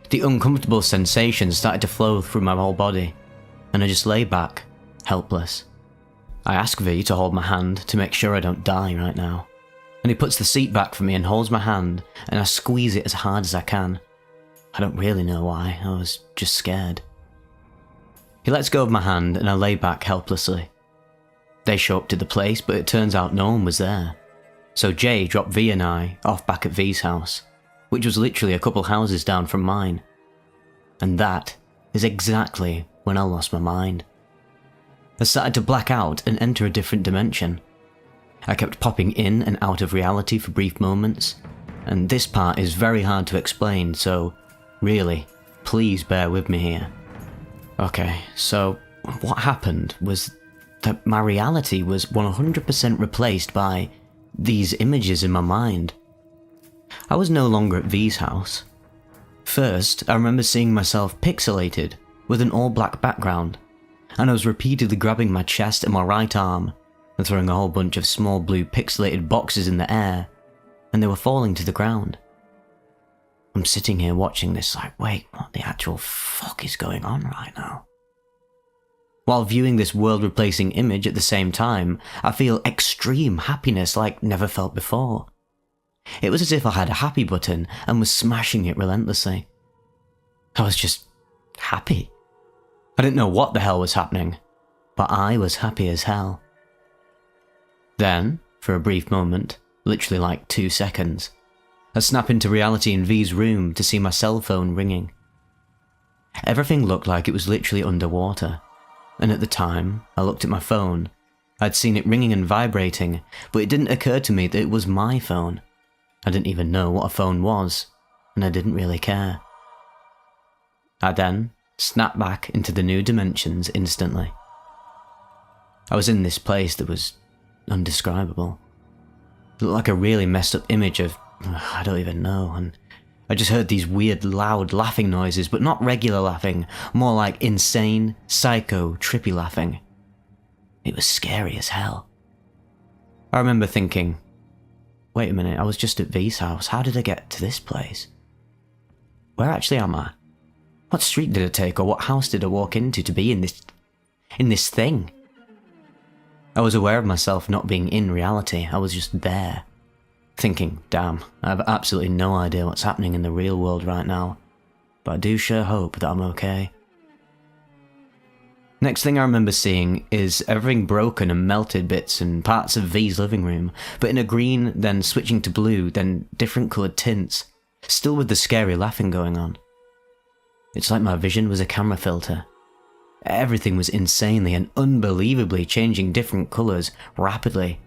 The uncomfortable sensation started to flow through my whole body, and I just lay back, helpless. I ask V to hold my hand to make sure I don't die right now, and he puts the seat back for me and holds my hand, and I squeeze it as hard as I can. I don't really know why, I was just scared. He lets go of my hand and I lay back helplessly. They show up to the place, but it turns out no one was there. So Jay dropped V and I off back at V's house, which was literally a couple houses down from mine. And that is exactly when I lost my mind. I started to black out and enter a different dimension. I kept popping in and out of reality for brief moments, and this part is very hard to explain, so really, please bear with me here. Okay, so what happened was that my reality was 100% replaced by these images in my mind. I was no longer at V's house. First, I remember seeing myself pixelated with an all-black background, and I was repeatedly grabbing my chest and my right arm and throwing a whole bunch of small blue pixelated boxes in the air, and they were falling to the ground. I'm sitting here watching this like, wait, what the actual fuck is going on right now? While viewing this world-replacing image at the same time, I feel extreme happiness like never felt before. It was as if I had a happy button and was smashing it relentlessly. I was just happy. I didn't know what the hell was happening, but I was happy as hell. Then, for a brief moment, literally like 2 seconds, I snap into reality in V's room to see my cell phone ringing. Everything looked like it was literally underwater, and at the time I looked at my phone, I'd seen it ringing and vibrating, but it didn't occur to me that it was my phone. I didn't even know what a phone was, and I didn't really care. I then snapped back into the new dimensions instantly. I was in this place that was undescribable. It looked like a really messed up image of, I don't even know, and I just heard these weird loud laughing noises, but not regular laughing, more like insane, psycho, trippy laughing. It was scary as hell. I remember thinking, wait a minute, I was just at V's house, how did I get to this place? Where actually am I? What street did I take, or what house did I walk into to be in this thing? I was aware of myself not being in reality, I was just there. Thinking, damn, I have absolutely no idea what's happening in the real world right now, but I do sure hope that I'm okay. Next thing I remember seeing is everything broken and melted bits and parts of V's living room, but in a green, then switching to blue, then different coloured tints, still with the scary laughing going on. It's like my vision was a camera filter. Everything was insanely and unbelievably changing different colours rapidly.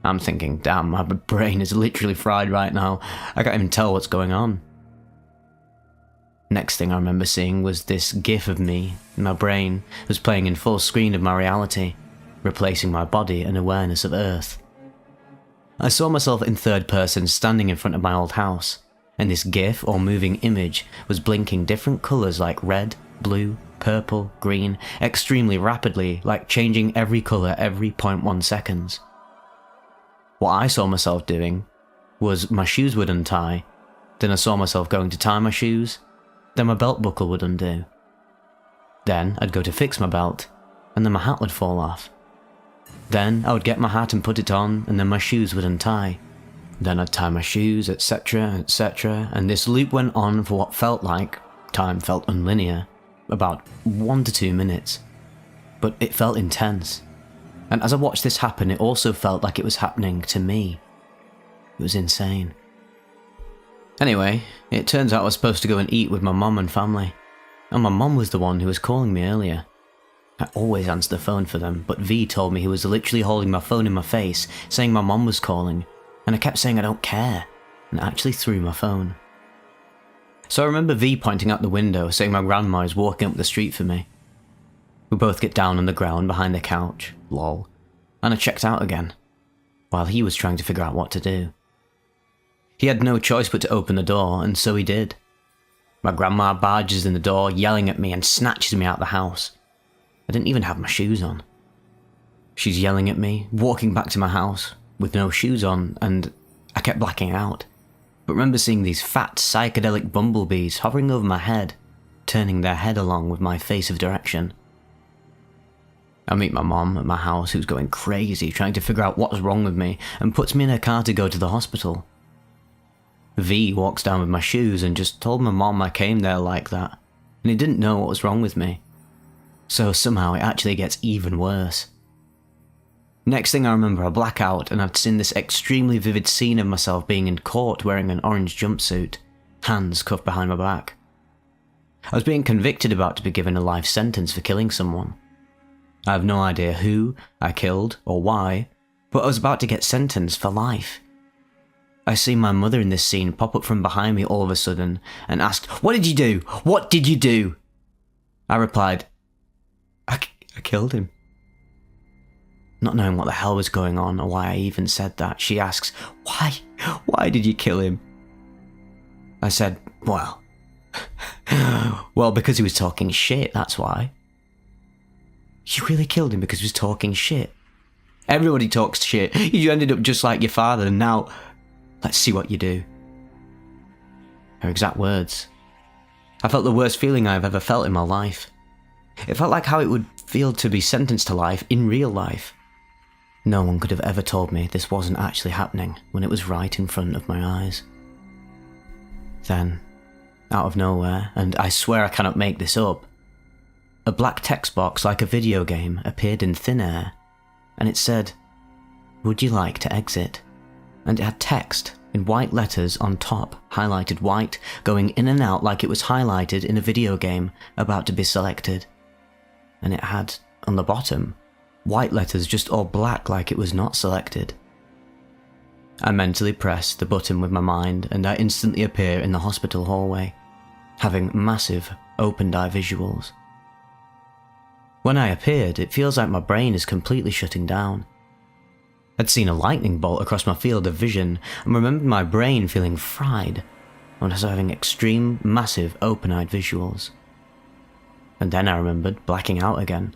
I'm thinking, damn, my brain is literally fried right now. I can't even tell what's going on. Next thing I remember seeing was this gif of me. My brain was playing in full screen of my reality, replacing my body and awareness of Earth. I saw myself in third person standing in front of my old house, and this gif or moving image was blinking different colours like red, blue, purple, green, extremely rapidly, like changing every colour every 0.1 seconds. What I saw myself doing was my shoes would untie, then I saw myself going to tie my shoes, then my belt buckle would undo. Then I'd go to fix my belt, and then my hat would fall off. Then I would get my hat and put it on, and then my shoes would untie. Then I'd tie my shoes, etc, etc, and this loop went on for what felt like, time felt unlinear, about 1 to 2 minutes. But it felt intense. And as I watched this happen, it also felt like it was happening to me. It was insane. Anyway, it turns out I was supposed to go and eat with my mum and family. And my mum was the one who was calling me earlier. I always answer the phone for them, but V told me he was literally holding my phone in my face, saying my mum was calling, and I kept saying I don't care, and I actually threw my phone. So I remember V pointing out the window, saying my grandma is walking up the street for me. We both get down on the ground behind the couch, lol, and I checked out again, while he was trying to figure out what to do. He had no choice but to open the door, and so he did. My grandma barges in the door, yelling at me and snatches me out the house. I didn't even have my shoes on. She's yelling at me, walking back to my house, with no shoes on, and I kept blacking out. But remember seeing these fat, psychedelic bumblebees hovering over my head, turning their head along with my face of direction. I meet my mom at my house, who's going crazy, trying to figure out what's wrong with me, and puts me in her car to go to the hospital. V walks down with my shoes and just told my mom I came there like that, and he didn't know what was wrong with me. So somehow it actually gets even worse. Next thing I remember, I black out and I'd seen this extremely vivid scene of myself being in court wearing an orange jumpsuit, hands cuffed behind my back. I was being convicted about to be given a life sentence for killing someone. I have no idea who I killed or why, but I was about to get sentenced for life. I see my mother in this scene pop up from behind me all of a sudden and asked, "What did you do? What did you do?" I replied, I killed him. Not knowing what the hell was going on or why I even said that, she asks, Why? Why did you kill him? I said, well, because he was talking shit, that's why. You really killed him because he was talking shit? Everybody talks shit. You ended up just like your father, and now, let's see what you do. Her exact words. I felt the worst feeling I've ever felt in my life. It felt like how it would feel to be sentenced to life in real life. No one could have ever told me this wasn't actually happening when it was right in front of my eyes. Then, out of nowhere, and I swear I cannot make this up, a black text box like a video game appeared in thin air, and it said, "Would you like to exit?" And it had text in white letters on top, highlighted white, going in and out like it was highlighted in a video game about to be selected. And it had, on the bottom, white letters just all black like it was not selected. I mentally press the button with my mind and I instantly appear in the hospital hallway, having massive, opened-eye visuals. When I appeared, it feels like my brain is completely shutting down. I'd seen a lightning bolt across my field of vision and remembered my brain feeling fried when I was having extreme, massive, open-eyed visuals. And then I remembered blacking out again.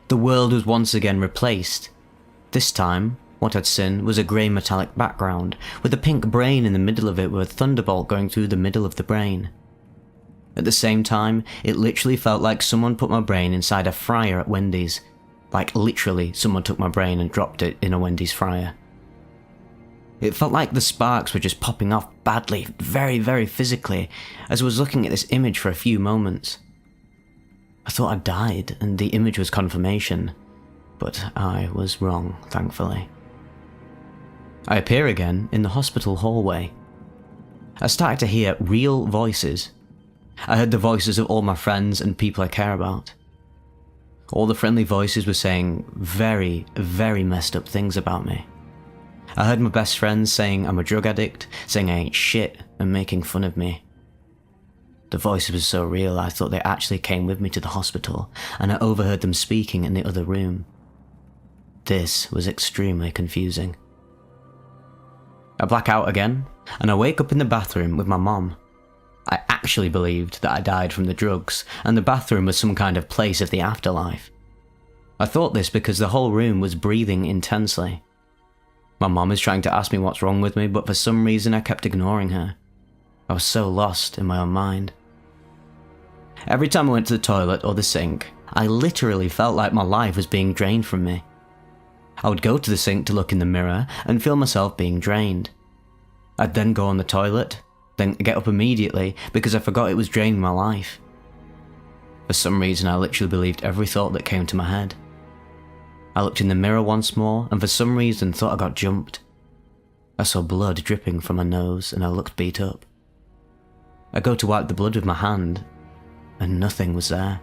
The world was once again replaced. This time, what I'd seen was a grey metallic background, with a pink brain in the middle of it with a thunderbolt going through the middle of the brain. At the same time, it literally felt like someone put my brain inside a fryer at Wendy's. Like literally someone took my brain and dropped it in a Wendy's fryer. It felt like the sparks were just popping off badly, very, very physically, as I was looking at this image for a few moments. I thought I'd died, and the image was confirmation, but I was wrong, thankfully. I appear again in the hospital hallway. I started to hear real voices. I heard the voices of all my friends and people I care about. All the friendly voices were saying very, very messed up things about me. I heard my best friends saying I'm a drug addict, saying I ain't shit, and making fun of me. The voices were so real I thought they actually came with me to the hospital, and I overheard them speaking in the other room. This was extremely confusing. I black out again, and I wake up in the bathroom with my mom. I actually believed that I died from the drugs, and the bathroom was some kind of place of the afterlife. I thought this because the whole room was breathing intensely. My mom was trying to ask me what's wrong with me, but for some reason I kept ignoring her. I was so lost in my own mind. Every time I went to the toilet or the sink, I literally felt like my life was being drained from me. I would go to the sink to look in the mirror and feel myself being drained. I'd then go on the toilet, then get up immediately because I forgot it was draining my life. For some reason I literally believed every thought that came to my head. I looked in the mirror once more and for some reason thought I got jumped. I saw blood dripping from my nose and I looked beat up. I go to wipe the blood with my hand and nothing was there.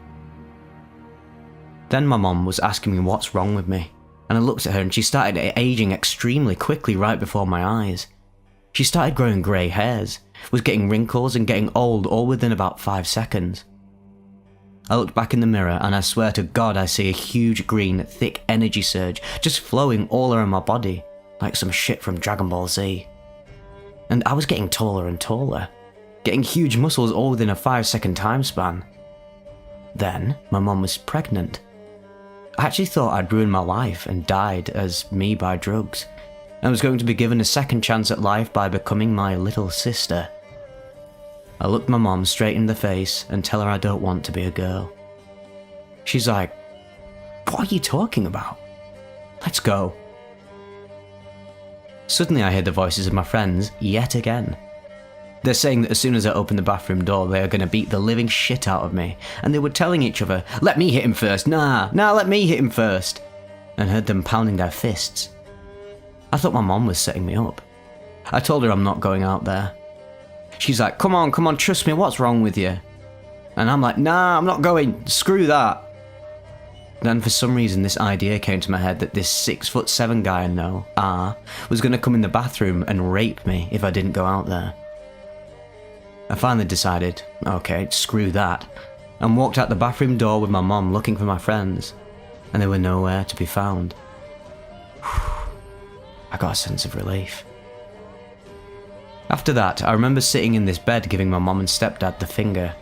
Then my mom was asking me what's wrong with me, and I looked at her and she started aging extremely quickly right before my eyes. She started growing grey hairs, was getting wrinkles and getting old all within about 5 seconds. I looked back in the mirror and I swear to God I see a huge green, thick energy surge just flowing all around my body, like some shit from Dragon Ball Z. And I was getting taller and taller, getting huge muscles all within a 5-second time span. Then, my mom was pregnant. I actually thought I'd ruined my life and died as me by drugs, and was going to be given a second chance at life by becoming my little sister. I looked my mom straight in the face and tell her I don't want to be a girl. She's like, "What are you talking about? Let's go." Suddenly I heard the voices of my friends yet again. They're saying that as soon as I open the bathroom door, they are going to beat the living shit out of me, and they were telling each other, "Let me hit him first, nah, let me hit him first," and heard them pounding their fists. I thought my mom was setting me up. I told her I'm not going out there. She's like, come on, trust me, what's wrong with you? And I'm like, nah, I'm not going, screw that. Then for some reason this idea came to my head that this 6'7" guy I know, was going to come in the bathroom and rape me if I didn't go out there. I finally decided, okay, screw that, and walked out the bathroom door with my mom looking for my friends, and they were nowhere to be found. I got a sense of relief. After that, I remember sitting in this bed giving my mom and stepdad the finger.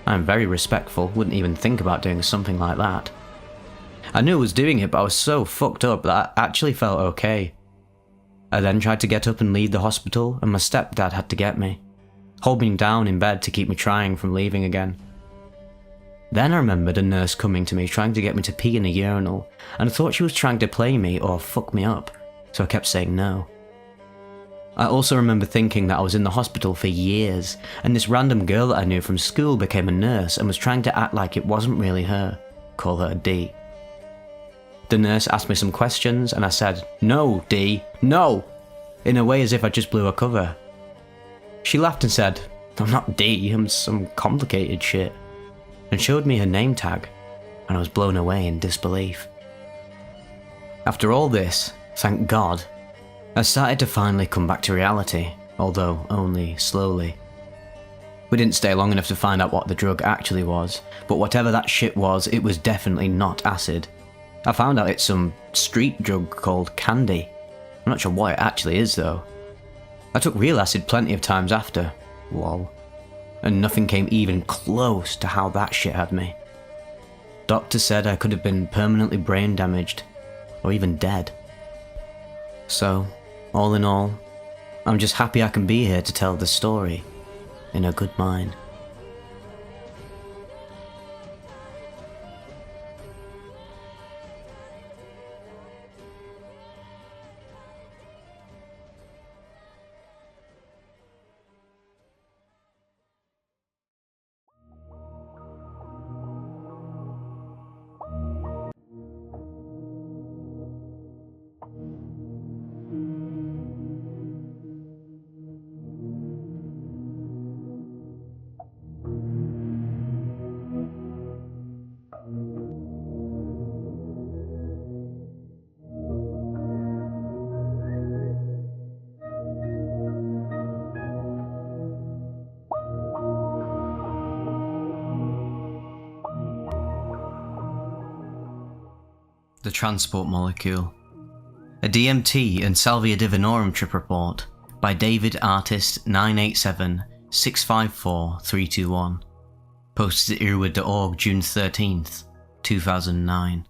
I'm very respectful, wouldn't even think about doing something like that. I knew I was doing it, but I was so fucked up that I actually felt okay. I then tried to get up and leave the hospital, and my stepdad had to get me, hold me down in bed to keep me trying from leaving again. Then I remembered a nurse coming to me trying to get me to pee in a urinal, and I thought she was trying to play me or fuck me up, so I kept saying no. I also remember thinking that I was in the hospital for years, and this random girl that I knew from school became a nurse and was trying to act like it wasn't really her, call her D. The nurse asked me some questions and I said, "No, D, no," in a way as if I just blew her cover. She laughed and said, "I'm not D, I'm some complicated shit," and showed me her name tag, and I was blown away in disbelief. After all this, thank God, I started to finally come back to reality, although only slowly. We didn't stay long enough to find out what the drug actually was, but whatever that shit was, it was definitely not acid. I found out it's some street drug called candy. I'm not sure what it actually is though. I took real acid plenty of times after, lol, and nothing came even close to how that shit had me. Doctor said I could have been permanently brain damaged, or even dead. So, all in all, I'm just happy I can be here to tell the story in a good mind. The Transport Molecule. A DMT and Salvia Divinorum trip report by David Artist 987-654-321. Posted at irwood.org June 13th, 2009.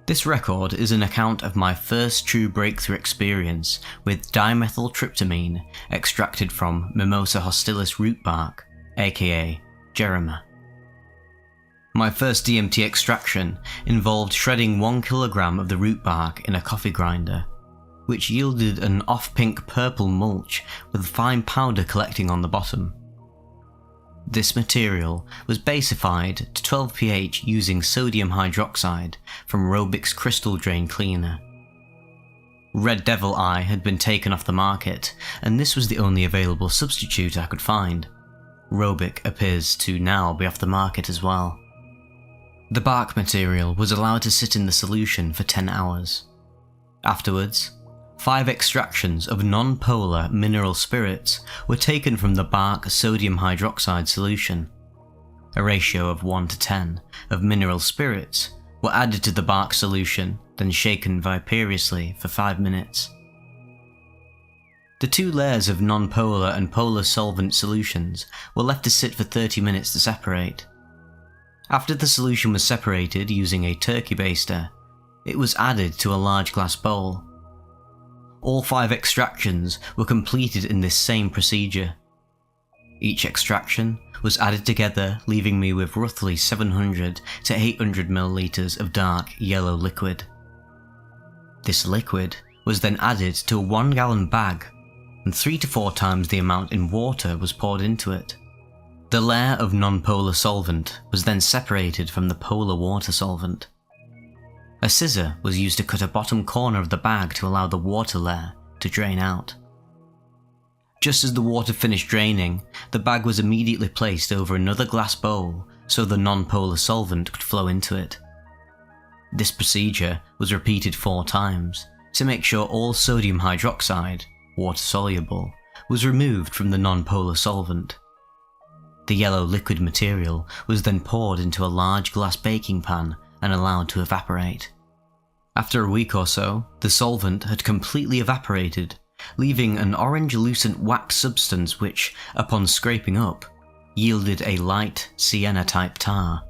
This record is an account of my first true breakthrough experience with dimethyltryptamine extracted from Mimosa hostilis root bark, aka Jerema. My first DMT extraction involved shredding 1 kilogram of the root bark in a coffee grinder, which yielded an off-pink purple mulch with fine powder collecting on the bottom. This material was basified to 12 pH using sodium hydroxide from Robic's crystal drain cleaner. Red Devil Eye had been taken off the market, and this was the only available substitute I could find. Robic appears to now be off the market as well. The bark material was allowed to sit in the solution for 10 hours. Afterwards, 5 extractions of non-polar mineral spirits were taken from the bark sodium hydroxide solution. A ratio of 1:10 of mineral spirits were added to the bark solution, then shaken vicariously for 5 minutes. The 2 layers of non-polar and polar solvent solutions were left to sit for 30 minutes to separate. After the solution was separated using a turkey baster, it was added to a large glass bowl. All 5 extractions were completed in this same procedure. Each extraction was added together, leaving me with roughly 700 to 800 milliliters of dark yellow liquid. This liquid was then added to a 1-gallon bag, and 3 to 4 times the amount in water was poured into it. The layer of non-polar solvent was then separated from the polar water solvent. A scissor was used to cut a bottom corner of the bag to allow the water layer to drain out. Just as the water finished draining, the bag was immediately placed over another glass bowl so the non-polar solvent could flow into it. This procedure was repeated 4 times to make sure all sodium hydroxide, water-soluble, was removed from the non-polar solvent. The yellow liquid material was then poured into a large glass baking pan and allowed to evaporate. After a week or so, the solvent had completely evaporated, leaving an orange lucent wax substance which, upon scraping up, yielded a light sienna-type tar.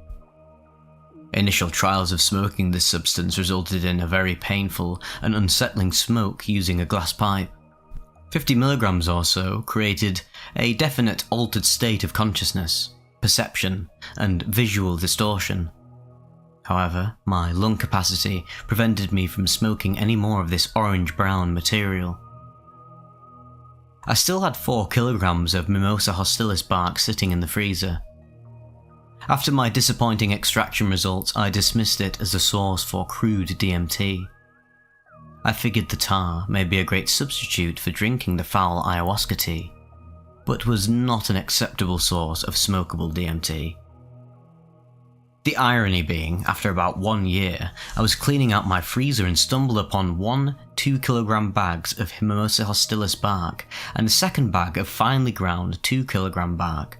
Initial trials of smoking this substance resulted in a very painful and unsettling smoke using a glass pipe. 50 milligrams or so created a definite altered state of consciousness, perception, and visual distortion. However, my lung capacity prevented me from smoking any more of this orange-brown material. I still had 4 kilograms of Mimosa hostilis bark sitting in the freezer. After my disappointing extraction results, I dismissed it as a source for crude DMT. I figured the tar may be a great substitute for drinking the foul ayahuasca tea, but was not an acceptable source of smokable DMT. The irony being, after about 1 year, I was cleaning out my freezer and stumbled upon 1 2-kilogram bags of Mimosa hostilis bark and a second bag of finely ground 2-kilogram bark.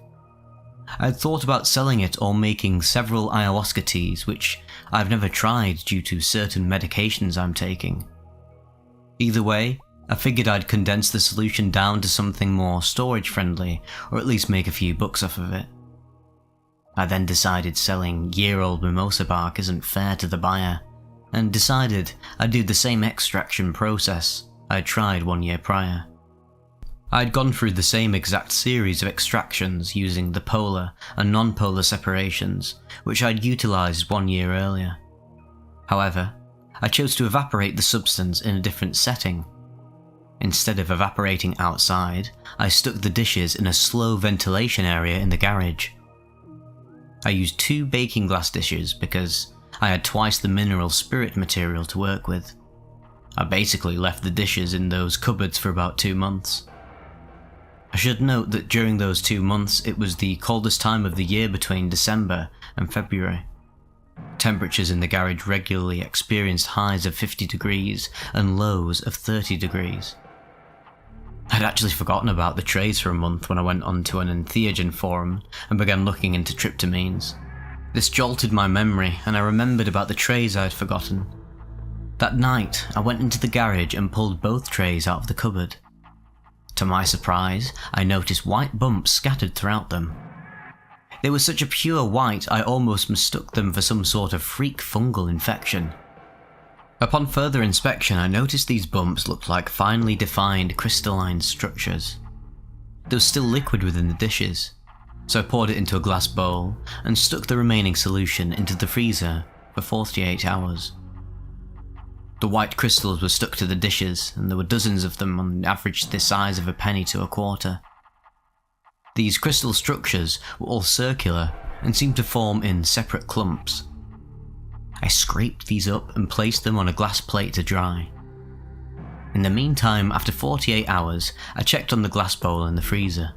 I had thought about selling it or making several ayahuasca teas, which I've never tried due to certain medications I'm taking. Either way, I figured I'd condense the solution down to something more storage friendly, or at least make a few bucks off of it. I then decided selling year-old mimosa bark isn't fair to the buyer, and decided I'd do the same extraction process I'd tried 1 year prior. I'd gone through the same exact series of extractions using the polar and non-polar separations, which I'd utilised 1 year earlier. However, I chose to evaporate the substance in a different setting. Instead of evaporating outside, I stuck the dishes in a slow ventilation area in the garage. I used 2 baking glass dishes because I had twice the mineral spirit material to work with. I basically left the dishes in those cupboards for about 2 months. I should note that during those 2 months it was the coldest time of the year between December and February. Temperatures in the garage regularly experienced highs of 50 degrees and lows of 30 degrees. I'd actually forgotten about the trays for a month when I went onto an entheogen forum and began looking into tryptamines. This jolted my memory and I remembered about the trays I had forgotten. That night, I went into the garage and pulled both trays out of the cupboard. To my surprise, I noticed white bumps scattered throughout them. They were such a pure white I almost mistook them for some sort of freak fungal infection. Upon further inspection, I noticed these bumps looked like finely defined crystalline structures. There was still liquid within the dishes, so I poured it into a glass bowl and stuck the remaining solution into the freezer for 48 hours. The white crystals were stuck to the dishes, and there were dozens of them on average the size of a penny to a quarter. These crystal structures were all circular and seemed to form in separate clumps. I scraped these up and placed them on a glass plate to dry. In the meantime, after 48 hours, I checked on the glass bowl in the freezer.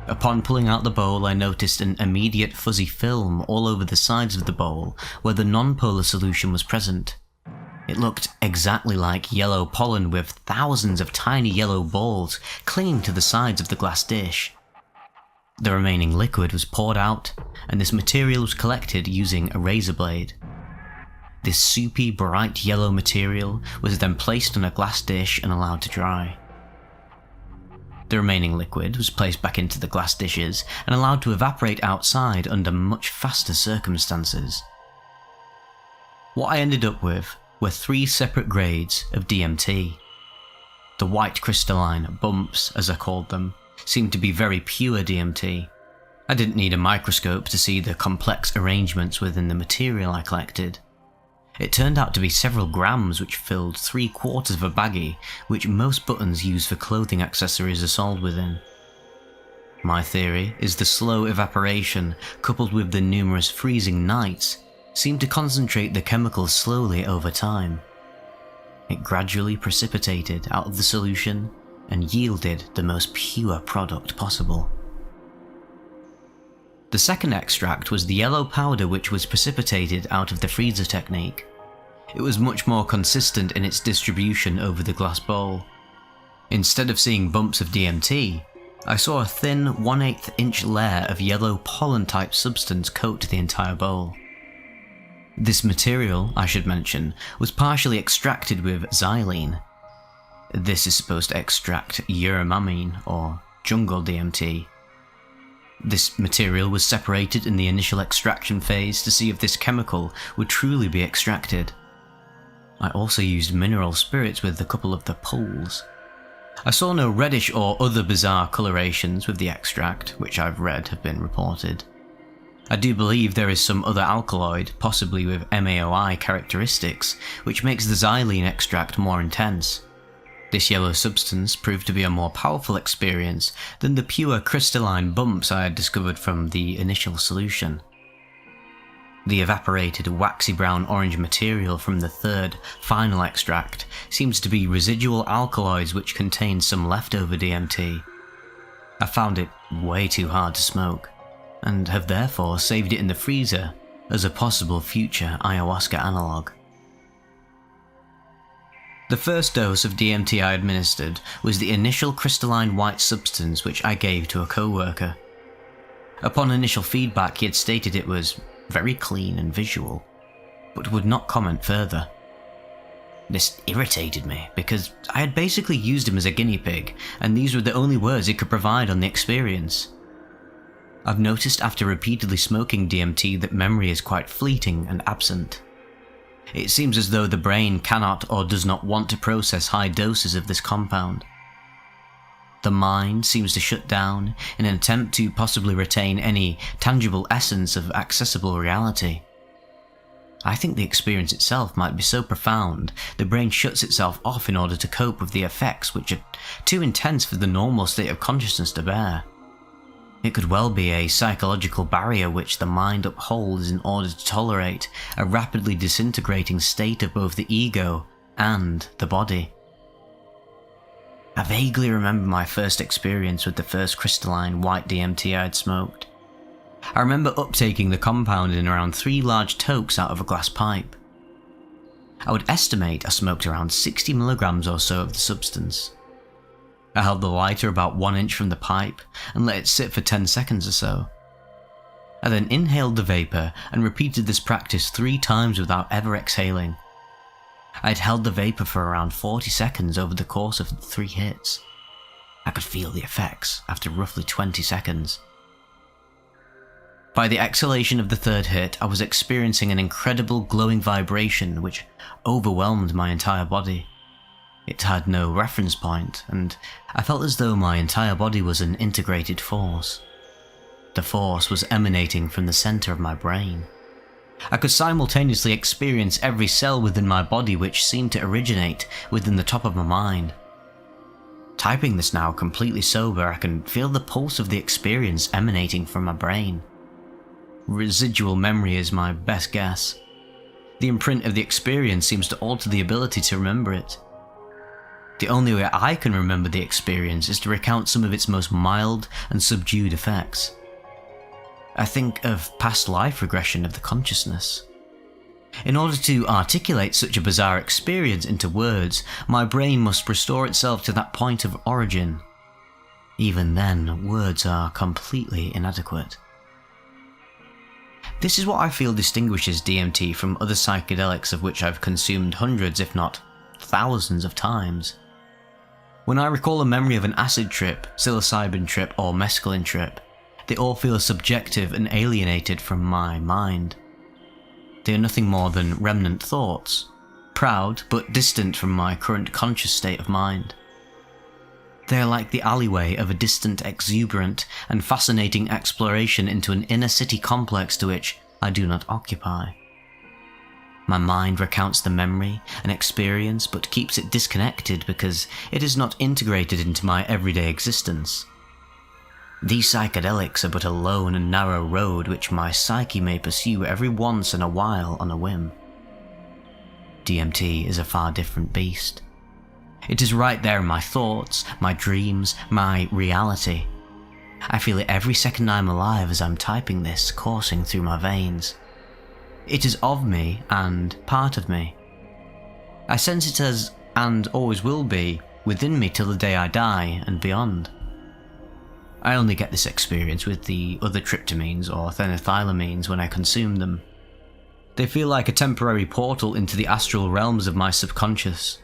Upon pulling out the bowl, I noticed an immediate fuzzy film all over the sides of the bowl where the non-polar solution was present. It looked exactly like yellow pollen with thousands of tiny yellow balls clinging to the sides of the glass dish. The remaining liquid was poured out, and this material was collected using a razor blade. This soupy, bright yellow material was then placed on a glass dish and allowed to dry. The remaining liquid was placed back into the glass dishes and allowed to evaporate outside under much faster circumstances. What I ended up with were 3 separate grades of DMT. The white crystalline bumps, as I called them, seemed to be very pure DMT. I didn't need a microscope to see the complex arrangements within the material I collected. It turned out to be several grams, which filled 3/4 of a baggie, which most buttons used for clothing accessories are sold within. My theory is the slow evaporation, coupled with the numerous freezing nights, seemed to concentrate the chemicals slowly over time. It gradually precipitated out of the solution and yielded the most pure product possible. The second extract was the yellow powder which was precipitated out of the freezer technique. It was much more consistent in its distribution over the glass bowl. Instead of seeing bumps of DMT, I saw a thin 1/8 inch layer of yellow pollen-type substance coat the entire bowl. This material, I should mention, was partially extracted with xylene. This is supposed to extract uramamine, or jungle DMT. This material was separated in the initial extraction phase to see if this chemical would truly be extracted. I also used mineral spirits with a couple of the pulls. I saw no reddish or other bizarre colorations with the extract, which I've read have been reported. I do believe there is some other alkaloid, possibly with MAOI characteristics, which makes the xylene extract more intense. This yellow substance proved to be a more powerful experience than the pure crystalline bumps I had discovered from the initial solution. The evaporated waxy brown orange material from the third, final extract seems to be residual alkaloids which contain some leftover DMT. I found it way too hard to smoke, and have therefore saved it in the freezer as a possible future ayahuasca analogue. The first dose of DMT I administered was the initial crystalline white substance which I gave to a co-worker. Upon initial feedback, he had stated it was very clean and visual, but would not comment further. This irritated me because I had basically used him as a guinea pig, and these were the only words he could provide on the experience. I've noticed after repeatedly smoking DMT that memory is quite fleeting and absent. It seems as though the brain cannot or does not want to process high doses of this compound. The mind seems to shut down in an attempt to possibly retain any tangible essence of accessible reality. I think the experience itself might be so profound, the brain shuts itself off in order to cope with the effects which are too intense for the normal state of consciousness to bear. It could well be a psychological barrier which the mind upholds in order to tolerate a rapidly disintegrating state of both the ego and the body. I vaguely remember my first experience with the first crystalline white DMT I had smoked. I remember uptaking the compound in around 3 large tokes out of a glass pipe. I would estimate I smoked around 60 milligrams or so of the substance. I held the lighter about 1 inch from the pipe and let it sit for 10 seconds or so. I then inhaled the vapour and repeated this practice 3 times without ever exhaling. I had held the vapour for around 40 seconds over the course of the 3 hits. I could feel the effects after roughly 20 seconds. By the exhalation of the 3rd hit, I was experiencing an incredible glowing vibration which overwhelmed my entire body. It had no reference point, and I felt as though my entire body was an integrated force. The force was emanating from the centre of my brain. I could simultaneously experience every cell within my body which seemed to originate within the top of my mind. Typing this now completely sober, I can feel the pulse of the experience emanating from my brain. Residual memory is my best guess. The imprint of the experience seems to alter the ability to remember it. The only way I can remember the experience is to recount some of its most mild and subdued effects. I think of past life regression of the consciousness. In order to articulate such a bizarre experience into words, my brain must restore itself to that point of origin. Even then, words are completely inadequate. This is what I feel distinguishes DMT from other psychedelics of which I've consumed hundreds, if not thousands of times. When I recall a memory of an acid trip, psilocybin trip, or mescaline trip, they all feel subjective and alienated from my mind. They are nothing more than remnant thoughts, proud but distant from my current conscious state of mind. They are like the alleyway of a distant, exuberant, and fascinating exploration into an inner city complex to which I do not occupy. My mind recounts the memory and experience but keeps it disconnected because it is not integrated into my everyday existence. These psychedelics are but a lone and narrow road which my psyche may pursue every once in a while on a whim. DMT is a far different beast. It is right there in my thoughts, my dreams, my reality. I feel it every second I'm alive as I'm typing this coursing through my veins. It is of me and part of me. I sense it as, and always will be, within me till the day I die and beyond. I only get this experience with the other tryptamines or phenethylamines when I consume them. They feel like a temporary portal into the astral realms of my subconscious.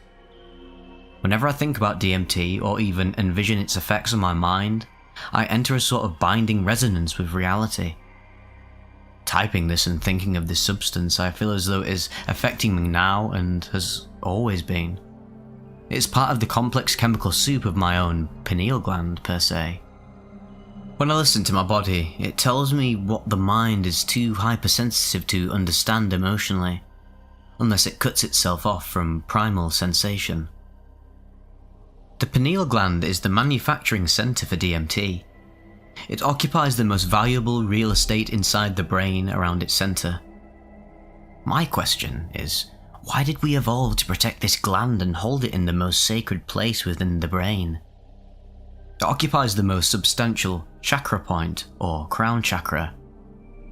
Whenever I think about DMT or even envision its effects on my mind, I enter a sort of binding resonance with reality. Typing this and thinking of this substance, I feel as though it is affecting me now and has always been. It's part of the complex chemical soup of my own pineal gland, per se. When I listen to my body, it tells me what the mind is too hypersensitive to understand emotionally, unless it cuts itself off from primal sensation. The pineal gland is the manufacturing centre for DMT. It occupies the most valuable real estate inside the brain around its centre. My question is, why did we evolve to protect this gland and hold it in the most sacred place within the brain? It occupies the most substantial chakra point, or crown chakra.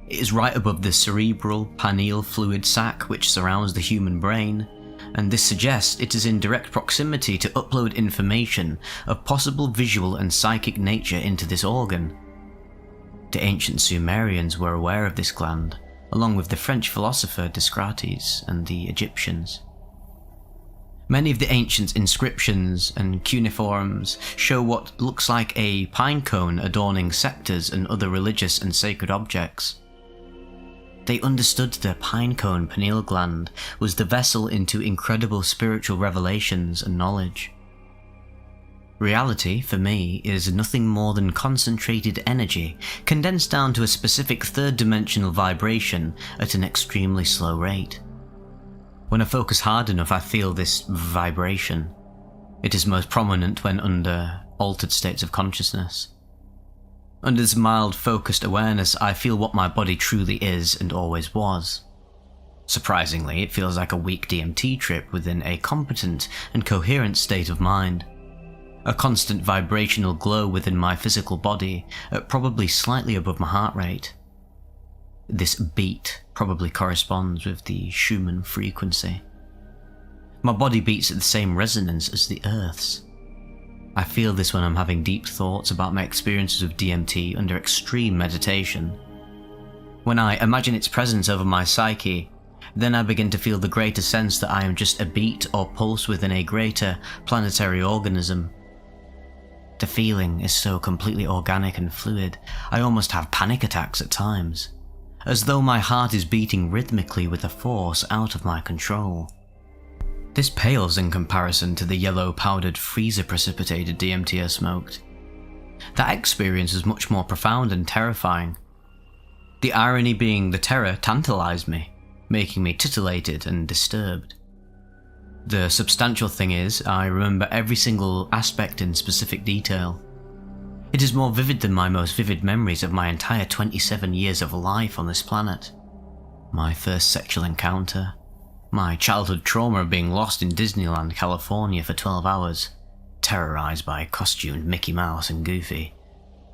It is right above the cerebral pineal fluid sac which surrounds the human brain, and this suggests it is in direct proximity to upload information of possible visual and psychic nature into this organ. The ancient Sumerians were aware of this gland, along with the French philosopher Descartes and the Egyptians. Many of the ancient inscriptions and cuneiforms show what looks like a pine cone adorning scepters and other religious and sacred objects. They understood the pinecone pineal gland was the vessel into incredible spiritual revelations and knowledge. Reality, for me, is nothing more than concentrated energy, condensed down to a specific third-dimensional vibration at an extremely slow rate. When I focus hard enough, I feel this vibration. It is most prominent when under altered states of consciousness. Under this mild, focused awareness, I feel what my body truly is and always was. Surprisingly, it feels like a weak DMT trip within a competent and coherent state of mind. A constant vibrational glow within my physical body at probably slightly above my heart rate. This beat probably corresponds with the Schumann frequency. My body beats at the same resonance as the Earth's. I feel this when I'm having deep thoughts about my experiences with DMT under extreme meditation. When I imagine its presence over my psyche, then I begin to feel the greater sense that I am just a beat or pulse within a greater planetary organism. The feeling is so completely organic and fluid, I almost have panic attacks at times, as though my heart is beating rhythmically with a force out of my control. This pales in comparison to the yellow powdered freezer precipitated DMT I smoked. That experience was much more profound and terrifying. The irony being the terror tantalized me, making me titillated and disturbed. The substantial thing is, I remember every single aspect in specific detail. It is more vivid than my most vivid memories of my entire 27 years of life on this planet. My first sexual encounter, my childhood trauma of being lost in Disneyland, California for 12 hours, terrorized by costumed Mickey Mouse and Goofy,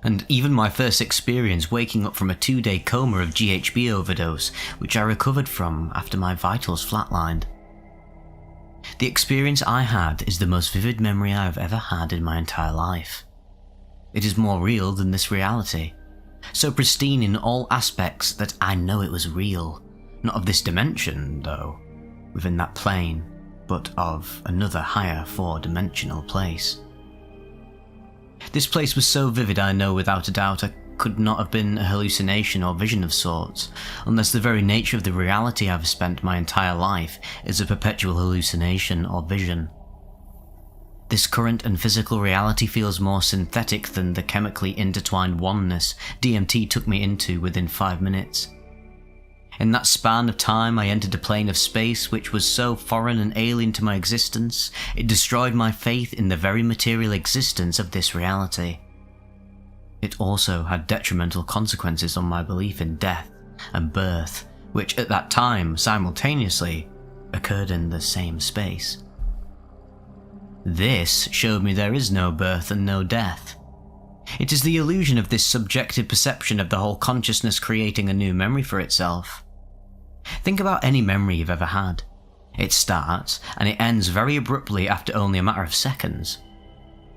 and even my first experience waking up from a 2-day coma of GHB overdose, which I recovered from after my vitals flatlined. The experience I had is the most vivid memory I have ever had in my entire life. It is more real than this reality, so pristine in all aspects that I know it was real, not of this dimension, though, within that plane, but of another higher 4-dimensional place. This place was so vivid I know without a doubt I could not have been a hallucination or vision of sorts, unless the very nature of the reality I've spent my entire life is a perpetual hallucination or vision. This current and physical reality feels more synthetic than the chemically intertwined oneness DMT took me into within 5 minutes. In that span of time, I entered a plane of space which was so foreign and alien to my existence, it destroyed my faith in the very material existence of this reality. It also had detrimental consequences on my belief in death and birth, which at that time, simultaneously, occurred in the same space. This showed me there is no birth and no death. It is the illusion of this subjective perception of the whole consciousness creating a new memory for itself. Think about any memory you've ever had. It starts and it ends very abruptly after only a matter of seconds.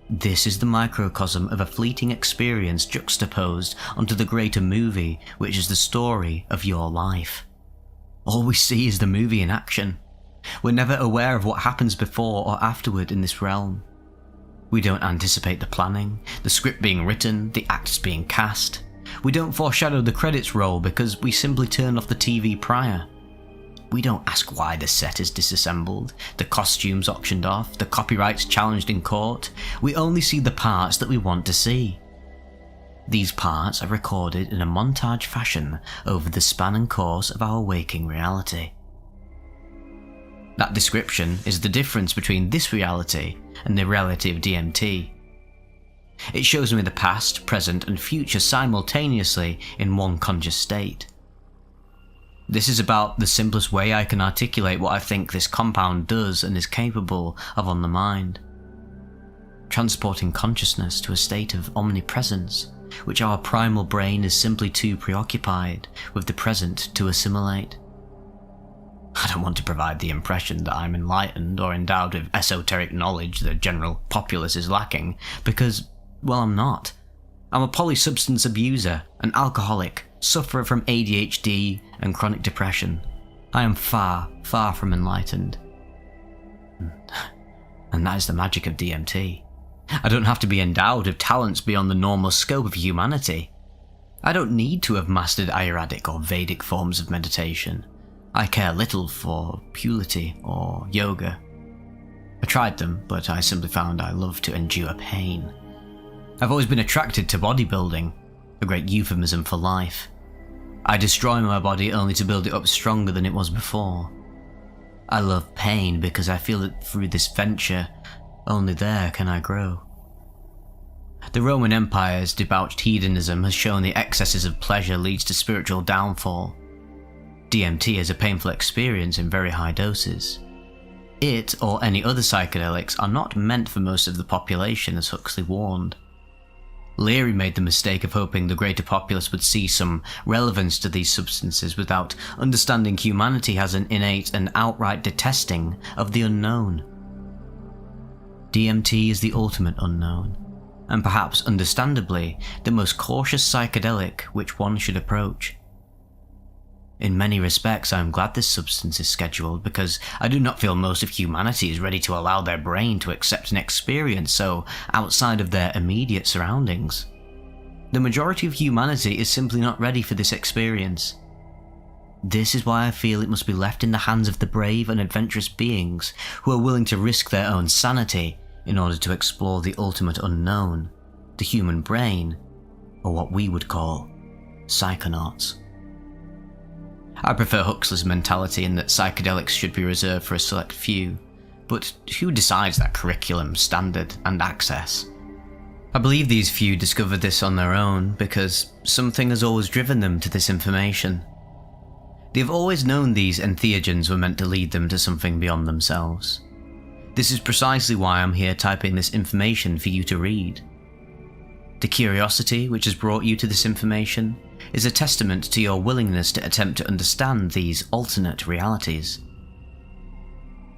This is the microcosm of a fleeting experience juxtaposed onto the greater movie, which is the story of your life. All we see is the movie in action. We're never aware of what happens before or afterward in this realm. We don't anticipate the planning, the script being written, the actors being cast. We don't foreshadow the credits roll because we simply turn off the TV prior. We don't ask why the set is disassembled, the costumes auctioned off, the copyrights challenged in court. We only see the parts that we want to see. These parts are recorded in a montage fashion over the span and course of our waking reality. That description is the difference between this reality and the reality of DMT. It shows me the past, present, and future simultaneously in one conscious state. This is about the simplest way I can articulate what I think this compound does and is capable of on the mind. Transporting consciousness to a state of omnipresence, which our primal brain is simply too preoccupied with the present to assimilate. I don't want to provide the impression that I'm enlightened or endowed with esoteric knowledge the general populace is lacking, because, well, I'm not. I'm a polysubstance abuser, an alcoholic, sufferer from ADHD and chronic depression. I am far, far from enlightened. And that is the magic of DMT. I don't have to be endowed with talents beyond the normal scope of humanity. I don't need to have mastered Ayurvedic or Vedic forms of meditation. I care little for purity or yoga. I tried them, but I simply found I love to endure pain. I've always been attracted to bodybuilding, a great euphemism for life. I destroy my body only to build it up stronger than it was before. I love pain because I feel that through this venture, only there can I grow. The Roman Empire's debauched hedonism has shown the excesses of pleasure leads to spiritual downfall. DMT is a painful experience in very high doses. It, or any other psychedelics, are not meant for most of the population, as Huxley warned. Leary made the mistake of hoping the greater populace would see some relevance to these substances without understanding humanity has an innate and outright detesting of the unknown. DMT is the ultimate unknown, and perhaps understandably the most cautious psychedelic which one should approach. In many respects, I am glad this substance is scheduled because I do not feel most of humanity is ready to allow their brain to accept an experience so outside of their immediate surroundings. The majority of humanity is simply not ready for this experience. This is why I feel it must be left in the hands of the brave and adventurous beings who are willing to risk their own sanity in order to explore the ultimate unknown, the human brain, or what we would call psychonauts. I prefer Huxley's mentality in that psychedelics should be reserved for a select few, but who decides that curriculum, standard, and access? I believe these few discovered this on their own because something has always driven them to this information. They have always known these entheogens were meant to lead them to something beyond themselves. This is precisely why I'm here typing this information for you to read. The curiosity which has brought you to this information is a testament to your willingness to attempt to understand these alternate realities.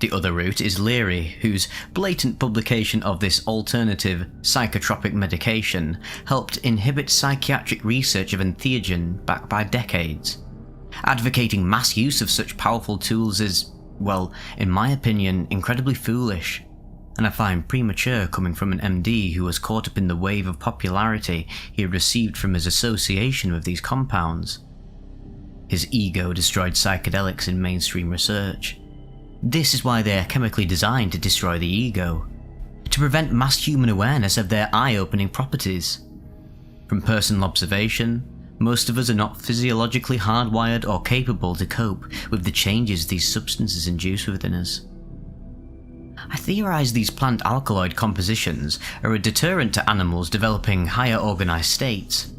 The other route is Leary, whose blatant publication of this alternative psychotropic medication helped inhibit psychiatric research of entheogen back by decades. Advocating mass use of such powerful tools is, well, in my opinion, incredibly foolish, and I find premature coming from an MD who was caught up in the wave of popularity he had received from his association with these compounds. His ego destroyed psychedelics in mainstream research. This is why they are chemically designed to destroy the ego, to prevent mass human awareness of their eye-opening properties. From personal observation, Most of us are not physiologically hardwired or capable to cope with the changes these substances induce within us. I theorize these plant alkaloid compositions are a deterrent to animals developing higher organized states.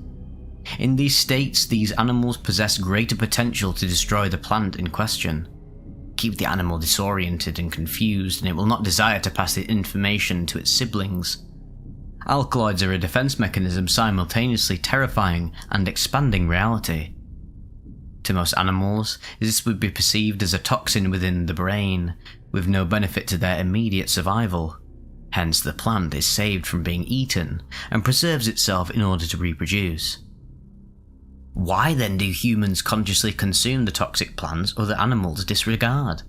In these states, these animals possess greater potential to destroy the plant in question. Keep the animal disoriented and confused, and it will not desire to pass the information to its siblings. Alkaloids are a defense mechanism simultaneously terrifying and expanding reality. To most animals, this would be perceived as a toxin within the brain, with no benefit to their immediate survival. Hence, the plant is saved from being eaten and preserves itself in order to reproduce. Why then do humans consciously consume the toxic plants other animals disregard?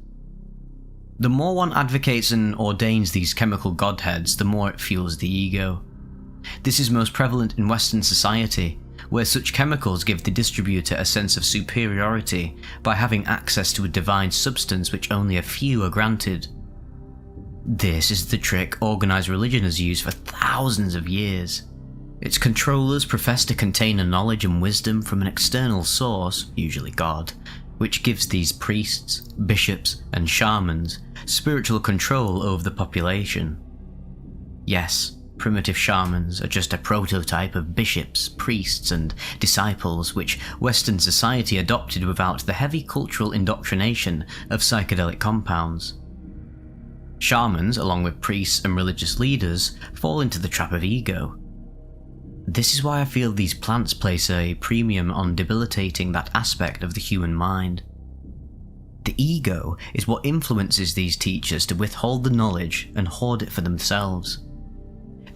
The more one advocates and ordains these chemical godheads, the more it fuels the ego. This is most prevalent in Western society, where such chemicals give the distributor a sense of superiority by having access to a divine substance which only a few are granted. This is the trick organized religion has used for thousands of years. Its controllers profess to contain a knowledge and wisdom from an external source, usually God, which gives these priests, bishops, and shamans spiritual control over the population. Yes, primitive shamans are just a prototype of bishops, priests, and disciples which Western society adopted without the heavy cultural indoctrination of psychedelic compounds. Shamans, along with priests and religious leaders, fall into the trap of ego. This is why I feel these plants place a premium on debilitating that aspect of the human mind. The ego is what influences these teachers to withhold the knowledge and hoard it for themselves.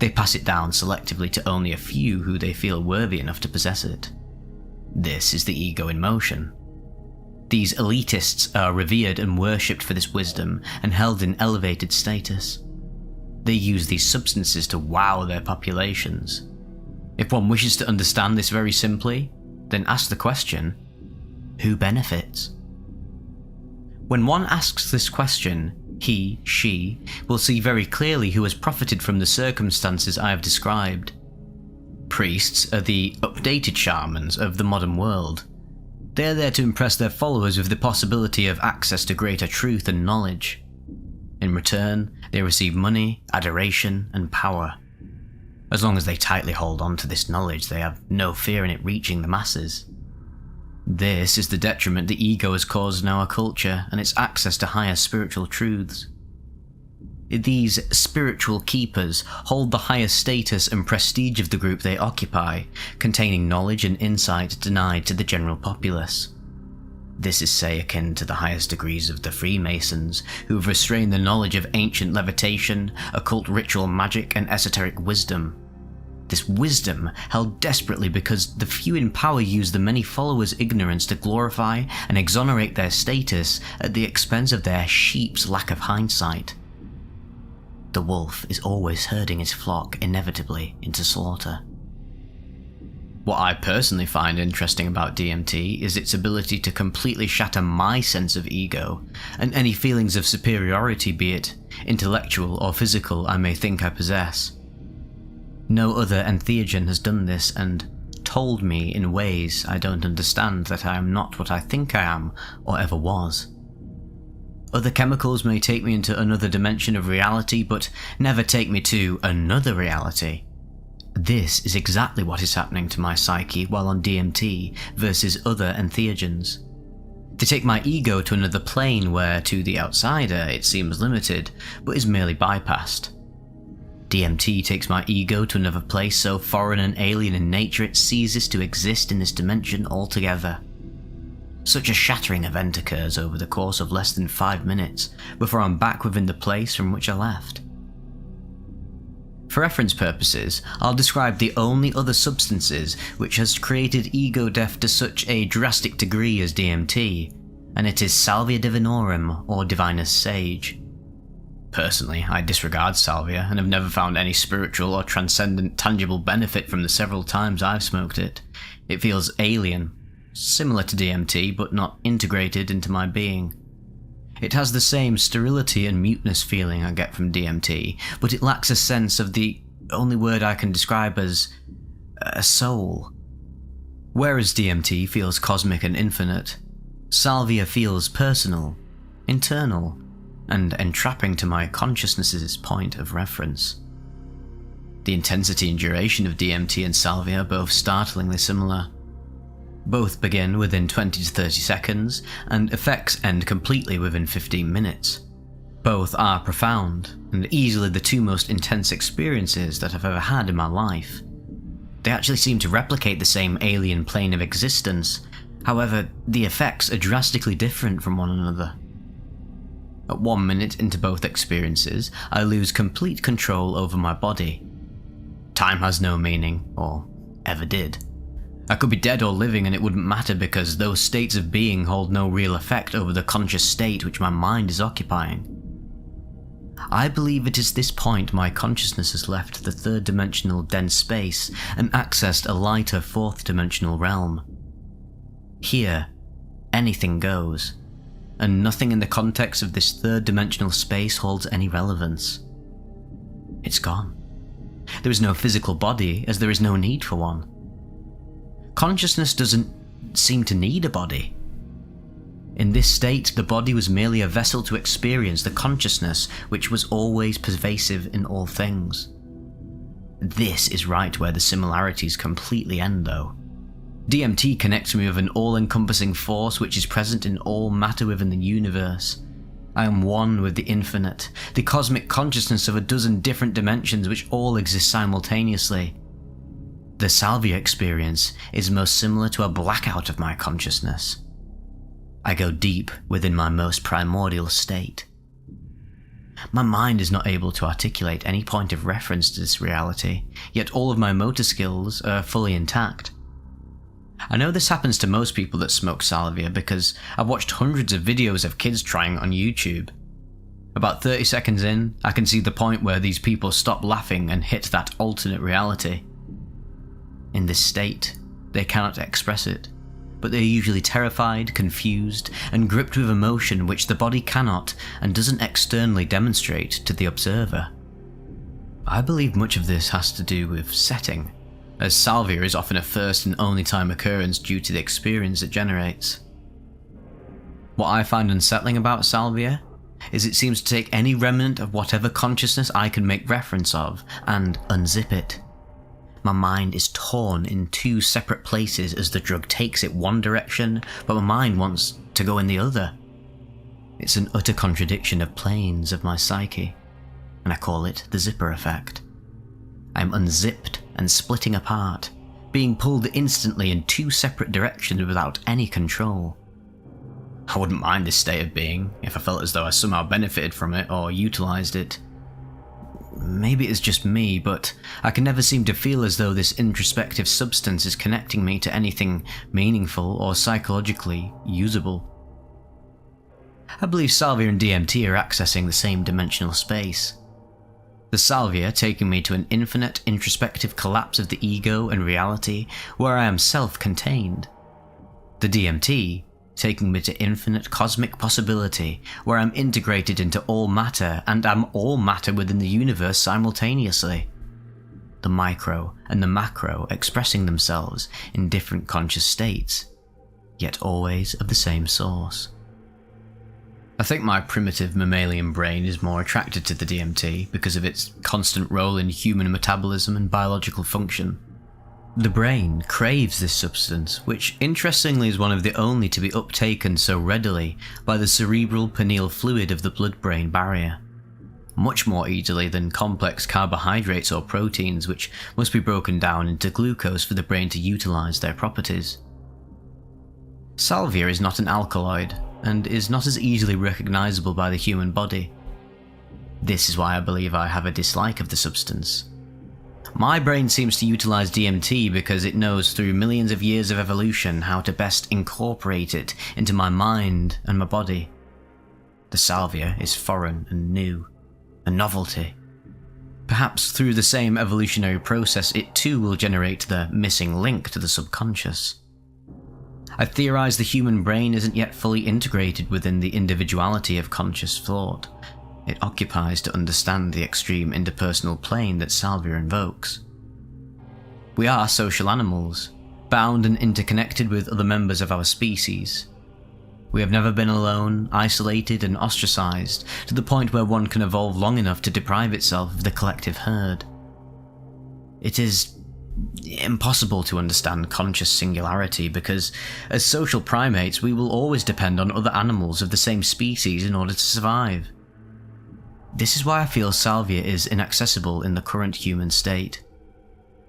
They pass it down selectively to only a few who they feel worthy enough to possess it. This is the ego in motion. These elitists are revered and worshipped for this wisdom and held in elevated status. They use these substances to wow their populations. If one wishes to understand this very simply, then ask the question, who benefits? When one asks this question, he, she, will see very clearly who has profited from the circumstances I have described. Priests are the updated shamans of the modern world. They are there to impress their followers with the possibility of access to greater truth and knowledge. In return, they receive money, adoration, and power. As long as they tightly hold on to this knowledge, they have no fear in it reaching the masses. This is the detriment the ego has caused in our culture and its access to higher spiritual truths. These spiritual keepers hold the highest status and prestige of the group they occupy, containing knowledge and insight denied to the general populace. This is, say, akin to the highest degrees of the Freemasons, who have restrained the knowledge of ancient levitation, occult ritual magic, and esoteric wisdom. This wisdom held desperately because the few in power use the many followers' ignorance to glorify and exonerate their status at the expense of their sheep's lack of hindsight. The wolf is always herding his flock inevitably into slaughter. What I personally find interesting about DMT is its ability to completely shatter my sense of ego and any feelings of superiority, be it intellectual or physical, I may think I possess. No other entheogen has done this and told me in ways I don't understand that I am not what I think I am or ever was. Other chemicals may take me into another dimension of reality, but never take me to another reality. This is exactly what is happening to my psyche while on DMT versus other entheogens. They take my ego to another plane where, to the outsider, it seems limited, but is merely bypassed. DMT takes my ego to another place so foreign and alien in nature it ceases to exist in this dimension altogether. Such a shattering event occurs over the course of less than 5 minutes before I'm back within the place from which I left. For reference purposes, I'll describe the only other substances which has created ego death to such a drastic degree as DMT, and it is Salvia divinorum, or Divinus Sage. Personally, I disregard salvia and have never found any spiritual or transcendent tangible benefit from the several times I've smoked it. It feels alien, similar to DMT, but not integrated into my being. It has the same sterility and muteness feeling I get from DMT, but it lacks a sense of the only word I can describe as a soul. Whereas DMT feels cosmic and infinite, salvia feels personal, internal, and entrapping to my consciousness's point of reference. The intensity and duration of DMT and salvia are both startlingly similar. Both begin within 20 to 30 seconds, and effects end completely within 15 minutes. Both are profound, and easily the two most intense experiences that I've ever had in my life. They actually seem to replicate the same alien plane of existence, however, the effects are drastically different from one another. At 1 minute into both experiences, I lose complete control over my body. Time has no meaning, or ever did. I could be dead or living and it wouldn't matter because those states of being hold no real effect over the conscious state which my mind is occupying. I believe it is this point my consciousness has left the third-dimensional dense space and accessed a lighter fourth-dimensional realm. Here, anything goes, and nothing in the context of this third-dimensional space holds any relevance. It's gone. There is no physical body, as there is no need for one. Consciousness doesn't seem to need a body. In this state, the body was merely a vessel to experience the consciousness which was always pervasive in all things. This is right where the similarities completely end, though. DMT connects me with an all-encompassing force which is present in all matter within the universe. I am one with the infinite, the cosmic consciousness of a dozen different dimensions which all exist simultaneously. The salvia experience is most similar to a blackout of my consciousness. I go deep within my most primordial state. My mind is not able to articulate any point of reference to this reality, yet all of my motor skills are fully intact. I know this happens to most people that smoke salvia because I've watched hundreds of videos of kids trying it on YouTube. About 30 seconds in, I can see the point where these people stop laughing and hit that alternate reality. In this state, they cannot express it, but they are usually terrified, confused, and gripped with emotion which the body cannot and doesn't externally demonstrate to the observer. I believe much of this has to do with setting, as salvia is often a first and only time occurrence due to the experience it generates. What I find unsettling about salvia is it seems to take any remnant of whatever consciousness I can make reference of and unzip it. My mind is torn in two separate places as the drug takes it one direction, but my mind wants to go in the other. It's an utter contradiction of planes of my psyche, and I call it the zipper effect. I'm unzipped and splitting apart, being pulled instantly in two separate directions without any control. I wouldn't mind this state of being if I felt as though I somehow benefited from it or utilised it. Maybe it's just me, but I can never seem to feel as though this introspective substance is connecting me to anything meaningful or psychologically usable. I believe salvia and DMT are accessing the same dimensional space. The salvia taking me to an infinite introspective collapse of the ego and reality where I am self-contained. The DMT taking me to infinite cosmic possibility where I'm integrated into all matter and am all matter within the universe simultaneously. The micro and the macro expressing themselves in different conscious states, yet always of the same source. I think my primitive mammalian brain is more attracted to the DMT because of its constant role in human metabolism and biological function. The brain craves this substance, which interestingly is one of the only to be uptaken so readily by the cerebral pineal fluid of the blood-brain barrier, much more easily than complex carbohydrates or proteins which must be broken down into glucose for the brain to utilise their properties. Salvia is not an alkaloid, and is not as easily recognisable by the human body. This is why I believe I have a dislike of the substance. My brain seems to utilise DMT because it knows through millions of years of evolution how to best incorporate it into my mind and my body. The salvia is foreign and new, a novelty. Perhaps through the same evolutionary process it too will generate the missing link to the subconscious. I theorise the human brain isn't yet fully integrated within the individuality of conscious thought it occupies to understand the extreme interpersonal plane that salvia invokes. We are social animals, bound and interconnected with other members of our species. We have never been alone, isolated and ostracized, to the point where one can evolve long enough to deprive itself of the collective herd. It is impossible to understand conscious singularity because, as social primates, we will always depend on other animals of the same species in order to survive. This is why I feel salvia is inaccessible in the current human state.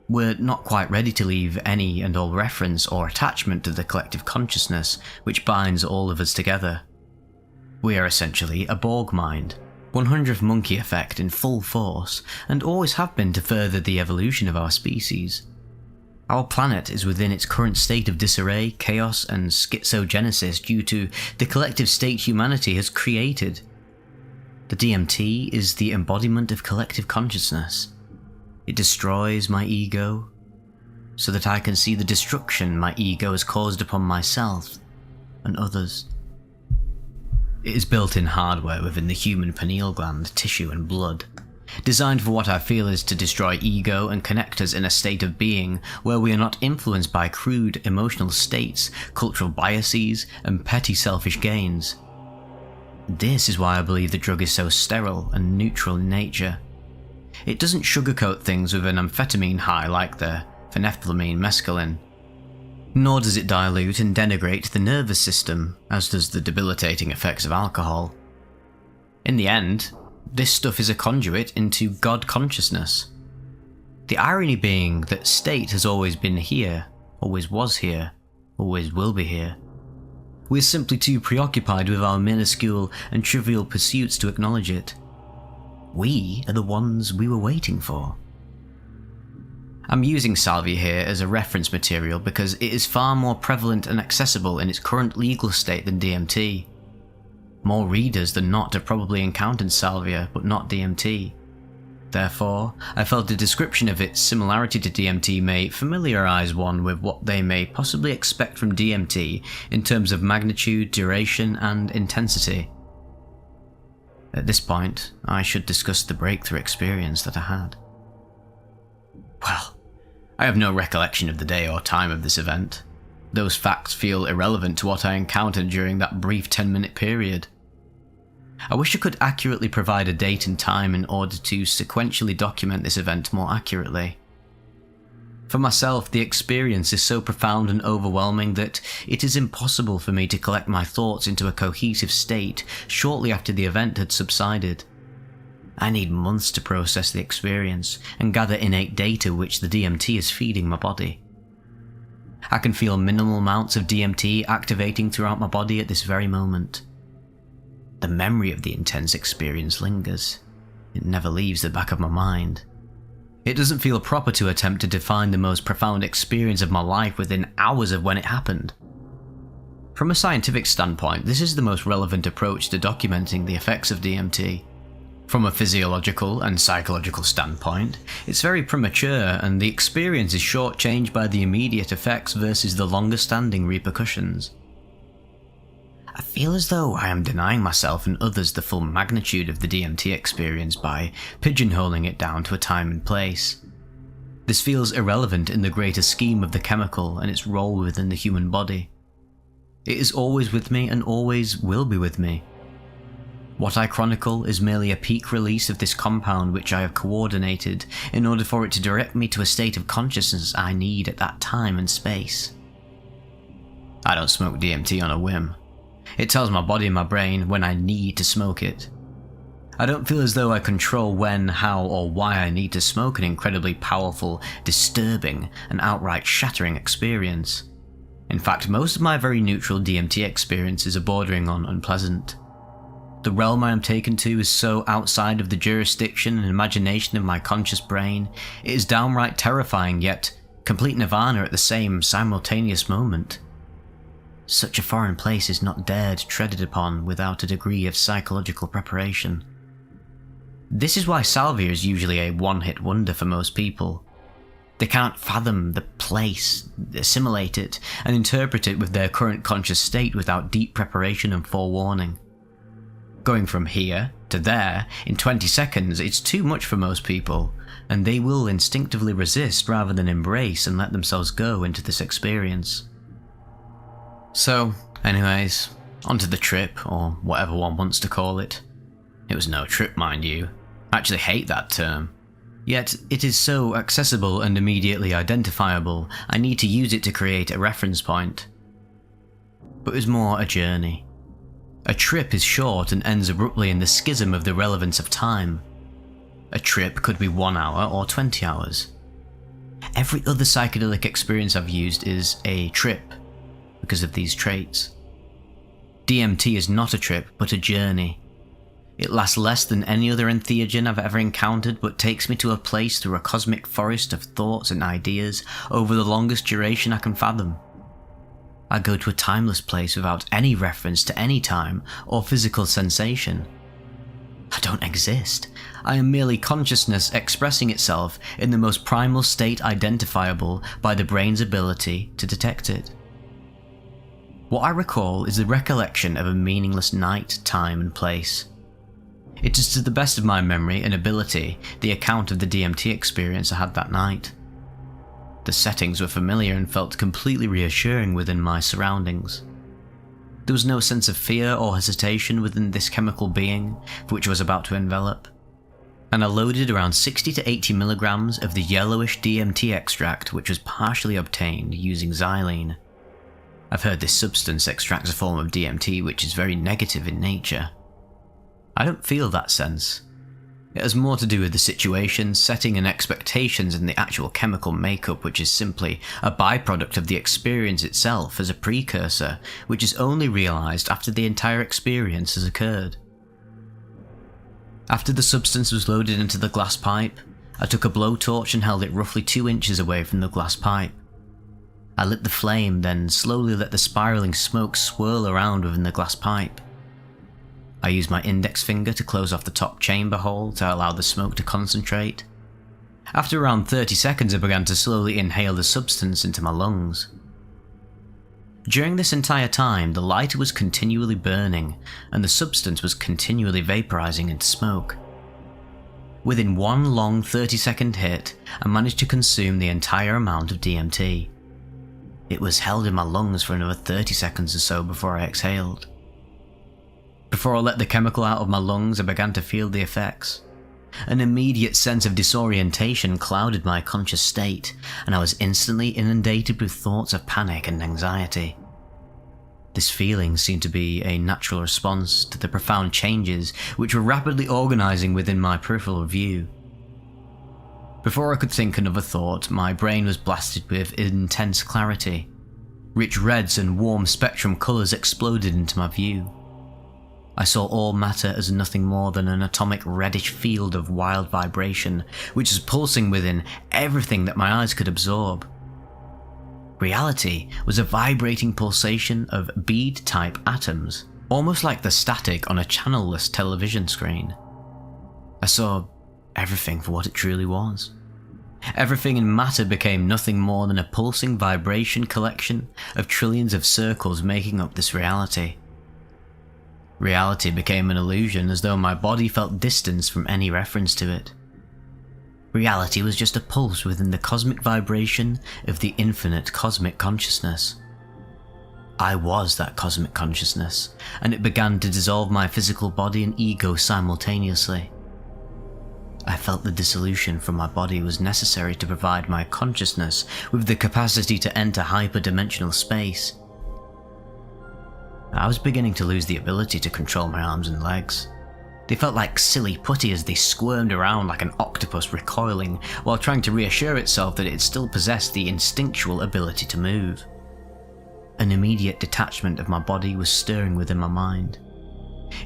We're not quite ready to leave any and all reference or attachment to the collective consciousness which binds all of us together. We are essentially a Borg mind, 100th monkey effect in full force, and always have been to further the evolution of our species. Our planet is within its current state of disarray, chaos, and schizogenesis due to the collective state humanity has created. The DMT is the embodiment of collective consciousness. It destroys my ego, so that I can see the destruction my ego has caused upon myself and others. It is built-in hardware within the human pineal gland, tissue and blood, designed for what I feel is to destroy ego and connect us in a state of being where we are not influenced by crude emotional states, cultural biases, and petty selfish gains. This is why I believe the drug is so sterile and neutral in nature. It doesn't sugarcoat things with an amphetamine high like the phenethylamine mescaline. Nor does it dilute and denigrate the nervous system, as does the debilitating effects of alcohol. In the end, this stuff is a conduit into God consciousness. The irony being that state has always been here, always was here, always will be here. We're simply too preoccupied with our minuscule and trivial pursuits to acknowledge it. We are the ones we were waiting for. I'm using salvia here as a reference material because it is far more prevalent and accessible in its current legal state than DMT. More readers than not have probably encountered salvia, but not DMT. Therefore, I felt the description of its similarity to DMT may familiarize one with what they may possibly expect from DMT in terms of magnitude, duration, and intensity. At this point, I should discuss the breakthrough experience that I had. Well, I have no recollection of the day or time of this event. Those facts feel irrelevant to what I encountered during that brief 10-minute period. I wish I could accurately provide a date and time in order to sequentially document this event more accurately. For myself, the experience is so profound and overwhelming that it is impossible for me to collect my thoughts into a cohesive state shortly after the event had subsided. I need months to process the experience and gather innate data which the DMT is feeding my body. I can feel minimal amounts of DMT activating throughout my body at this very moment. The memory of the intense experience lingers. It never leaves the back of my mind. It doesn't feel proper to attempt to define the most profound experience of my life within hours of when it happened. From a scientific standpoint, this is the most relevant approach to documenting the effects of DMT. From a physiological and psychological standpoint, it's very premature and the experience is shortchanged by the immediate effects versus the longer-standing repercussions. I feel as though I am denying myself and others the full magnitude of the DMT experience by pigeonholing it down to a time and place. This feels irrelevant in the greater scheme of the chemical and its role within the human body. It is always with me and always will be with me. What I chronicle is merely a peak release of this compound which I have coordinated in order for it to direct me to a state of consciousness I need at that time and space. I don't smoke DMT on a whim. It tells my body and my brain when I need to smoke it. I don't feel as though I control when, how, or why I need to smoke an incredibly powerful, disturbing, and outright shattering experience. In fact, most of my very neutral DMT experiences are bordering on unpleasant. The realm I am taken to is so outside of the jurisdiction and imagination of my conscious brain, it is downright terrifying yet complete nirvana at the same simultaneous moment. Such a foreign place is not dared treaded upon without a degree of psychological preparation. This is why salvia is usually a one-hit wonder for most people. They can't fathom the place, assimilate it, and interpret it with their current conscious state without deep preparation and forewarning. Going from here to there in 20 seconds, it's too much for most people, and they will instinctively resist rather than embrace and let themselves go into this experience. So, anyways, onto the trip, or whatever one wants to call it. It was no trip, mind you. I actually hate that term. Yet, it is so accessible and immediately identifiable, I need to use it to create a reference point. But it was more a journey. A trip is short and ends abruptly in the schism of the relevance of time. A trip could be 1 hour or 20 hours. Every other psychedelic experience I've used is a trip, because of these traits. DMT is not a trip, but a journey. It lasts less than any other entheogen I've ever encountered, but takes me to a place through a cosmic forest of thoughts and ideas over the longest duration I can fathom. I go to a timeless place without any reference to any time or physical sensation. I don't exist. I am merely consciousness expressing itself in the most primal state identifiable by the brain's ability to detect it. What I recall is the recollection of a meaningless night, time, and place. It is to the best of my memory and ability the account of the DMT experience I had that night. The settings were familiar and felt completely reassuring within my surroundings. There was no sense of fear or hesitation within this chemical being for which I was about to envelop, and I loaded around 60 to 80 milligrams of the yellowish DMT extract which was partially obtained using xylene. I've heard this substance extracts a form of DMT which is very negative in nature. I don't feel that sense. It has more to do with the situation, setting and expectations and the actual chemical makeup, which is simply a byproduct of the experience itself as a precursor, which is only realised after the entire experience has occurred. After the substance was loaded into the glass pipe, I took a blowtorch and held it roughly 2 inches away from the glass pipe. I lit the flame, then slowly let the spiralling smoke swirl around within the glass pipe. I used my index finger to close off the top chamber hole to allow the smoke to concentrate. After around 30 seconds I began to slowly inhale the substance into my lungs. During this entire time, the lighter was continually burning and the substance was continually vaporizing into smoke. Within one long 30-second hit, I managed to consume the entire amount of DMT. It was held in my lungs for another 30 seconds or so before I exhaled. Before I let the chemical out of my lungs, I began to feel the effects. An immediate sense of disorientation clouded my conscious state, and I was instantly inundated with thoughts of panic and anxiety. This feeling seemed to be a natural response to the profound changes which were rapidly organising within my peripheral view. Before I could think another thought, my brain was blasted with intense clarity. Rich reds and warm spectrum colours exploded into my view. I saw all matter as nothing more than an atomic reddish field of wild vibration, which was pulsing within everything that my eyes could absorb. Reality was a vibrating pulsation of bead-type atoms, almost like the static on a channel-less television screen. I saw everything for what it truly was. Everything in matter became nothing more than a pulsing vibration collection of trillions of circles making up this reality. Reality became an illusion, as though my body felt distance from any reference to it. Reality was just a pulse within the cosmic vibration of the infinite cosmic consciousness. I was that cosmic consciousness, and it began to dissolve my physical body and ego simultaneously. I felt the dissolution from my body was necessary to provide my consciousness with the capacity to enter hyperdimensional space. I was beginning to lose the ability to control my arms and legs. They felt like silly putty as they squirmed around like an octopus recoiling while trying to reassure itself that it still possessed the instinctual ability to move. An immediate detachment of my body was stirring within my mind.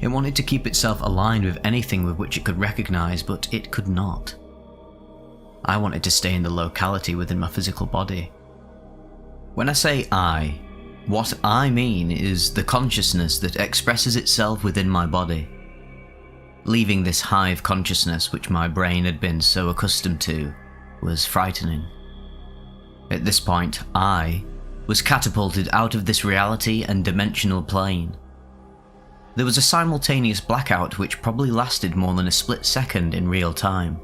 It wanted to keep itself aligned with anything with which it could recognize, but it could not. I wanted to stay in the locality within my physical body. When I say I, what I mean is the consciousness that expresses itself within my body. Leaving this hive consciousness which my brain had been so accustomed to was frightening. At this point, I was catapulted out of this reality and dimensional plane. There was a simultaneous blackout which probably lasted more than a split second in real time.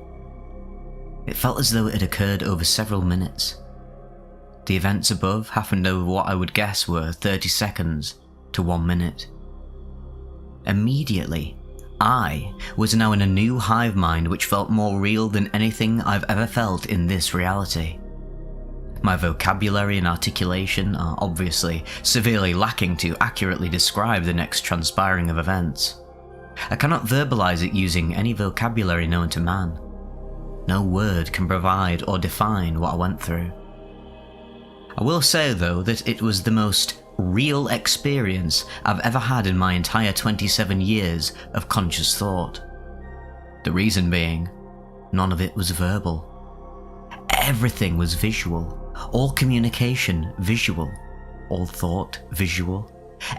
It felt as though it had occurred over several minutes. The events above happened over what I would guess were 30 seconds to 1 minute. Immediately, I was now in a new hive mind which felt more real than anything I've ever felt in this reality. My vocabulary and articulation are obviously severely lacking to accurately describe the next transpiring of events. I cannot verbalize it using any vocabulary known to man. No word can provide or define what I went through. I will say though that it was the most real experience I've ever had in my entire 27 years of conscious thought. The reason being, none of it was verbal. Everything was visual. All communication visual. All thought visual.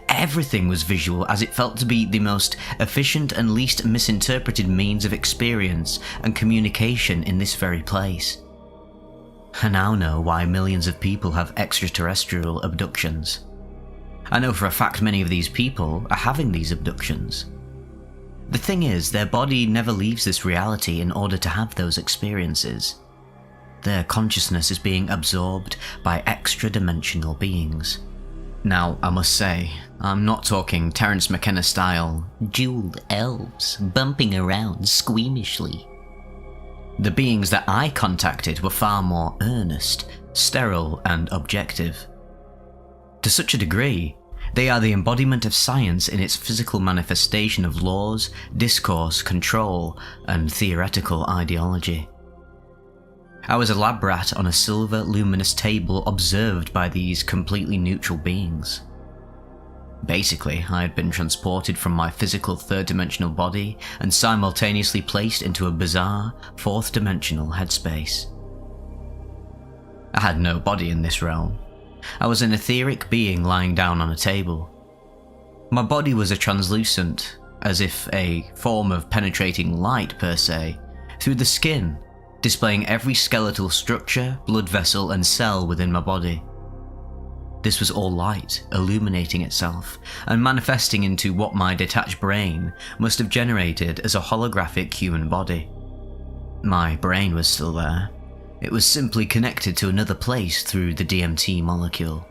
Everything was visual, as it felt to be the most efficient and least misinterpreted means of experience and communication in this very place. I now know why millions of people have extraterrestrial abductions. I know for a fact many of these people are having these abductions. The thing is, their body never leaves this reality in order to have those experiences. Their consciousness is being absorbed by extra-dimensional beings. Now, I must say, I'm not talking Terence McKenna style
jeweled elves bumping around squeamishly.
The beings that I contacted were far more earnest, sterile, and objective. To such a degree, they are the embodiment of science in its physical manifestation of laws, discourse, control, and theoretical ideology. I was a lab rat on a silver, luminous table observed by these completely neutral beings. Basically, I had been transported from my physical third-dimensional body and simultaneously placed into a bizarre, fourth-dimensional headspace. I had no body in this realm. I was an etheric being lying down on a table. My body was a translucent, as if a form of penetrating light per se, through the skin, displaying every skeletal structure, blood vessel, and cell within my body. This was all light, illuminating itself, and manifesting into what my detached brain must have generated as a holographic human body. My brain was still there. It was simply connected to another place through the DMT molecule.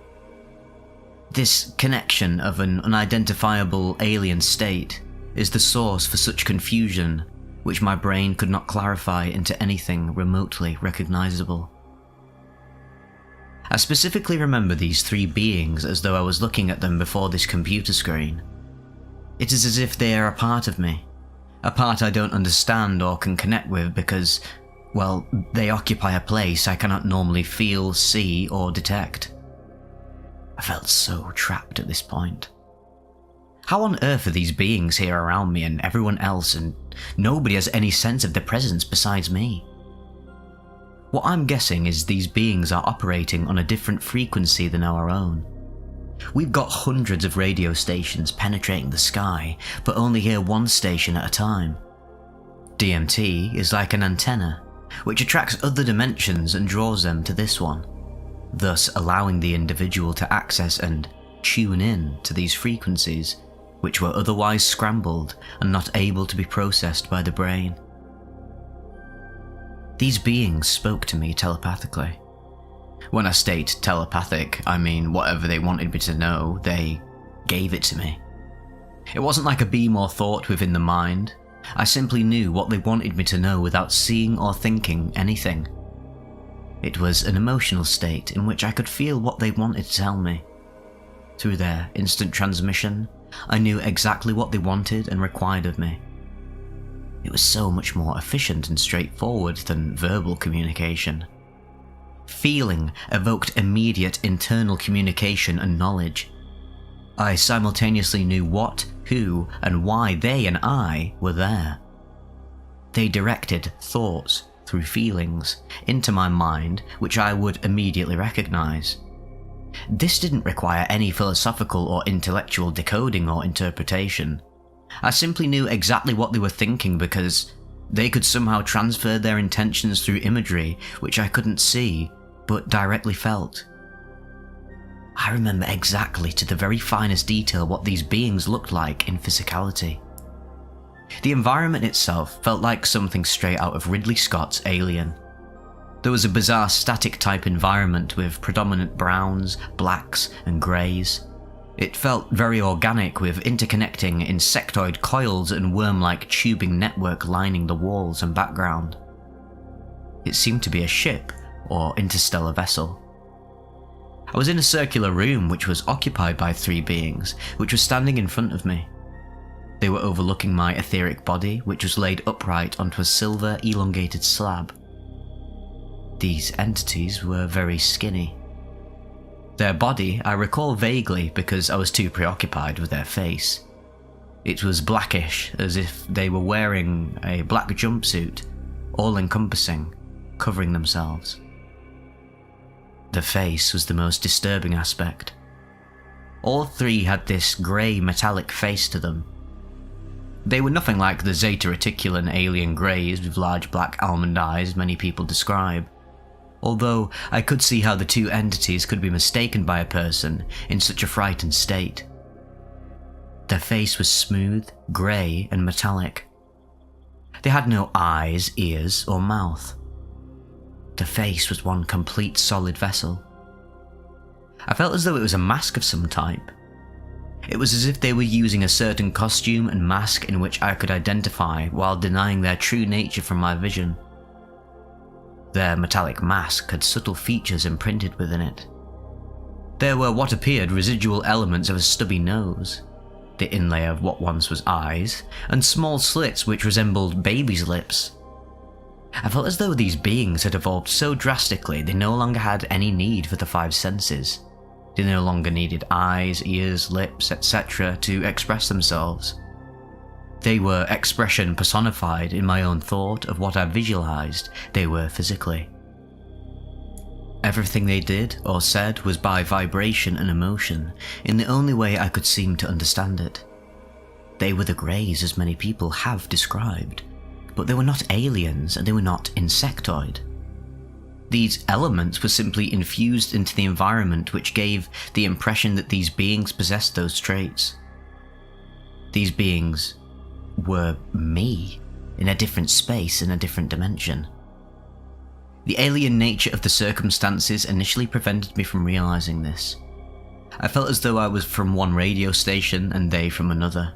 This connection of an unidentifiable alien state is the source for such confusion, which my brain could not clarify into anything remotely recognizable. I specifically remember these three beings as though I was looking at them before this computer screen. It is as if they are a part of me, a part I don't understand or can connect with because, well, they occupy a place I cannot normally feel, see, or detect. I felt so trapped at this point. How on earth are these beings here around me and everyone else, and nobody has any sense of their presence besides me? What I'm guessing is these beings are operating on a different frequency than our own. We've got hundreds of radio stations penetrating the sky, but only hear one station at a time. DMT is like an antenna, which attracts other dimensions and draws them to this one, thus allowing the individual to access and tune in to these frequencies, which were otherwise scrambled and not able to be processed by the brain. These beings spoke to me telepathically. When I state telepathic, I mean whatever they wanted me to know, they gave it to me. It wasn't like a beam or thought within the mind. I simply knew what they wanted me to know without seeing or thinking anything. It was an emotional state in which I could feel what they wanted to tell me. Through their instant transmission, I knew exactly what they wanted and required of me. It was so much more efficient and straightforward than verbal communication. Feeling evoked immediate internal communication and knowledge. I simultaneously knew what, who, and why they and I were there. They directed thoughts through feelings into my mind, which I would immediately recognize. This didn't require any philosophical or intellectual decoding or interpretation. I simply knew exactly what they were thinking because they could somehow transfer their intentions through imagery which I couldn't see, but directly felt. I remember exactly to the very finest detail what these beings looked like in physicality. The environment itself felt like something straight out of Ridley Scott's Alien. There was a bizarre static type environment with predominant browns, blacks and greys. It felt very organic with interconnecting insectoid coils and worm-like tubing network lining the walls and background. It seemed to be a ship or interstellar vessel. I was in a circular room which was occupied by 3 beings, which were standing in front of me. They were overlooking my etheric body, which was laid upright onto a silver elongated slab. These entities were very skinny. Their body I recall vaguely because I was too preoccupied with their face. It was blackish, as if they were wearing a black jumpsuit, all-encompassing, covering themselves. The face was the most disturbing aspect. All 3 had this grey metallic face to them. They were nothing like the Zeta Reticulan alien greys with large black almond eyes many people describe, although I could see how the 2 entities could be mistaken by a person in such a frightened state. Their face was smooth, grey and metallic. They had no eyes, ears or mouth. The face was one complete solid vessel. I felt as though it was a mask of some type. It was as if they were using a certain costume and mask in which I could identify while denying their true nature from my vision. Their metallic mask had subtle features imprinted within it. There were what appeared residual elements of a stubby nose, the inlay of what once was eyes, and small slits which resembled babies' lips. I felt as though these beings had evolved so drastically they no longer had any need for the 5 senses. They no longer needed eyes, ears, lips, etc. to express themselves. They were expression personified in my own thought of what I visualized they were physically. Everything they did or said was by vibration and emotion, in the only way I could seem to understand it. They were the Greys as many people have described, but they were not aliens and they were not insectoid. These elements were simply infused into the environment, which gave the impression that these beings possessed those traits. These beings were me, in a different space, in a different dimension. The alien nature of the circumstances initially prevented me from realizing this. I felt as though I was from one radio station and they from another.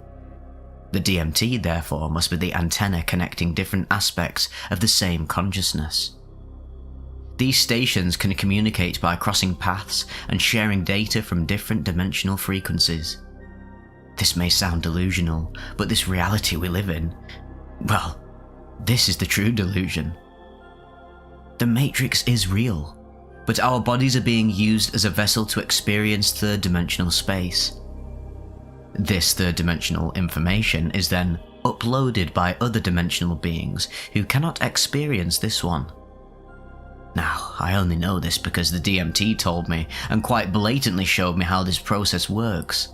The DMT, therefore, must be the antenna connecting different aspects of the same consciousness. These stations can communicate by crossing paths and sharing data from different dimensional frequencies. This may sound delusional, but this reality we live in, well, this is the true delusion. The Matrix is real, but our bodies are being used as a vessel to experience third-dimensional space. This third-dimensional information is then uploaded by other dimensional beings who cannot experience this one. Now, I only know this because the DMT told me and quite blatantly showed me how this process works.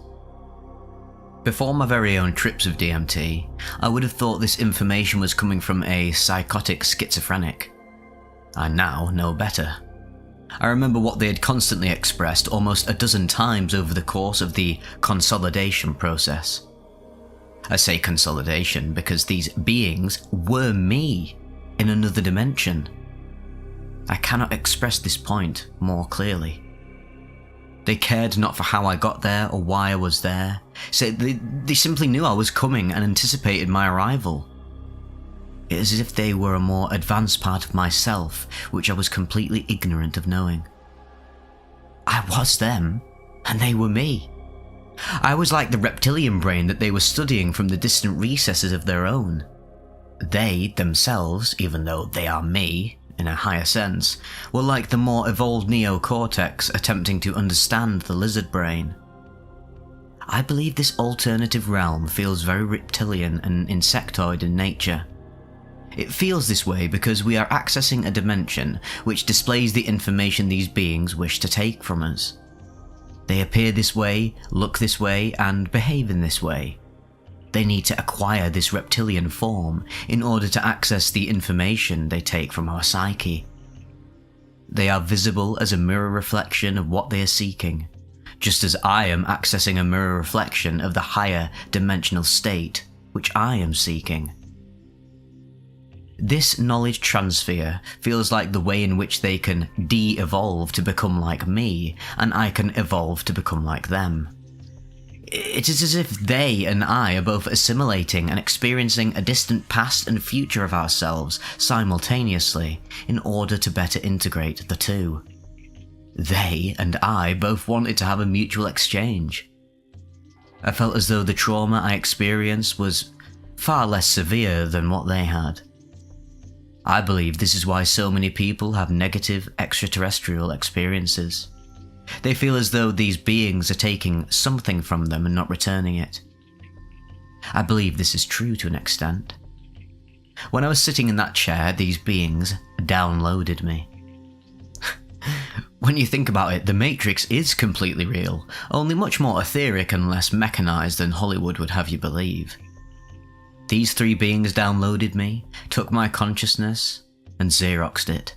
Before my very own trips of DMT, I would have thought this information was coming from a psychotic schizophrenic. I now know better. I remember what they had constantly expressed almost a dozen times over the course of the consolidation process. I say consolidation because these beings were me in another dimension. I cannot express this point more clearly. They cared not for how I got there or why I was there. So they simply knew I was coming and anticipated my arrival. It is as if they were a more advanced part of myself, which I was completely ignorant of knowing. I was them, and they were me. I was like the reptilian brain that they were studying from the distant recesses of their own. They, themselves, even though they are me, in a higher sense, were like the more evolved neocortex attempting to understand the lizard brain. I believe this alternative realm feels very reptilian and insectoid in nature. It feels this way because we are accessing a dimension which displays the information these beings wish to take from us. They appear this way, look this way, and behave in this way. They need to acquire this reptilian form in order to access the information they take from our psyche. They are visible as a mirror reflection of what they are seeking, just as I am accessing a mirror reflection of the higher dimensional state which I am seeking. This knowledge transfer feels like the way in which they can de-evolve to become like me, and I can evolve to become like them. It is as if they and I are both assimilating and experiencing a distant past and future of ourselves simultaneously in order to better integrate the two. They and I both wanted to have a mutual exchange. I felt as though the trauma I experienced was far less severe than what they had. I believe this is why so many people have negative extraterrestrial experiences. They feel as though these beings are taking something from them and not returning it. I believe this is true to an extent. When I was sitting in that chair, these beings downloaded me. When you think about it, the Matrix is completely real, only much more etheric and less mechanized than Hollywood would have you believe. These three beings downloaded me, took my consciousness, and Xeroxed it,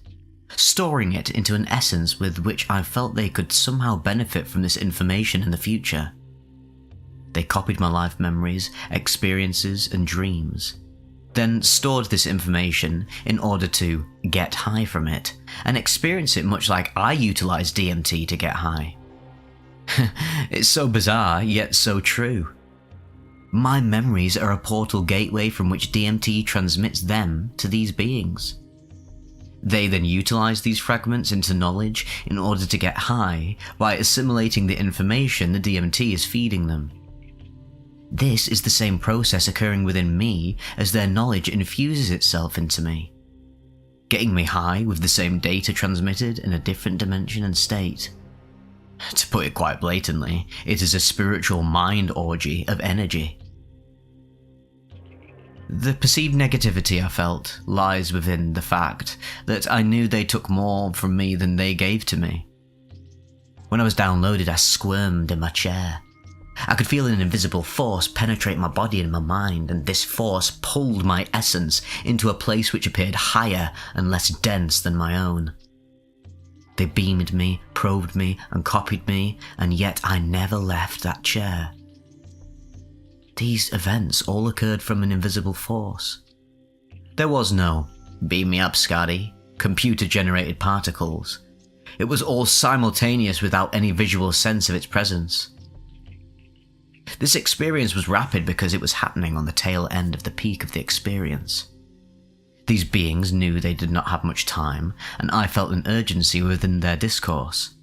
storing it into an essence with which I felt they could somehow benefit from this information in the future. They copied my life memories, experiences, and dreams, then stored this information in order to get high from it, and experience it much like I utilize DMT to get high. It's so bizarre, yet so true. My memories are a portal gateway from which DMT transmits them to these beings. They then utilize these fragments into knowledge in order to get high by assimilating the information the DMT is feeding them. This is the same process occurring within me as their knowledge infuses itself into me, getting me high with the same data transmitted in a different dimension and state. To put it quite blatantly, it is a spiritual mind orgy of energy. The perceived negativity I felt lies within the fact that I knew they took more from me than they gave to me. When I was downloaded, I squirmed in my chair. I could feel an invisible force penetrate my body and my mind, and this force pulled my essence into a place which appeared higher and less dense than my own. They beamed me, probed me, and copied me, and yet I never left that chair. These events all occurred from an invisible force. There was no "beam me up, Scotty," computer-generated particles. It was all simultaneous without any visual sense of its presence. This experience was rapid because it was happening on the tail end of the peak of the experience. These beings knew they did not have much time, and I felt an urgency within their discourse.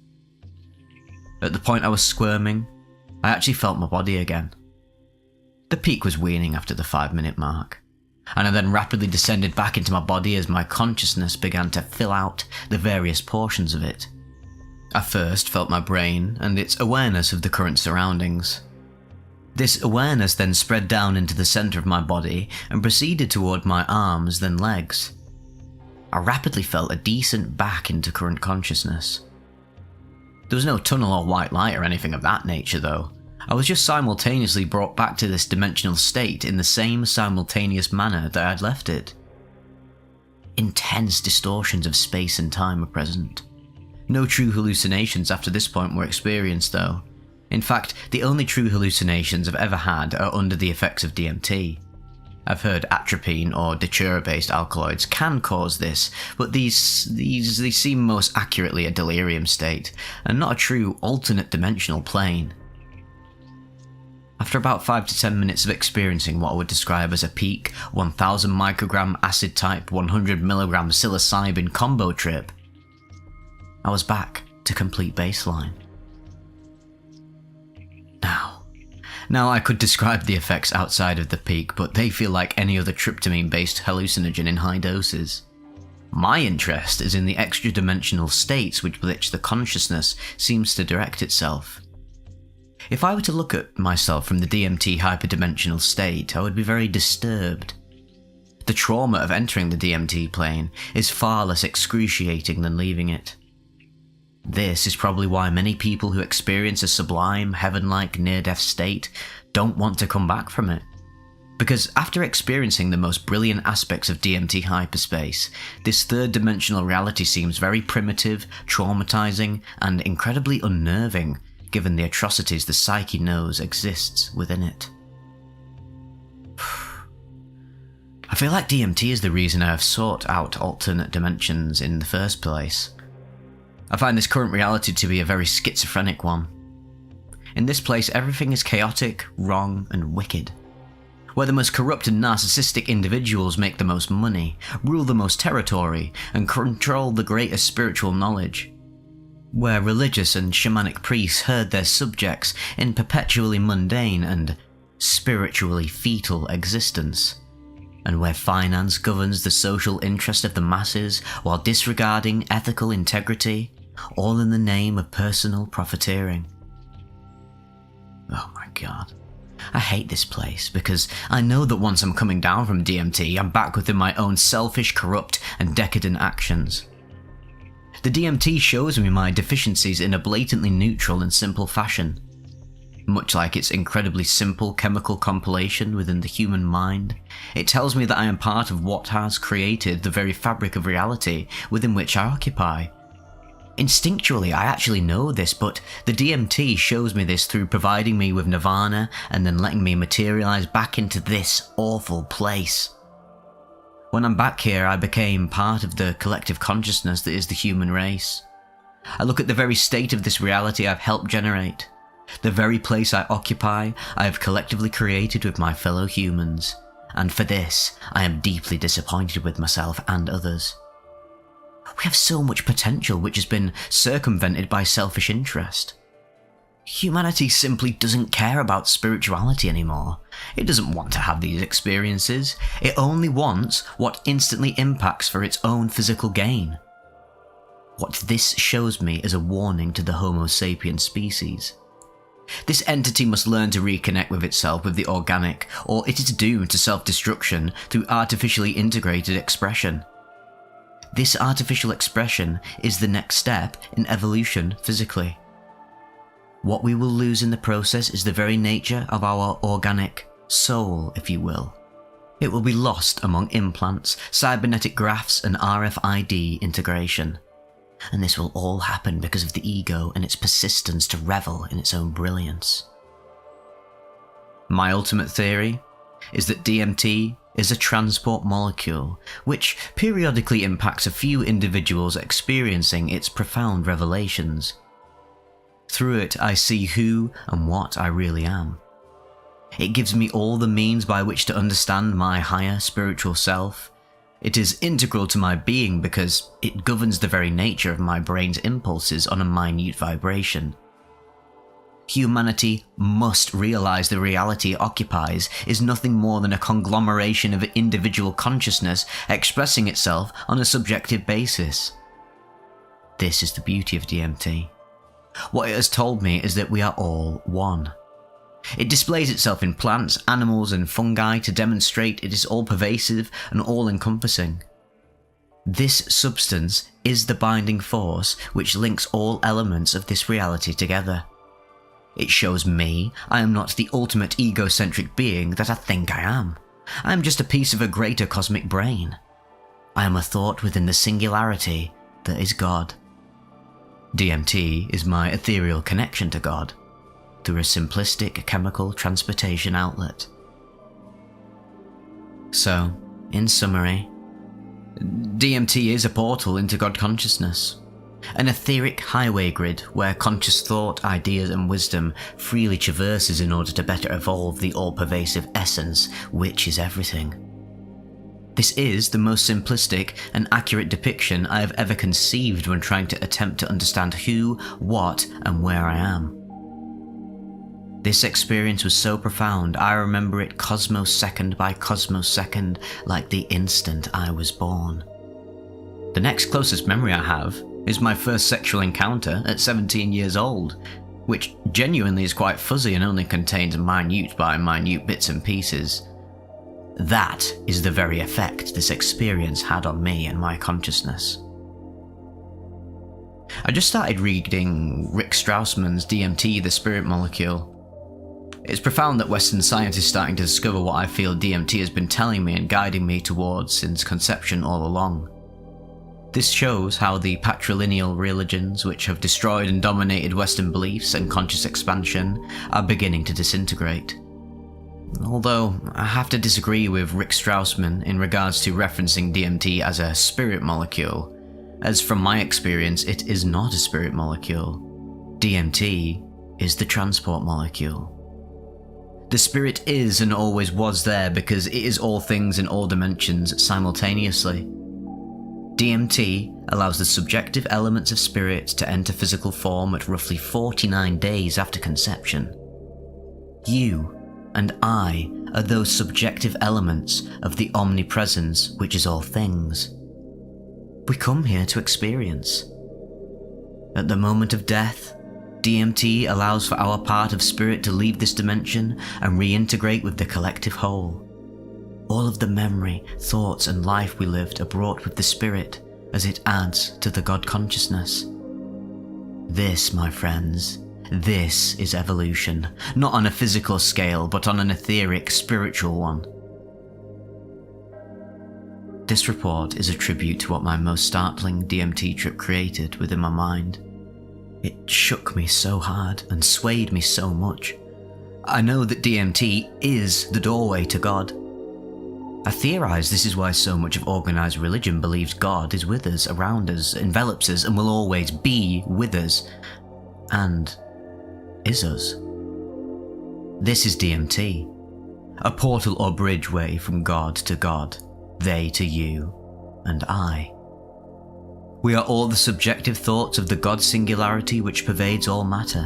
At the point I was squirming, I actually felt my body again. The peak was waning after the 5-minute mark, and I then rapidly descended back into my body as my consciousness began to fill out the various portions of it. I first felt my brain and its awareness of the current surroundings. This awareness then spread down into the center of my body and proceeded toward my arms, then legs. I rapidly felt a descent back into current consciousness. There was no tunnel or white light or anything of that nature though. I was just simultaneously brought back to this dimensional state in the same simultaneous manner that I had left it. Intense distortions of space and time were present. No true hallucinations after this point were experienced though. In fact, the only true hallucinations I've ever had are under the effects of DMT. I've heard atropine or datura-based alkaloids can cause this, but these seem most accurately a delirium state, and not a true alternate dimensional plane. After about 5 to 10 minutes of experiencing what I would describe as a peak 1000 microgram acid type 100 milligram psilocybin combo trip, I was back to complete baseline. Now I could describe the effects outside of the peak, but they feel like any other tryptamine-based hallucinogen in high doses. My interest is in the extra-dimensional states with which the consciousness seems to direct itself. If I were to look at myself from the DMT hyperdimensional state, I would be very disturbed. The trauma of entering the DMT plane is far less excruciating than leaving it. This is probably why many people who experience a sublime, heaven-like near-death state don't want to come back from it. Because after experiencing the most brilliant aspects of DMT hyperspace, this third-dimensional reality seems very primitive, traumatizing, and incredibly unnerving given the atrocities the psyche knows exists within it. I feel like DMT is the reason I have sought out alternate dimensions in the first place. I find this current reality to be a very schizophrenic one. In this place, everything is chaotic, wrong, and wicked. Where the most corrupt and narcissistic individuals make the most money, rule the most territory, and control the greatest spiritual knowledge. Where religious and shamanic priests herd their subjects in perpetually mundane and spiritually fetal existence. And where finance governs the social interest of the masses while disregarding ethical integrity, all in the name of personal profiteering. Oh my god. I hate this place because I know that once I'm coming down from DMT, I'm back within my own selfish, corrupt, and decadent actions. The DMT shows me my deficiencies in a blatantly neutral and simple fashion. Much like its incredibly simple chemical compilation within the human mind, it tells me that I am part of what has created the very fabric of reality within which I occupy. Instinctually, I actually know this, but the DMT shows me this through providing me with nirvana and then letting me materialize back into this awful place. When I'm back here, I became part of the collective consciousness that is the human race. I look at the very state of this reality I've helped generate. The very place I occupy, I have collectively created with my fellow humans, and for this, I am deeply disappointed with myself and others. We have so much potential which has been circumvented by selfish interest. Humanity simply doesn't care about spirituality anymore. It doesn't want to have these experiences. It only wants what instantly impacts for its own physical gain. What this shows me is a warning to the Homo sapien species. This entity must learn to reconnect with itself with the organic, or it is doomed to self-destruction through artificially integrated expression. This artificial expression is the next step in evolution physically. What we will lose in the process is the very nature of our organic soul, if you will. It will be lost among implants, cybernetic grafts, and RFID integration. And this will all happen because of the ego and its persistence to revel in its own brilliance. My ultimate theory is that DMT is a transport molecule which periodically impacts a few individuals experiencing its profound revelations. Through it, I see who and what I really am. It gives me all the means by which to understand my higher spiritual self. It is integral to my being because it governs the very nature of my brain's impulses on a minute vibration. Humanity must realize the reality it occupies is nothing more than a conglomeration of individual consciousness expressing itself on a subjective basis. This is the beauty of DMT. What it has told me is that we are all one. It displays itself in plants, animals, and fungi to demonstrate it is all-pervasive and all-encompassing. This substance is the binding force which links all elements of this reality together. It shows me I am not the ultimate egocentric being that I think I am. I am just a piece of a greater cosmic brain. I am a thought within the singularity that is God. DMT is my ethereal connection to God through a simplistic chemical transportation outlet. So, in summary, DMT is a portal into God consciousness, an etheric highway grid where conscious thought, ideas, and wisdom freely traverses in order to better evolve the all-pervasive essence, which is everything. This is the most simplistic and accurate depiction I have ever conceived when trying to attempt to understand who, what, and where I am. This experience was so profound, I remember it cosmosecond by cosmosecond, like the instant I was born. The next closest memory I have is my first sexual encounter at 17 years old, which genuinely is quite fuzzy and only contains minute by minute bits and pieces. That is the very effect this experience had on me and my consciousness. I just started reading Rick Strassman's DMT, The Spirit Molecule. It's profound that Western science is starting to discover what I feel DMT has been telling me and guiding me towards since conception all along. This shows how the patrilineal religions which have destroyed and dominated Western beliefs and conscious expansion are beginning to disintegrate. Although, I have to disagree with Rick Strassman in regards to referencing DMT as a spirit molecule, as from my experience it is not a spirit molecule. DMT is the transport molecule. The spirit is and always was there because it is all things in all dimensions simultaneously. DMT allows the subjective elements of spirit to enter physical form at roughly 49 days after conception. You and I are those subjective elements of the omnipresence which is all things. We come here to experience. At the moment of death, DMT allows for our part of spirit to leave this dimension and reintegrate with the collective whole. All of the memory, thoughts and life we lived are brought with the spirit as it adds to the God consciousness. This, my friends, this is evolution, not on a physical scale but on an etheric, spiritual one. This report is a tribute to what my most startling DMT trip created within my mind. It shook me so hard and swayed me so much. I know that DMT is the doorway to God. I theorize this is why so much of organized religion believes God is with us, around us, envelops us, and will always be with us, and is us. This is DMT, a portal or bridgeway from God to God, they to you, and I. We are all the subjective thoughts of the God singularity which pervades all matter,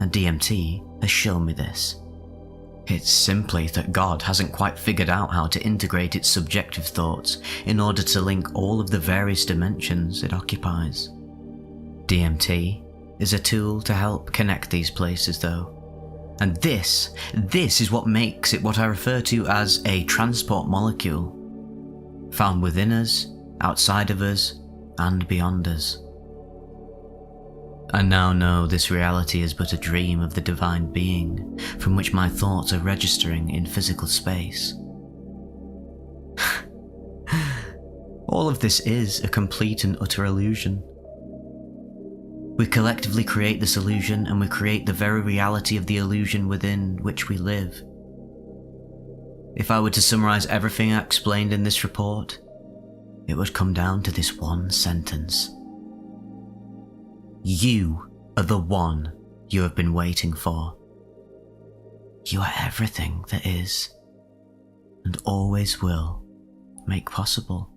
and DMT has shown me this. It's simply that God hasn't quite figured out how to integrate its subjective thoughts in order to link all of the various dimensions it occupies. DMT is a tool to help connect these places though. And this is what makes it what I refer to as a transport molecule, found within us, outside of us, and beyond us. I now know this reality is but a dream of the divine being from which my thoughts are registering in physical space. All of this is a complete and utter illusion. We collectively create this illusion and we create the very reality of the illusion within which we live. If I were to summarize everything I explained in this report, it would come down to this one sentence. You are the one you have been waiting for. You are everything that is, and always will, make possible.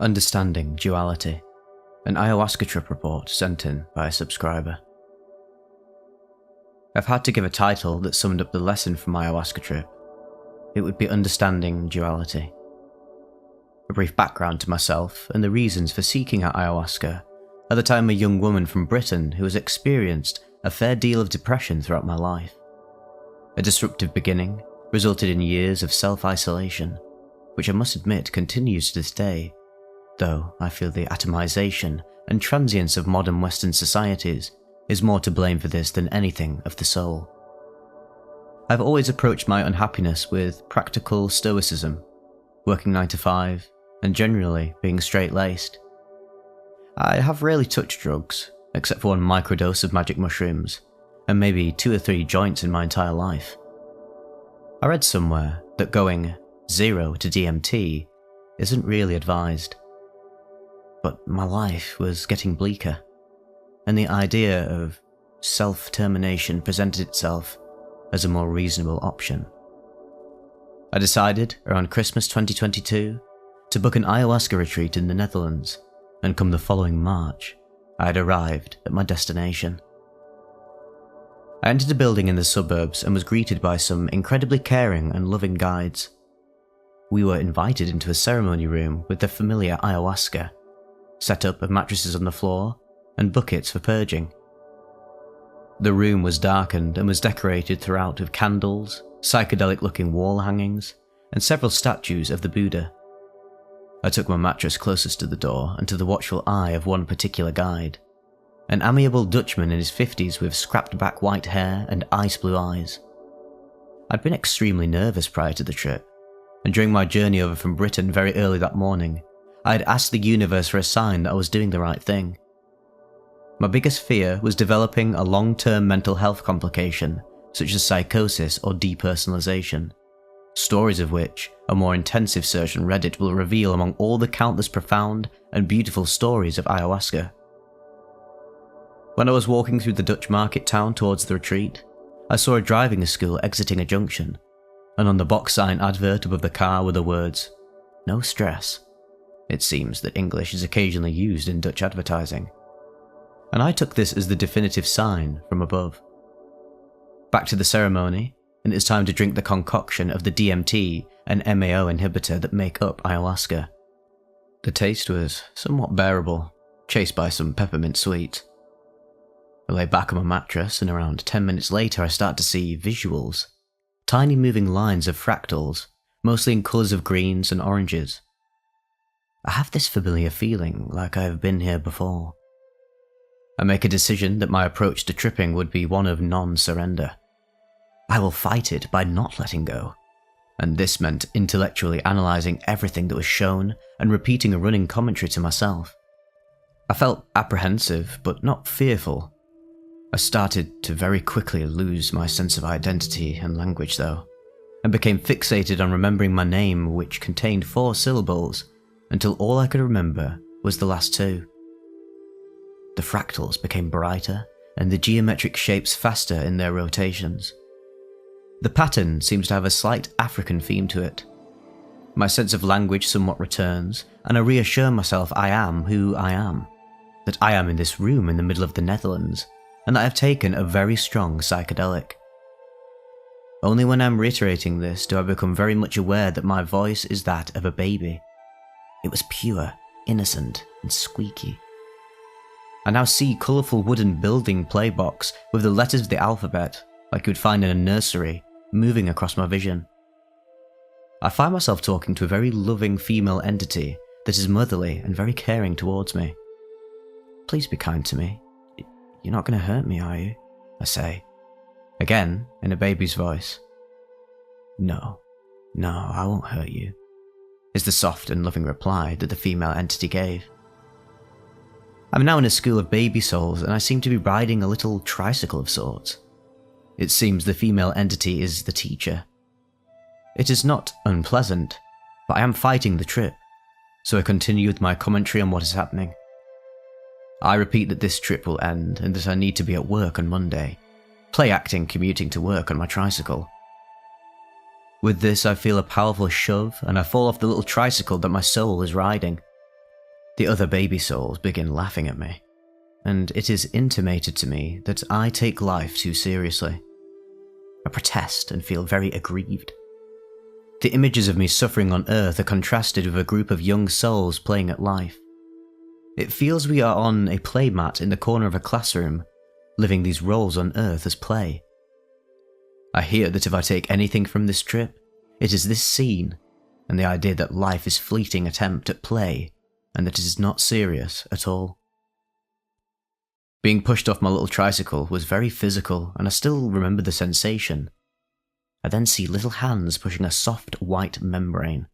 Understanding Duality, an ayahuasca trip report sent in by a subscriber. If I had to give a title that summed up the lesson from my ayahuasca trip, it would be Understanding Duality. A brief background to myself and the reasons for seeking out ayahuasca are that I am a young woman from Britain who has experienced a fair deal of depression throughout my life. A disruptive beginning resulted in years of self-isolation, which I must admit continues to this day, though I feel the atomization and transience of modern Western societies is more to blame for this than anything of the soul. I've always approached my unhappiness with practical stoicism, working 9 to 5, and generally being straight-laced. I have rarely touched drugs, except for one microdose of magic mushrooms, and maybe 2 or 3 joints in my entire life. I read somewhere that going 0 to DMT isn't really advised. but my life was getting bleaker, and the idea of self-termination presented itself as a more reasonable option. I decided, around Christmas 2022, to book an ayahuasca retreat in the Netherlands, and come the following March, I had arrived at my destination. I entered a building in the suburbs and was greeted by some incredibly caring and loving guides. We were invited into a ceremony room with the familiar ayahuasca, set up of mattresses on the floor and buckets for purging. The room was darkened and was decorated throughout with candles, psychedelic-looking wall hangings, and several statues of the Buddha. I took my mattress closest to the door and to the watchful eye of one particular guide, an amiable Dutchman in his 50s with scrapped-back white hair and ice-blue eyes. I'd been extremely nervous prior to the trip, and during my journey over from Britain very early that morning, I had asked the universe for a sign that I was doing the right thing. My biggest fear was developing a long-term mental health complication, such as psychosis or depersonalization, stories of which a more intensive search on Reddit will reveal among all the countless profound and beautiful stories of ayahuasca. When I was walking through the Dutch market town towards the retreat, I saw a driving school exiting a junction, and on the box sign advert above the car were the words, "No stress." It seems that English is occasionally used in Dutch advertising, and I took this as the definitive sign from above. Back to the ceremony, and it's time to drink the concoction of the DMT and MAO inhibitor that make up ayahuasca. The taste was somewhat bearable, chased by some peppermint sweet. I lay back on my mattress, and around 10 minutes later I start to see visuals, tiny moving lines of fractals, mostly in colours of greens and oranges. I have this familiar feeling like I have been here before. I make a decision that my approach to tripping would be one of non-surrender. I will fight it by not letting go, and this meant intellectually analysing everything that was shown and repeating a running commentary to myself. I felt apprehensive, but not fearful. I started to very quickly lose my sense of identity and language though, and became fixated on remembering my name, which contained 4 syllables, until all I could remember was the last 2. The fractals became brighter, and the geometric shapes faster in their rotations. The pattern seems to have a slight African theme to it. My sense of language somewhat returns, and I reassure myself I am who I am, that I am in this room in the middle of the Netherlands, and that I have taken a very strong psychedelic. Only when I'm reiterating this do I become very much aware that my voice is that of a baby. It was pure, innocent, and squeaky. I now see colourful wooden building play box with the letters of the alphabet, like you would find in a nursery, moving across my vision. I find myself talking to a very loving female entity that is motherly and very caring towards me. "Please be kind to me. You're not going to hurt me, are you?" I say, again in a baby's voice. No, I won't hurt you," is the soft and loving reply that the female entity gave. I'm now in a school of baby souls, and I seem to be riding a little tricycle of sorts. It seems the female entity is the teacher. It is not unpleasant, but I am fighting the trip, so I continue with my commentary on what is happening. I repeat that this trip will end, and that I need to be at work on Monday, play acting commuting to work on my tricycle. With this I feel a powerful shove, and I fall off the little tricycle that my soul is riding. The other baby souls begin laughing at me, and it is intimated to me that I take life too seriously. I protest and feel very aggrieved. The images of me suffering on Earth are contrasted with a group of young souls playing at life. It feels we are on a playmat in the corner of a classroom, living these roles on Earth as play. I hear that if I take anything from this trip, it is this scene, and the idea that life is a fleeting attempt at play, and that it is not serious at all. Being pushed off my little tricycle was very physical, and I still remember the sensation. I then see little hands pushing a soft white membrane.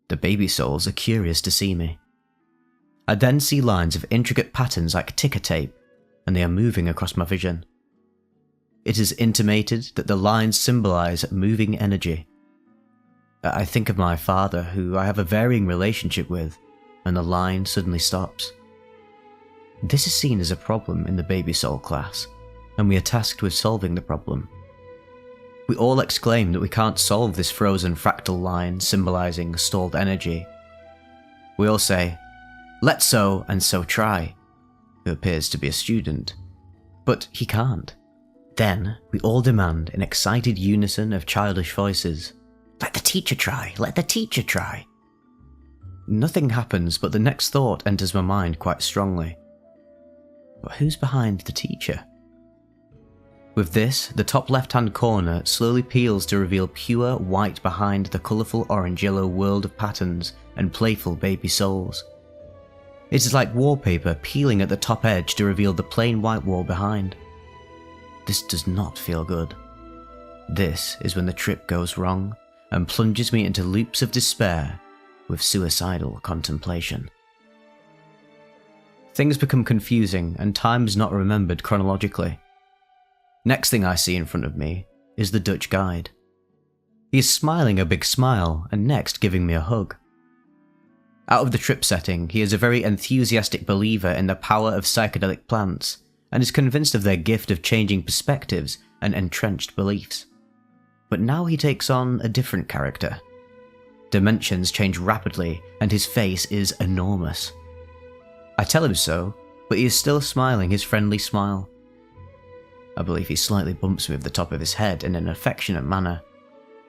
The baby souls are curious to see me. I then see lines of intricate patterns like ticker tape, and they are moving across my vision. It is intimated that the lines symbolize moving energy. I think of my father, who I have a varying relationship with, and the line suddenly stops. This is seen as a problem in the Baby Soul class, and we are tasked with solving the problem. We all exclaim that we can't solve this frozen fractal line symbolizing stalled energy. We all say, "Let's so and so try," who appears to be a student, but he can't. Then we all demand in excited unison of childish voices, "Let the teacher try, let the teacher try." Nothing happens, but the next thought enters my mind quite strongly. But who's behind the teacher? With this, the top left-hand corner slowly peels to reveal pure white behind the colourful orange-yellow world of patterns and playful baby souls. It is like wallpaper peeling at the top edge to reveal the plain white wall behind. This does not feel good. This is when the trip goes wrong and plunges me into loops of despair with suicidal contemplation. Things become confusing and time is not remembered chronologically. Next thing I see in front of me is the Dutch guide. He is smiling a big smile and next giving me a hug. Out of the trip setting, he is a very enthusiastic believer in the power of psychedelic plants and is convinced of their gift of changing perspectives and entrenched beliefs. But now he takes on a different character. Dimensions change rapidly and his face is enormous. I tell him so, but he is still smiling his friendly smile. I believe he slightly bumps me with the top of his head in an affectionate manner,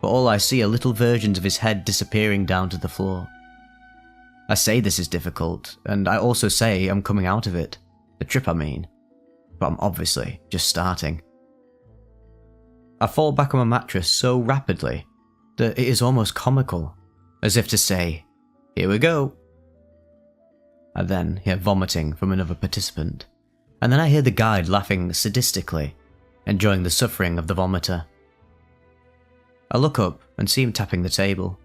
but all I see are little versions of his head disappearing down to the floor. I say this is difficult, and I also say I'm coming out of it. The trip, I mean. But I'm obviously just starting. I fall back on my mattress so rapidly that it is almost comical, as if to say, "Here we go." I then hear vomiting from another participant, and then I hear the guide laughing sadistically, enjoying the suffering of the vomiter. I look up and see him tapping the table,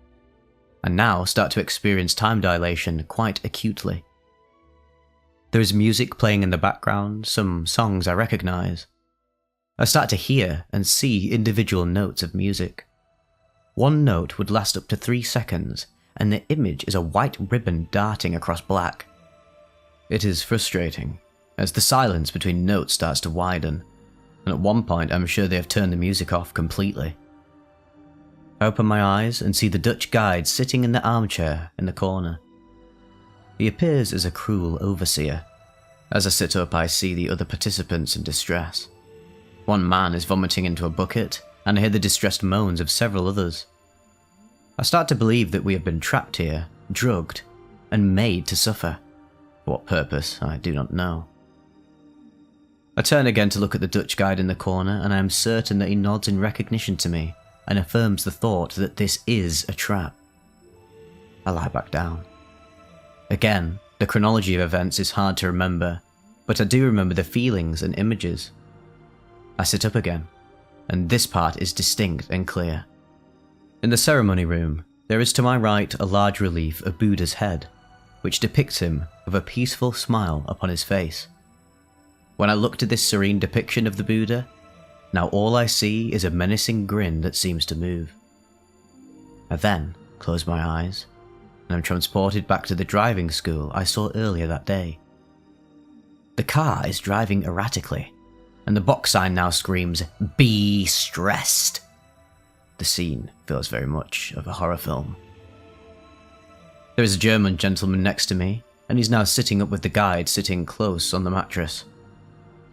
and now start to experience time dilation quite acutely. There is music playing in the background, some songs I recognise. I start to hear and see individual notes of music. One note would last up to 3 seconds, and the image is a white ribbon darting across black. It is frustrating, as the silence between notes starts to widen, and at one point I'm sure they have turned the music off completely. I open my eyes and see the Dutch guide sitting in the armchair in the corner. He appears as a cruel overseer. As I sit up, I see the other participants in distress. One man is vomiting into a bucket, and I hear the distressed moans of several others. I start to believe that we have been trapped here, drugged, and made to suffer. For what purpose, I do not know. I turn again to look at the Dutch guide in the corner, and I am certain that he nods in recognition to me and affirms the thought that this is a trap. I lie back down. Again, the chronology of events is hard to remember, but I do remember the feelings and images. I sit up again, and this part is distinct and clear. In the ceremony room, there is to my right a large relief of Buddha's head, which depicts him with a peaceful smile upon his face. When I looked at this serene depiction of the Buddha, now all I see is a menacing grin that seems to move. I then close my eyes, and I'm transported back to the driving school I saw earlier that day. The car is driving erratically, and the box sign now screams, "Be stressed." The scene feels very much of a horror film. There is a German gentleman next to me, and he's now sitting up with the guide sitting close on the mattress.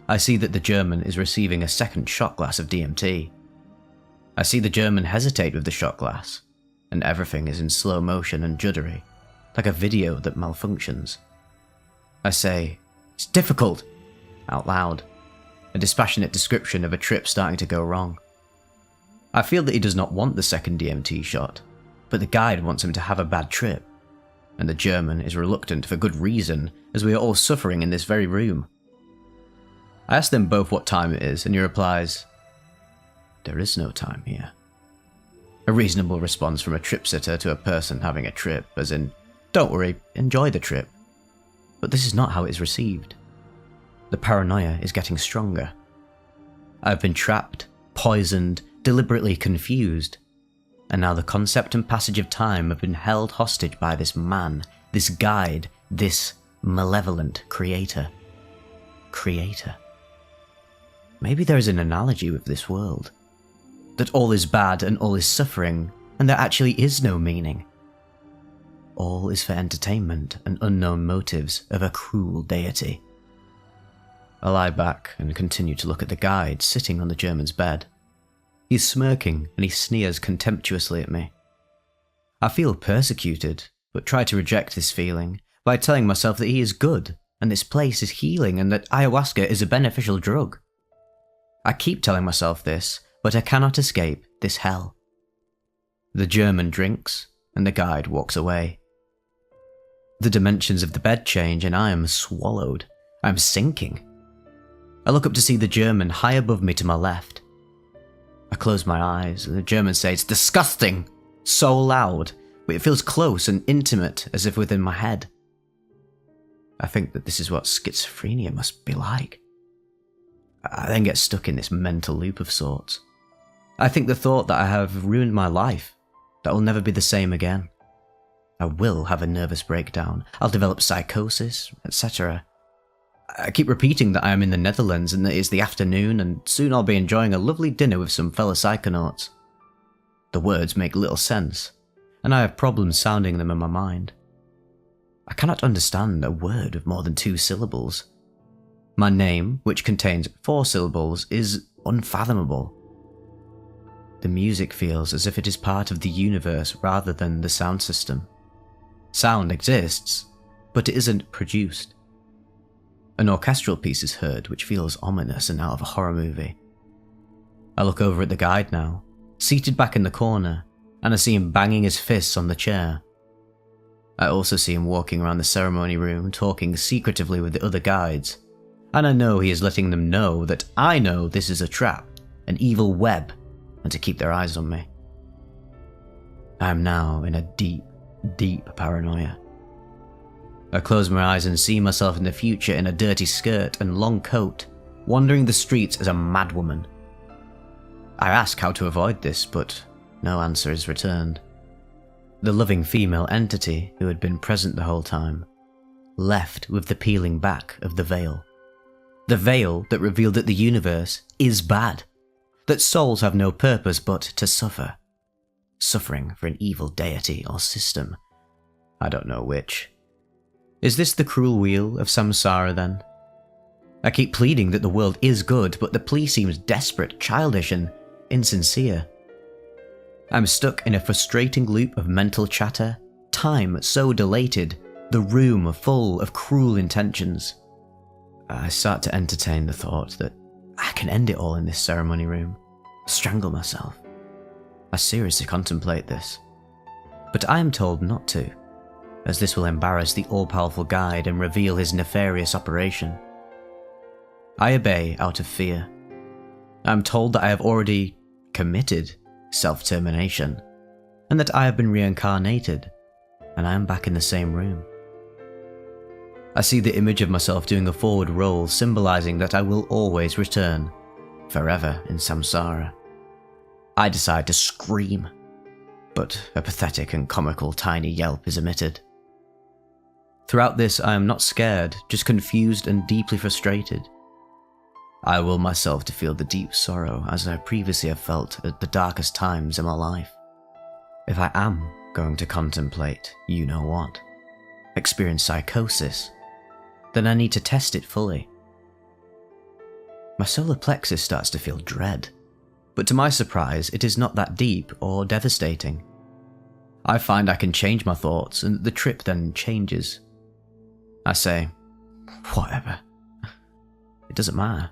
I see that the German is receiving a second shot glass of DMT. I see the German hesitate with the shot glass, and everything is in slow motion and juddery, like a video that malfunctions. I say, "It's difficult," out loud, a dispassionate description of a trip starting to go wrong. I feel that he does not want the second DMT shot, but the guide wants him to have a bad trip, and the German is reluctant for good reason, as we are all suffering in this very room. I ask them both what time it is, and he replies, "There is no time here." A reasonable response from a trip sitter to a person having a trip, as in, "Don't worry, enjoy the trip." But this is not how it is received. The paranoia is getting stronger. I have been trapped, poisoned, deliberately confused, and now the concept and passage of time have been held hostage by this man, this guide, this malevolent creator. Creator. Maybe there is an analogy with this world. That all is bad and all is suffering, and there actually is no meaning. All is for entertainment and unknown motives of a cruel deity. I lie back and continue to look at the guide sitting on the German's bed. He's smirking and he sneers contemptuously at me. I feel persecuted, but try to reject this feeling by telling myself that he is good and this place is healing and that ayahuasca is a beneficial drug. I keep telling myself this, but I cannot escape this hell. The German drinks and the guide walks away. The dimensions of the bed change and I am swallowed. I am sinking. I look up to see the German high above me to my left. I close my eyes and the German says, "Disgusting!" so loud, but it feels close and intimate as if within my head. I think that this is what schizophrenia must be like. I then get stuck in this mental loop of sorts. I think the thought that I have ruined my life, that I'll never be the same again. I will have a nervous breakdown, I'll develop psychosis, etc. I keep repeating that I am in the Netherlands and that it's the afternoon and soon I'll be enjoying a lovely dinner with some fellow psychonauts. The words make little sense, and I have problems sounding them in my mind. I cannot understand a word of more than 2 syllables. My name, which contains 4 syllables, is unfathomable. The music feels as if it is part of the universe rather than the sound system. Sound exists, but it isn't produced. An orchestral piece is heard which feels ominous and out of a horror movie. I look over at the guide now, seated back in the corner, and I see him banging his fists on the chair. I also see him walking around the ceremony room talking secretively with the other guides, and I know he is letting them know that I know this is a trap, an evil web, and to keep their eyes on me. I am now in a deep, deep paranoia. I close my eyes and see myself in the future in a dirty skirt and long coat, wandering the streets as a madwoman. I ask how to avoid this, but no answer is returned. The loving female entity who had been present the whole time, left with the peeling back of the veil. The veil that revealed that the universe is bad, that souls have no purpose but to suffer. Suffering for an evil deity or system. I don't know which. Is this the cruel wheel of samsara then? I keep pleading that the world is good, but the plea seems desperate, childish, and insincere. I'm stuck in a frustrating loop of mental chatter, time so dilated, the room full of cruel intentions. I start to entertain the thought that I can end it all in this ceremony room, strangle myself. I seriously contemplate this, but I am told not to, as this will embarrass the all-powerful guide and reveal his nefarious operation. I obey out of fear. I am told that I have already committed self-termination, and that I have been reincarnated, and I am back in the same room. I see the image of myself doing a forward roll, symbolizing that I will always return, forever in samsara. I decide to scream, but a pathetic and comical tiny yelp is emitted. Throughout this, I am not scared, just confused and deeply frustrated. I will myself to feel the deep sorrow as I previously have felt at the darkest times in my life. If I am going to contemplate you know what, experience psychosis, then I need to test it fully. My solar plexus starts to feel dread, but to my surprise it is not that deep or devastating. I find I can change my thoughts and the trip then changes. I say, whatever. It doesn't matter.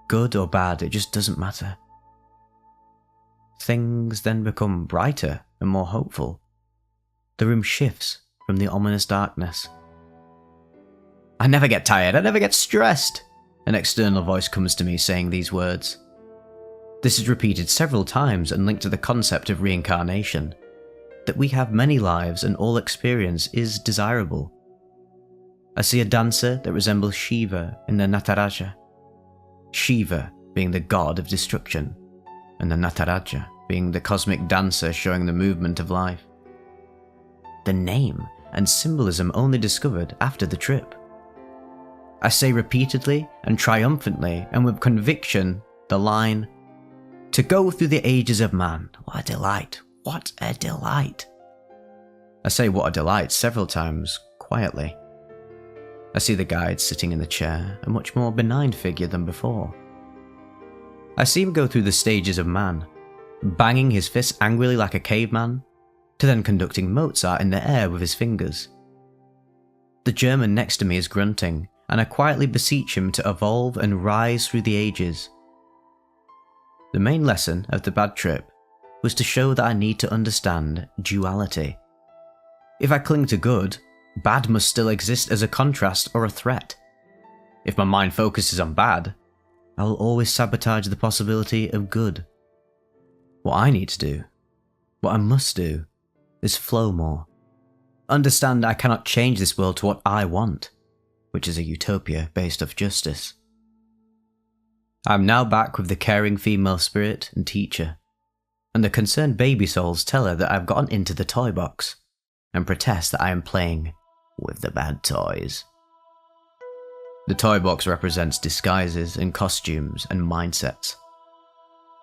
Good or bad, it just doesn't matter. Things then become brighter and more hopeful. The room shifts from the ominous darkness. I never get tired, I never get stressed. An external voice comes to me saying these words. This is repeated several times and linked to the concept of reincarnation, that we have many lives and all experience is desirable. I see a dancer that resembles Shiva in the Nataraja. Shiva being the god of destruction, and the Nataraja being the cosmic dancer showing the movement of life. The name and symbolism only discovered after the trip. I say repeatedly and triumphantly and with conviction the line, "To go through the ages of man, what a delight, what a delight." I say what a delight several times, quietly. I see the guide sitting in the chair, a much more benign figure than before. I see him go through the stages of man, banging his fists angrily like a caveman, to then conducting Mozart in the air with his fingers. The German next to me is grunting, and I quietly beseech him to evolve and rise through the ages. The main lesson of the bad trip was to show that I need to understand duality. If I cling to good, bad must still exist as a contrast or a threat. If my mind focuses on bad, I will always sabotage the possibility of good. What I need to do, what I must do, is flow more. Understand I cannot change this world to what I want, which is a utopia based off justice. I am now back with the caring female spirit and teacher, and the concerned baby souls tell her that I have gotten into the toy box, and protest that I am playing with the bad toys. The toy box represents disguises and costumes and mindsets.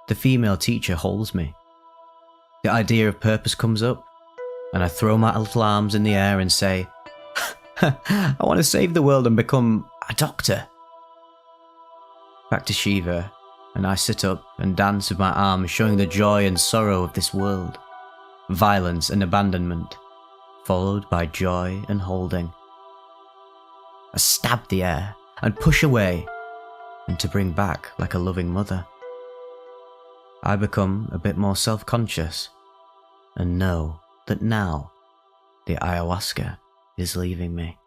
The female teacher holds me. The idea of purpose comes up, and I throw my little arms in the air and say, I want to save the world and become a doctor. Back to Shiva, and I sit up and dance with my arms showing the joy and sorrow of this world. Violence and abandonment, followed by joy and holding. I stab the air and push away, and to bring back like a loving mother. I become a bit more self-conscious, and know that now the ayahuasca is leaving me.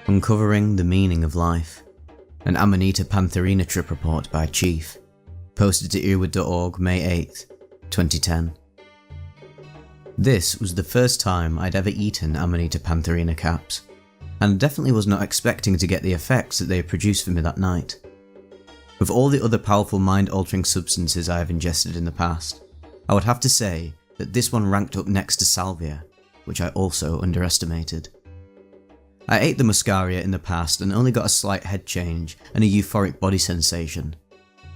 Uncovering the Meaning of Life, an Amanita Pantherina trip report by Chief, posted to earwood.org May 8th, 2010. This was the first time I'd ever eaten Amanita Pantherina caps, and definitely was not expecting to get the effects that they had produced for me that night. With all the other powerful mind-altering substances I have ingested in the past, I would have to say that this one ranked up next to salvia, which I also underestimated. I ate the muscaria in the past and only got a slight head change and a euphoric body sensation.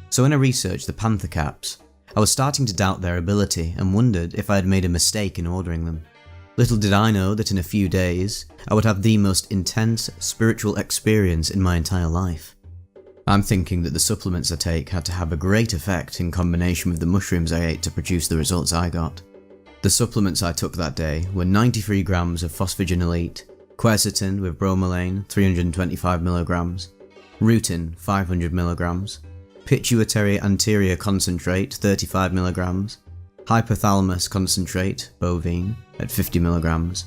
So when I researched the panther caps, I was starting to doubt their ability and wondered if I had made a mistake in ordering them. Little did I know that in a few days, I would have the most intense spiritual experience in my entire life. I'm thinking that the supplements I take had to have a great effect in combination with the mushrooms I ate to produce the results I got. The supplements I took that day were 93 grams of phosphagen elite, quercetin with bromelain 325mg, rutin 500mg, pituitary anterior concentrate 35mg, hypothalamus concentrate bovine at 50mg,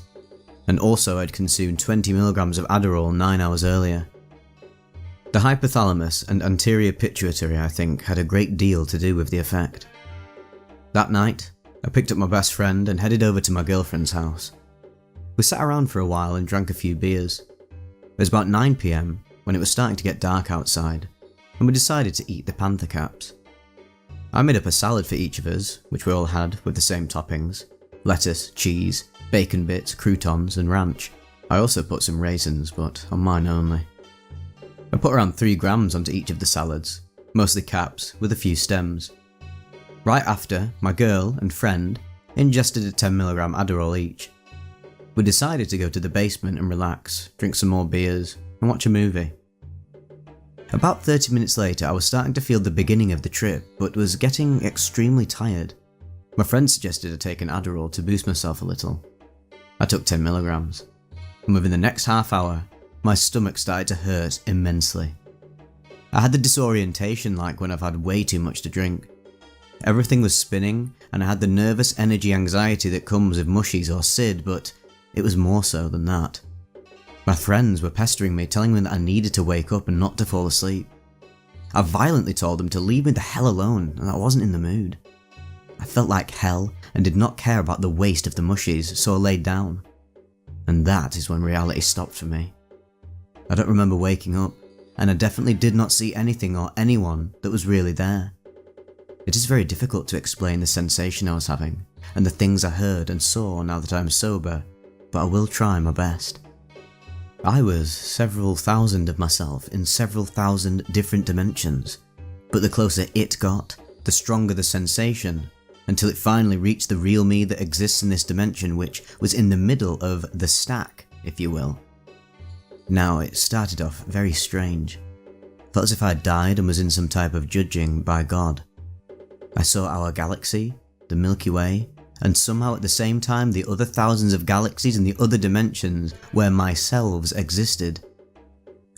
and also I'd consumed 20mg of Adderall 9 hours earlier. The hypothalamus and anterior pituitary, I think, had a great deal to do with the effect. That night, I picked up my best friend and headed over to my girlfriend's house. We sat around for a while and drank a few beers. It was about 9 PM when it was starting to get dark outside, and we decided to eat the panther caps. I made up a salad for each of us, which we all had with the same toppings: lettuce, cheese, bacon bits, croutons and ranch. I also put some raisins, but on mine only. I put around 3 grams onto each of the salads, mostly caps with a few stems. Right after, my girl and friend ingested a 10mg Adderall each. We decided to go to the basement and relax, drink some more beers, and watch a movie. About 30 minutes later, I was starting to feel the beginning of the trip, but was getting extremely tired. My friend suggested I take an Adderall to boost myself a little. I took 10mg, and within the next half hour, my stomach started to hurt immensely. I had the disorientation like when I've had way too much to drink. Everything was spinning, and I had the nervous energy anxiety that comes with mushies or Sid, but it was more so than that. My friends were pestering me, telling me that I needed to wake up and not to fall asleep. I violently told them to leave me the hell alone, and I wasn't in the mood. I felt like hell and did not care about the waste of the mushies, so I laid down. And that is when reality stopped for me. I don't remember waking up, and I definitely did not see anything or anyone that was really there. It is very difficult to explain the sensation I was having, and the things I heard and saw now that I am sober, but I will try my best. I was several thousand of myself in several thousand different dimensions, but the closer it got, the stronger the sensation, until it finally reached the real me that exists in this dimension, which was in the middle of the stack, if you will. Now, it started off very strange. Felt as if I had died and was in some type of judging by God. I saw our galaxy, the Milky Way, and somehow at the same time the other thousands of galaxies and the other dimensions where myselves existed.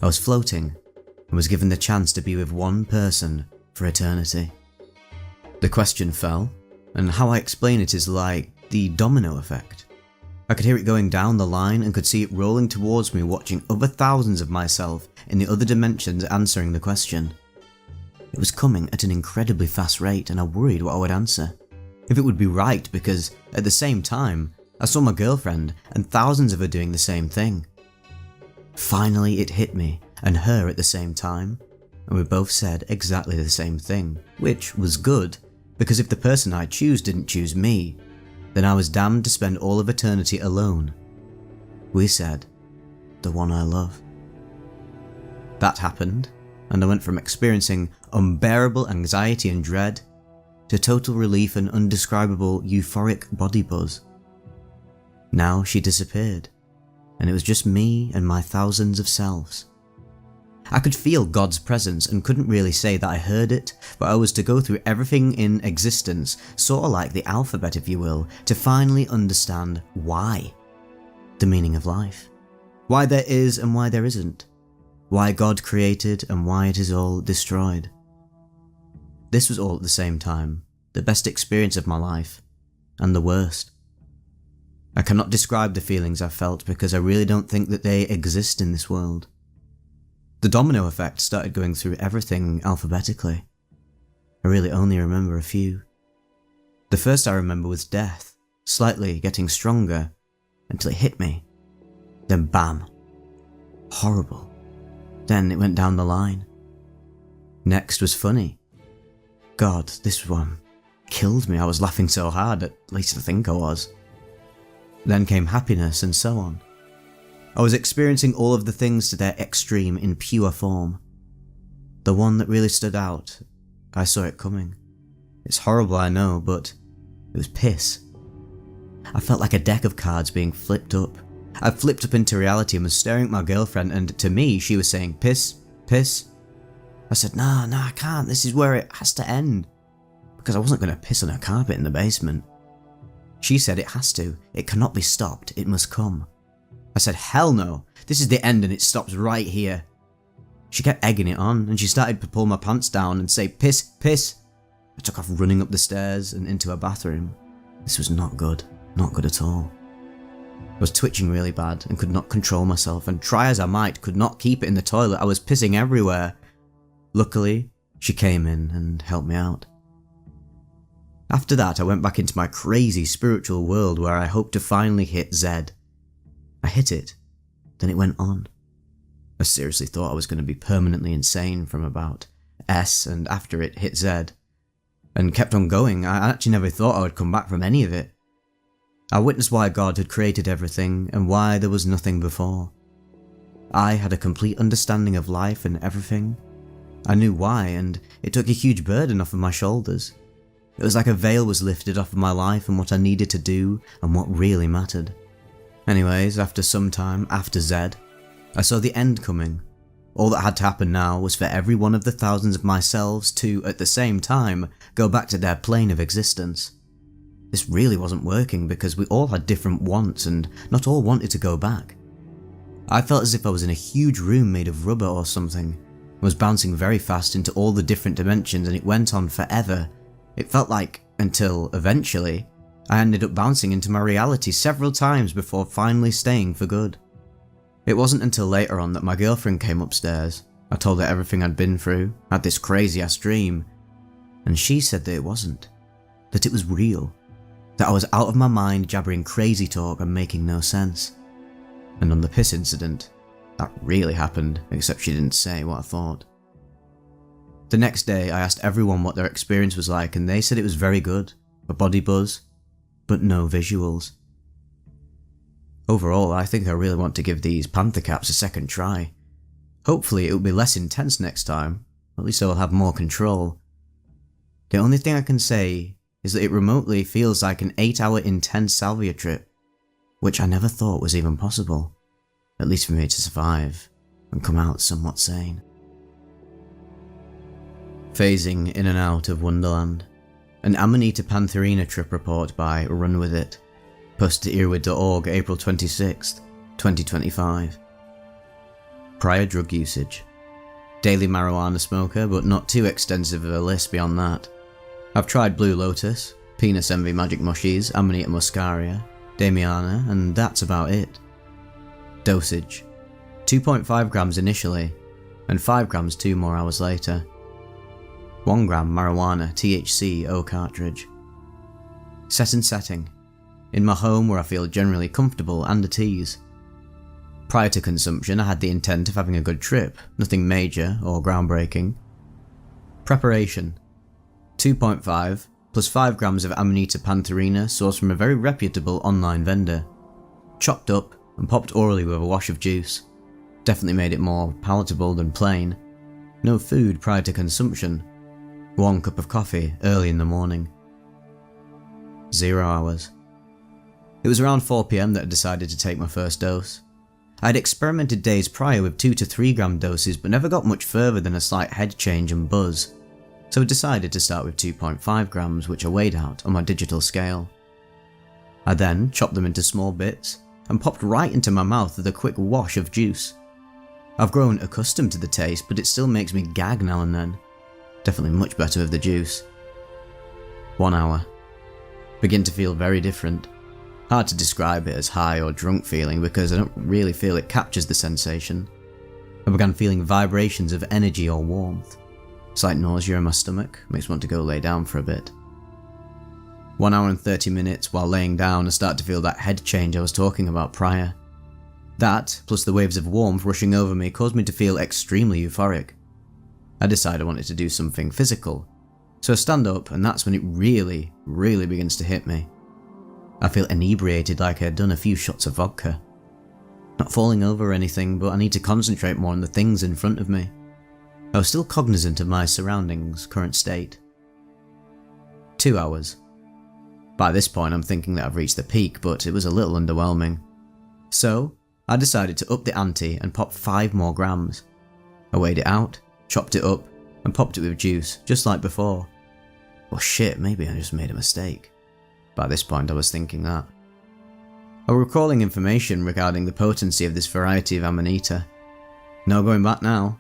I was floating and was given the chance to be with one person for eternity. The question fell, and how I explain it is like the domino effect. I could hear it going down the line and could see it rolling towards me, watching other thousands of myself in the other dimensions answering the question. It was coming at an incredibly fast rate, and I worried what I would answer. If it would be right, because at the same time, I saw my girlfriend and thousands of her doing the same thing. Finally it hit me and her at the same time, and we both said exactly the same thing, which was good, because if the person I choose didn't choose me, then I was damned to spend all of eternity alone. We said, the one I love. That happened, and I went from experiencing unbearable anxiety and dread to total relief and undescribable euphoric body buzz. Now she disappeared, and it was just me and my thousands of selves. I could feel God's presence and couldn't really say that I heard it, but I was to go through everything in existence, sort of like the alphabet if you will, to finally understand why. The meaning of life. Why there is and why there isn't. Why God created and why it is all destroyed. This was all at the same time, the best experience of my life, and the worst. I cannot describe the feelings I felt because I really don't think that they exist in this world. The domino effect started going through everything alphabetically. I really only remember a few. The first I remember was death, slightly getting stronger, until it hit me. Then bam. Horrible. Then it went down the line. Next was funny. God, this one killed me. I was laughing so hard, at least I think I was. Then came happiness and so on. I was experiencing all of the things to their extreme in pure form. The one that really stood out, I saw it coming. It's horrible, I know, but it was piss. I felt like a deck of cards being flipped up. I flipped up into reality and was staring at my girlfriend, and to me she was saying, piss, piss. I said, no, I can't, this is where it has to end. Because I wasn't going to piss on her carpet in the basement. She said it has to, it cannot be stopped, it must come. I said, hell no, this is the end and it stops right here. She kept egging it on, and she started to pull my pants down and say, piss, piss. I took off running up the stairs and into her bathroom. This was not good at all. I was twitching really bad and could not control myself, and try as I might, could not keep it in the toilet. I was pissing everywhere. Luckily, she came in and helped me out. After that, I went back into my crazy spiritual world where I hoped to finally hit Z. I hit it, then it went on. I seriously thought I was going to be permanently insane from about S, and after it hit Z, and kept on going. I actually never thought I would come back from any of it. I witnessed why God had created everything and why there was nothing before. I had a complete understanding of life and everything. I knew why, and it took a huge burden off of my shoulders. It was like a veil was lifted off of my life and what I needed to do and what really mattered. Anyways, after some time, after Z, I saw the end coming. All that had to happen now was for every one of the thousands of myselves to, at the same time, go back to their plane of existence. This really wasn't working because we all had different wants and not all wanted to go back. I felt as if I was in a huge room made of rubber or something. I was bouncing very fast into all the different dimensions and it went on forever, It felt like, until eventually, I ended up bouncing into my reality several times before finally staying for good. It wasn't until later on that my girlfriend came upstairs. I told her everything I'd been through, had this crazy ass dream, and she said that it wasn't, that it was real, that I was out of my mind jabbering crazy talk and making no sense. And on the piss incident, that really happened, except she didn't say what I thought. The next day I asked everyone what their experience was like and they said it was very good, a body buzz, but no visuals. Overall, I think I really want to give these panther caps a second try. Hopefully it will be less intense next time, at least I will have more control. The only thing I can say is that it remotely feels like an 8-hour intense salvia trip, which I never thought was even possible, at least for me to survive and come out somewhat sane. Phasing in and out of Wonderland. An Amanita Pantherina trip report by Run With It, posted to earwid.org April 26th, 2025. Prior drug usage. Daily marijuana smoker, but not too extensive of a list beyond that. I've tried Blue Lotus, Penis Envy Magic Mushies, Amanita Muscaria, Damiana, and that's about it. Dosage. 2.5 grams initially, and 5 grams 2 more hours later. 1 gram marijuana THC O cartridge. Set and setting. In my home where I feel generally comfortable and at ease. Prior to consumption I had the intent of having a good trip, nothing major or groundbreaking. Preparation. 2.5 plus 5 grams of Amanita Pantherina sourced from a very reputable online vendor. Chopped up and popped orally with a wash of juice. Definitely made it more palatable than plain. No food prior to consumption. 1 cup of coffee early in the morning. 0 hours. It was around 4 PM that I decided to take my first dose. I had experimented days prior with 2 to 3 gram doses but never got much further than a slight head change and buzz, so I decided to start with 2.5 grams which I weighed out on my digital scale. I then chopped them into small bits and popped right into my mouth with a quick wash of juice. I've grown accustomed to the taste but it still makes me gag now and then. Definitely much better with the juice. 1 hour. Begin to feel very different. Hard to describe it as high or drunk feeling because I don't really feel it captures the sensation. I began feeling vibrations of energy or warmth. Slight nausea in my stomach, makes me want to go lay down for a bit. 1 hour and 30 minutes while laying down I start to feel that head change I was talking about prior. That, plus the waves of warmth rushing over me caused me to feel extremely euphoric. I decided I wanted to do something physical, so I stand up and that's when it really begins to hit me. I feel inebriated like I had done a few shots of vodka. Not falling over or anything, but I need to concentrate more on the things in front of me. I was still cognizant of my surroundings, current state. 2 hours. By this point I'm thinking that I've reached the peak, but it was a little underwhelming. So, I decided to up the ante and pop 5 more grams. I weighed it out, chopped it up, and popped it with juice, just like before. Well shit, maybe I just made a mistake. By this point I was thinking that. I was recalling information regarding the potency of this variety of Amanita. No going back now.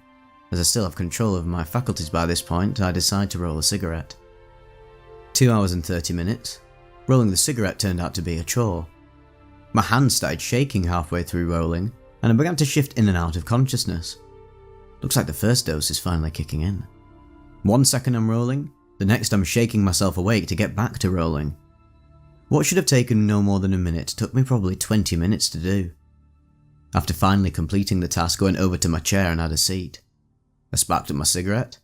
As I still have control of my faculties by this point, I decide to roll a cigarette. 2 hours and 30 minutes. Rolling the cigarette turned out to be a chore. My hands started shaking halfway through rolling, and I began to shift in and out of consciousness. Looks like the first dose is finally kicking in. 1 second I'm rolling, the next I'm shaking myself awake to get back to rolling. What should have taken no more than a minute took me probably 20 minutes to do. After finally completing the task I went over to my chair and had a seat. I sparked up my cigarette,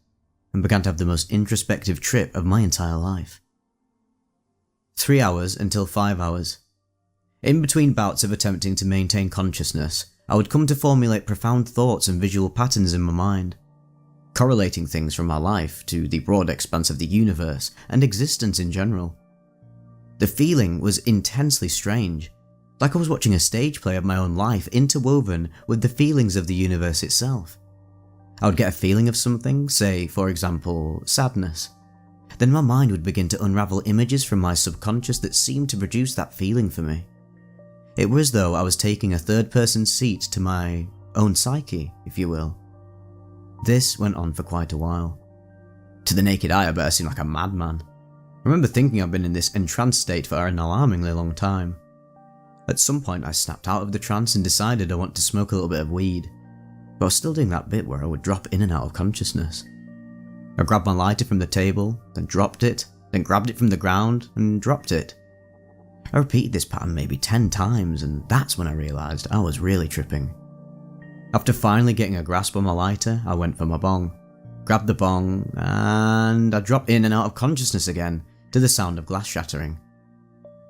and began to have the most introspective trip of my entire life. 3 hours until 5 hours. In between bouts of attempting to maintain consciousness, I would come to formulate profound thoughts and visual patterns in my mind, correlating things from my life to the broad expanse of the universe and existence in general. The feeling was intensely strange, like I was watching a stage play of my own life interwoven with the feelings of the universe itself. I would get a feeling of something, say for example, sadness. Then my mind would begin to unravel images from my subconscious that seemed to produce that feeling for me. It was as though I was taking a third-person seat to my own psyche, if you will. This went on for quite a while. To the naked eye I better seem like a madman. remember thinking I'd been in this entranced state for an alarmingly long time. At some point I snapped out of the trance and decided I want to smoke a little bit of weed, but I was still doing that bit where I would drop in and out of consciousness. I grabbed my lighter from the table, then dropped it, then grabbed it from the ground and dropped it. I repeated this pattern maybe 10 times, and that's when I realised I was really tripping. After finally getting a grasp on my lighter, I went for my bong, grabbed the bong, and I dropped in and out of consciousness again to the sound of glass shattering.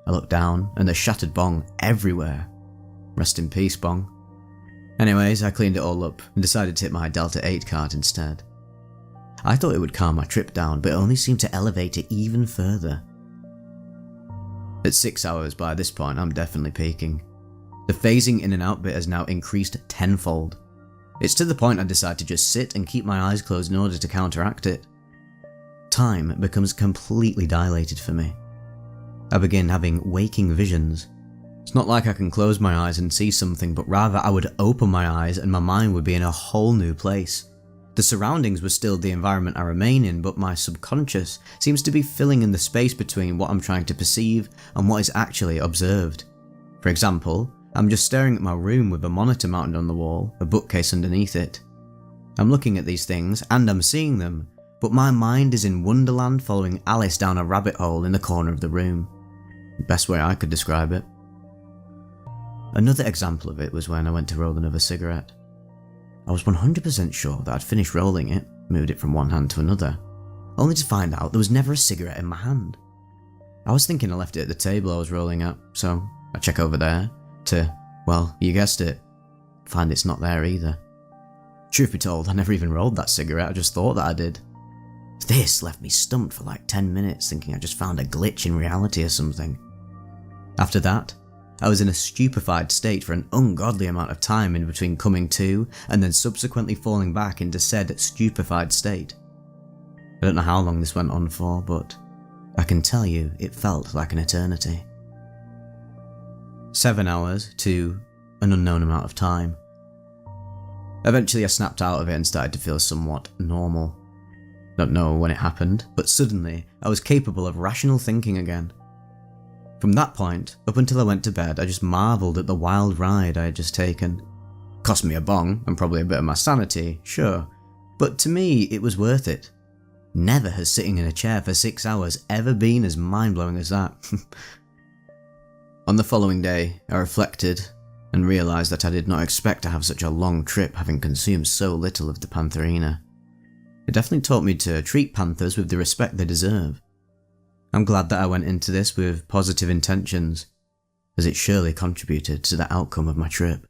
I looked down and there's shattered bong everywhere. Rest in peace, bong. Anyways, I cleaned it all up and decided to hit my Delta 8 card instead. I thought it would calm my trip down, but it only seemed to elevate it even further. At 6 hours by this point, I'm definitely peaking. The phasing in and out bit has now increased tenfold. It's to the point I decide to just sit and keep my eyes closed in order to counteract it. Time becomes completely dilated for me. I begin having waking visions. It's not like I can close my eyes and see something, but rather I would open my eyes and my mind would be in a whole new place. The surroundings were still the environment I remain in, but my subconscious seems to be filling in the space between what I'm trying to perceive and what is actually observed. For example, I'm just staring at my room with a monitor mounted on the wall, a bookcase underneath it. I'm looking at these things and I'm seeing them, but my mind is in Wonderland following Alice down a rabbit hole in the corner of the room. Best way I could describe it. Another example of it was when I went to roll another cigarette. I was 100% sure that I'd finished rolling it, moved it from one hand to another, only to find out there was never a cigarette in my hand. I was thinking I left it at the table I was rolling at, so I check over there to, well, you guessed it, find it's not there either. Truth be told, I never even rolled that cigarette, I just thought that I did. This left me stumped for like 10 minutes, thinking I just found a glitch in reality or something. After that, I was in a stupefied state for an ungodly amount of time in between coming to and then subsequently falling back into said stupefied state. I don't know how long this went on for, but I can tell you it felt like an eternity. 7 hours to an unknown amount of time. Eventually I snapped out of it and started to feel somewhat normal. Don't know when it happened, but suddenly I was capable of rational thinking again. From that point, up until I went to bed, I just marvelled at the wild ride I had just taken. Cost me a bong, and probably a bit of my sanity, sure, but to me it was worth it. Never has sitting in a chair for 6 hours ever been as mind-blowing as that. On the following day, I reflected and realised that I did not expect to have such a long trip having consumed so little of the Pantherina. It definitely taught me to treat panthers with the respect they deserve. I'm glad that I went into this with positive intentions, as it surely contributed to the outcome of my trip.